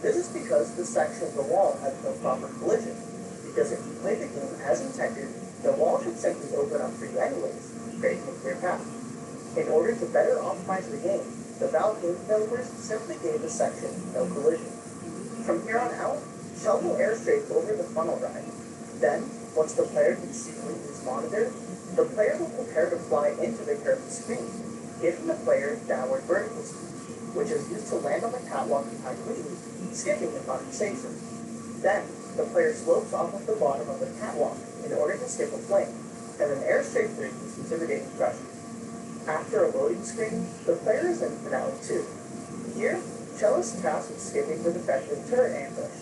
This is because this section of the wall has no proper collision, because if you play the game as intended, the wall should simply open up for you anyways, creating a clear path. In order to better optimize the game, the Valve game developers simply gave this section no collision. From here on out, Shell will air straight over the funnel ride. Then, once the player can see his monitor, the player will prepare to fly into the curved screen, giving the player downward vertical speed, which is used to land on the catwalk behind Wheatley, skipping the conversation. Then, the player slopes off of the bottom of the catwalk in order to skip a plane, and then airstraight through this intimidating pressure. After a loading screen, the player is in Finale 2. Here, Chell is tasked with skipping the defective turret ambush.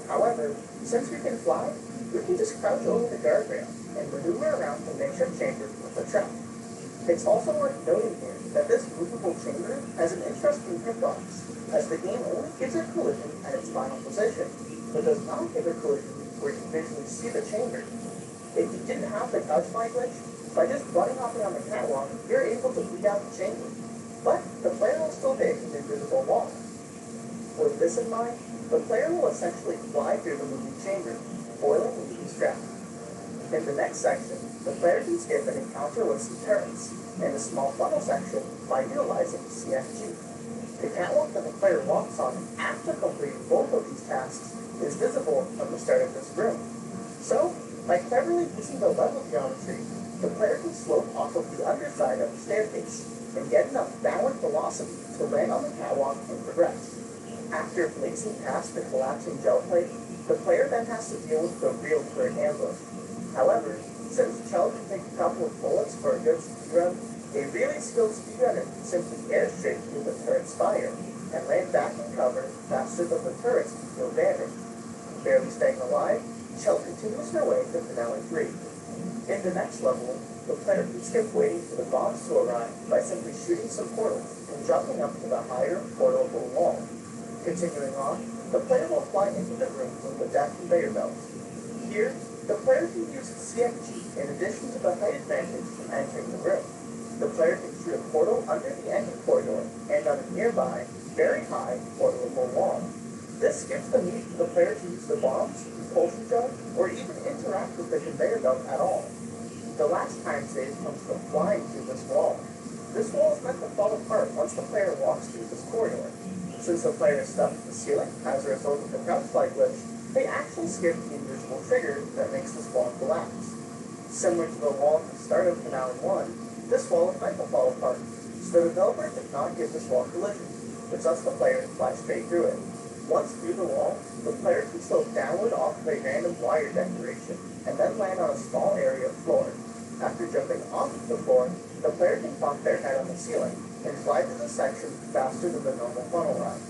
However, since we can fly, we can just crouch over the guardrail and maneuver around the makeshift chamber with a trap. It's also worth noting here that this movable chamber has an interesting hitbox, as the game only gives a collision at its final position, but does not give a collision where you visually see the chamber. If you didn't have the couch fly glitch, by just running hopping on the catwalk, you're able to beat out the chamber, but the player will still hit an invisible wall. With this in mind, the player will essentially fly through the moving chamber, foiling Wheatley's trap. In the next section, the player can skip an encounter with some turrets, and a small funnel section by utilizing CFG. The catwalk that the player walks on after completing both of these tasks is visible from the start of this room. So, by cleverly using the level geometry, the player can slope off of the underside of the staircase and get enough downward velocity to land on the catwalk and progress. After blazing past the collapsing gel plate, the player then has to deal with the real turret ambush. However, since Chell can take a couple of bullets for a good speedrun, a really skilled speedrunner can simply airstraight through the turret's fire and land back in cover faster than the turrets can feel damage. Barely staying alive, Chell continues her way to Finale 3. In the next level, the player can skip waiting for the bombs to arrive by simply shooting some portals and jumping up to the higher portable wall. Continuing on, the player will fly into the room with the deck conveyor belt. Here, the player can use CFG in addition to the height advantage from entering the room. The player can shoot a portal under the end corridor and on a nearby, very high, portable wall. This skips the need for the player to use the bombs, propulsion gun, or even interact with the conveyor belt at all. The last time save comes from flying through this wall. This wall is meant to fall apart once the player walks through this corridor. Since the player is stuck to the ceiling as a result of the crouch fly glitch, they actually skip the invisible trigger that makes this wall collapse. Similar to the wall at the start of Finale 1, this wall is meant to fall apart, so the developer did not give this wall collision, which lets the player fly straight through it. Once through the wall, the player can slope downward off of a random wire decoration, and then land on a small area of floor. After jumping off of the floor, the player can pop their head on the ceiling, and fly through the section faster than the normal funnel ride.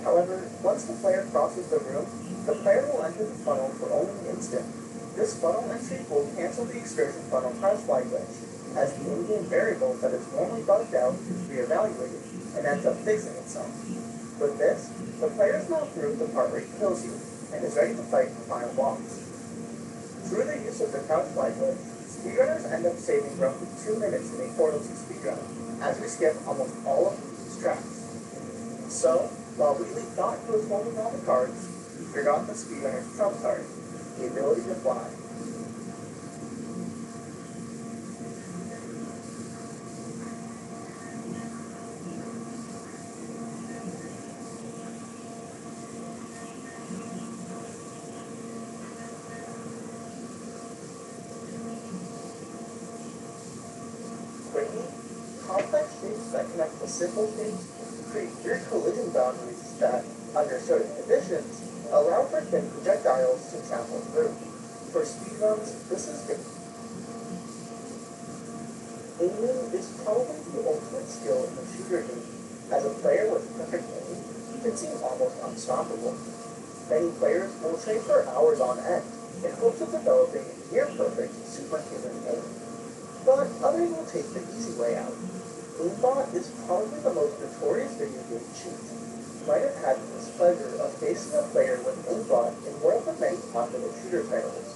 However, once the player crosses the room, the player will enter the funnel for only an instant. This funnel entry will cancel the excursion funnel crouch fly glitch, as the in-game variable that is normally bugged out is reevaluated, and ends up fixing itself. With this, the player is now through the part where he kills you, and is ready to fight the final boss. Through the use of the crouch fly glitch, speedrunners end up saving roughly 2 minutes in a Portal 2 speedrun, as we skip almost all of these tracks. So, while Wheatley thought he was holding all the cards, he forgot the speedrunner's trump card, the ability to fly. Quickly, complex shapes that connect to simple shapes create weird collision boundaries that, under certain conditions, allow for thin projectiles to travel through. For speedruns, this is good. Aiming is probably the ultimate skill in the shooter game. As a player with perfect aim, you can seem almost unstoppable. Many players will train for hours on end in hopes of developing near-perfect superhuman aim. But others will take the easy way out. Aimbot is probably the most notorious video game cheat. You might have had the displeasure of facing a player with Aimbot in one of the many popular shooter titles.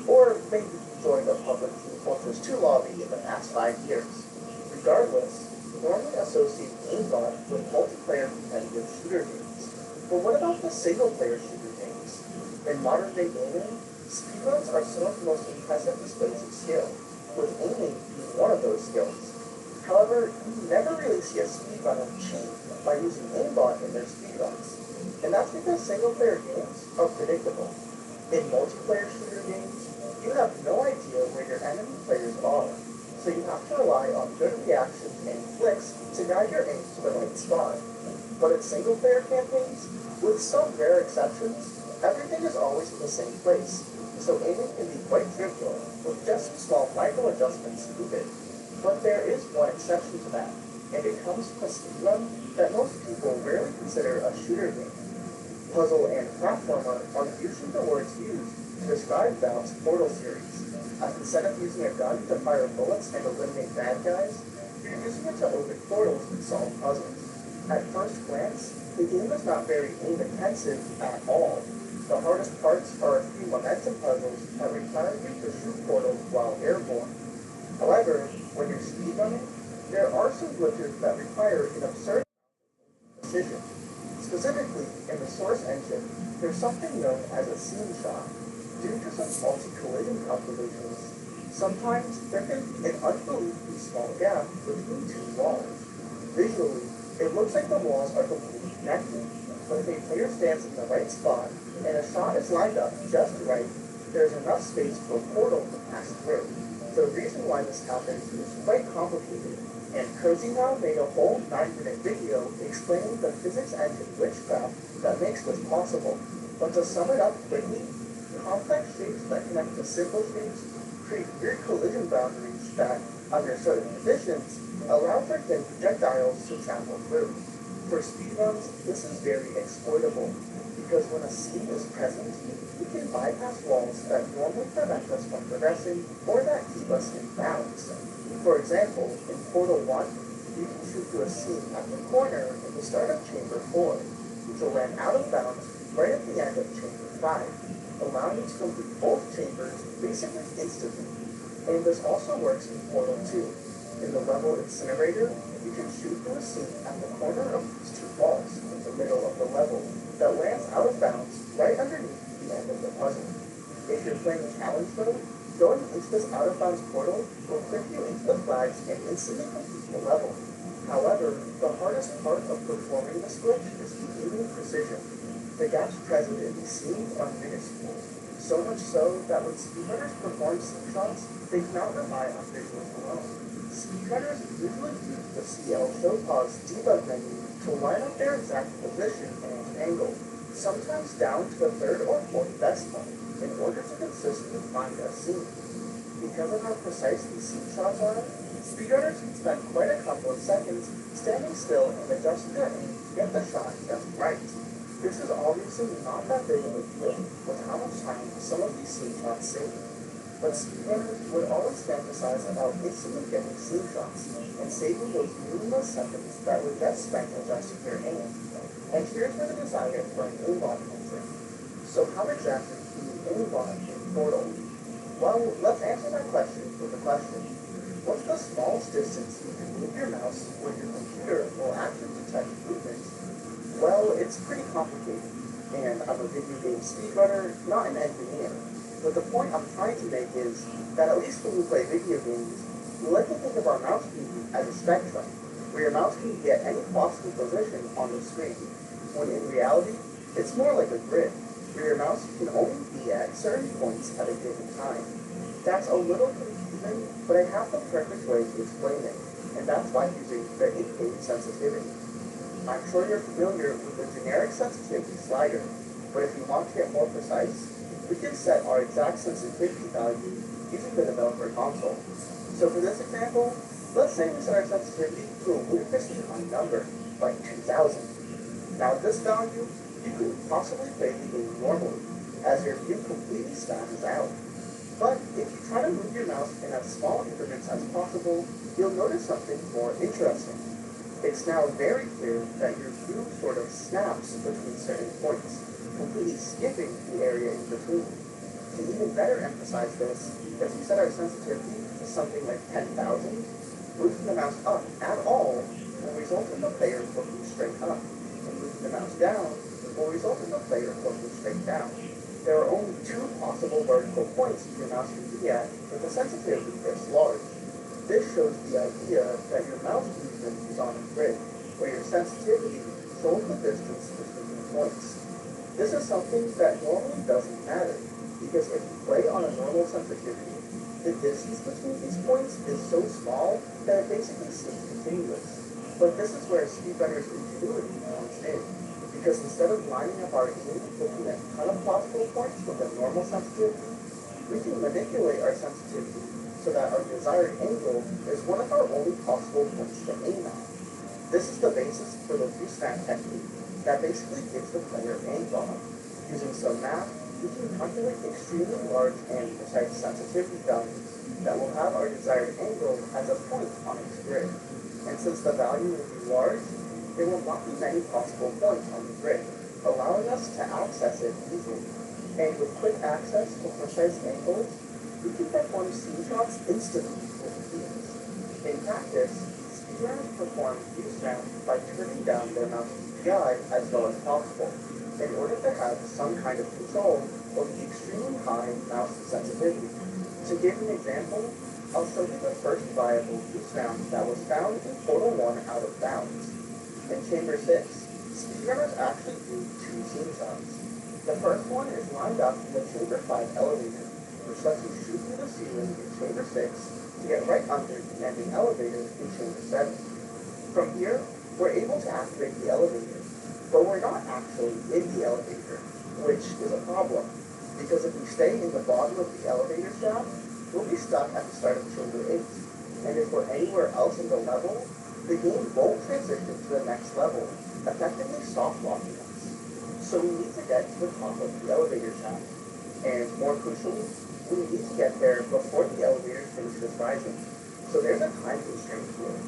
Or maybe you joined a public Team Fortress 2 lobby in the past 5 years. Regardless, you normally associate Aimbot with multiplayer competitive shooter games. But what about the single-player shooter games? In modern-day gaming, speedruns are some of the most impressive displays of skill, with aiming being one of those skills. However, you never really see a speedrunner cheat by using aimbot in their speedruns, and that's because single-player games are predictable. In multiplayer shooter games, you have no idea where your enemy players are, so you have to rely on good reactions and flicks to guide your aim to the right spot. But in single-player campaigns, with some rare exceptions, everything is always in the same place, so aiming can be quite trivial, with just some small micro adjustments needed. But there is one exception to that, and it comes from a speedrun that most people rarely consider a shooter game. Puzzle and platformer are usually the words used to describe Valve's Portal series, as instead of using a gun to fire bullets and eliminate bad guys, you're using it to open portals and solve puzzles. At first glance, the game is not very aim-intensive at all. The hardest parts are a few momentum puzzles that require you to shoot portals while airborne. However, when you're speedrunning, there are some glitches that require an absurd precision. Specifically, in the Source engine, there's something known as a scene shot. Due to some faulty collision calculations, sometimes there can be an unbelievably small gap between two walls. Visually, it looks like the walls are completely connected, but if a player stands in the right spot and a shot is lined up just right, there's enough space for a portal to pass through. The reason why this happens is quite complicated, and Cozy Now made a whole 9-minute video explaining the physics engine witchcraft that makes this possible. But to sum it up quickly, complex shapes that connect to simple shapes create weird collision boundaries that, under certain conditions, allow for thin projectiles to travel through. For speedruns, this is very exploitable, because when a seam is present, we can bypass walls that normally prevent us from progressing or that keep us in bounds. For example, in Portal 1, you can shoot through a seam at the corner in the start of Chamber 4, which will land out of bounds right at the end of Chamber 5, allowing you to complete both chambers basically instantly. And this also works in Portal 2. In the level Incinerator, you can shoot through a seam at the corner of these two walls in the middle of the level that lands out of bounds right underneath the end of the puzzle. If you're playing challenge mode, going into this out-of-bounds portal will click you into the flags and instantly complete the level. However, the hardest part of performing this glitch is the aiming precision. The gaps present in these seams are minuscule, so much so that when speedrunners perform seam shots, they cannot rely on visuals alone. Speedrunners usually use the CL Show Pause debug menu to line up their exact position and angle, sometimes down to the third or fourth decimal, in order to consistently find a seam. Because of how precise these seam shots are, speedrunners can spend quite a couple of seconds standing still and adjusting their aim to get the shot just right. This is obviously not that big of a deal with how much time some of these seam shots save. But speedrunners would always fantasize about instantly getting seam shots and saving those meaningless seconds that were just spent adjusting their aim. And here's where the desire for an aimbot comes in. So how exactly do you aimbot in Portal? Well, let's answer that question with a question. What's the smallest distance you can move your mouse where your computer will actually detect movement? Well, it's pretty complicated, and I'm a video game speedrunner, not an engineer. But the point I'm trying to make is that at least when we play video games, we like to think of our mouse key as a spectrum, where your mouse can be at any possible position on the screen, when in reality, it's more like a grid, where your mouse can only be at certain points at a given time. That's a little confusing, but I have the perfect way to explain it, and that's by using the 8-page sensitivity. I'm sure you're familiar with the generic sensitivity slider, but if you want to get more precise, we can set our exact sensitivity value using the developer console. So for this example, let's say we set our sensitivity to a ludicrously high number, like 2000. Now at this value, you could possibly play the game normally, as your view completely spazzes out. But if you try to move your mouse in as small increments as possible, you'll notice something more interesting. It's now very clear that your view sort of snaps between certain points, completely skipping the area in between. To even better emphasize this, if we set our sensitivity to something like 10,000, moving the mouse up at all will result in the player looking straight up, and moving the mouse down will result in the player looking straight down. There are only two possible vertical points your mouse can be at with a sensitivity this large. This shows the idea that your mouse movement is on a grid, where your sensitivity shows the distance between the points. This is something that normally doesn't matter, because if you play on a normal sensitivity, the distance between these points is so small that it basically seems continuous. But this is where speedrunner's ingenuity comes in, because instead of lining up our aim between a ton of possible points with a normal sensitivity, we can manipulate our sensitivity so that our desired angle is one of our only possible points to aim at. This is the basis for the view-snap technique that basically gives the player angle. Using some math, we can calculate extremely large and precise sensitivity values that will have our desired angle as a point on its grid. And since the value will be large, there will not be many possible points on the grid, allowing us to access it easily. And with quick access to precise angles, we can perform scene shots instantly with ease. In practice, speedrunners perform view snap by turning down their mouse DPI as low as possible, in order to have some kind of control over the extremely high mouse sensitivity. To give an example, I'll show you the first viable view snap that was found in Portal 1 out of bounds. In Chamber 6, speedrunners actually do two scene shots. The first one is lined up in the Chamber 5 elevator, which lets you shoot through the ceiling in Chamber 6 to get right under the ending elevator in Chamber 7. From here, we're able to activate the elevator, but we're not actually in the elevator, which is a problem, because if we stay in the bottom of the elevator shaft, we'll be stuck at the start of Chamber 8, and if we're anywhere else in the level, the game won't transition to the next level, effectively soft-locking us. So we need to get to the top of the elevator shaft, and more crucially, we need to get there before the elevator finishes rising. So there's a time constraint here.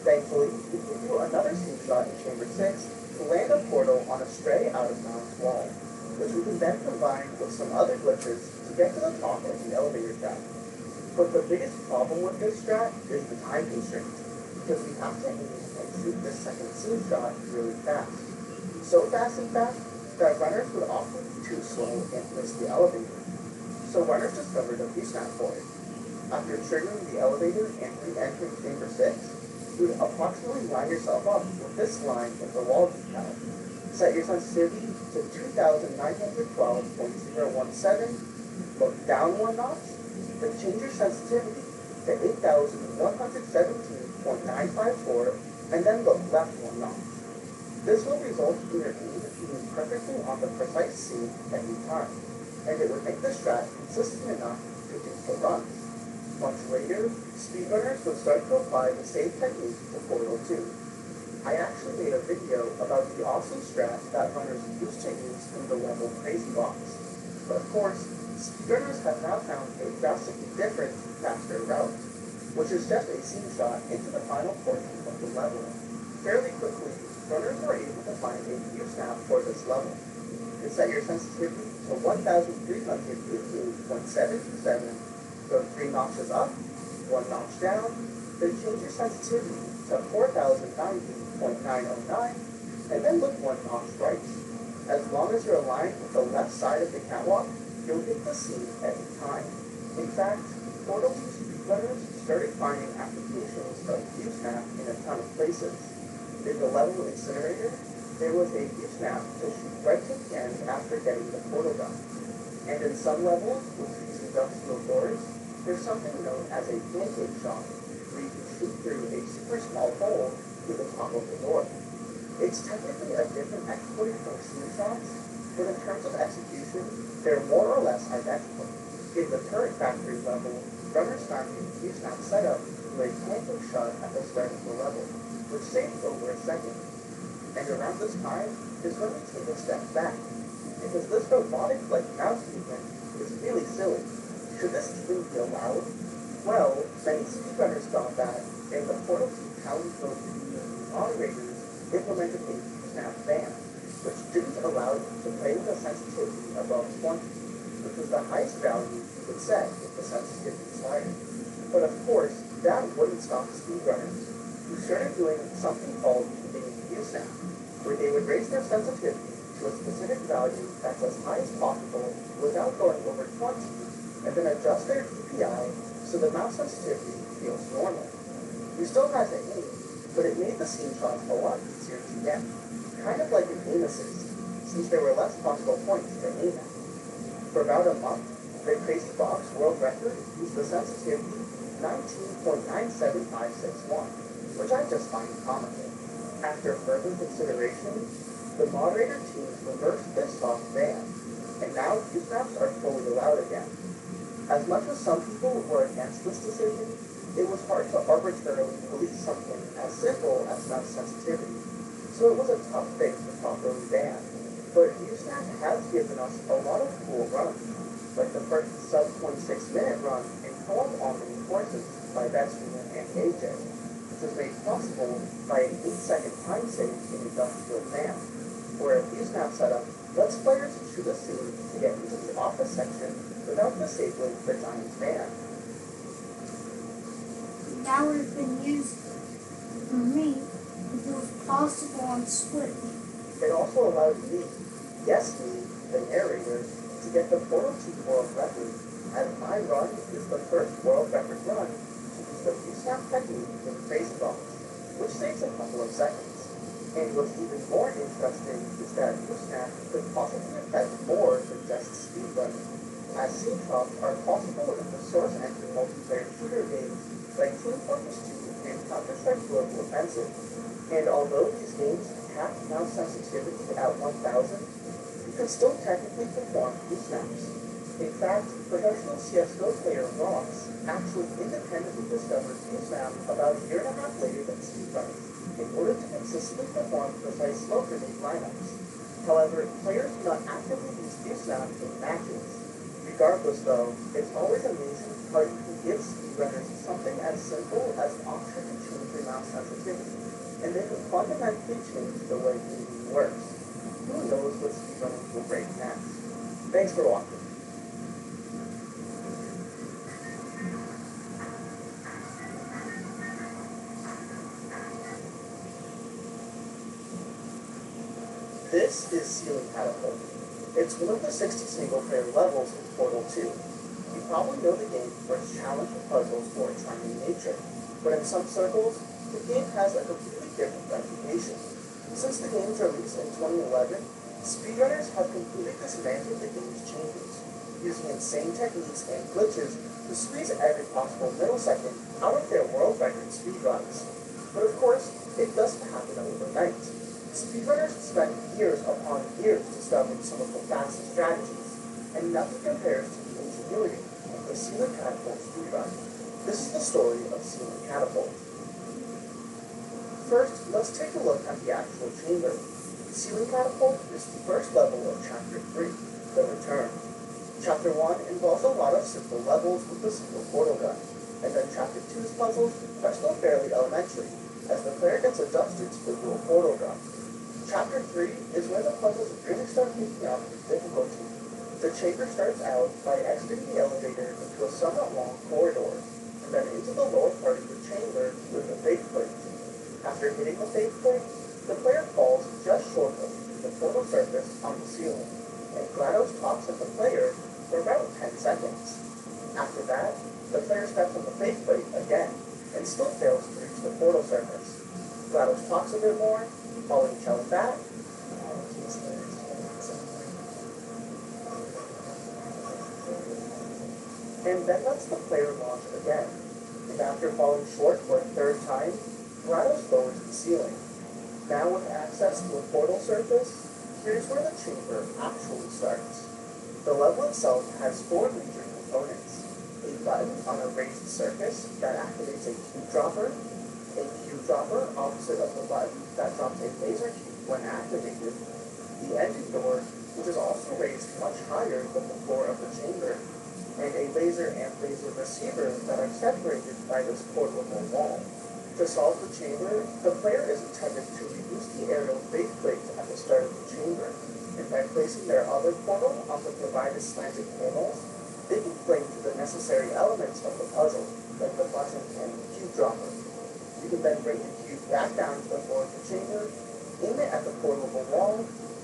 Thankfully, we can do another scene shot in Chamber 6 to land a portal on a stray out-of-bounds wall, which we can then combine with some other glitches to get to the top of the elevator shaft. But the biggest problem with this strat is the time constraint, because we have to aim and shoot this second scene shot really fast. So fast, in fact, that runners would often be too slow and miss the elevator. So runners discovered a view snap for it. After triggering the elevator and re-entering Chamber 6, you would approximately line yourself up with this line in the wall decal. Set your sensitivity to 2912.017, look down one notch, then change your sensitivity to 8117.954, and then look left one notch. This will result in your aim being perfectly on the precise scene every time, and it would make the strat consistent enough to do the runs. Much later, speedrunners would start to apply the same technique to Portal 2. I actually made a video about the awesome strat that runners used to use in the level Crazy Box. But of course, speedrunners have now found a drastically different, faster route, which is just a scene shot into the final portion of the level. Fairly quickly, runners were able to find a view snap for this level. You set your sensitivity to 1388.727, go 3 notches up, 1 notch down, then change your sensitivity to 4090.909, and then look 1 notch right. As long as you're aligned with the left side of the catwalk, you'll hit the scene every time. In fact, Portal 2 speedrunners started finding applications of view snap in a ton of places. In the level Incinerator, there was a view snap to shoot right to the end after getting the portal done. And in some levels, with these industrial doors, there's something known as a pancake shot, where you can shoot through a super small hole through the top of the door. It's technically a different exploit from scene shots, but in terms of execution, they're more or less identical. In the turret factory level, runners found a view snap setup with a pancake shot at the start of the level, which saved over a second. And around this time is when we take a step back, because this robotic-like mouse movement is really silly. Should this even be allowed? Well, many speedrunners thought that, and the Portal 2 Talent Mode moderators implemented a view snap ban, which didn't allow you to play with a sensitivity above 20, which was the highest value you could set if the sensitivity is higher. But of course, that wouldn't stop speedrunners, who started doing something called a view snap, where they would raise their sensitivity to a specific value that's as high as possible without going over 20, and then adjust their DPI so the mouse sensitivity feels normal. You still had to aim, but it made the scene shots a lot easier to get, kind of like an aim assist, since there were less possible points to aim at. For about a month, The Crazy Box world record is the sensitivity 19.97561, which I just find comical. After further consideration, the moderator teams reversed this soft ban, and now Usenaps are fully allowed again. As much as some people were against this decision, it was hard to arbitrarily police something as simple as mouse sensitivity, so it was a tough thing to properly ban. But Usenap has given us a lot of cool runs, like the first sub-26-minute run in co-op Omni Forces by Betsman and AJ, which was made possible by an 8-second time save in Industrial Fan, where a Usenap setup lets players shoot a scene to get into the office section without disabling the Giants van. That would have been used for me if it was possible on Switch. It also allowed me, yes me, the narrator, to get the Portal 2 world record, as my run is the first world record run to use the Usenap technique in Crazy Box, which saves a couple of seconds. And what's even more interesting is that Usenap could possibly affect more than just speedrunning, as scene drops are possible in the Source Engine multiplayer shooter games like Team Fortress 2 and Counter-Strike Global Offensive. And although these games cap mouse sensitivity at 1000, you can still technically perform Usenaps. In fact, professional CSGO player Ross actually independently discovered Usenap about a year and a half later than speedrunners, in order to consistently perform precise smoke grenade lineups. However, players do not actively use Usenap in matches. Regardless though, it's always amazing how you can give speedrunners something as simple as an option to change your mouse sensitivity, and they can fundamentally change the way gaming works. Who knows what speedrunners will break next? Thanks for watching. This is Ceiling Catapult. It's one of the 60 single-player levels in Portal 2. You probably know the game for its challenging puzzles or its charming nature, but in some circles, the game has a completely different reputation. Since the game's release in 2011, speedrunners have completely dismantled the game's chambers, using insane techniques and glitches to squeeze every possible millisecond out of their world record speedruns. But of course, it doesn't happen overnight. Speedrunners spend years upon years discovering some of the fastest strategies, and nothing compares to the ingenuity of the Ceiling Catapult speedrun. This is the story of Ceiling Catapult. First, let's take a look at the actual chamber. Ceiling Catapult is the first level of Chapter 3, The Return. Chapter 1 involves a lot of simple levels with a single portal gun, and then Chapter 2's puzzles are still fairly elementary, as the player gets adjusted to the dual portal gun. Chapter 3 is where the puzzles really start picking up in difficulty. The chamber starts out by exiting the elevator into a somewhat long corridor, and then into the lower part of the chamber with a faith plate. After hitting the faith plate, the player falls just short of the portal surface on the ceiling, and GLaDOS talks at the player for about 10 seconds. After that, the player steps on the faith plate again, and still fails to reach the portal surface. GLaDOS talks a bit more, following each other back, and then lets the player launch again. And after falling short for a third time, GLaDOS lowers the ceiling. Now with access to a portal surface, here's where the chamber actually starts. The level itself has 4 major components: a button on a raised surface that activates a cube dropper, a cube dropper opposite of the button that drops a laser cube when activated, the engine door, which is also raised much higher than the floor of the chamber, and a laser and laser receiver that are separated by this portable wall. To solve the chamber, the player is intended to reuse the aerial faith plate at the start of the chamber, and by placing their other portal on the provided slanted panels, they can cling to the necessary elements of the puzzle, like the button and the cube dropper. You can then bring the cube back down to the floor of the chamber, aim it at the portable wall,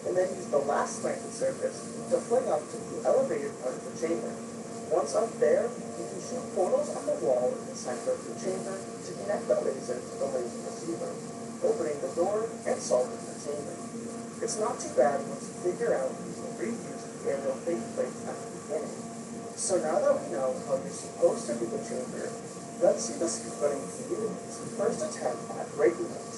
and then use the last slanted surface to fling up to the elevated part of the chamber. Once up there, you can shoot portals on the wall in the center of the chamber to connect the laser to the laser receiver, opening the door and solving the chamber. It's not too bad once you figure out you can reuse the aerial faith plates at the beginning. So now that we know how you're supposed to do the chamber, let's see the speedrunning community's first attempt at breaking it.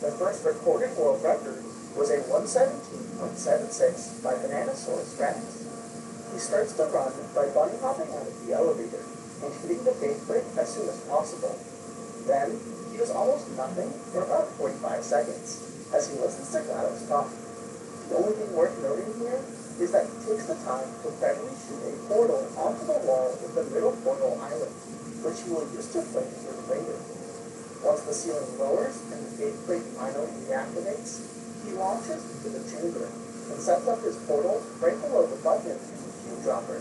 The first recorded world record was a 117.76 by Bananasaurus Rex. He starts the run by bunny hopping out of the elevator and hitting the gate brake as soon as possible. Then, he does almost nothing for about 45 seconds as he listens to GLaDOS talk. The only thing worth noting here is that he takes the time to cleverly shoot a portal onto the wall with the middle portal island, which he will use to flame through later. Once the ceiling lowers and the gate brake finally reactivates, he launches into the chamber and sets up his portal right below the button in the cube dropper.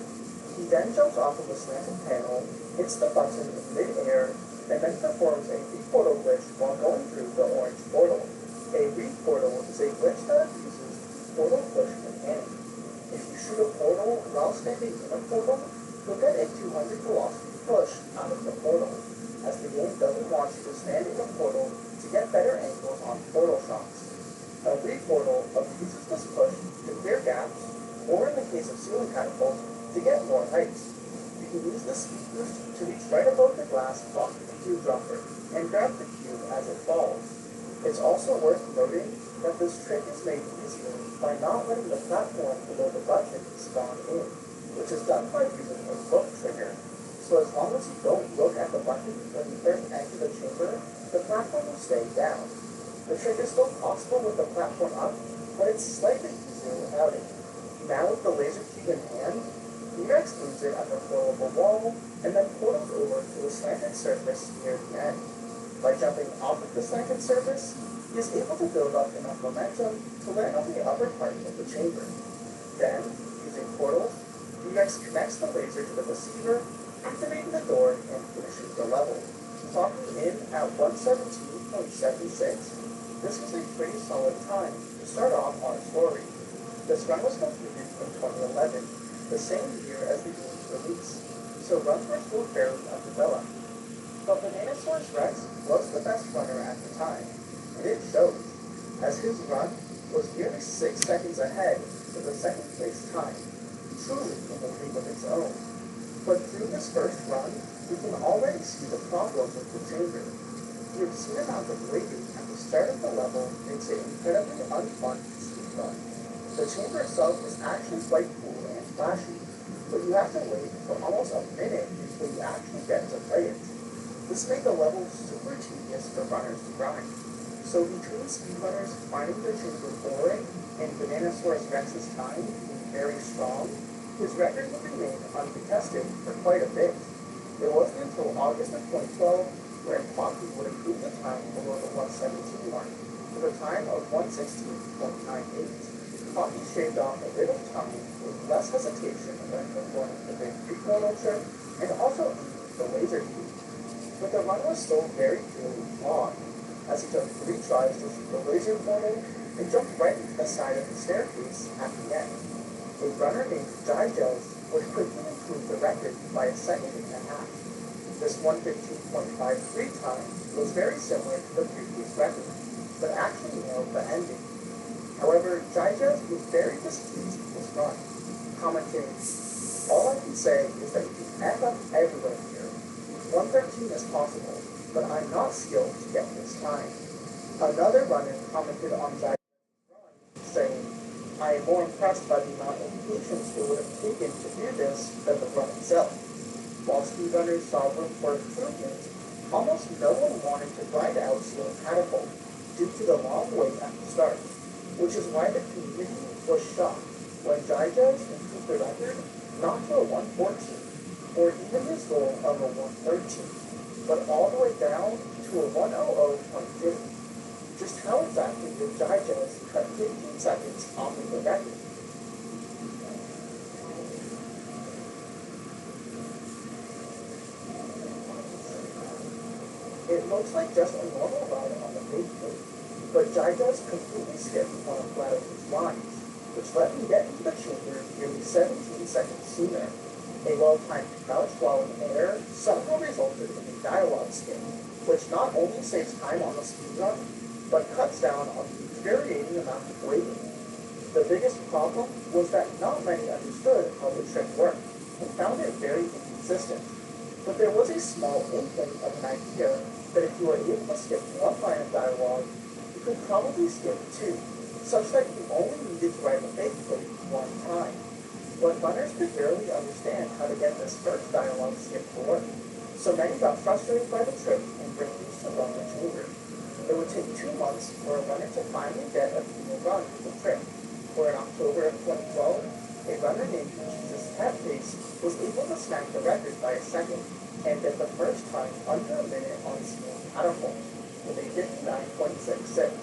He then jumps off of the slanted panel, hits the button in mid-air, and then performs a re-portal glitch while going through the orange portal. A re-portal is a glitch that uses portal push mechanic. If you shoot a portal while standing in a portal, you'll get a 200 velocity push out of the portal, as the game doesn't want you to stand in a portal to get better angles on portal shots. A re-portal abuses this push to clear gaps, or in the case of ceiling catapults, to get more heights. You can use the speed boost to reach right above the glass blocking the cube dropper and grab the cube as it falls. It's also worth noting that this trick is made easier by not letting the platform below the button spawn in, which is done by using a look trigger. So as long as you don't look at the button when you first enter the chamber, the platform will stay down. The trick is still possible with the platform up, but it's slightly easier without it. Now with the laser cube in hand, T-Rex moves it at the floor of a wall, and then portals over to a slanted surface near the end. By jumping off of the slanted surface, he is able to build up enough momentum to land on the upper part of the chamber. Then, using portals, T-Rex connects the laser to the receiver, activating the door and finishes the level. Clocking in at 117.76, this was a pretty solid time to start off our story. This run was completed in 2011, the same year as the game's release, so runs were still fairly undeveloped. But Bananasaurus Rex was the best runner at the time, and it shows, as his run was nearly 6 seconds ahead of the second place time, truly in a league of its own. But through this first run, we can already see the problem with the chamber. The obscene amount of waiting at the start of the level makes it incredibly unfun to speedrun. The chamber itself is actually quite cool and flashy, but you have to wait for almost a minute before you actually get to play it. This made the level super tedious for runners to grind. So between speedrunners finding the chamber boring and Bananasaurus Rex's time being very strong, his record would remain uncontested for quite a bit. It wasn't until August of 2012 where Clocky would improve the time below the 117 mark, with a time of 116.98. Clocky shaved off a bit of time with less hesitation when performing the big three-portal trick and also the laser cube. But the run was still very clearly flawed, as he took 3 tries to shoot the laser portal and jumped right into the side of the staircase at the end. A runner named Jai-Jells would quickly improve the record by 1.5 seconds. This 1:15.53 time was very similar to the previous record, but actually nailed the ending. However, Jai-Jells was very displeased with this run, commenting, "All I can say is that you can F up everywhere here. 113 is possible, but I'm not skilled to get this time." Another runner commented on Jai-Jells' run, saying, "I am more impressed by the amount of patience it would have taken to do this than the run itself." While speedrunners saw room for improvement, almost no one wanted to grind out Ceiling Catapult due to the long wait at the start, which is why the community was shocked when Jai-Jells improved the record not to a 114, or even his goal of a 113, but all the way down to a 1:00.50. Just how exactly did Jai-Jells cut 15 seconds off of the record? It looks like just a normal ride on the page page, but Jai-Jells completely skipped one of GLaDOS' lines, which let him get into the chamber nearly 17 seconds sooner. A well-timed crouch while in air somehow resulted in a dialogue skip, which not only saves time on the speedrun, but cuts down on the infuriating amount of waiting. The biggest problem was that not many understood how the trick worked. and found it very inconsistent. But there was a small inkling of an idea that if you were able to skip one line of dialogue, you could probably skip two, such that you only needed to write a faithfully one time. But runners could barely understand how to get this first dialogue skip to work, so many got frustrated by the trick and refused to run the chamber. It would take 2 months for a runner to finally get a female run with the trick, where in October of 2012, a runner named Jesus Catface was able to snag the record by a second and get the first time under a minute on smooth catapult with a 59.66.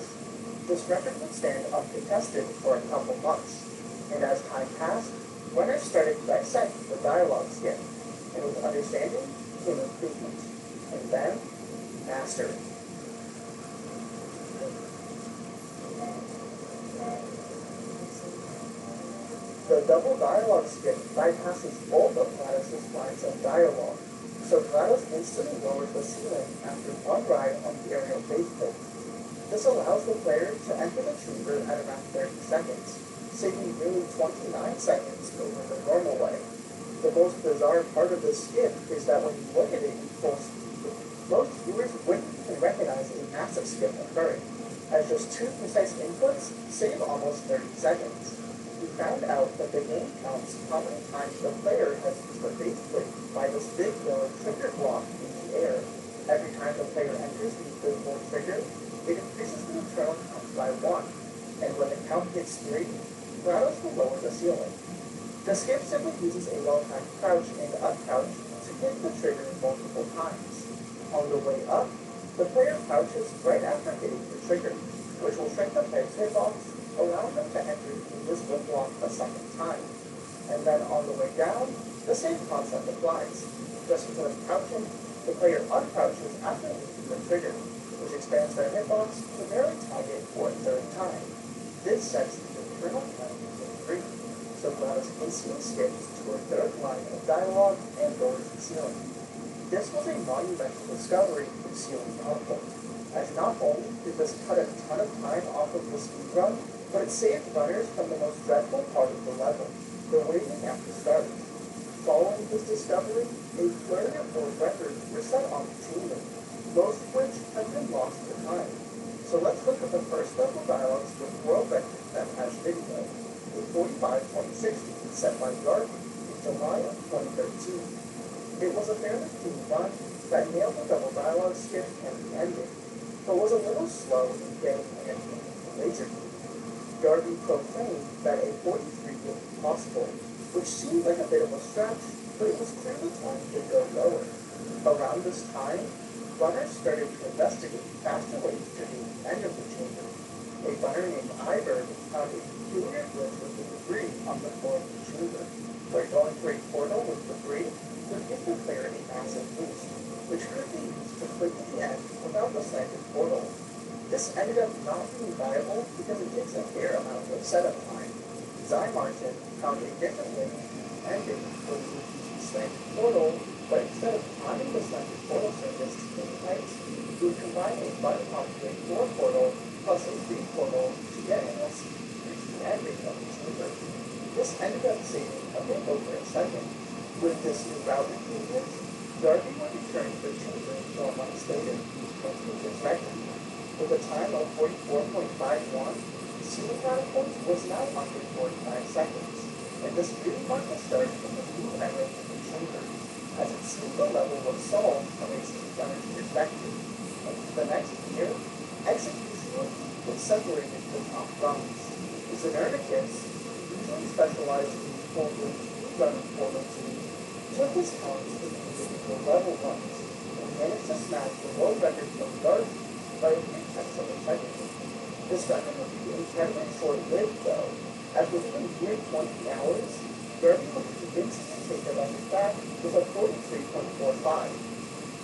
This record would stand uncontested for a couple months, and as time passed, runners started to dissect the dialogue skip, and with understanding came improvement, and then mastery. The double dialogue skip bypasses both of GLaDOS' lines of dialogue, so GLaDOS instantly lowers the ceiling after one ride on the aerial faith plate. This allows the player to enter the chamber at around 30 seconds, saving nearly 29 seconds over the normal way. The most bizarre part of this skip is that when you look at it in full speed, most viewers wouldn't even recognize a massive skip occurring, as just 2 precise inputs save almost 30 seconds. We found out that the game counts how many times the player has used the faith plate by this big yellow trigger block in the air. Every time the player enters the invisible trigger, it increases the internal count by 1, and when the count hits 3, GLaDOS will lower the ceiling. The skip simply uses a well-timed crouch and up crouch to hit the trigger multiple times. On the way up, the player crouches right after hitting the trigger, which will shrink the player's hitbox, allowing them to enter the invisible block a second time. And then on the way down, the same concept applies. Just instead of crouching, the player uncrouches after hitting the trigger, which expands their hitbox to barely tag it for a third time. This sets the internal count to 3, so GLaDOS instantly skips to a third line of dialogue and lowers the ceiling. This was a monumental discovery in ceiling output, as not only did this cut a ton of time off of the speedrun, but it saved runners from the most dreadful part of the level, the waiting after start. Following this discovery, a flurry of world records were set on the chamber, most of which have been lost to time. So let's look at the first level dialogues with world records that has video, a 45.60 set by Darby in July of 2013. It was a fairly clean run that nailed the double dialogue skip and the ending, but was a little slow in getting an laser beam. Darby proclaimed that a 43 would be possible, which seemed like a bit of a stretch, but it was clearly time to go lower. Around this time, runners started to investigate faster ways to the end of the chamber. A runner named Iberg found a peculiar glitch with the debris on the floor of the chamber, where going through a portal with debris would give the player a massive boost, which could be used to quickly end without the slanted portal. This ended up not being viable because it takes a fair amount of setup time. Zai Martin found a different way ending where we would use the slanted portal, but instead of timing the slanted portal surface to the heights, we would combine a button-operated floor portal plus a free portal to get NLC to reach the ending of the chamber. This ended up saving a bit over a second. With this new route improvement, Darby would return to the chamber 12 months later, making his record. With a time of 44.51, the ceiling catapult was now under 45 seconds, and this really marked the start of the new era in the chamber, as it seemed the level was solved from a speedrunner's perspective. And for the next year, execution was separated into top runs. The Zenernicus, usually specialized in holding speedrunner portal team, took his talents to the individual level runs, and managed to smash the world record from Darby by a few tenths of a second. This record would be incredibly short-lived, though, as within a mere 20 hours, Darby would convince to take the record back with a 43.45.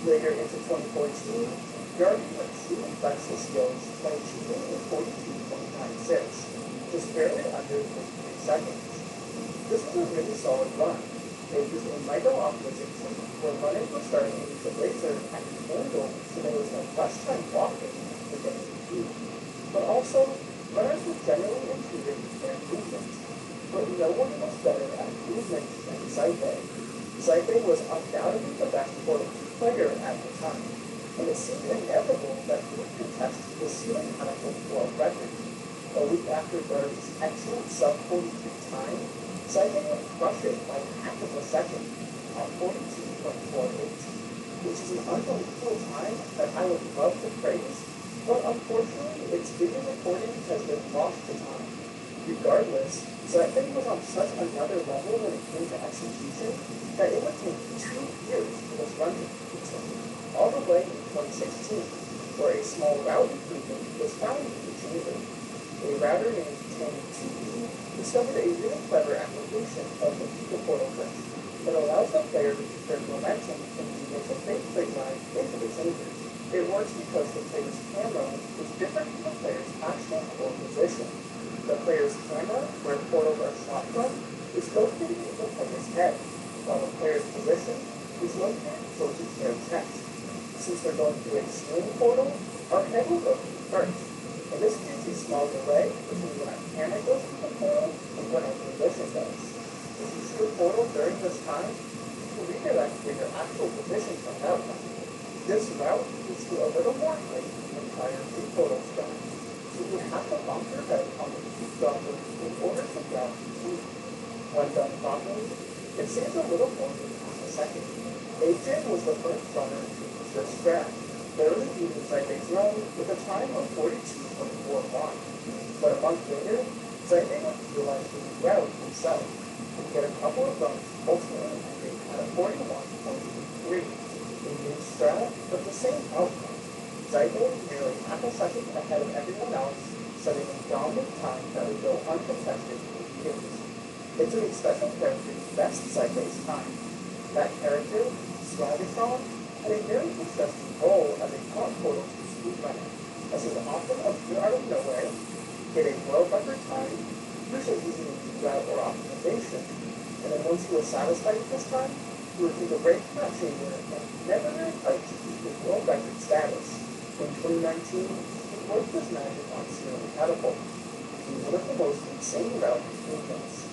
Later into 2014, Darby would truly flex his skills by achieving a 42.96, just barely under 53 seconds. This was a really solid run. It was a micro-optimization where runners were starting to use the laser at the angle so there was less time walking to get to the view. But also, runners were generally improving their movement, but no one was better at movement than Saibei. Saife was undoubtedly the best Portal 2 player at the time, and it seemed inevitable that he would contest the ceiling catapult world record. A week after Bird's excellent sub-43 time, Saife would crush it by half of a second on 42.48, which is an unbelievable time that I would love to praise, but unfortunately its video recording has been lost to time. Regardless, Saife was on such another level when it came to execution that it would take 2 years for this run to complete, all the way in 2016, where a small route improvement was found in the chamber. A router named Tanny2E discovered a really clever application of the Pika portal trick that allows the player to keep their momentum from the initial fake straight line into the chamber. It works because the player's camera is different from the player's actual core position. The player's camera, where portals are shot from, is located in the player's head, while the player's position is located towards their chest. Since they're going through a ceiling portal, our head will go through first. And this creates a small delay between when our camera goes through the portal and when our position does. If you see a portal during this time, you can redirect where your actual position comes out from. This route gives you a little more height than prior to portal start. So you have to bump your head on the peak bumper in order to route smoothly. When done properly, it saves a little more than half a second. Adrian was the first runner to use this strat, barely beating Saife's run with a time of 42.41. But a month later, Saife would utilize the route himself and get a couple of runs, ultimately ending at a 41.83. A new strat, but the same outcome. Saife was nearly half a second ahead of everyone else, setting a dominant time that would go uncontested for years. It took a special character to best Saife's time. That character, Swagatron, had a very interesting role as a top portal to speedrunner, as he would often appear out of nowhere, get a world record time, usually using a new route or optimization, and then once he was satisfied with this time, he would take a break from that chamber and never really fight to keep his world record status. In 2019, he worked his magic on Ceiling Catapult, using one of the most insane route improvements.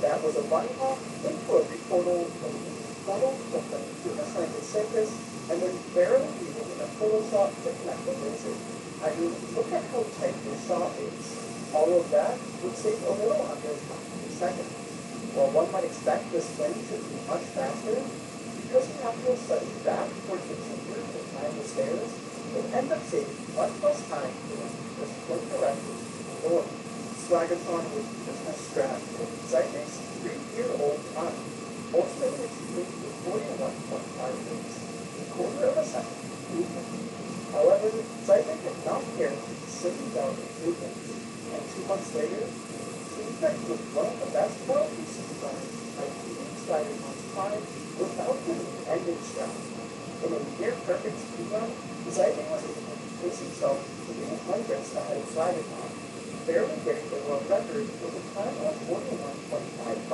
That was a button hop into a portal with the Pika slanted surface, and then barely leaving a portal shot to connect the laser. I mean, look at how tight this shot is. All of that would take a little under half a second. While one might expect this swing to be much faster, because we have to go slightly back towards the chamber to climb the stairs, it ends up saving much less time than this point directly to the door. Swagatron was just a strat with Saife's 3-year-old time, ultimately achieving a 41.5 weeks, a quarter of a second improvement. However, Saife did not care to be sitting down improvements, and 2 months later, seems that he was one of the best world speedrunners by beating Swagatron's time without the ending strat. In a near-perfect speedrun, Saife was able to place himself 300ths ahead of Swagatron, barely getting the world record with a time of 41.55.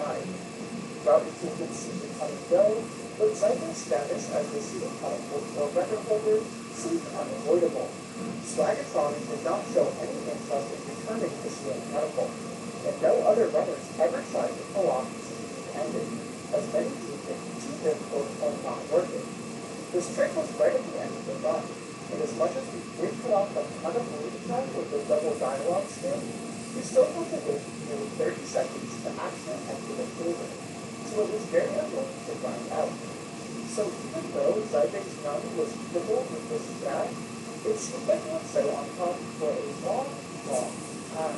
Route improvements seem to come and go, but Saife's status as the Ceiling Catapult world record holder seemed unavoidable. Swagatron did not show any interest in returning the Ceiling Catapult, and no other runners ever tried to pull off the season ended, as many deemed it too difficult or not worth it. This trick was right at the end of the run, and as much as we did put off a ton of movie time with the double dialogue spin, we still had to wait nearly 30 seconds to actually enter the chamber, so it was very annoying to find out. So even though Saife's run was equal with this strat, it seemed like it would settle on top for a long, long time.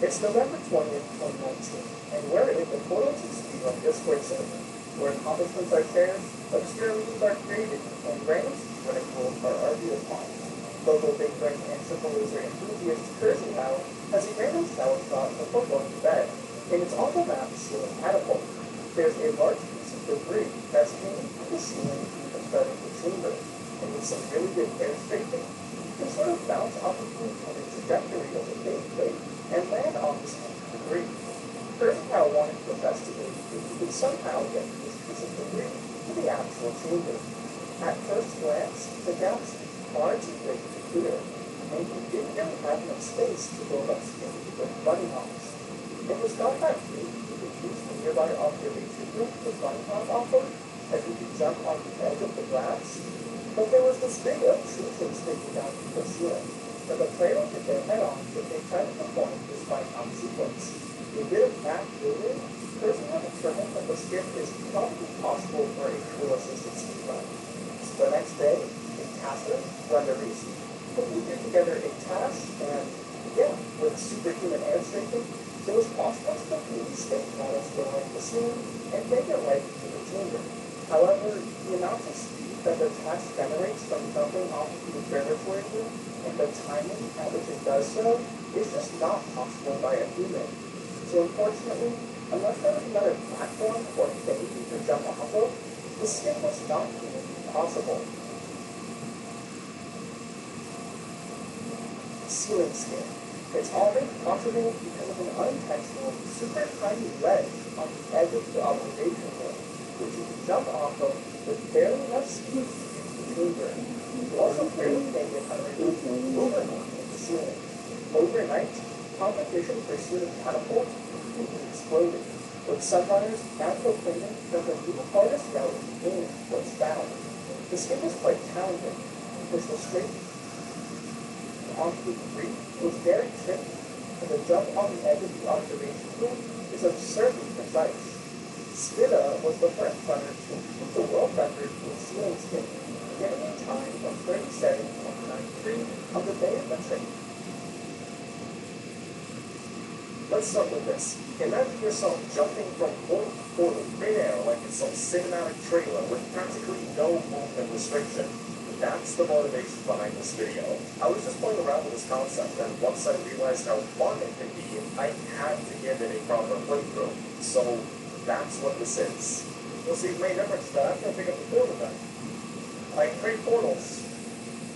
It's November 20th, 2019, and we're in the Portal 2 Speedrun Discord server, where accomplishments are shared, obscure memes are created, and random speedrunning rules are argued upon. Local Big Brain and Simple Loser enthusiast Kersey Howe has a random shower shot before going to bed, and it's on the map Ceiling Catapult. There's a large piece of debris that's hanging from the ceiling from the start of the chamber, and with some really good air strafing, you can sort of bounce off the roof on the trajectory of the big plate and land on this debris. Kersey Howe wanted to investigate if you could somehow get these pieces debris to the actual chamber. At first glance, the gaps are too big to clear, and he didn't really have enough space to build up skin with bunny hops. It was not that big, he could use the nearby observation room to bunny hop off of, as he could jump on the edge of the glass. But there was this big obtrusion sticking down from the ceiling that the player would get their head on if they tried to perform this bunny hop sequence. A bit of math building, personally determined that the skip is probably possible for a tool-assisted speed run. The next day, a tasker, Brenda Reese, put together a task, and yeah, with superhuman air strafing, it was possible to completely skip models going the scene and make it right into the chamber. However, the amount of speed that the task generates from jumping off of the observatory room and the timing at which it does so is just not possible by a human. So unfortunately, unless there was another platform or thing to jump off of, the skip was not humanly possible. Ceiling skip. It's already possible because of an unintentional, super tiny ledge on the edge of the observation room, which you can jump off of with barely enough speed to reach the chamber. You also barely make it underneath overhang in the ceiling. Overnight, competition for shooting catapult completely exploded, with some runners now proclaiming that the new hardest route in the game was found. The skip was quite challenging, because the straight onto the debris was very tricky, and the jump on the edge of the observation room is absurdly precise. Spida was the first runner to beat the world record for ceiling skip, getting a time of 37.93 on the day of the trip. Let's start with this. Imagine yourself jumping from portal to portal midair like it's some cinematic trailer with practically no movement restriction. That's the motivation behind this video. I was just playing around with this concept, and once I realized how fun it could be, I had to give it a proper playthrough. So that's what this is. You'll see the main difference that I'm going to pick up the portal gun. I can create portals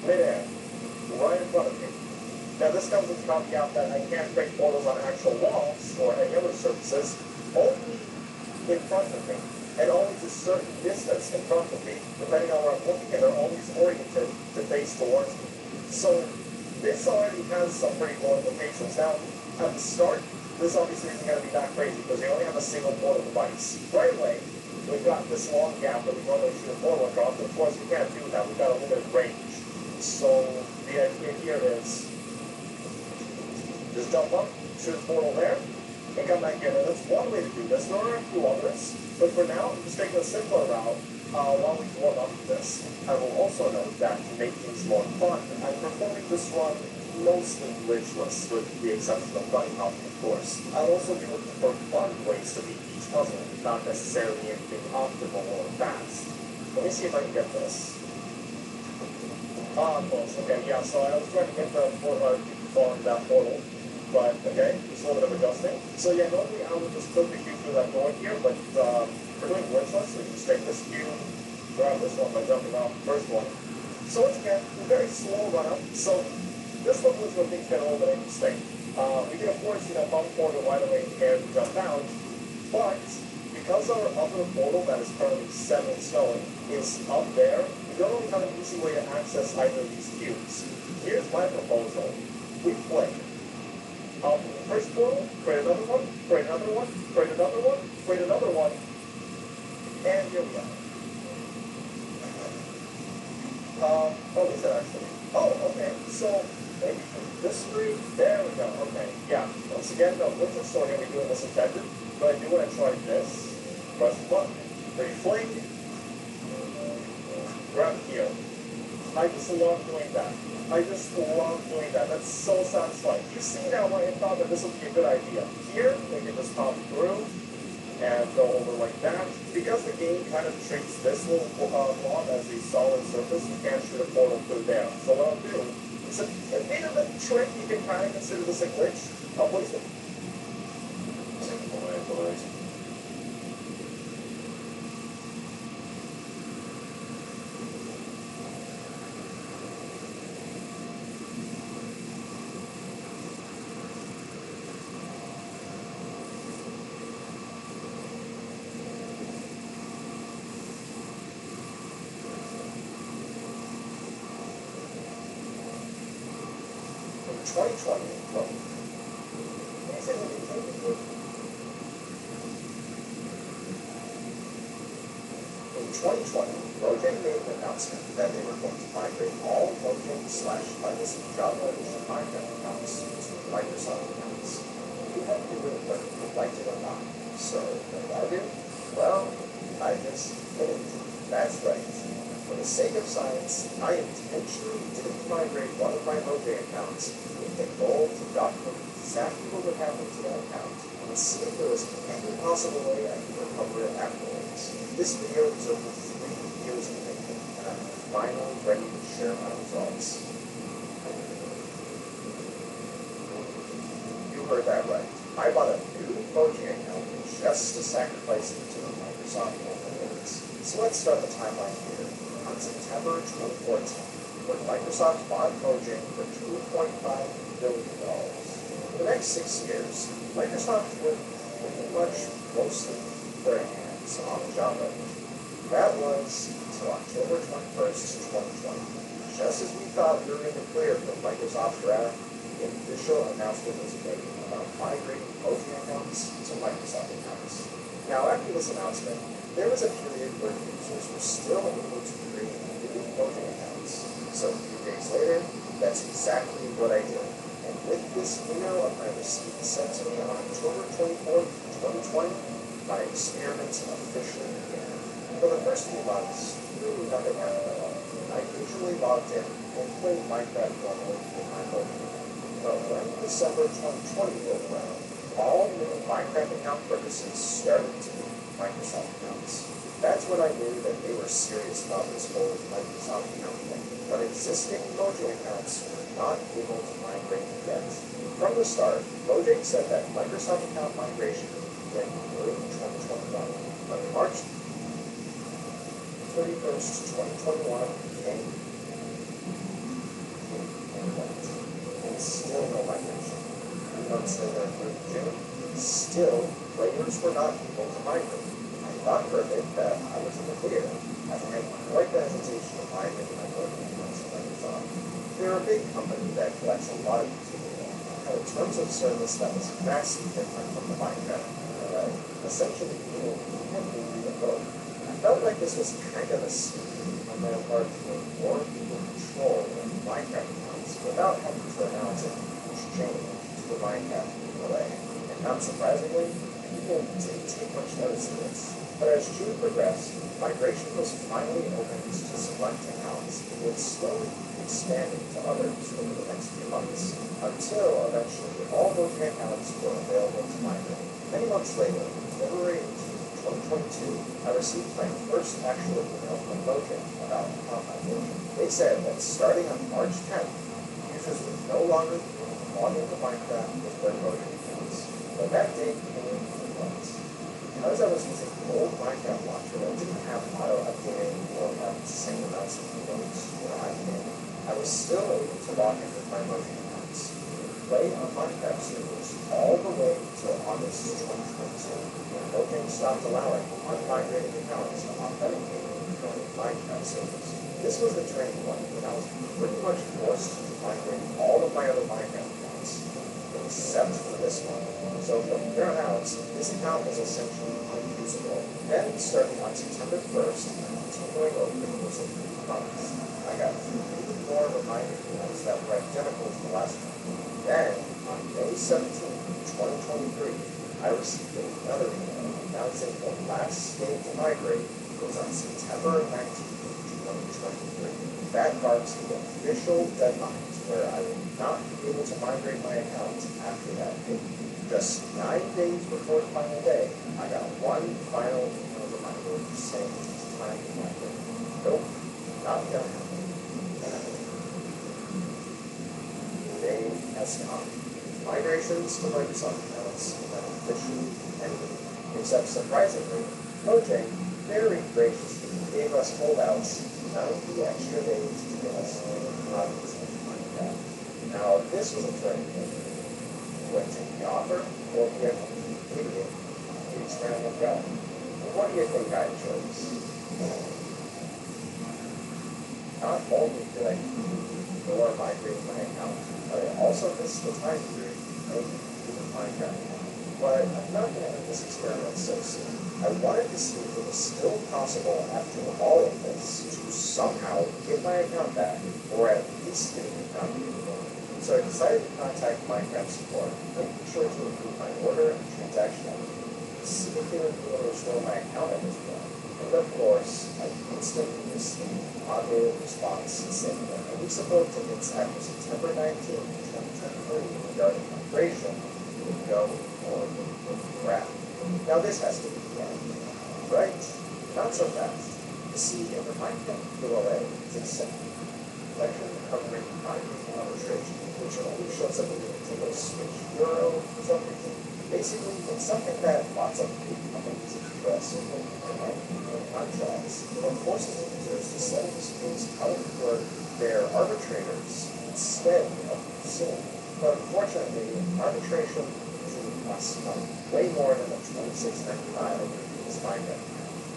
midair, right in front of me. Now this comes with the caveat that I can't create portals on actual walls or any other surfaces, only in front of me, and only to a certain distance in front of me, depending on where I'm looking, and they're always oriented to face towards me. So this already has some pretty cool implications. Now, at the start, this obviously isn't going to be that crazy because we only have a single portal device. Right away, we've got this long gap that we normally shoot a portal across, but of course we can't do that. We've got a limited range. So the idea here is just jump up, shoot a portal there, and come back in. And that's one way to do this. There are a few others, but for now, I'm just taking a simpler route while we warm up to this. I will also note that to make things more fun, I'm performing this run mostly glitchless, with the exception of bunny hopping, of course. I'll also be looking for fun ways to beat each puzzle, not necessarily anything optimal or fast. Let me see if I can get this. Close. Okay, yeah, so I was trying to get the portal, falling that portal. But, okay, just a little bit of adjusting. So yeah, normally I would just click the cube through that door here, but for doing glitchless, we can just take this cube, grab this one by jumping off the first one. So once again, a very slow run up. So this level is where things get a little bit interesting. We can of course, bump forward a wide array in the air to jump down, but because our other portal that is currently set in stone is up there, we don't really have an easy way to access either of these cubes. Here's my proposal. We play. First portal, create another one, create another one, create another one, create another one, and here we go. What is that actually? Oh, okay, so maybe this three, there we go, okay, yeah. Once again, no, let's just sort of be doing this intended, but I do want to try this. Press the button, refling, grab here. I just love doing that. I just love doing that. That's so satisfying. You see now why I thought that this would be a good idea. Here, we can just pop through and go over like that. Because the game kind of treats this little blob as a solid surface, you can't shoot a portal through there. So what I'll do is a bit of a trick. You can kind of consider this a glitch. I'll place it. 2020, In 2020, Mojang made an announcement that they were going to migrate all Mojang/Legacy Java Edition Minecraft accounts to Microsoft accounts. You had to do it whether you liked it or not. So, what did I do? Well, I just did it. That's right. For the sake of science, I intentionally didn't migrate one of my Mojang accounts with the goal to document exactly what would happen to that account and see if there was any possible way I could recover it afterwards. This video is over 3 years in the making, and I'm finally ready to share my results. You heard that right. I bought a new Mojang account just to sacrifice it to the Microsoft workloads. So let's start the timeline here. On September 2014, when Microsoft bought Mojang for $2.5 billion. For the next 6 years, Microsoft would pretty much mostly keep their hands on Java. That was until October 21st, 2020. Just as we thought we were in the clear from Microsoft's wrath, the official announcement was made about migrating Mojang accounts to Microsoft accounts. Now, after this announcement, there was a period where users were still able to create new Mojang accounts. So a few days later, that's exactly what I did. And with this email I received sent to me on October 24th, 2020, my experiments officially began. For the first few months, really nothing happened at all. I usually logged in and played Minecraft normally with my Mojang. But when December 2020 rolled around, all new Minecraft account purchases started to be Microsoft accounts. That's when I knew that they were serious about this whole Microsoft account thing. But existing Mojang accounts were not able to migrate yet. From the start, Mojang said that Microsoft account migration would begin in early 2021. But March 31st, 2021 came and went. And still no migration. 3 months later, in June, still players were not able to migrate. I thought for a bit that I was in the clear. I had quite the hesitation of migrating my Mojang accounts to Microsoft. They're a big company that collects a lot of user data, had a terms of service that was vastly different from the Minecraft that essentially people heavily read the code. I felt like this was kind of a scheme on their part to make more people control of Minecraft accounts without having to announce a huge change to the Minecraft delay. And not surprisingly, people didn't take much notice of this. But as June progressed, migration was finally opened to select accounts, with slowly expanding to others over the next few months, until eventually all Mojang accounts were available to migrate. Many months later, February 18, 2022, I received my first actual email from Mojang about account migration. They said that starting on March 10th, users would no longer log into Minecraft with their Mojang accounts. But that day came and went. Because I was using the old Minecraft launcher that didn't have auto-updating or have the same amounts of nodes when I came, I was still able to log in with my Mojang accounts and play on Minecraft servers all the way until August 2022, when Mojang stopped allowing unmigrated accounts to authenticate and join Minecraft servers. This was the turning point when I was pretty much forced to migrate all of my other Minecraft accounts, except for this one. So from there on out, this account was essentially unusable. Then, starting on September 1st, and continuing over the course of 3 months, I got 3 more reminder emails that were identical to the last one. Then, on May 17th, 2023, I received another email announcing the last day to migrate was on September 19th, 2023. That marks the official deadline where I will not be able to migrate my account after that date. Just 9 days before the final day, I got one final email reminder saying it's time to migrate. Nope, not gonna happen. The day has come. Migrations to Microsoft accounts have officially ended. Except surprisingly, Mojang very graciously gave us holdouts 90 extra days to get us copies of Minecraft. Now, this was a turning point. You would take the offer, or you have to keep it, keep expanding and going. And what do you think I chose? Not only did I keep before migrating my account. I also missed the time period I needed to the Minecraft account. But I'm not going to end this experiment so soon. I wanted to see if it was still possible after all of this to somehow get my account back, or at least get an account capable. So I decided to contact Minecraft support, making sure to approve my order and transaction ID, to see if they would be able to restore my account at this point. And of course, I instantly received an automated response saying that any support tickets after September 19, 2023 regarding migration would go for crap. Now this has to be the end, right? Not so fast. You see, in the Minecraft ULA, it's accepted. Collection covering migrant arbitration, which only shows up in the Nintendo Switch Euro for some reason. Basically, it's something that lots of big companies express in contracts and forces users to settle disputes out for their arbitrators instead of suing. But unfortunately, arbitration usually costs money, way more than the $26.95 is Minecraft.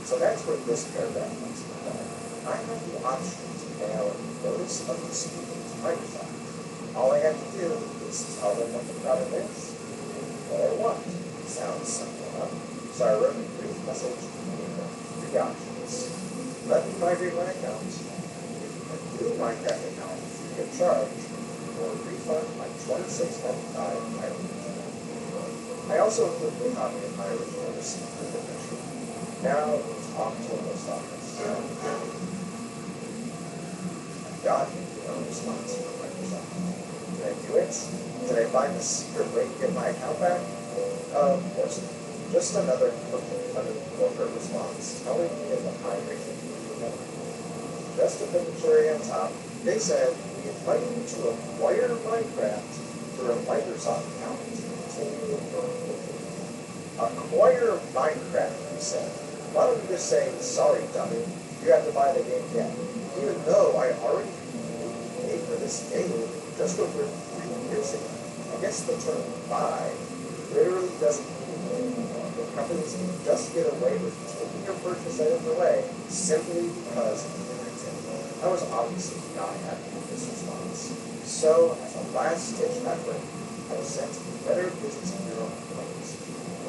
So that's where this paragraph comes into play. I have the option to mail a notice of dispute to Microsoft. All I have to do is tell them what the problem is and what I want. Sounds simple enough. So I wrote a brief message with three options. Let me migrate my account, give a new Minecraft account free of charge, or refund my $26.95 pirate. I also included a copy of my original receipt for the picture. Now, talk to a post office. I got no response from Microsoft. Did I do it? Did I find the secret way to get my account back? Of course not. Just another corporate response telling me of the migration. Just to put the cherry on top, they said, we invite you to acquire Minecraft through a Microsoft account to continue your acquire Minecraft, you said. Why don't you just say, sorry, dummy, you have to buy the game again. Even though I already paid for this game just over 3 years ago. I guess the term buy literally doesn't mean anything anymore. The companies can just get away with taking your purchase items away simply because of the Nintendo. I was obviously not happy with this response. So, as a last-ditch effort, I sent Better Business Bureau complaints,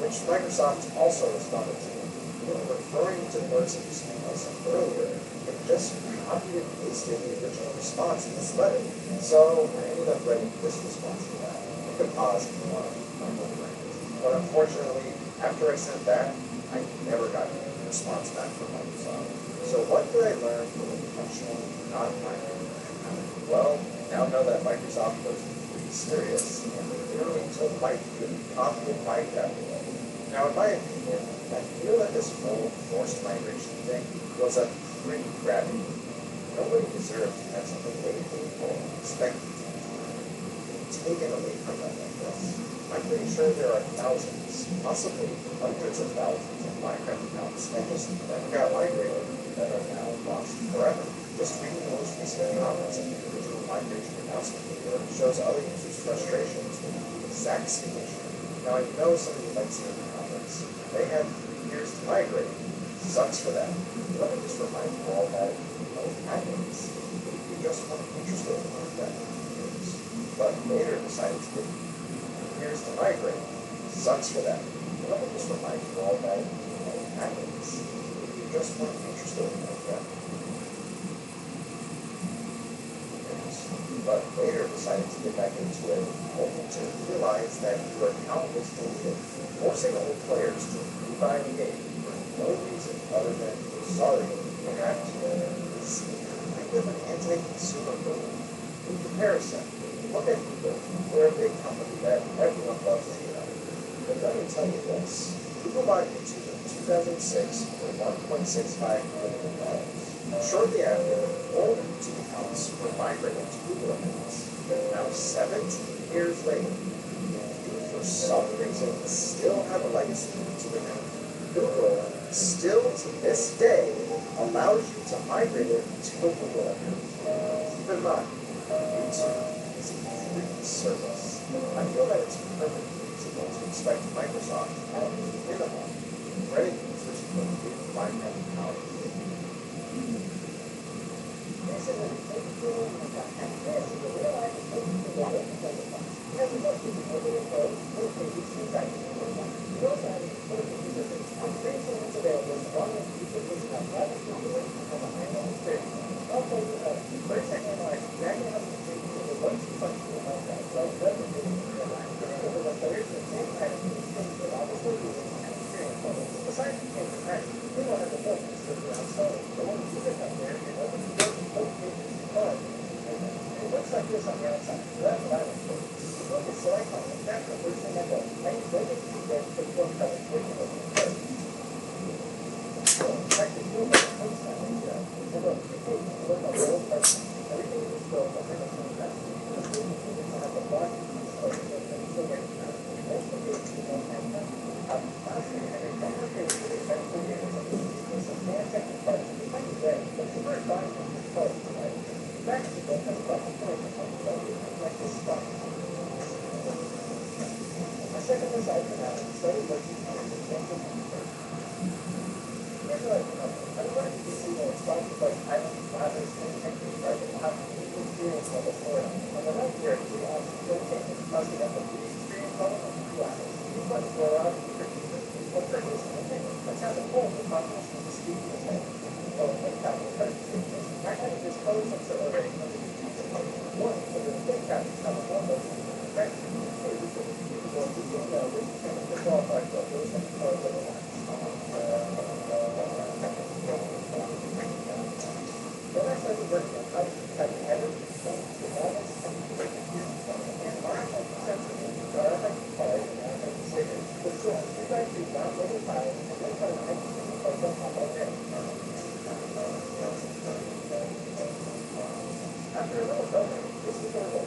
which Microsoft also responded to. Referring to words that you sent earlier, it just copied and pasted the original response in this letter. So I ended up writing this response to that. You can pause if you want my whole rant. But unfortunately, after I sent that, I never got any response back from Microsoft. So what did I learn from intentionally not finding it? Well, now know that Microsoft was pretty serious and literally told Mike to copy and write that way. Now, in my opinion, I feel that this whole forced migration thing was a pretty crappy. Nobody deserves to have something way painful expected to be taken away from them like this. I'm pretty sure there are thousands, possibly hundreds of thousands of Minecraft accounts that just never got migrated that are now lost forever. Just reading the most recent comments in the original migration announcement video shows other users' frustrations with the exact same issue. Now, I know some of you might see in the comments, they had 3 years to migrate. Sucks for them. Let me just remind you all that happens if you just weren't interested in Minecraft games, but later decided to take 3 years to migrate. Sucks for them. Let me just remind you all that happens if you just weren't interested in Minecraft games, but later decided to get back into it only to realize that your account was deleted, forcing old players to rebuy the game for no reason other than, sorry, you have to. It's kind of an anti-consumer move. In comparison, look at Google. They're a big company that everyone loves to hear of. But let me tell you this. Google bought YouTube in 2006 for $1.65 billion. Shortly after, all YouTube accounts were migrated to Google accounts. Now, 17 years later, you for some reason still have a legacy YouTube account. Google, still to this day, allows you to migrate it to a Google account. Keep in mind, YouTube is a free service. I feel that it's perfectly reasonable to expect Microsoft to have a minimum credit users to a new Minecraft account. This is a big deal about this. second this I came out and started working on it. Here's what I came up with. I wanted to see what it's like with like island ladders and techniques where I can have people experience level 4. On the left here, we have the thing that's busted up with the experience level of 2 ladders. These ones go out and what they're using the thing. Let's have the whole population of the speed of the thing. Oh, like that will try to do this. I kind of just close some sort of rating of the one, so the thing that is kind of one of those right? So we can go to the qualified for those and color the lines. The next time we work on how to have everything to almost and our sensitive, our color, and our stickers. But so we try to not level 5 and then try to make it like that all day. After a little building, this is our goal.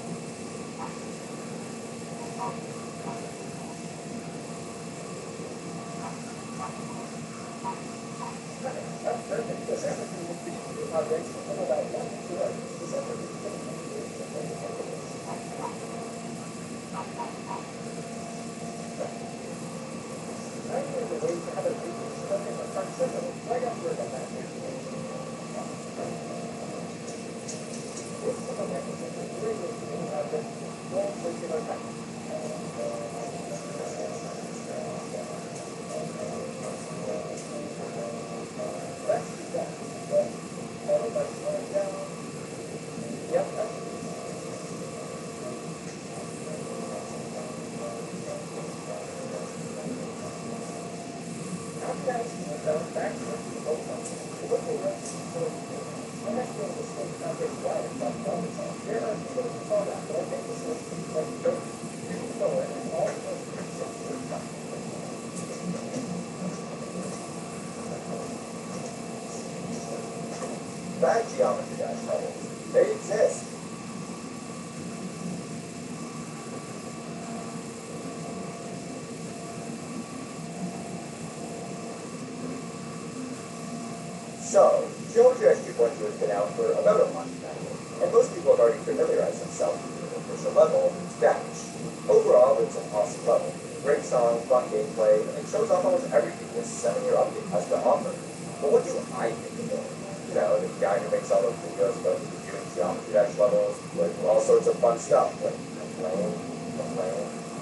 That's perfect, because everything will be rates from about 1 to 2 hours. This is everything going to be I think the way to have a video stuck in the front circle, right up where the back is. This is a mechanism that really has the whole circular pattern. Let's do that. Followed by slowing down. Yep, that's it. Now guys, we'll go back to the boat house. Look around. So, my next one was going to be wide about the there are people who saw that, but I think this is like dirt. You can go in and all of those Bad geometry dash levels. They exist. So, Geometry IQ 2 has been out for about a month now, and most people have already familiarized themselves with the universal level, Dash. Overall, it's an awesome level. Great song, fun gameplay, and it shows off almost everything this 7-year update has to offer. But what do I think of it? You know, the guy who makes all those videos about reviewing Geometry Dash levels with all sorts of fun stuff, like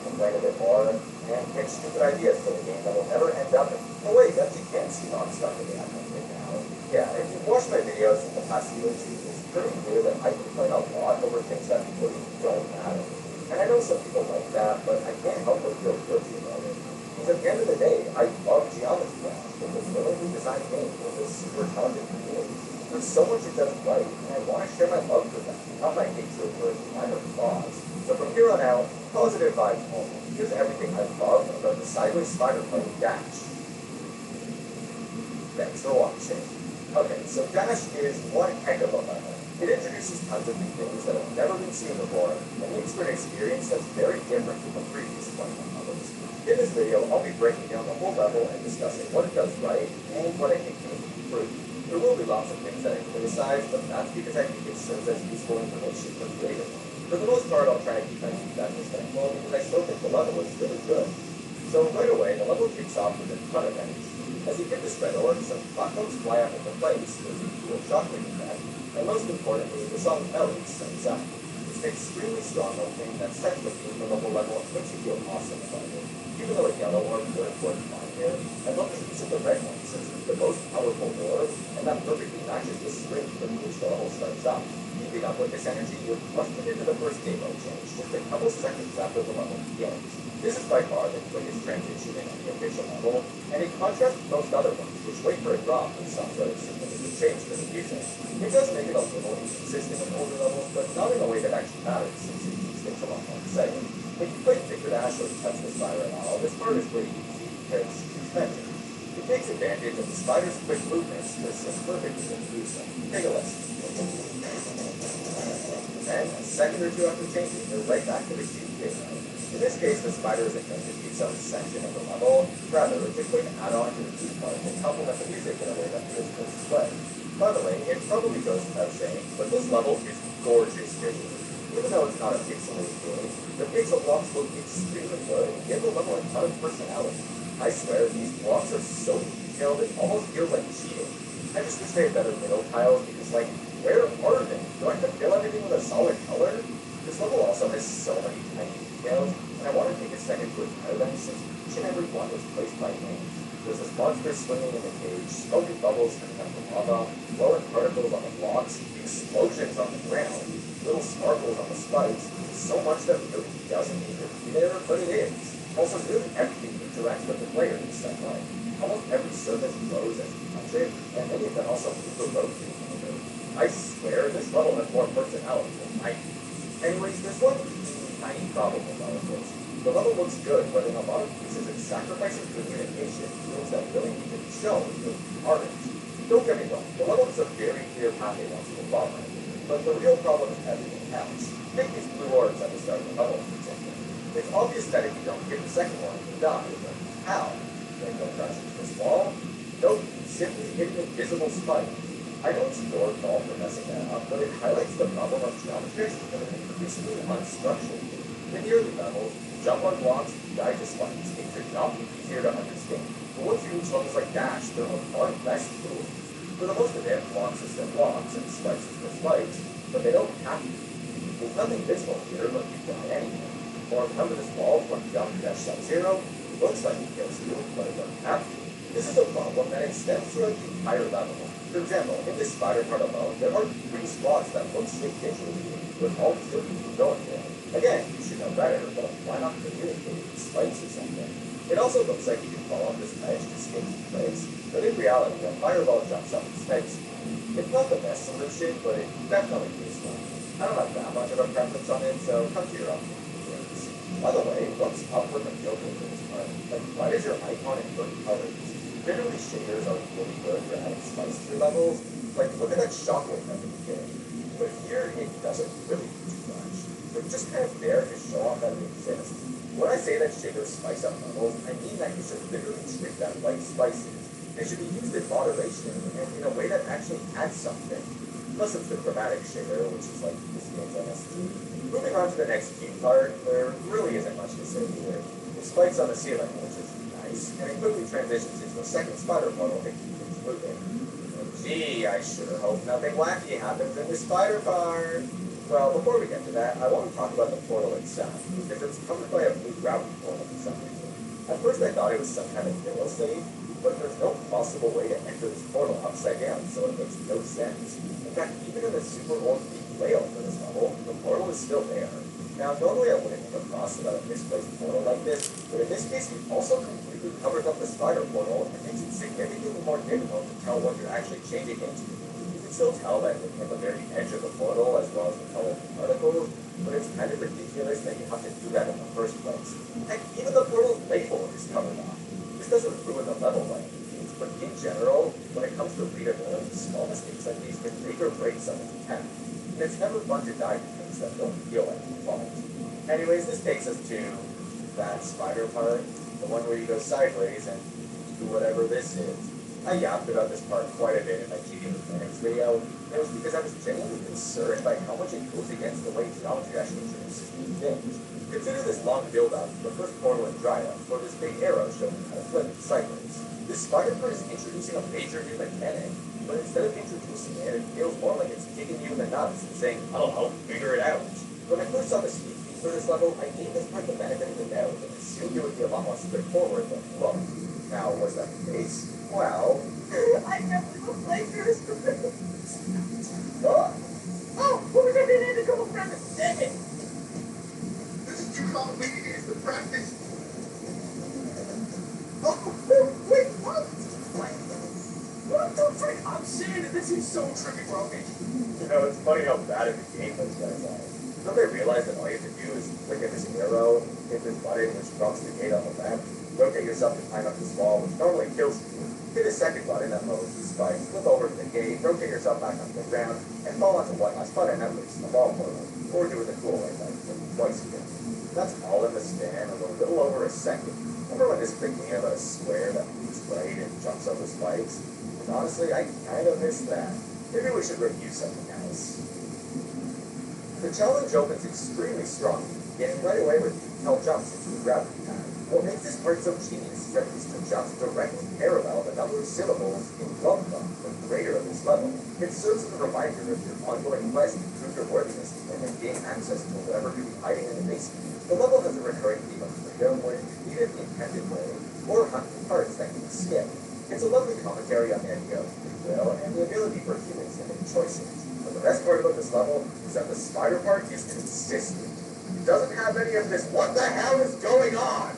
complain a bit more, and pick stupid ideas for the game that will never end up in. Oh wait, that's you can't see on stuff in the admin right now. Yeah, if you've watched my videos in the past few weeks, it's pretty clear that I complain a lot over things that really don't matter. And I know some people like that, but I can't help but feel guilty about it. Because at the end of the day, I love Geometry Dash, with this brilliantly designed game, with this super talented community. There's so much it does right, and I want to share my love for them, not my hatred for minor flaws. So from here on out, positive vibes only. Here's everything I love about the Sideways Spider playing Dash. Thanks for watching. Okay, so Dash is one heck of a level. It introduces tons of new things that have never been seen before, and makes for an experience that's very different from the previous Pokemon levels. In this video, I'll be breaking down the whole level and discussing what it does right and what I think can improve. There will be lots of things that I criticize, but that's because I think it serves as useful information for creators. For the most part, I'll try to keep my feedback respectful because I still think the level is really good. So right away, the level kicks off with a ton of enemies. As you get to spread orb, some platforms fly up into place, there's a cool shockwave effect, and most importantly, the song Melody sings up. It's an extremely strong opening that sets the theme for the whole level and makes you feel awesome about it. Even though a yellow orb would have worked fine here, I love the use of the red one since it's the most powerful orb, and that perfectly matches the string from which the level starts up. Keeping up with this energy, you're thrusted into the first game mode change, just a couple seconds after the level begins. This is by far the quickest transition in the official level, and in contrast to most other ones, which wait for a drop with some sort of significant change for the music. It does make it a little inconsistent with older levels, but not in a way that actually matters, since it keeps things along one second. If you play Victor Dash or touch the spider at all, this part is pretty easy because it's mentioned. It takes advantage of the spider's quick movements to assist perfectly in doing so. Take a listen. And a second or two after changing, you're right back to the cube game mode. In this case, the spider isn't going to be its own section of the level, rather, it's a quick add-on to the cube part to complement the music in a way that feels good to play. By the way, it probably goes without saying, but this level is gorgeous visually. Even though it's not a pixelated game, the pixel blocks look extremely good and give the level a ton of personality. I swear, these blocks are so detailed it almost feels like cheating. I just wish they had better middle tiles because, like, where are they? Do I have to fill everything with a solid color? This level also has so many tiny details, and I want to take a second to admire them since each and every one was placed by hand. There's this monster swimming in the cage, smoking bubbles coming out of the lava, glowing particles on the blocks, explosions on the ground, little sparkles on the spikes. So much that really doesn't need to be there, but it is. Also, really everything interacts with the player in some way. Almost every surface glows as you touch it, and many of them also move the road through the window. I swear this level has more personality than I do. Anyways, there's one tiny problem with all of this. The level looks good, but in a lot of cases it sacrifices communication rules that really need to be shown with aren't. Don't get me wrong, the level is a very clear path it wants to follow, but the real problem is everything else. Take these blue orbs at the start of the level, for example. It's obvious that if you don't get the second one, you die, but how? Then go crash into this wall? Nope, simply hit an invisible spike. I know it's your fault for messing that up, but it highlights the problem of geometry becoming increasingly unstructured. In the early levels, jump on blocks, die to spikes. It could not be easier to understand. But once you reach levels like Dash, there are far less tools. For the most advanced blocks is the blocks and spikes is the spikes, but they don't have to. There's nothing visible here, but you die anyway. Or come to this wall from jump dash sub-zero, looks like it kills you, but it doesn't have to. This is a problem that extends throughout the entire level. For example, in this spider part alone, there are 3 spots that look straight visually, with all 3 people going there. Again, you should know better, but why not communicate with spikes or something? It also looks like you can fall off this ledge to escape the place, but in reality, a fireball jumps up and spikes you. It's not the best solution, but it definitely is one. I don't have that much of a preference on it, so come to your own conclusions. By the way, what's up with the filter for this part? Like, why does your icon invert colors? Literally, shaders are really good for adding spice to your levels. Like, look at that shockwave at the beginning. But here, it doesn't really do too much. They're just kind of there to show off that it exists. When I say that shaders spice up levels, I mean that you should literally treat them like spices. They should be used in moderation and in a way that actually adds something. Plus it's the chromatic shader, which is like this game's MST. Moving on to the next key part, there really isn't much to say here. The spikes on the ceiling, which is nice, and it quickly transitions into a second spider portal that keeps things moving. And gee, I sure hope nothing wacky happens in this spider part. Well, before we get to that, I want to talk about the portal itself, because it's covered by a blue gravity portal for some reason. At first I thought it was some kind of fail-safe, but there's no possible way to enter this portal upside down, so it makes no sense. In fact, even in the super old deep layout for this level, the portal is still there. Now, normally I wouldn't come across about a misplaced portal like this, but in this case, it also completely covers up the spider portal and makes it significantly more difficult to tell what you're actually changing into. You can still tell that it's at the very edge of the portal, as well as the color of the particles, but it's kind of ridiculous that you have to do that in the first place. Heck, even the portal's label is covered up. This doesn't ruin the level by any means, but in general, when it comes to readability, small mistakes like these can make or break someone's attempt. And it's never fun to die to things that don't feel like your fault. Anyways, this takes us to that spider part, the one where you go sideways and do whatever this is. I yapped about this part quite a bit in my cheating mechanics video, and it was because I was genuinely concerned by how much it goes against the way geometry actually introduces new things. Consider this long build-up, the first portal in Dryad, for this big arrow showing how to flip it sideways. This spider part is introducing a major new mechanic, but instead of introducing it, it feels more like it's kicking you in the nuts and saying, "I'll figure it out." When I first saw the speed feed for this level, I gave this part the benefit of the doubt and assumed it would be a lot more straightforward than it looked. Now, was that the case? Well, I never will play first. Oh, what was I doing to go from it? Dang it! This is too complicated to practice. Oh, wait, what? What the frick? I'm saying that this is so trippy broken. You know, it's funny how bad of a game those guys are. Don't they realize that all you have to do is click at this arrow, hit this button which drops the gate on the left, rotate yourself to climb up this wall, which normally kills you, hit a second button that lowers the spikes, flip over to the gate, rotate yourself back onto the ground, and fall onto one last button that moves the ball portal, or do it the cool way like twice again. That's all in the span of a little over a second. Remember when this freaked me out about a square that moves right and jumps over spikes? And honestly, I kind of miss that. Maybe we should review something else. The challenge opens extremely strong, beginning right away with detailed jumps into the gravity pad. What makes this part so genius is that these two jumps directly parallel the number of syllables in Glove Club, the creator of this level. It serves as a reminder of your ongoing quest to prove your worthiness and then gain access to whatever could be hiding in the basement. The level has a recurring theme of freedom where you can beat it the intended way, or hunt for parts that can be skipped. It's a lovely commentary on the idea of free will and the ability for humans to make choices. But the best part about this level is that the spider part is consistent. It doesn't have any of this, what the hell is going on?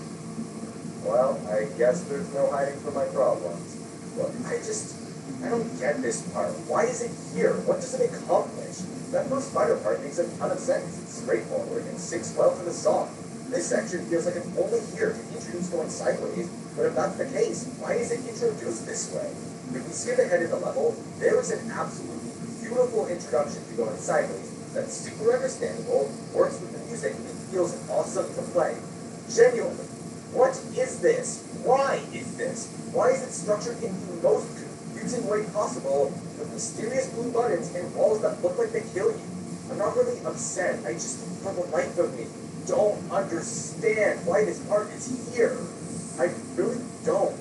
Well, I guess there's no hiding from my problems. Look, I don't get this part. Why is it here? What does it accomplish? That first spider part makes a ton of sense. It's straightforward and sings well to the song. This section feels like it's only here to introduce going sideways, but if that's the case, why is it introduced this way? If we skip ahead in the level, there is an absolutely beautiful introduction to going sideways that's super understandable, works with the music, and feels awesome to play. Genuinely, what is this? Why is this? Why is it structured in the most confusing way possible with mysterious blue buttons and walls that look like they kill you? I'm not really upset, I just, for the life of me, don't understand why this part is here. I really don't.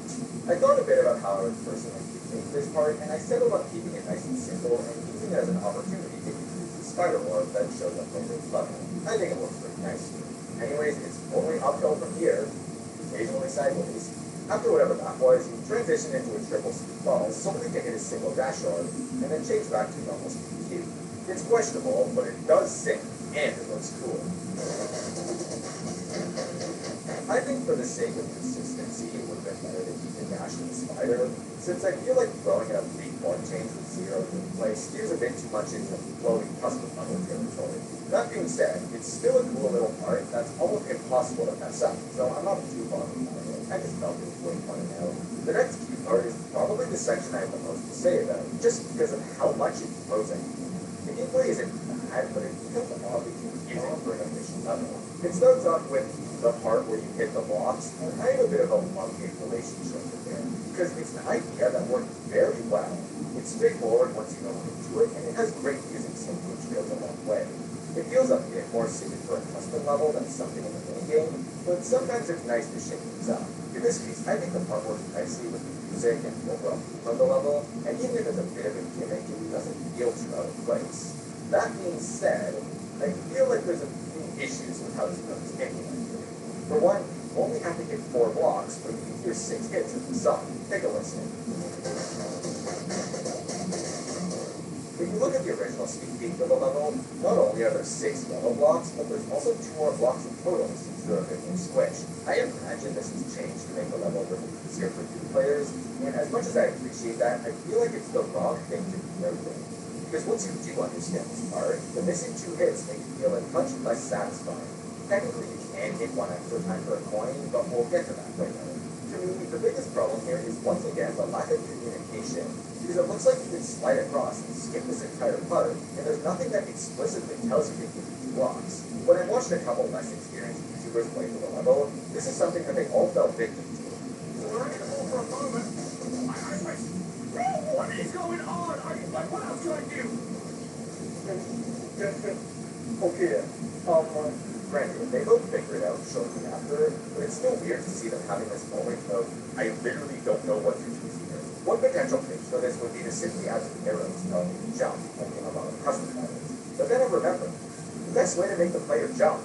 I thought a bit about how I would personally take this part, and I settled on keeping it nice and simple and using it as an opportunity to introduce the spider orb that shows up later in the level. I think it looks pretty nice. Anyways, it's only uphill from here, occasionally sideways. After whatever that was, you transition into a triple speed ball solely to hit a single dash orb, and then change back to normal speed Q. It's questionable, but it does sing, and it looks cool. I think for the sake of consistency, it would have been better to keep the dash in the spider, since I feel like throwing a big one change with zero to play steers a bit too much into floating custom level territory. That being said, it's still a cool little part that's almost impossible to mess up, so I'm not too bothered about it. I just felt it was worth pointing out. The next key part is probably the section I have the most to say about, just because of how much it throws at you. The gameplay isn't bad, but it becomes oddly confusing for an initial level. It starts off with the part where you hit the blocks, and I have a bit of a love-hate relationship with it, because it's an idea that works very well. It's straightforward once you know into it, and it has great music sync, which goes a long way. It feels a bit more suited for a custom level than something in the minigame, but sometimes it's nice to shake things up. In this case, I think the part works nicely with the music and the overall theme of the level, and even if it's a bit of a gimmick, it doesn't feel too out of place. That being said, I feel like there's a few issues with how this stuff is implemented. For one, you only have to hit 4 blocks, but you can hear 6 hits of the song. Take a listen. If you look at the original speed beat of the level, not only are there 6 yellow blocks, but there's also 2 more blocks in total since they're a bit more squished. I imagine this has changed to make the level a little easier for new players, and as much as I appreciate that, I feel like it's the wrong thing to do everything. Because once you do understand this part, the missing 2 hits make it feel a touch less satisfying. Technically, you can hit 1 extra time for a coin, but we'll get to that later. To me, the biggest problem here is once again the lack of communication, because it looks like you can slide across and skip this entire part, and there's nothing that explicitly tells you to hit these blocks. When I watched a couple less experienced YouTubers play through the level, this is something that they all fell victim to. So we're gonna move for a moment. What is going on? What else can I do? Okay, granted, they both figure it out shortly after, but it's still weird to see them having this moment of, I literally don't know what to do here. One potential fix for this would be to simply add some arrows telling you to jump, like in a lot of custom patterns. But then I remember, the best way to make the player jump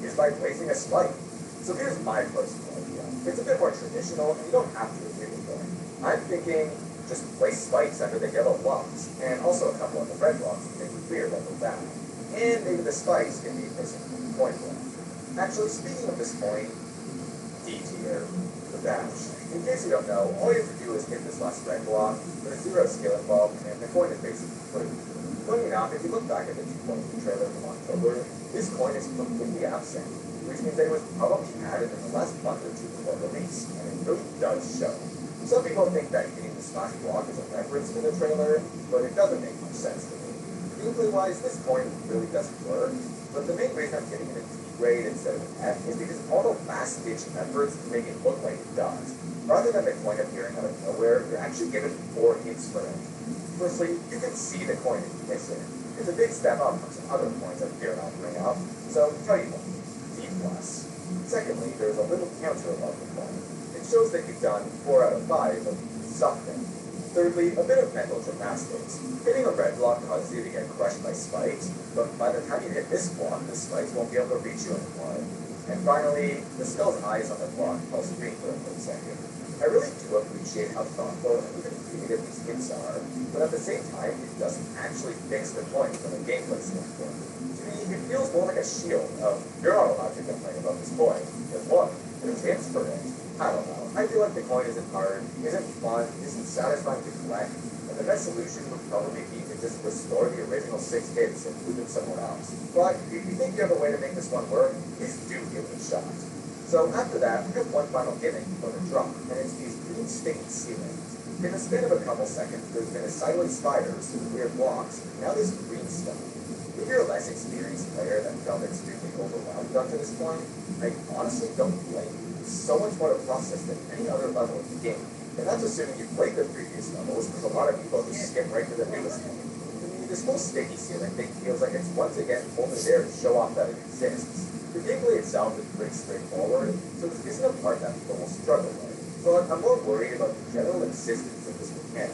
is by placing a spike. So here's my personal idea. It's a bit more traditional, and you don't have to agree with it. I'm thinking, just place spikes under the yellow blocks, and also a couple of the red blocks to make it clear that they're bad. And maybe the spikes can be missing from the coin block. Actually, speaking of this point, D tier, the dash. In case you don't know, all you have to do is hit this last red block, put a 0 skill involved, and the coin is basically free. Funny enough, if you look back at the 2.2 trailer from October, this coin is completely absent, which means that it was probably added in the last month or 2 before release, and it really does show. Some people think that hitting the smash block is a reference to the trailer, but it doesn't make much sense to me. Gameplay-wise, this coin really doesn't work, but the main reason I'm giving it a D grade instead of an F is because all the last-ditch efforts make it look like it does. Rather than the coin appearing out of nowhere, you're actually given 4 hits for it. Firstly, you can see the coin is missing. It's a big step up from some other points I dare not bring up, so tell you what, D+. Secondly, there's a little counter above the point. It shows that you've done 4 out of 5 of something. Thirdly, a bit of mental gymnastics. Hitting a red block causes you to get crushed by spikes, but by the time you hit this block, the spikes won't be able to reach you anymore. And finally, the skull's eyes on the block pulse green for a quick second. I really do appreciate how thoughtful and even creative these hits are, but at the same time, it doesn't actually fix the point from a gameplay standpoint. To me, it feels more like a shield of, you're not allowed to complain about this point, because look, there's hints for it. I don't know. I feel like the coin isn't hard, isn't fun, isn't satisfying to collect, and the best solution would probably be to just restore the original 6 hits and move them somewhere else. But if you think you have a way to make this one work, please do give it a shot. So after that, we have one final gimmick for the drop, and it's these green sticky ceilings. In the span of a couple seconds, there's been a sideways spiders through weird blocks, and now this green stuff. If you're a less experienced player that felt extremely overwhelmed up to this point, I honestly don't blame you. So much more to process than any other level of the game. And that's assuming you've played the previous levels, because a lot of people just skip right to the newest one. To me, this whole sticky ceiling thing feels like it's once again only there to show off that it exists. The gameplay itself is pretty straightforward, so this isn't a part that people will struggle with. But I'm more worried about the general insistence of this mechanic.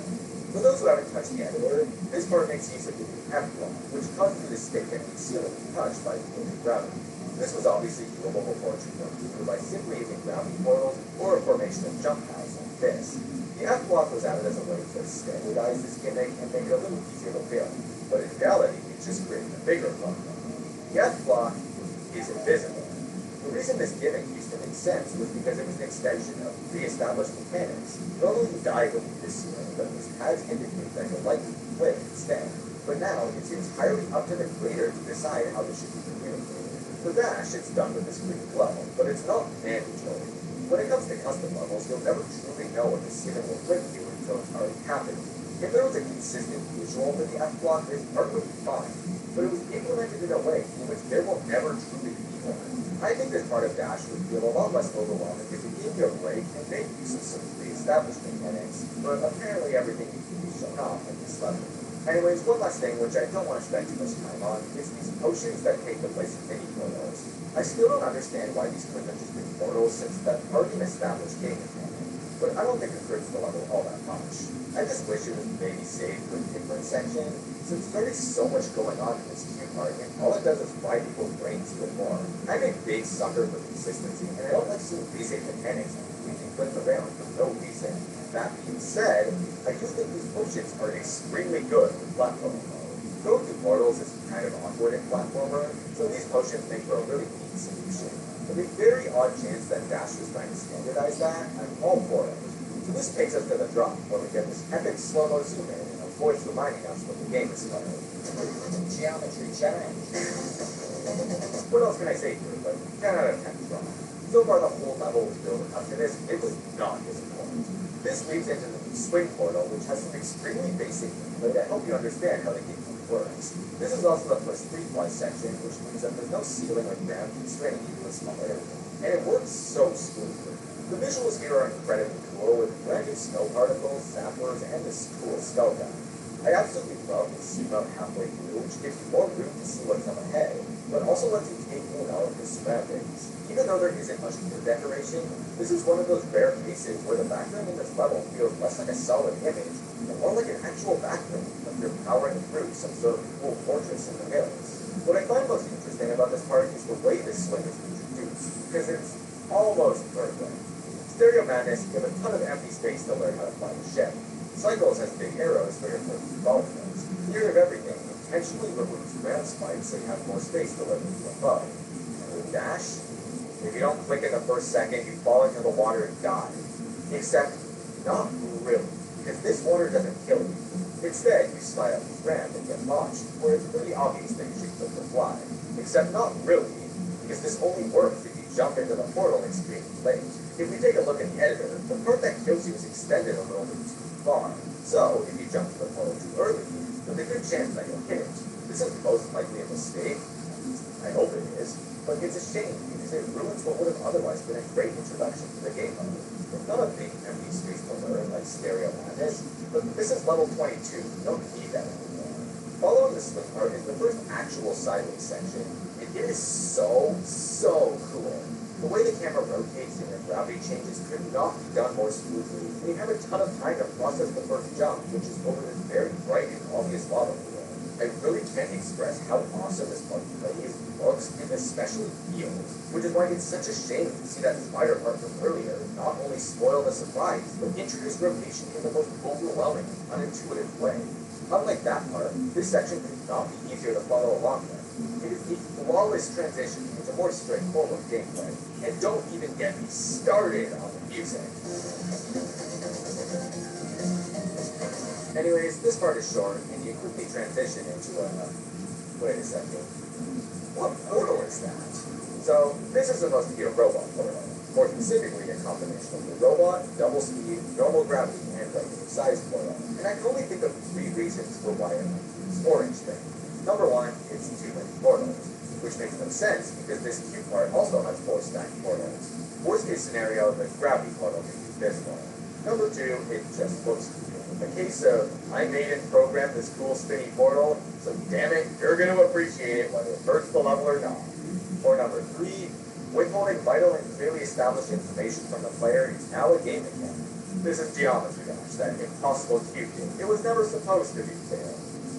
For those who haven't touched the editor, this part makes use of the F-block, which causes you to stick at the ceiling touched by the gravity. This was obviously doable before Trooper, either by simply using gravity portals or a formation of jump pads like this. The F-block was added as a way to standardize this gimmick and make it a little easier to build, but in reality, it just created a bigger problem. The F-block is invisible. The reason this gimmick used to make sense was because it was an extension of pre-established mechanics. Normally you die when you this ceiling, but these pads indicate that you'll likely play instead. But now, it's entirely up to the creator to decide how this should be communicated. For Dash, it's done with this green glow, but it's not mandatory. When it comes to custom levels, you'll never truly know what the ceiling will bring you until it's already happened. If there was a consistent visual for the F-block, this part would be fine, but it was implemented in a way in which there will never truly be one. I think this part of Dash would feel a lot less overwhelming if it gave you a break and made use of some pre-established mechanics, but apparently everything needs to be shown off at this level. Anyways, one last thing, which I don't want to spend too much time on, is these potions that take the place of mini portals. I still don't understand why these couldn't have just been portals, since that's already an established game mechanic. But I don't think it hurts the level all that much. I just wish it was maybe saved for a different section, since there's already so much going on in this queue part, and all it does is fry people's brains even more. I'm a big sucker for consistency, and I don't like seeing basic mechanics being flipped around for no reason. That being said, I do think these potions are extremely good for platforming mode. Going through portals is kind of awkward in platformer, so these potions make for a really neat solution. With a very odd chance that Dash was trying to standardize that, I'm all for it. So this takes us to the drop, where we get this epic slow-mo zoom in, and a voice reminding us what the game is about. Geometry challenge. What else can I say here, but 10 out of 10 drop. So far the whole level was building up to this, it was not disappointing. This leads into the swing portal, which has some extremely basic input to help you understand how the game works. This is also the first 3+ section, which means that there's no ceiling or ground constraining you to a small area. And it works so smoothly. The visuals here are incredibly cool, with brand new snow particles, zappers, and this cool skull guy. I absolutely love the zoom out halfway through, which gives you more room to see what's up ahead, but also lets you take in all of the surroundings. Even though there isn't much gear decoration, this is one of those rare cases where the background in this level feels less like a solid image, and more like an actual background, like you're powering through some sort of cool fortress in the hills. What I find most interesting about this part is the way this swing is introduced, because it's almost perfect. Stereo Madness, you have a ton of empty space to learn how to fly the ship. Cycles has big arrows for your first ball throws. Year of Everything intentionally removes ground spikes so you have more space to live into a bow. And with Dash, if you don't click in the first second, you fall into the water and die. Except, not really, because this water doesn't kill you. Instead, you slide up the ramp and get launched, where it's pretty obvious that you should click the fly. Except not really, because this only works if you jump into the portal extremely late. If we take a look at the editor, the part that kills you is extended a little bit too far. So, if you jump to the portal too early, there's a good chance that you'll hit it. This is most likely a mistake. I hope it is. But it's a shame, because it ruins what would have otherwise been a great introduction to the game mode. It's not a big empty space to learn like Stereo Madness, but this is level 22. You don't need that anymore. following the slip part is the first actual sideways section. It is so cool. The way the camera rotates and the gravity changes could not be done more smoothly, and you have a ton of time to process the first jump, which is over this very bright and obvious lava pool. I really can't express how awesome this part plays, looks, and especially feels, which is why it's such a shame to see that spider part from earlier not only spoil the surprise, but introduce rotation in the most overwhelming, unintuitive way. Unlike that part, this section could not be easier to follow along with. It is a flawless transition into more straightforward gameplay, and don't even get me started on the music. Anyways, this part is short, and you quickly transition into wait a second. What portal is that? So, this is supposed to be a robot portal. More specifically, a combination of the robot, double speed, normal gravity, and regular size portal. And I can only think of 3 reasons for why I like this orange thing. Number 1, it's 2 many portals, which makes no sense because this cube part also has 4 stacked portals. Worst case scenario, the gravity portal can use this one. Number 2, it just looks cool. A case of, I made and programmed this cool spinny portal, so damn it, you're going to appreciate it whether first the level or not. Or number 3, withholding vital and clearly established information from the player is now a game mechanic. This is Geometry Dash, that impossible cube game. It was never supposed to be fair.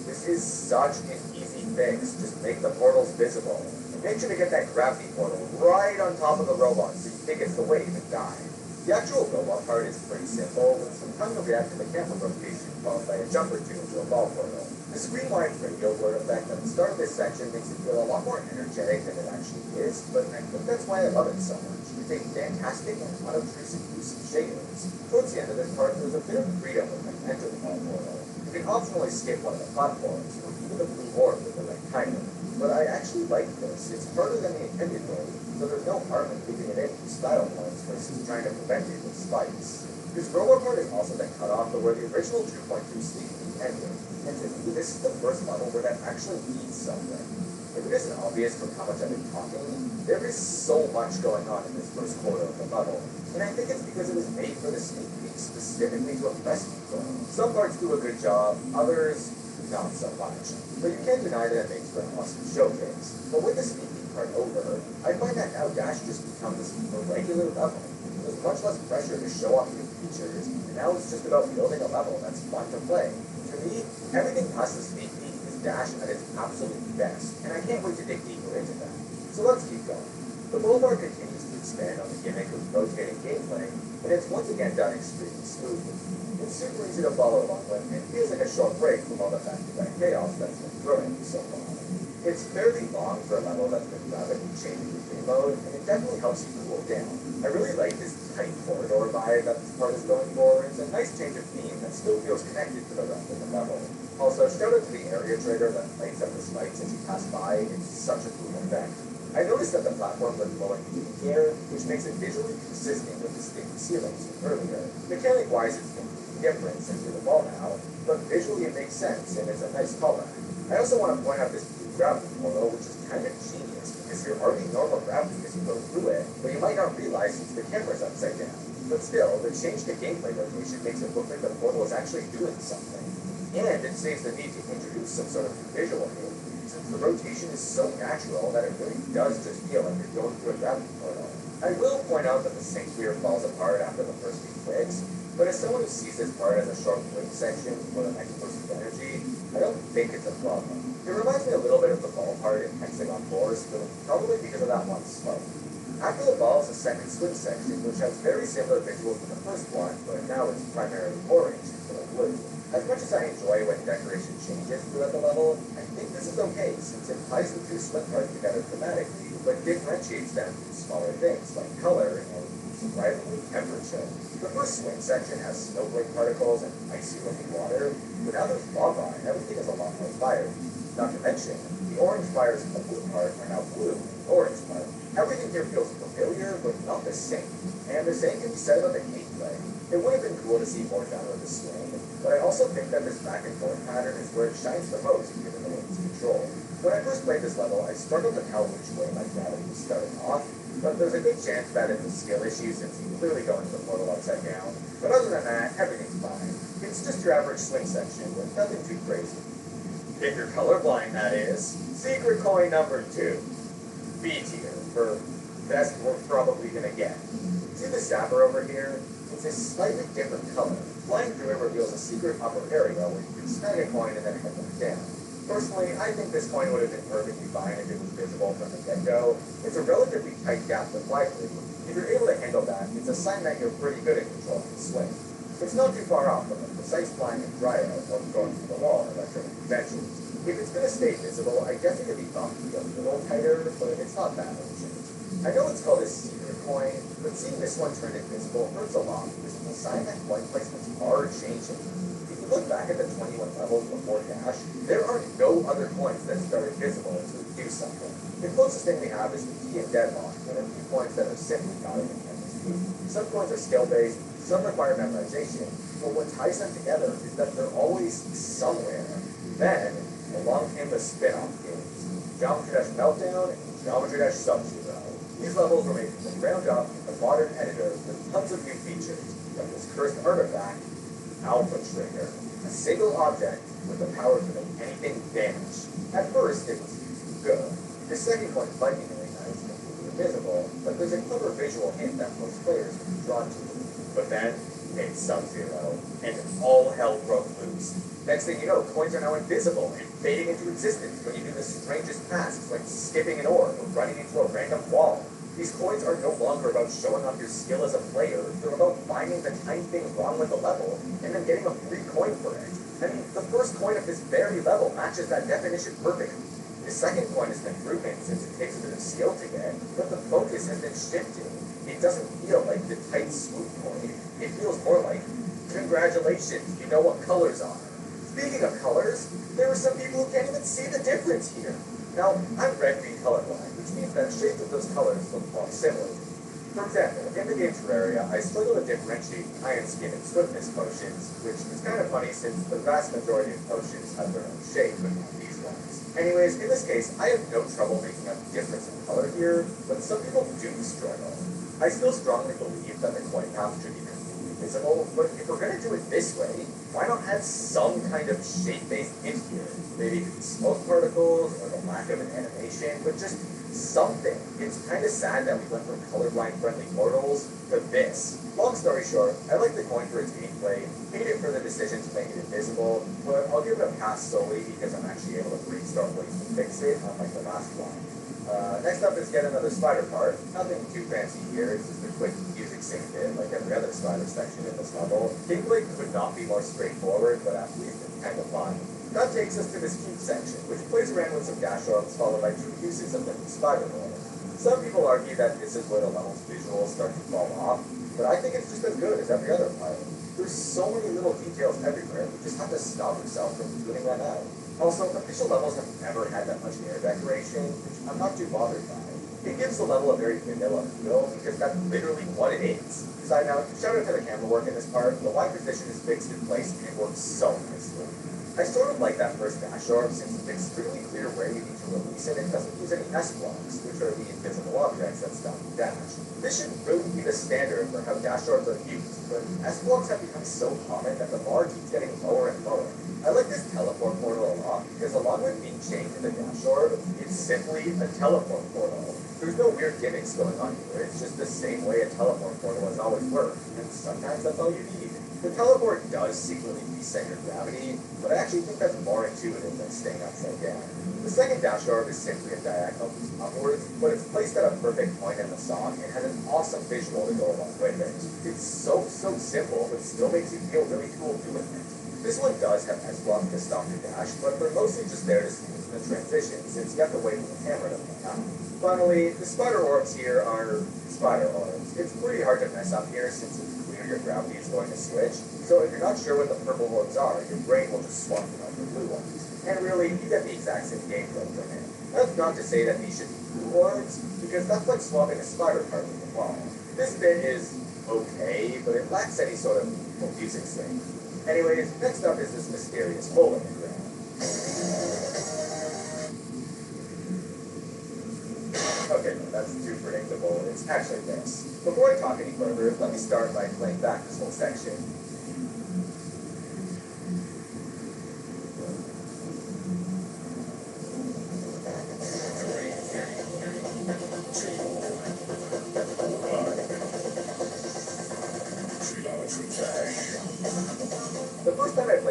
This is such an easy fix, just make the portals visible. And make sure to get that gravity portal right on top of the robot so you think it's the wave and die. The actual robot part is pretty simple, with some time to react to the camera rotation followed by a jump or two into a ball portal. The screen-wide radio blur effect at the start of this section makes it feel a lot more energetic than it actually is, but I think that's why I love it so much. It's a fantastic and unobtrusive use of shaders. Towards the end of this part, there's a bit of freedom when you enter the ball portal. You can optionally skip one of the platforms, or even the blue orb with the right timer. But I actually like this. It's harder than the intended way, so there's no harm in leaving it in for style points versus trying to prevent it with spikes. This robot part is also the cutoff to where the original 2.2 Sneak Peek ended, and to me this is the first level where that actually means something. If it isn't obvious from how much I've been talking, there is so much going on in this first quarter of the level, and I think it's because it was made for the Sneak Peek specifically to impress people. Some parts do a good job, others not so much. But you can't deny that it makes for an awesome showcase. But with the Sneak Peek part over, I find that now Dash just becomes a regular level. There's much less pressure to show off new features, and now it's just about building a level that's fun to play. To me, everything past the Sneak Peek is Dash at its absolute best, and I can't wait to dig deeper into that. So let's keep going. The Boulevard continues to expand on the gimmick of rotating gameplay, and it's once again done extremely smoothly. It's super easy to follow along with, and feels like a short break from all the back-to-back chaos that's been throwing me so far. It's fairly long for a level that's been rapidly changing the game mode, and it definitely helps you cool down. I really like this tight corridor vibe that this part is going for. It's a nice change of theme that still feels connected to the rest of the level. Also, shout out to the area trader that lights up the spikes as you pass by. It's such a cool effect. I noticed that the platforms are glowing in the air, which makes it visually consistent with the sticky ceilings from earlier. Mechanic-wise, it's completely different since you're the ball now, but visually it makes sense, and it's a nice callback. I also want to point out this blue gravity portal, which is kind of genius, because you're already normal gravity as you go through it, but you might not realize since the camera's upside down. But still, the change to gameplay rotation makes it look like the portal is actually doing something. And it saves the need to introduce some sort of visual aid, since the rotation is so natural that it really does just feel like you're going through a gravity portal. I will point out that the sync weir falls apart after the first few clicks, but as someone who sees this part as a short quick section for the next burst of energy, I don't think it's a problem. It reminds me a little bit of the ball part in Hexagon Force, but probably because of that one slope. After the ball is the second swim section, which has very similar visuals to the first one, but now it's primarily orange instead of blue. As much as I enjoy when decoration changes throughout the level, I think this is okay since it ties the two swim parts together thematically, but differentiates them from smaller things like color and, surprisingly, temperature. The first swing section has snowflake particles and icy looking water, but now there's lava and everything is a lot more fiery. Not to mention, the orange fires in the blue part are now blue in the orange part. Everything here feels familiar, but not the same. And the same can be said about the gameplay. It would have been cool to see more down with the swing, but I also think that this back and forth pattern is where it shines the most given the way it's controlled. When I first played this level, I struggled to tell which way my gravity was starting off, but there's a good chance that it's a skill issue since you clearly go into the portal upside down. But other than that, everything's fine. It's just your average swing section with nothing too crazy. If you're colorblind, that is. Secret coin number 2. B tier, for best we're probably gonna get. See the zapper over here? It's a slightly different color. Flying through it reveals a secret upper area where you can snag a coin and then head back down. Personally, I think this coin would have been perfectly fine if it was visible from the get-go. It's a relatively tight gap to fly through. If you're able to handle that, it's a sign that you're pretty good at controlling the swing. It's not too far off from a precise flying and dry out of going through the wall in electronic conventions. If it's going to stay visible, I guess it could be bumped to be a little tighter, but it's not that much. I know it's called a secret coin, but seeing this one turn invisible hurts a lot because it's a sign that coin placements are changing. If you look back at the 21 levels before Dash, there are no other coins that start invisible until you do something. The closest thing we have is the key and deadlock, and a few coins that are simply not in the canvas. Some coins are skill-based, some require memorization, but what ties them together is that they're always somewhere. Then, along came the spin-off games, Geometry Dash Meltdown and Geometry Dash Sub-Zero. These levels were made from the ground up in a modern editor with tons of new features, like this cursed artifact, Alpha Trigger, a single object with the power to make anything vanish. At first, it was good. The second one might be really nice and completely invisible, but there's a clever visual hint that most players would be drawn to. But then, it's Sub-Zero, and all hell broke loose. Next thing you know, coins are now invisible and fading into existence when you do the strangest tasks like skipping an orb or running into a random wall. These coins are no longer about showing off your skill as a player, they're about finding the tiny thing wrong with the level and then getting a free coin for it. I mean, the first coin of this very level matches that definition perfectly. The second coin has been proven since it takes a bit of skill to get, but the focus has been shifted. It doesn't feel like the tight swoop coin. It feels more like, congratulations, you know what colors are. Speaking of colors, there are some people who can't even see the difference here. Now, I'm red-green colorblind, which means that shades of those colors look more similar. For example, in the game Terraria, I struggle to differentiate iron skin and swiftness potions, which is kind of funny since the vast majority of potions have their own shape, but not these ones. Anyways, in this case, I have no trouble making out the difference in color here, but some people do struggle. I still strongly believe that the coin path should be visible, but if we're going to do it this way, why not add some kind of shape-based hint here? Maybe it could be smoke particles or the lack of an animation, but just something. It's kind of sad that we went from colorblind-friendly mortals to this. Long story short, I like the coin for its gameplay, hate it for the decision to make it invisible, but I'll give it a pass solely because I'm actually able to brainstorm ways to fix it, unlike the last one. Next up is yet another spider part. Nothing too fancy here, it's just a quick music sync bit like every other spider section in this level. Gameplay could not be more straightforward, but at least it's kind of fun. That takes us to this cube section, which plays around with some dash orbs followed by 2 uses of the spider roll. Some people argue that this is where the level's visuals start to fall off, but I think it's just as good as every other part. There's so many little details everywhere, you just have to stop yourself from tuning that out. Also, official levels have never had that much air decoration, which I'm not too bothered by. It gives the level a very vanilla feel, because that's literally what it is. Side note, shout out to the camera work in this part. The Y position is fixed in place and it works so nicely. I sort of like that first dash orb since it's extremely clear where you need to release it and doesn't use any S-blocks, which are the invisible objects that stop the dash. This should really be the standard for how dash orbs are used, but S-blocks have become so common that the bar keeps getting lower and lower. I like this teleport portal a lot because along with being chained to the dash orb, it's simply a teleport portal. There's no weird gimmicks going on here, it's just the same way a teleport portal has always worked, and sometimes that's all you need. The teleport does secretly reset your gravity, but I actually think that's more intuitive than staying upside down. The second dash orb is simply a diagonal upwards, but it's placed at a perfect point in the song and has an awesome visual to go along with it. It's so simple, but still makes you feel really cool doing it. This one does have S-block to stop your dash, but they're mostly just there to smooth the transition, since you have to wait for the camera to pan out. Finally, the spider orbs here are spider orbs. It's pretty hard to mess up here since it's clear your gravity is going to switch, so if you're not sure what the purple orbs are, your brain will just swap them out for blue ones. And really, you get the exact same gameplay from it. That's not to say that these should be blue orbs, because that's like swapping a spider part with a ball. This bit is okay, but it lacks any sort of music sync. Anyways, next up is this mysterious hole in the ground. Okay, no, that's too predictable. It's actually this. Before I talk any further, let me start by playing back this whole section.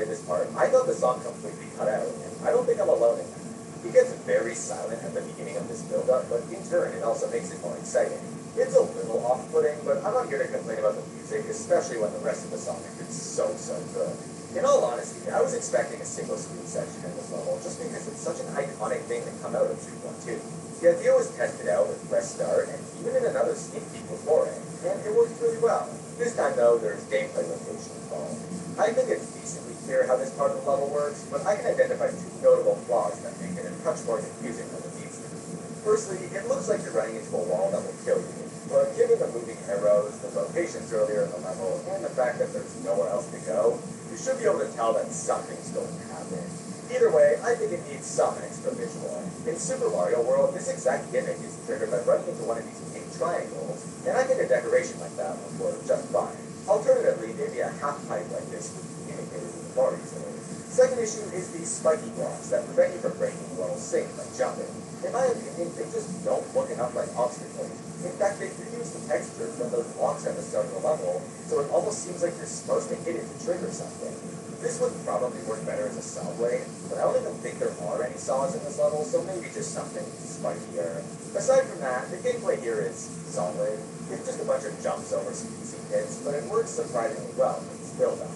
played this part, I thought the song completely cut out, and I don't think I'm alone in that. It gets very silent at the beginning of this build-up, but in turn, it also makes it more exciting. It's a little off-putting, but I'm not here to complain about the music, especially when the rest of the song is so good. In all honesty, I was expecting a single screen section in this level, just because it's such an iconic thing to come out of 3.2. The idea was tested out with Press Start, and even in another sneak peek before it, and it worked really well. This time, though, there's gameplay limitation involved. I think it's decently clear how this part of the level works, but I can identify two notable flaws that make it a touch more confusing than it needs to be. Firstly, it looks like you're running into a wall that will kill you, but given the moving arrows, the locations earlier in the level, and the fact that there's nowhere else to go, you should be able to tell that something's going to happen. Either way, I think it needs some extra visual. In Super Mario World, this exact gimmick is triggered by running into one of these pink triangles, and I think a decoration like that would work just fine. Alternatively, maybe a half pipe like this would be indicated in the bar easily. Second issue is these spiky blocks that prevent you from breaking the level safe by jumping. In my opinion, they just don't look enough like obstacles. In fact, they reuse the texture from those blocks at the start of the level, so it almost seems like you're supposed to hit it to trigger something. This would probably work better as a saw blade, but I don't even think there are any saws in this level, so maybe just something spikier. Aside from that, the gameplay here is solid. It's just a bunch of jumps over some easy hits, but it works surprisingly well with this build-up.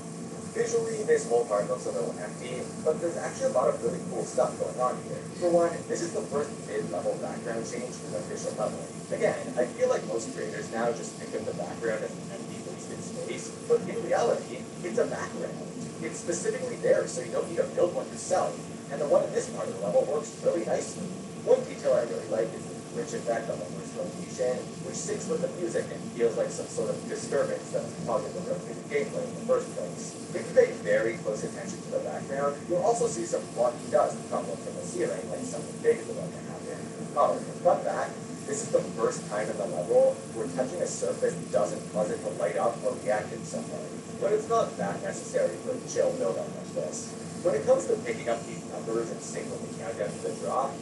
Visually, this whole part looks a little empty, but there's actually a lot of really cool stuff going on here. For one, this is the first mid-level background change in an official level. Again, I feel like most creators now just think of the background as an empty wasted space, but in reality, it's a background. It's specifically there, so you don't need to build one yourself, and the one in this part of the level works really nicely. One detail I really like is the rich effect on the first rotation, which syncs with the music and feels like some sort of disturbance that's causing the rotated gameplay in the first place. If you pay very close attention to the background, you'll also see some blocky dust tumbling from the ceiling like something big is about to happen. Oh, fun fact, this is the first time in the level where touching a surface doesn't cause it to light up or react in some way. But it's not that necessary for a chill build-up like this. When it comes to picking up these numbers and signaling the countdown to the drop,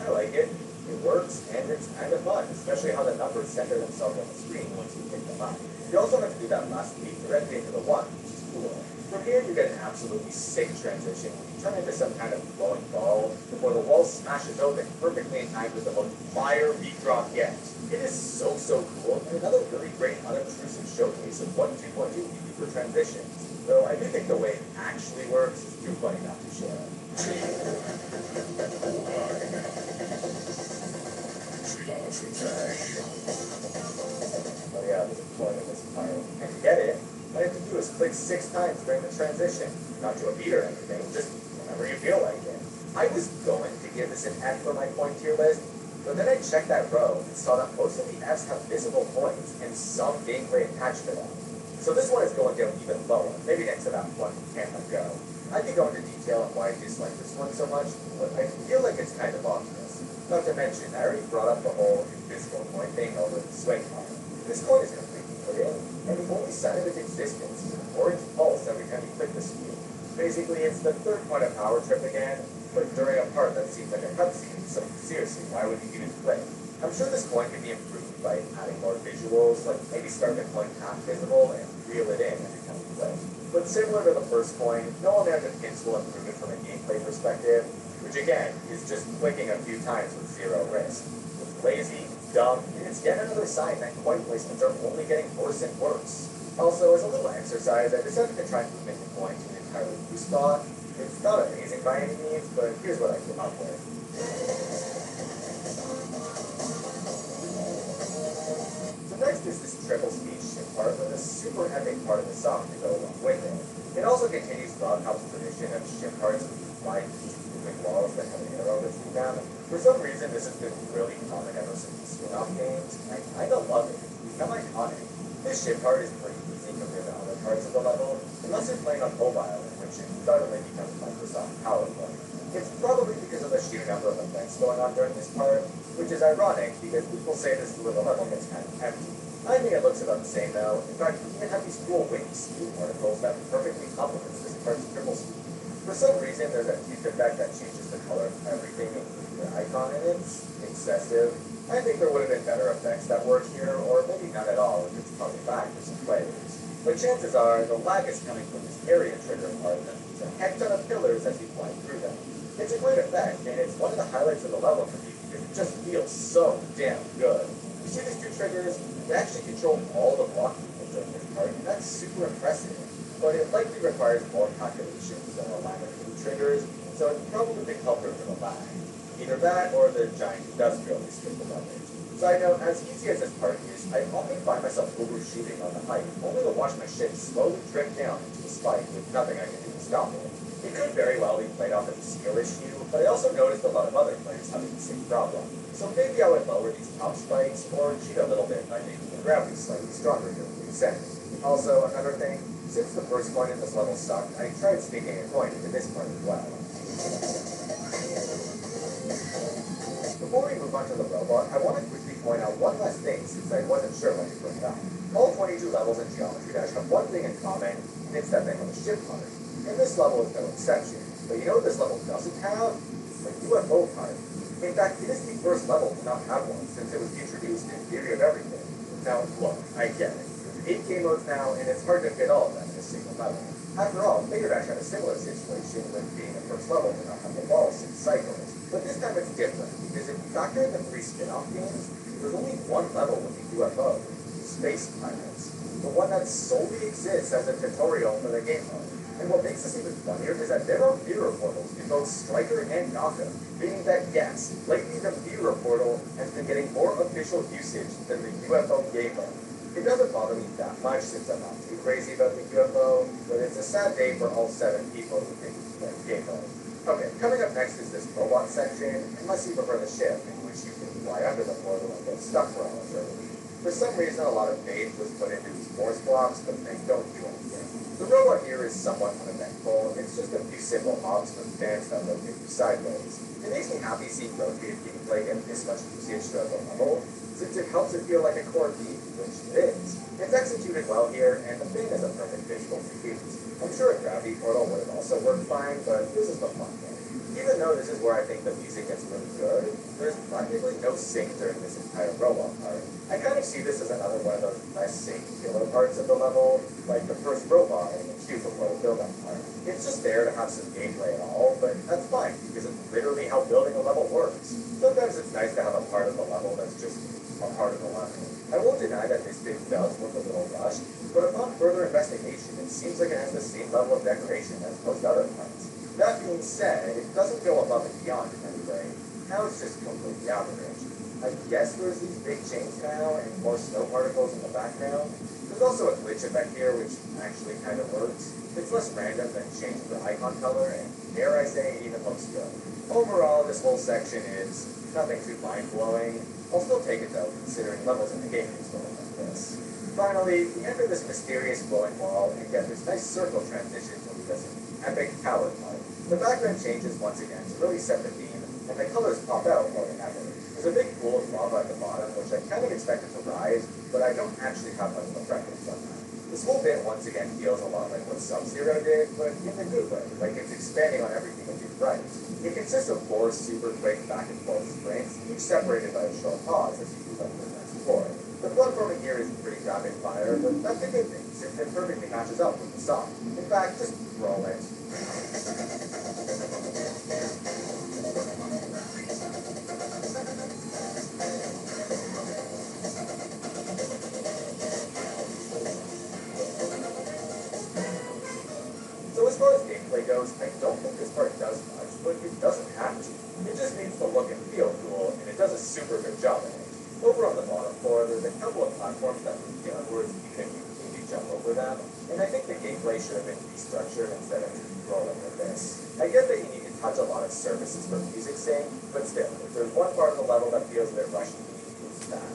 I like it. It works, and it's kind of fun, especially how the numbers center themselves on the screen once you pick them up. You also have to do that last leap directly into the one, which is cool. From here, you get an absolutely sick transition when you turn into some kind of glowing ball before the wall smashes open perfectly in time with the most fire beat drop yet. It is so cool, and another really great unobtrusive showcase of what 2.2 can do for transitions. Though I do think the way it actually works is too funny not to share. Oh yeah, there's a point in this part. And to get it, all you have to do is click 6 times during the transition. Not to a beat or anything, just whenever you feel like it. I was going to give this an F for my point tier list, but then I checked that row and saw that most of the Fs have visible points and some gameplay attached to them. So this one is going down even lower, maybe next to that one you can't let go. I could go into detail on why I dislike this one so much, but I feel like it's kind of obvious. Not to mention, I already brought up the whole invisible coin thing over the swing part. This coin is completely hidden, and the only sign of its existence is an orange pulse every time you click the screen. Basically, it's the third point of power trip again, but during a part that seems like a cutscene, so seriously, why would you even click? I'm sure this coin can be improved by adding more visuals, like maybe start the coin half visible and reel it in every time you play. But similar to the first coin, no amount of hints will improve it from a gameplay perspective, which again, is just clicking a few times with zero risk. It's lazy, dumb, and it's yet another sign that coin placements are only getting worse and worse. Also, as a little exercise, I decided to try moving the coin to an entirely new spot. It's not amazing by any means, but here's what I came up with. So next is this triple speech ship part with a super epic part of the song to go along with it. It also continues Broadcop's tradition of ship parts with wide moving walls that have an arrow between them. For some reason, this has been really common ever since the spin-off games, and I kinda love it. It's become iconic. This ship part is pretty easy compared to other parts of the level, unless you're playing on mobile, in which it suddenly becomes Microsoft PowerPoint. It's probably because of the sheer number of events going on during this part, which is ironic because people say this is where the level gets kind of empty. I think it looks about the same though. In fact, we even have these cool wing speed particles that perfectly complements this part's triple speed. For some reason, there's a huge effect that changes the color of everything, including the icon, and it's excessive. I think there would have been better effects that work here, or maybe none at all if it's coming back for some players. But but chances are the lag is coming from this area trigger part that moves a heck ton of pillars as you fly through them. It's a great effect, and it's one of the highlights of the level for me because it just feels so damn good. You see these two triggers? They actually control all the blocking during this part, and that's super impressive. But it likely requires more calculations than a line of two triggers, so it's probably a big helper for the lag. Either that or the giant industrial is the level. Side note, as easy as this part is, I often find myself overshooting on the height, only to watch my ship slowly drift down into the spike with nothing I can do to stop it. It could very well be played off as a skill issue, but I also noticed a lot of other players having the same problem. So maybe I would lower these top spikes or cheat a little bit by making the gravity slightly stronger to reset. Also, another thing, since the first coin in this level sucked, I tried sneaking a coin into this part as well. Before we move on to the robot, I want to quickly point out one last thing since I wasn't sure when to bring it up. All 22 levels in Geometry Dash have one thing in common, and it's that they have a ship part. And this level is no exception. But you know what this level doesn't have? A UFO part. In fact, it is the first level to not have one since it was introduced in Theory of Everything. Now, look, I get it. There's 8 game modes now, and it's hard to fit all of them in a single level. After all, Mega Dash had a similar situation with being the first level to not have the ball 6 cycles. But this time it's different, because if you factor in the 3 spin-off games, there's only one level with the UFO, Space Pirates. The one that solely exists as a tutorial for the game mode. And what makes this even funnier is that there are mirror portals in both Striker and Yaka, meaning that yes, lately the mirror portal has been getting more official usage than the UFO game mode. It doesn't bother me that much since I'm not too crazy about the UFO, but it's a sad day for all 7 people who think it's the game mode. Okay, coming up next is this robot section, unless you prefer the ship, in which you can fly under the portal and get stuck for an eternity. For some reason, a lot of faith was put into these force blocks, but they don't do anything. The robot here is somewhat uneventful. It's just a few simple hops with fans that rotate you sideways. It makes me happy seeing rotated gameplay get this much usage throughout the level, since it helps it feel like a core beat, which it is. It's executed well here, and the thing is a perfect visual to use. I'm sure a gravity portal would have also worked fine, but this is the fun thing. Even though this is where I think the music gets really good, there's practically no sync during this entire robot part. I kind of see this as another one of those less sync killer parts of the level, like the first robot in the cube before the build-up part. It's just there to have some gameplay at all, but that's fine, because it's literally how building a level works. Sometimes it's nice to have a part of the level that's just a part of the level. I won't deny that this bit does look a little rushed, but upon further investigation, it seems like it has the same level of decoration as most other parts. That being said, it doesn't go above and beyond in any way. Now it's just completely average. I guess there's these big chains now and more snow particles in the background. There's also a glitch effect here, which actually kind of works. It's less random than changing the icon color, and dare I say, it even looks good. Overall, this whole section is nothing too mind-blowing. I'll still take it though, considering levels in the game is going like this. Finally, we enter this mysterious glowing wall and get this nice circle transition to lead us into the epic tower part. The background changes once again to really set the theme, and the colors pop out more than ever. There's a big pool of lava at the bottom, which I kind of expected to rise, but I don't actually have much of a preference on that. This whole bit once again feels a lot like what Sub-Zero did, but in a good way, like it's expanding on everything it did right. It consists of 4 super quick back and forth sprints, each separated by a short pause as you move up to the next floor. The platforming here is pretty rapid fire, but that's a good thing, since it perfectly matches up with the song. In fact, just roll it. So as far as gameplay goes, I don't think this part does much, but it doesn't have to. It just needs to look and feel cool, and it does a super good job in it. Over on the bottom floor, there's a couple of platforms that move downwards, even if you completely jump over them, and I think the gameplay should have been restructured instead of just rolling with this. I get that you need to touch a lot of surfaces for music sync, but still, if there's one part of the level that feels a bit rushed, you need to use that.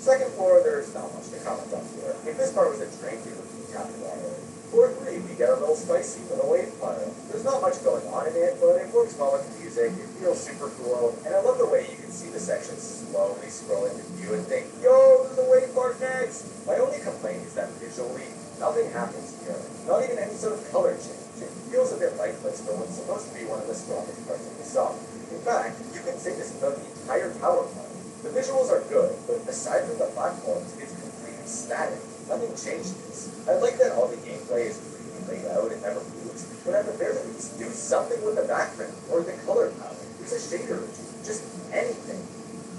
Second floor, there's not much to comment on here. If this part was a drink, it would be capped water. Floor 3, we get a little spicy with a wave puddle. There's not much going on in it, but it works well with the music, it feels super cool, and I love the way you can see the section slowly scroll into view and think, yo, there's a wave part next! My only complaint is that visually, nothing happens here. Not even any sort of color change. It feels a bit lifeless for what's supposed to be one of the strongest parts of the song. In fact, you can say this about the entire tower part. The visuals are good, but aside from the platforms, it's completely static. Nothing changes. I like that all the gameplay is clearly laid out and never moves, but at the very least, do something with the background or the color palette. Use a shader or two, just anything.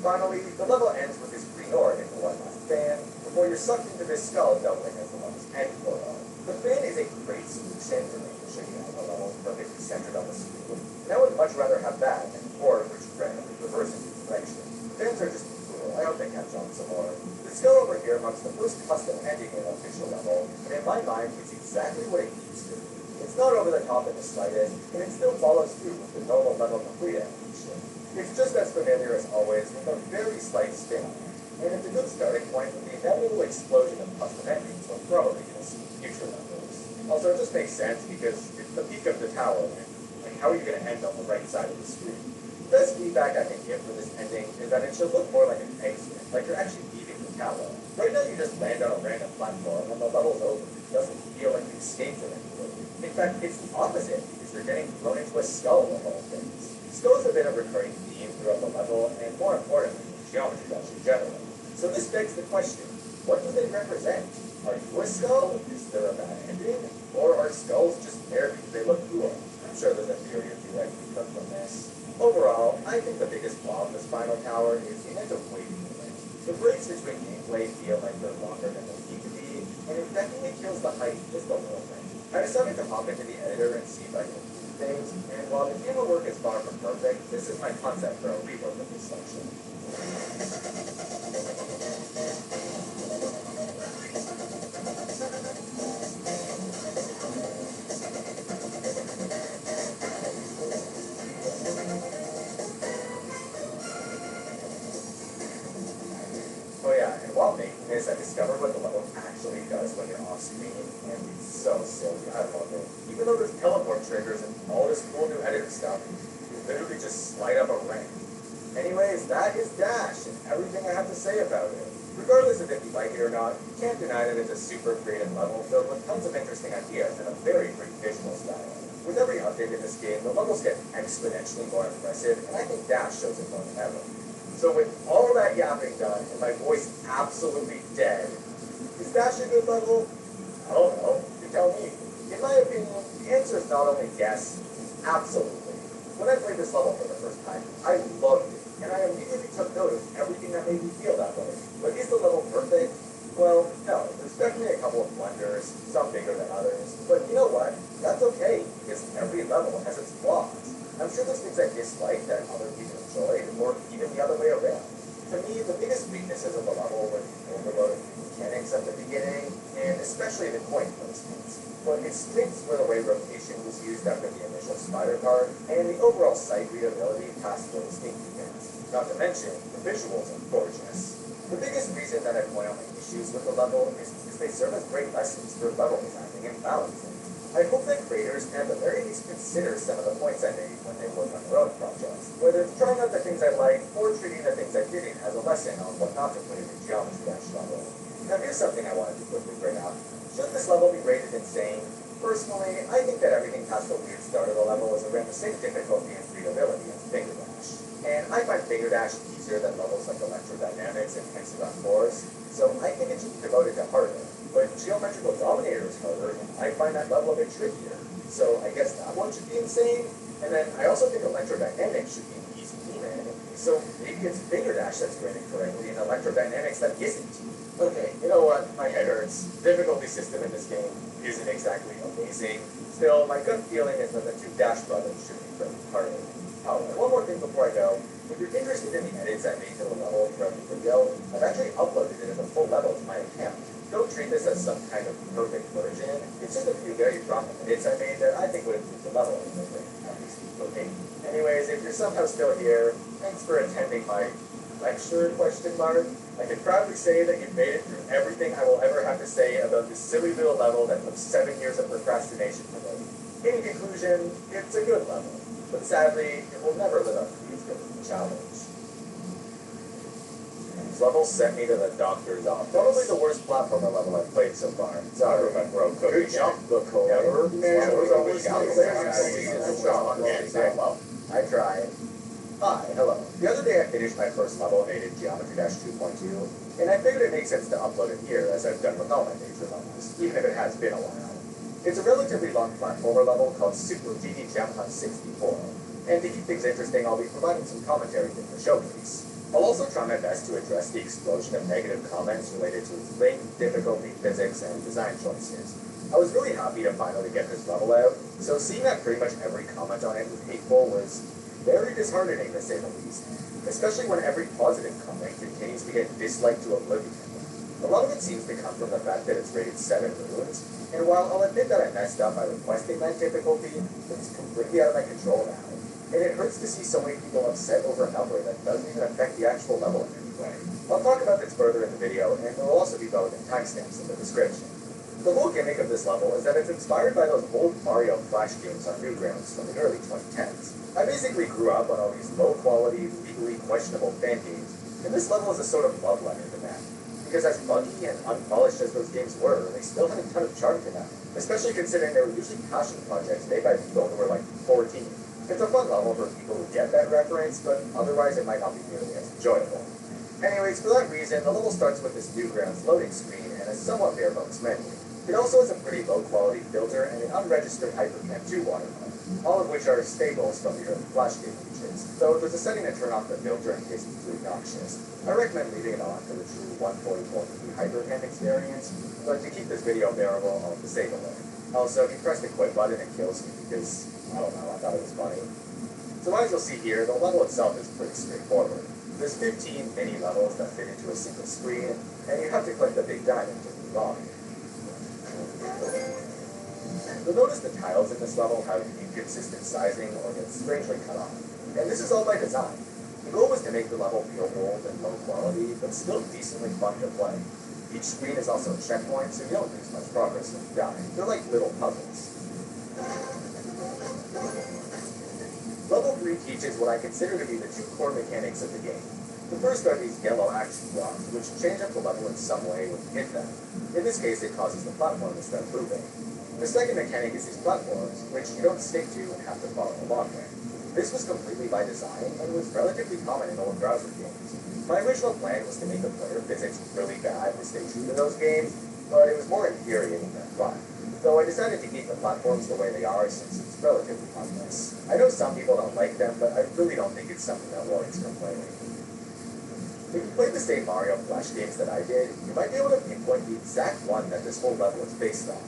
Finally, the level ends with this green orb into one last fan, before you're sucked into this skull doubling as the level's end portal. The fan is a great solution to make the shaking of the level perfectly centered on the screen, and I would much rather have that than an orb which randomly reverses its direction. Fans are just cool. I hope they catch on some more. The skull over here marks the first custom ending in an official level, and in my mind, it's exactly what it needs to be. It's not over the top in the slightest, and it still follows through with the normal level complete animation. It's just as familiar as always, with a very slight spin on it. And it's a good starting point with the inevitable explosion of custom endings we're probably going to see in future levels. Also, it just makes sense because it's the peak of the tower, and like, how are you going to end on the right side of the screen? The best feedback I can give for this ending is that it should look more like an exit, like you're actually leaving the tower. Right now, you just land on a random platform and the level's over. It doesn't feel like you escaped or anything. In fact, it's the opposite, because you're getting thrown into a skull of all things. Skulls have been a recurring theme throughout the level, and more importantly, geometry dash in general. So this begs the question, what do they represent? Are you a skull? Is there a bad ending? Or are skulls just there because they look cool? I'm sure there's a theory or two I can cook from this. Overall, I think the biggest flaw of this final tower is the amount of waiting in it. The breaks between gameplay feel like they're longer than they need to be, and it definitely kills the hype just a little bit. I decided to hop into the editor and see if I can improve things, and while the camera work is far from perfect, this is my concept for a rework of this section. Oh yeah, and while making this, I discovered what the level actually does when you're off screen, and it's so silly, I love it. Even though there's teleport triggers and all this cool new editor stuff, you literally just slide up a ramp. Anyways, that is Dash, and everything I have to say about it. Regardless of if you like it or not, you can't deny that it's a super creative level filled with tons of interesting ideas and a very great visual style. With every update in this game, the levels get exponentially more impressive, and I think Dash shows it more than ever. So with all that yapping done, and my voice absolutely dead, is Dash a good level? I don't know. You tell me. In my opinion, the answer is not only yes, absolutely. When I played this level for the first time, I loved it, and I immediately took note of everything that made me feel that way. But is the level perfect? Well, no. There's definitely a couple of blunders, some bigger than others. But you know what? That's okay, because every level has its flaws. I'm sure there's things I dislike that other people enjoyed, or even the other way around. To me, the biggest weaknesses of the level were the overload of mechanics at the beginning, and especially the coin placements. But it stinks for the way rotation was used after the initial spider card, and the overall sight readability past those sneak peeks. Not to mention, the visuals are gorgeous. The biggest reason that I point out my issues with the level is they serve as great lessons for level designing and balancing. I hope that creators can at the very least consider some of the points I made when they work on their own projects, whether it's trying out the things I like or treating the things I didn't as a lesson on what not to put in a Geometry Dash level. Now here's something I wanted to quickly bring up. Should this level be rated insane? Personally, I think that everything past the weird start of the level is around the same difficulty and readability as Finger Dash. And I find Finger Dash easier than levels like Electrodynamics and Hexagon Force, so I think it should be devoted to harder. But Geometrical Dominator is harder, and I find that level a bit trickier. So I guess that one should be insane. And then I also think Electrodynamics should be easy even. So maybe it's Finger Dash that's graded correctly and Electrodynamics that isn't. Okay, you know what? My head hurts. Difficulty system in this game isn't exactly amazing. Still, my gut feeling is that the two Dash brothers should be pretty harder. One more thing before I go. If you're interested in the edits I made to the level throughout the video, I've actually uploaded it as a full level to my account. Don't treat this as some kind of perfect version. It's just a few very rough edits I made that I think would improve the level a little bit, at least for me. Anyways, if you're somehow still here, thanks for attending my lecture, question mark. I can proudly say that you've made it through everything I will ever have to say about this silly little level that took 7 years of procrastination to make. In conclusion, it's a good level, but sadly, it will never live up to the challenge. This level sent me to the doctor's office. Probably the worst platformer level I've played so far. Sorry if I broke cookie. Good jump, look cool. I tried. Hi, hello. The other day I finished my first level made in Geometry Dash 2.2, and I figured it makes sense to upload it here as I've done with all my major levels, even if it has been a while. It's a relatively long platformer level called Super GD Jump 64, and to keep things interesting, I'll be providing some commentary in the showcase. I'll also try my best to address the explosion of negative comments related to its length, difficulty, physics, and design choices. I was really happy to finally get this level out, so seeing that pretty much every comment on it was hateful was very disheartening to say the least, especially when every positive comment continues to get disliked to oblivion. A lot of it seems to come from the fact that it's rated 7 runes, and while I'll admit that I messed up by requesting that difficulty, it's completely out of my control now. And it hurts to see so many people upset over a number that doesn't even affect the actual level in any way. I'll talk about this further in the video, and there will also be relevant timestamps in the description. The whole gimmick of this level is that it's inspired by those old Mario Flash games on Newgrounds from the early 2010s. I basically grew up on all these low-quality, legally questionable fan games, and this level is a sort of love letter to them. Because as buggy and unpolished as those games were, they still had a ton of charm to them, especially considering they were usually passion projects made by people who were like 14. It's a fun level for people who get that reference, but otherwise it might not be nearly as enjoyable. Anyways, for that reason, the level starts with this Newgrounds loading screen and a somewhat bare-bones menu. It also has a pretty low-quality filter and an unregistered HyperCam 2 watermark, all of which are staples from the early Flash game features, though there's a setting to turn off the filter in case it's too obnoxious. I recommend leaving it on for the true 144p HyperCam experience, but to keep this video bearable, I'll disable it. Also, if you press the quit button, it kills me because, I don't know, I thought it was funny. So as you'll see here, the level itself is pretty straightforward. There's 15 mini levels that fit into a single screen, and you have to click the big diamond to move on. You'll notice the tiles in this level have inconsistent sizing or get strangely cut off, and this is all by design. The goal was to make the level feel old and low quality, but still decently fun to play. Each screen is also a checkpoint, so you don't lose much progress when you die. They're like little puzzles. Level 3 teaches what I consider to be the two core mechanics of the game. The first are these yellow action blocks, which change up the level in some way when you hit them. In this case, it causes the platform to start moving. The second mechanic is these platforms, which you don't stick to and have to follow along with. This was completely by design and was relatively common in old browser games. My original plan was to make the player physics really bad to stay true to those games, but it was more infuriating than fun. So I decided to keep the platforms the way they are since it's relatively harmless. I know some people don't like them, but I really don't think it's something that warrants complaining. If you played the same Mario Flash games that I did, you might be able to pinpoint the exact one that this whole level is based on.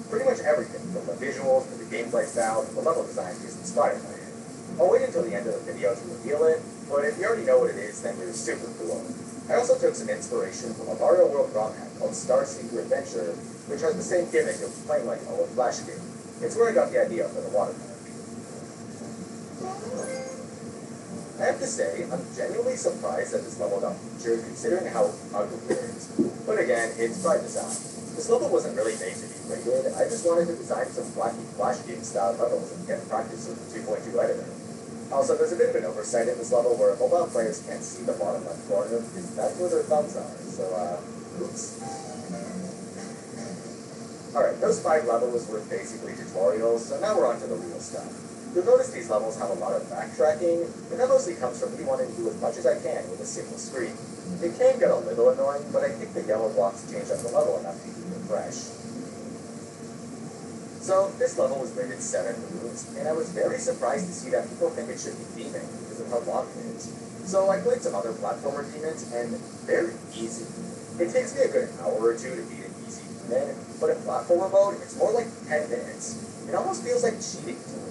Pretty much everything, from the visuals to the gameplay style to the level design is inspired by it. I'll wait until the end of the video to reveal it, but if you already know what it is, then you're super cool. I also took some inspiration from a Mario World ROM hack called Star Seeker Adventure, which has the same gimmick of playing like an old Flash game. It's where I got the idea for the watermark. I have to say, I'm genuinely surprised that this level got featured considering how ugly it is. But again, it's by design. This level wasn't really made to be rated, I just wanted to design some wacky Flash game style levels and get practice with the 2.2 editor. Also, there's a bit of an oversight in this level where mobile players can't see the bottom left corner because that's where their thumbs are, so oops. Alright, those 5 levels were basically tutorials, so now we're on to the real stuff. You'll notice these levels have a lot of backtracking, and that mostly comes from me wanting to do as much as I can with a single screen. It can get a little annoying, but I think the yellow blocks change up the level enough to keep it fresh. So, this level was rated 7 runes, and I was very surprised to see that people think it should be demon because of how long it is. So I played some other platformer demons, and they're easy. It takes me a good hour or two to beat an easy demon, but in platformer mode, it's more like 10 minutes. It almost feels like cheating to me.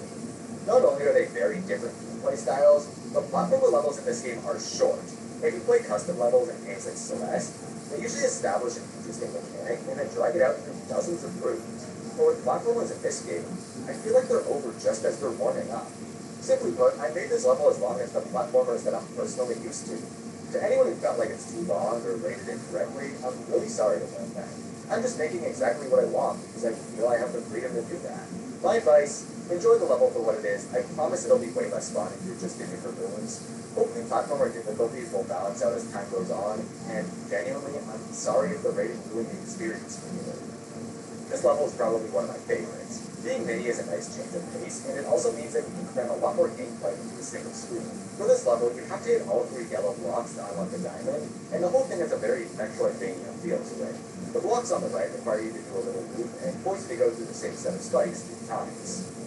Not only are they very different gameplay styles, but platformer levels in this game are short. If you play custom levels in games like Celeste, they usually establish an interesting mechanic and then drag it out through dozens of rooms. But with platformers in this game, I feel like they're over just as they're warming up. Simply put, I made this level as long as the platformers that I'm personally used to. To anyone who felt like it's too long or rated incorrectly, I'm really sorry about that. I'm just making exactly what I want because I feel I have the freedom to do that. My advice, enjoy the level for what it is. I promise it'll be way less fun if you're just in it for ruins. Hopefully platformer difficulties will balance out as time goes on, and genuinely, I'm sorry if the rating ruined the experience for you. This This level is probably one of my favorites. Being mini is a nice change of pace, and it also means that you can cram a lot more gameplay into a single screen. For this level, you have to hit all 3 yellow blocks to unlock the diamond, and the whole thing has a very Metroidvania feel to it. The blocks on the right require you to do a little loop and force you to go through the same set of spikes 3 times.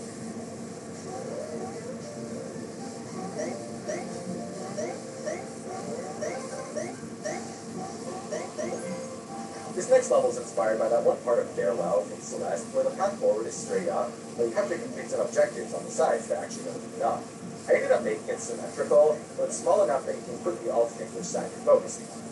This next level is inspired by that one part of Farewell from Celeste where the path forward is straight up, but you have to complete some objectives on the sides to actually open it up. I ended up making it symmetrical, but small enough that you can quickly alternate which side you're focusing on.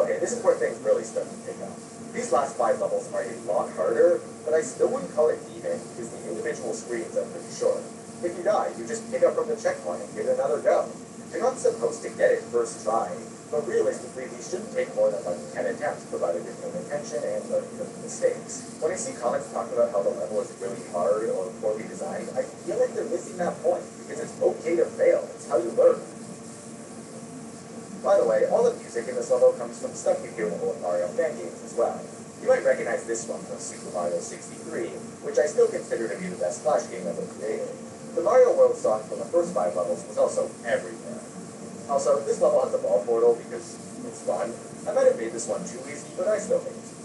Okay, this is where things really start to pick up. These last 5 levels are a lot harder, but I still wouldn't call it even because the individual screens are pretty short. If you die, you just pick up from the checkpoint and give it another go. You're not supposed to get it first try, but realistically these shouldn't take more than like 10 attempts provided you're paying attention and learning from mistakes. When I see comments talking about how the level is really hard or poorly designed, I feel like they're missing that point because it's okay to fail. It's how you learn. By the way, all the music in this level comes from stuff you hear in old Mario fan games as well. You might recognize this one from Super Mario 63, which I still consider to be the best Flash game ever created. The Mario World song from the first 5 levels was also everywhere. Also, this level has a ball portal because it's fun. I might have made this one too easy, but I still think it's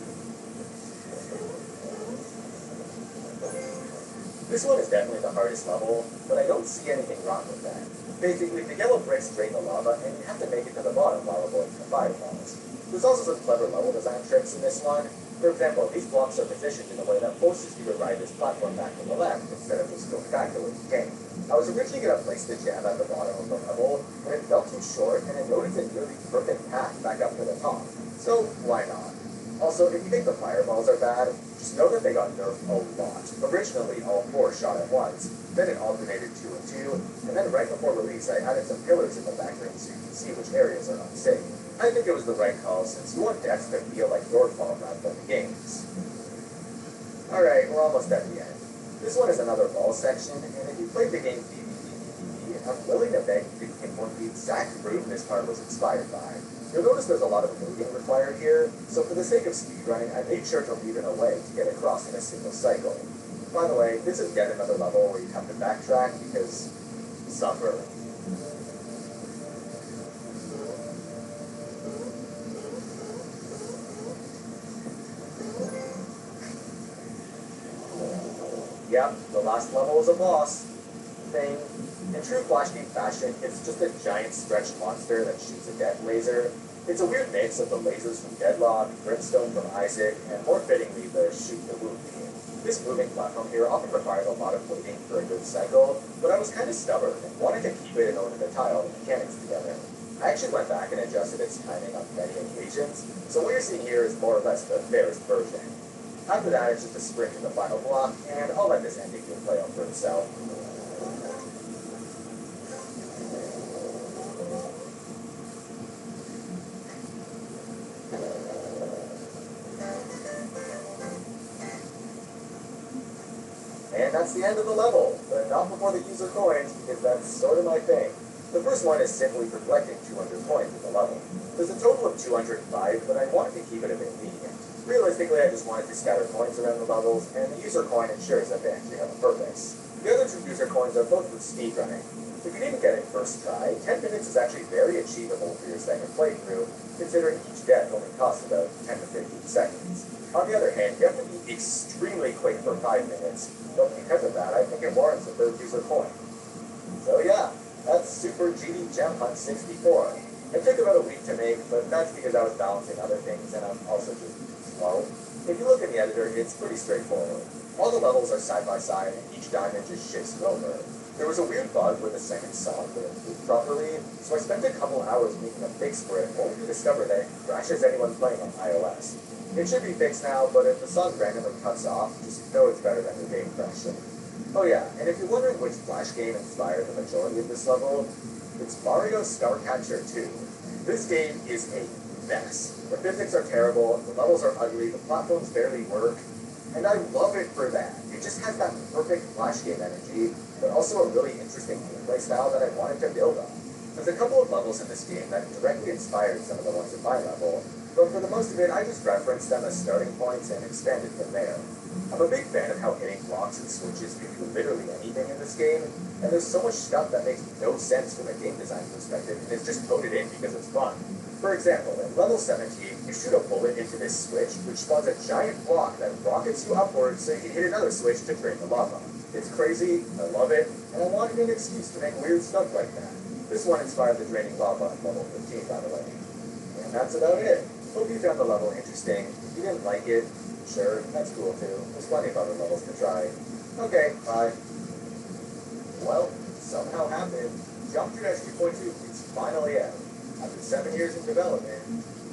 This one is definitely the hardest level, but I don't see anything wrong with that. Basically, the yellow bricks drain the lava, and you have to make it to the bottom while avoiding the fireballs. There's also some clever level design tricks in this one. For example, these blocks are positioned in a way that forces you to ride this platform back from the left instead of just going back the way you came. I was originally going to place the jam at the bottom of the level, but it felt too short, and I noticed a nearly perfect path back up to the top. So, why not? Also, if you think the fireballs are bad, just know that they got nerfed a lot. Originally, all 4 shot at once, then it alternated 2 and 2, and then right before release, I added some pillars in the background so you can see which areas are unsafe. I think it was the right call since you want deaths to feel like your fault rather than the game's. Alright, we're almost at the end. This one is another ball section, and if you played the game PvP, I'm willing to beg you to pinpoint the exact route this part was inspired by. You'll notice there's a lot of moving required here, so for the sake of speedrunning, I made sure to leave it away to get across in a single cycle. By the way, this is yet another level where you have to backtrack because stop early. Yep, the last level is a boss thing. In true Flash game fashion, it's just a giant stretched monster that shoots a death laser. It's a weird mix of the lasers from Deadlock, Brimstone from Isaac, and more fittingly, the Shoot the Wound theme. This moving platform here often required a lot of waiting for a good cycle, but I was kind of stubborn and wanted to keep it in order to tie all the mechanics together. I actually went back and adjusted its timing on many occasions, so what you're seeing here is more or less the fairest version. After that, it's just a sprint to the final block, and I'll let this ending game play out for itself. And that's the end of the level, but not before the user coins, because that's sort of my thing. The first one is simply for collecting 200 coins in the level. There's a total of 205, but I wanted to keep it a bit lenient. Realistically, I just wanted to scatter coins around the levels, and the user coin ensures that they actually have a purpose. The other 2 user coins are both for speedrunning. If you didn't get it first try, 10 minutes is actually very achievable for your second playthrough, considering each death only costs about 10 to 15 seconds. On the other hand, you have to be extremely quick for 5 minutes, but because of that, I think it warrants a 3rd user coin. So yeah, that's Super GD Gem Hunt 64. It took about a week to make, but that's because I was balancing other things, and I'm also just slow. If you look at the editor, it's pretty straightforward. All the levels are side by side, and each diamond just shifts over. There was a weird bug where the second song didn't move properly, so I spent a couple hours making a fix for it, only to discover that it crashes anyone playing on iOS. It should be fixed now, but if the song randomly cuts off, just know it's better than the game crashing. Oh yeah, and if you're wondering which Flash game inspired the majority of this level, it's Mario Starcatcher 2. This game is a mess. The physics are terrible, the levels are ugly, the platforms barely work, and I love it for that. It just has that perfect flash game energy, but also a really interesting gameplay style that I wanted to build on. There's a couple of levels in this game that directly inspired some of the ones at my level, but for the most of it, I just referenced them as starting points and expanded from there. I'm a big fan of how hitting blocks and switches can do literally anything in this game, and there's so much stuff that makes no sense from a game design perspective, and it's just coded in because it's fun. For example, in level 17, you shoot a bullet into this switch, which spawns a giant block that rockets you upwards so you can hit another switch to drain the lava. It's crazy, I love it, and I wanted an excuse to make weird stuff like that. This one inspired the draining lava on level 15, by the way. And that's about it. Hope you found the level interesting. If you didn't like it, sure, that's cool too. There's plenty of other levels to try. Okay, bye. Well, somehow happened. Jump Dash 2.2 is finally out. After 7 years in development,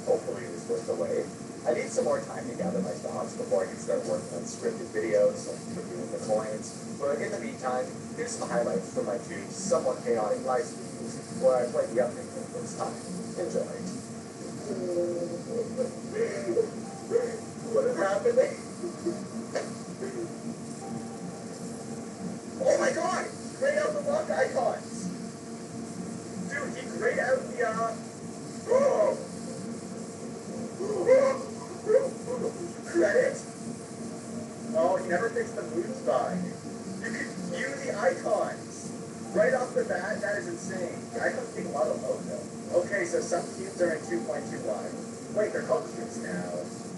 hopefully this was the way. I need some more time to gather my thoughts before I can start working on scripted videos like reviewing the coins. But in the meantime, here's some highlights from my two somewhat chaotic live streams where I played the update for the first time. Enjoy. What is happening? Oh my god! Grayed out the lock icons! Dude, he grayed out the, oh! Credit? Oh, he never fixed the moves bug. You can view the icons! Right off the bat, that is insane. The icons take a lot of load though. Okay, so some cubes are in 2.21. Wait, they're called cubes now.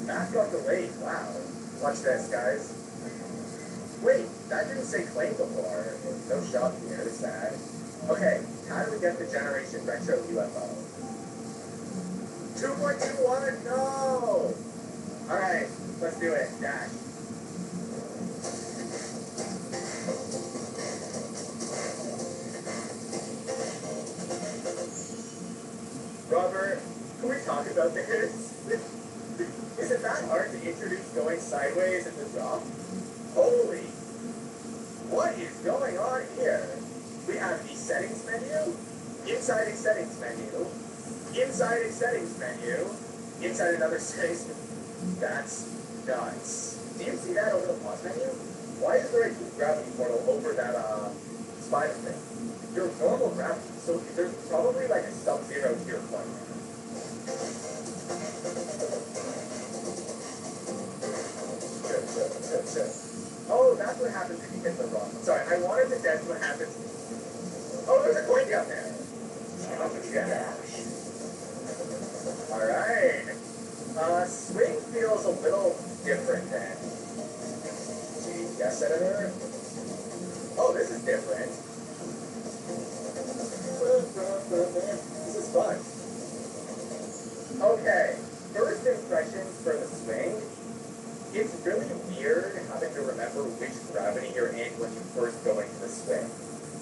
Math got delayed, wow. Watch this, guys. Wait, that didn't say claim before. No shop here, it's sad. Okay, how do we get the Generation Retro UFO? 2.21, no! Alright, let's do it, dash. Robert, can we talk about this? Is it that hard to introduce going sideways in the drop? Holy! What is going on here? We have the settings menu, inside a settings menu, inside a settings menu, inside another settings menu. That's nuts. Do you see that over the pause menu? Why is there a gravity portal over that, spider thing? Your normal gravity, so there's probably like a sub-zero tier point there. Oh, that's what happens if you hit the wrong one. Sorry, I wanted to guess what happens. Oh, there's a coin down there. Alright. Swing feels a little different then. Yes, Senator? Oh, this is different. This is fun. Okay, first impressions for the swing. It's really weird having to remember which gravity you're in when you first go into the swing.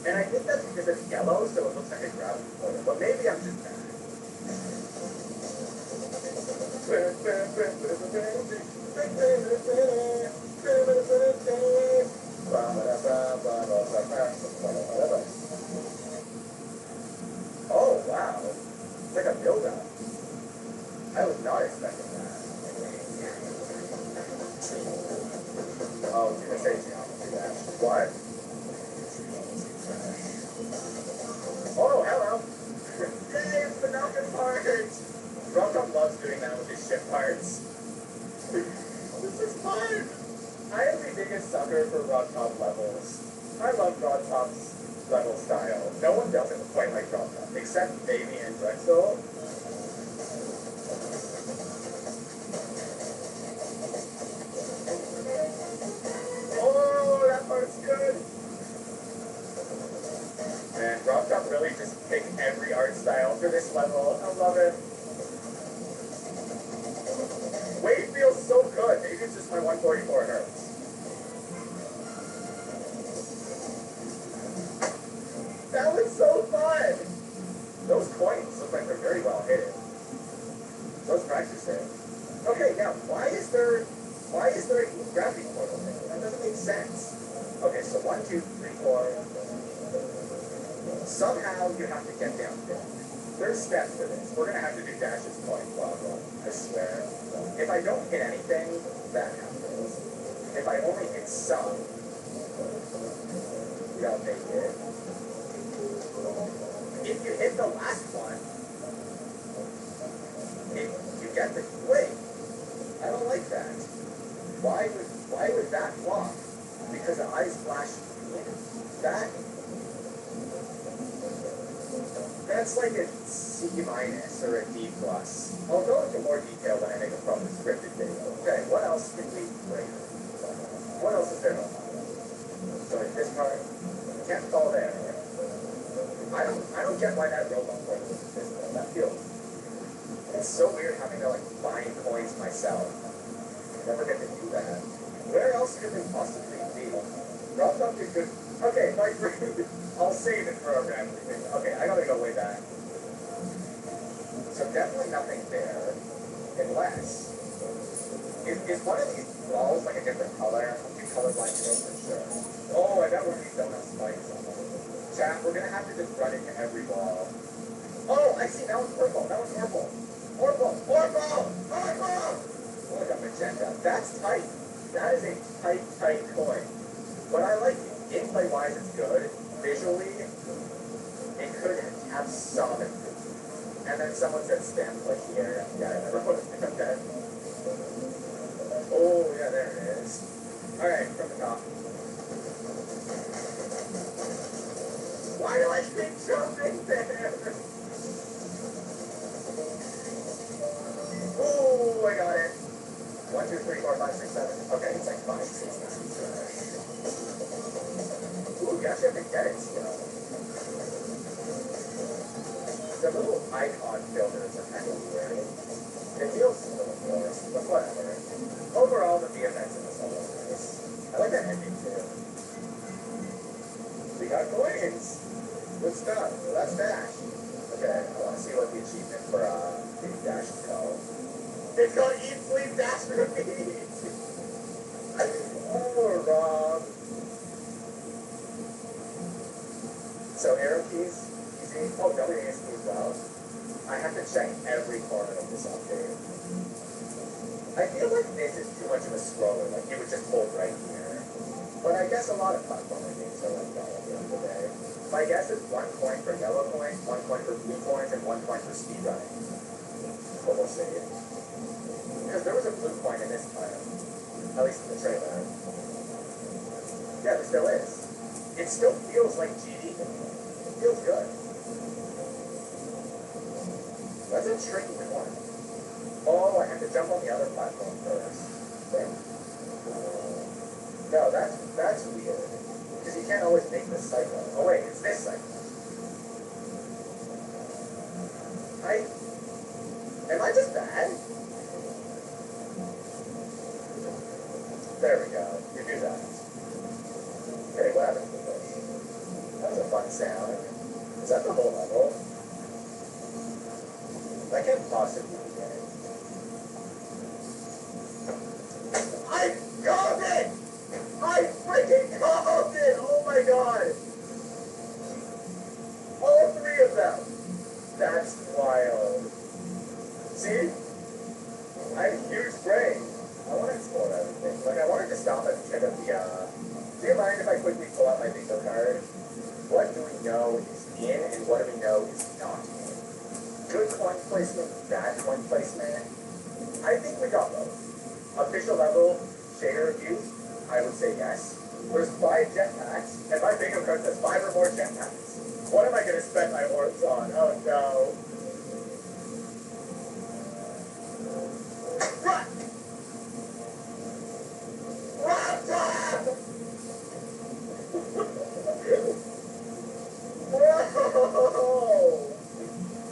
And I think that's because it's yellow, so it looks like a gravity portal. But maybe I'm just bad. Oh, wow. It's like a build-up. I was not expecting that. Oh, you're gonna say geometry dash. What? Oh, hello. Yay, it's the Falcon part! Rotom loves doing that with his ship parts. This is fun! I am the biggest sucker for Rotom levels. I love Rotom's level style. No one does it quite like Rotom, except Baby and Drexel. Oh, that part's good! Man, Rotom really just picked every art style for this level. I love it. Wave feels so good. Maybe it's just my 144 hertz. That was so fun! Those coins look like they're very well hidden. Those practicing. Okay, now, why is there a gravity portal there? That doesn't make sense. Okay, so 1, 2, 3, 4. Somehow you have to get down there. There's steps to this. We're gonna have to do dashes point, blah, blah. I swear. If I don't hit anything, that happens. If I only hit some, they'll make it. If you hit the last one, you get the wait. I don't like that. Why would that block? Because the eyes flash green. That's like a C- or a D+. I'll go into more detail when I make a proper scripted video. Okay, what else can we play? What else is there? So like this part, can't fall there. I don't get why that robot part is invisible. That feels, it's so weird having to like find coins myself. Never get to do that. Where else could they possibly be? Rob Doctor could. Okay, my I'll save it for a random thing. Okay, I gotta go way back. So definitely nothing there, unless is one of these balls like a different color? I'm colorblind today for sure. Oh, I bet one of these don't have spikes on them. Chat, we're gonna have to just run into every ball. Oh, I see. That one's purple. That one's purple. Purple. Purple. Purple. Oh, I got magenta. That's tight. That is a tight coin. But I like it. Gameplay-wise, it's good. Visually, it could have some improvement. And then someone said spam click here. Yeah, I never would have picked that. Oh, yeah, there it is. Alright, from the top. Why do I keep jumping there? Oh, I got it. 1, 2, 3, 4, 5, 6, 7. Okay, it's like 5, 6, 7. Ooh, you actually have to get it still. The little icon filters are kind of weird. It feels a little forced, but whatever. Overall, the VFX in this level is nice. I like that ending too. We got coins! Good stuff. Well, that's Dash. Okay, I want to see what the achievement for Big Dash is called. It's called Eat, Sleep, Dash, Repeat! Oh, Rob. So arrow keys, easy. Oh, WASD as well. I have to check every corner of this update. I feel like this is too much of a scroller, like you would just hold right here. But I guess a lot of platformer games are like that at the end of the day. My guess is 1 coin for yellow coins, 1 coin for blue coins, and 1 coin for speedrunning. But we'll see. Because there was a blue coin in this time, at least in the trailer. Yeah, there still is. It still feels like GD to me. It feels good. That's a tricky one. Oh, I have to jump on the other platform first. No, that's weird. Because you can't always make this cycle. Oh wait, it's this cycle. Am I just bad? There we go. You do that. Okay, what happened with this? That was a fun sound. Is that the whole level? That can't possibly be it. I called it! I freaking called it! Oh my god! All 3 of them! That's wild. See? I have a huge brain. I want to explore everything. Like, I wanted to stop at the end of the, do you mind if I quickly pull out my bingo card? What do we know is in and what do we know is not in? Good coin placement, bad coin placement. I think we got both. Official level shader reviews, I would say yes. There's 5 jetpacks, and my bingo card says 5 or more jetpacks. What am I going to spend my orbs on? Oh no. Run! Run, Tom! Whoa!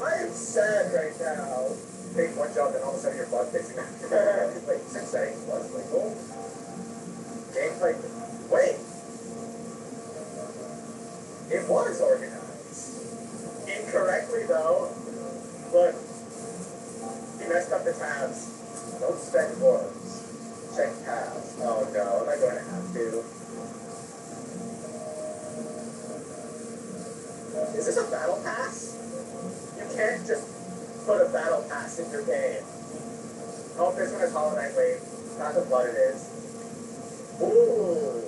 I am sad right now. Take 1 jump and all of a sudden your butt fixing up. Wait, 6 settings was legal? Gameplay. Wait! It was organized. Incorrectly though. Look. He messed up the tabs. Don't spend orbs. Check tabs. Oh no, am I going to have to? Is this a battle pass? You can't just put a battle pass in your game. Oh, this one is Hollow Knight Wave. Path of Blood it is. Ooh.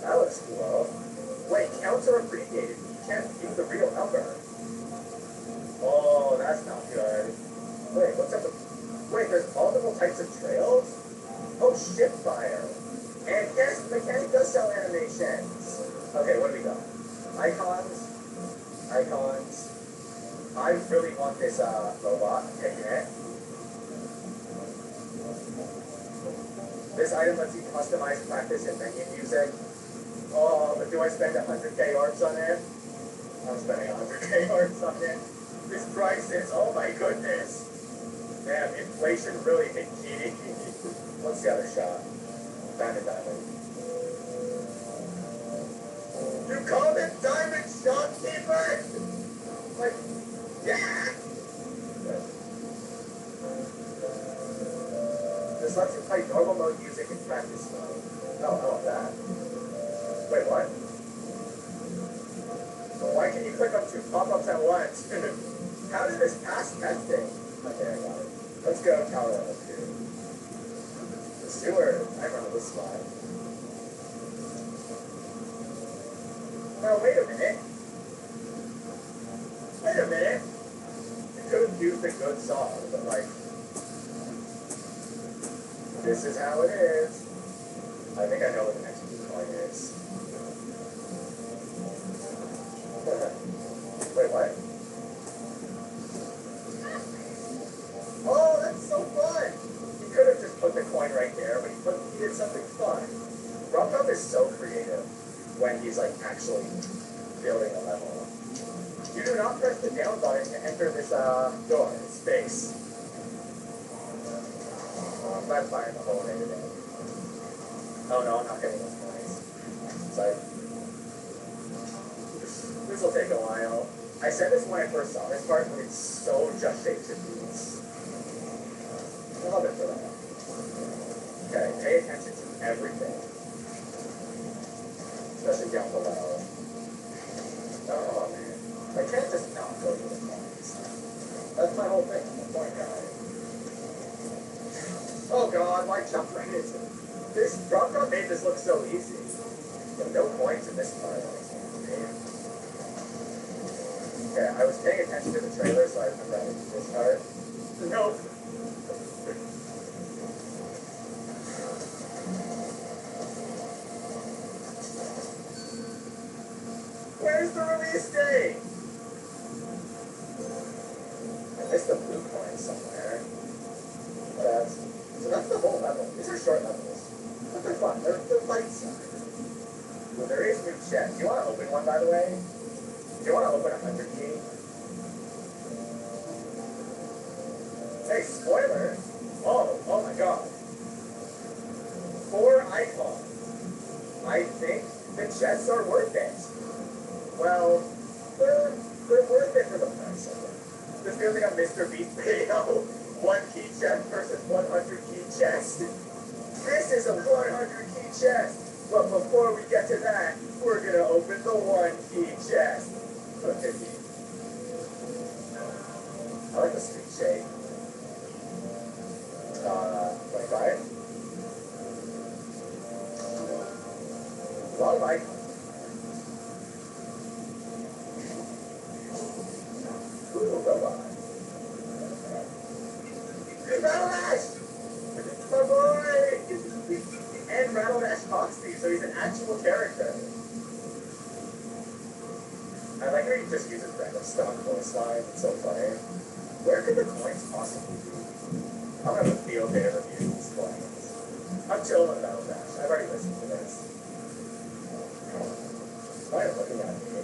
That looks cool. counts are abbreviated. You can't use the real number. Oh, that's not good. Wait, what's up with... Wait, there's multiple types of trails? Oh, shit fire. And yes, the mechanic does sell animations. Okay, what do we got? Icons. Icons. I really want this robot. I'm taking it. This item lets you customize practice and menu music. Oh, but do I spend 100k orbs on it? I'm spending 100k orbs on it. This price is, oh my goodness. Damn, inflation really hit Kitty. What's the other shot? Diamond. You call it Diamond Shopkeeper? Like, yeah! This lets you play normal mode music in practice mode. Oh, I want that. Wait, what? Why can you click on 2 pop-ups at once? How did this pass testing? Okay, I got it. Let's go Tower Level 2. The sewer. I remember this slide. Now, wait a minute. Wait a minute. You could have used a good song, but like... This is how it is. I think I know what the next coin is. Wait, what? Oh, that's so fun! He could have just put the coin right there, but he did something fun. Rumcom is so creative when he's like actually building a level. You do not press the down button to enter this door, space. I'm not firing the whole way today. Oh no, I'm not getting those coins. Sorry. This will take a while. I said this when I first saw this part, but it's so just shapes and beats. I love it for that. Okay, pay attention to everything. Especially down below. Oh man. I can't just not go to the coins. That's my whole thing. I'm a point guy. Oh god, why jump right into it? This Rumcom made this look so easy. But no points in this part. Okay, I was paying attention to the trailer, so I remember how to do this part. Nope. Where's the release date? I missed the blue coin somewhere. So that's the whole level. These are short levels. But they're fun. They're bite-sized. Well, there is new check. Do you want to open one, by the way? Do you want to open 100 key? Hey, spoiler! Oh my god. 4 icons. I think the chests are worth it. Well, they're worth it for the price of them. This feels like a Mr. Beast video. 1 key chest versus 100 key chest. This is a 100 key chest. But before we get to that, we're gonna open the 1 key chest. Okay. I like the street shake. 25. A lot of icons. Ooh, robot. Rattle Dash! My boy! And Rattle Dash talks to you, so he's an actual character. I like how he just uses random stock voice lines. It's so funny. Where could the coins possibly be? I'm gonna have a field day to review these coins. I'm chilling with Rattle Dash. I've already listened to this. Why are you looking at me?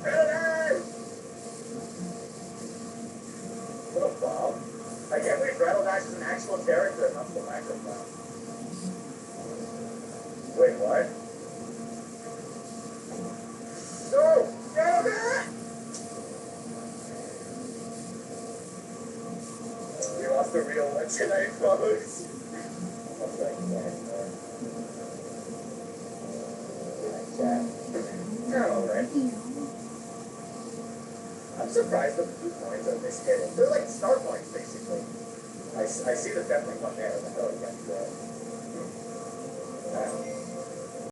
Rattle Dash! What a bomb. I can't believe Rattle Dash is an actual character, not the microphone. Wait, what? No! We lost the real one tonight, folks. That's like that. Alright. I'm surprised the blue coins are this hidden. They're like star points, basically. I see the definitely one there, but oh, yeah,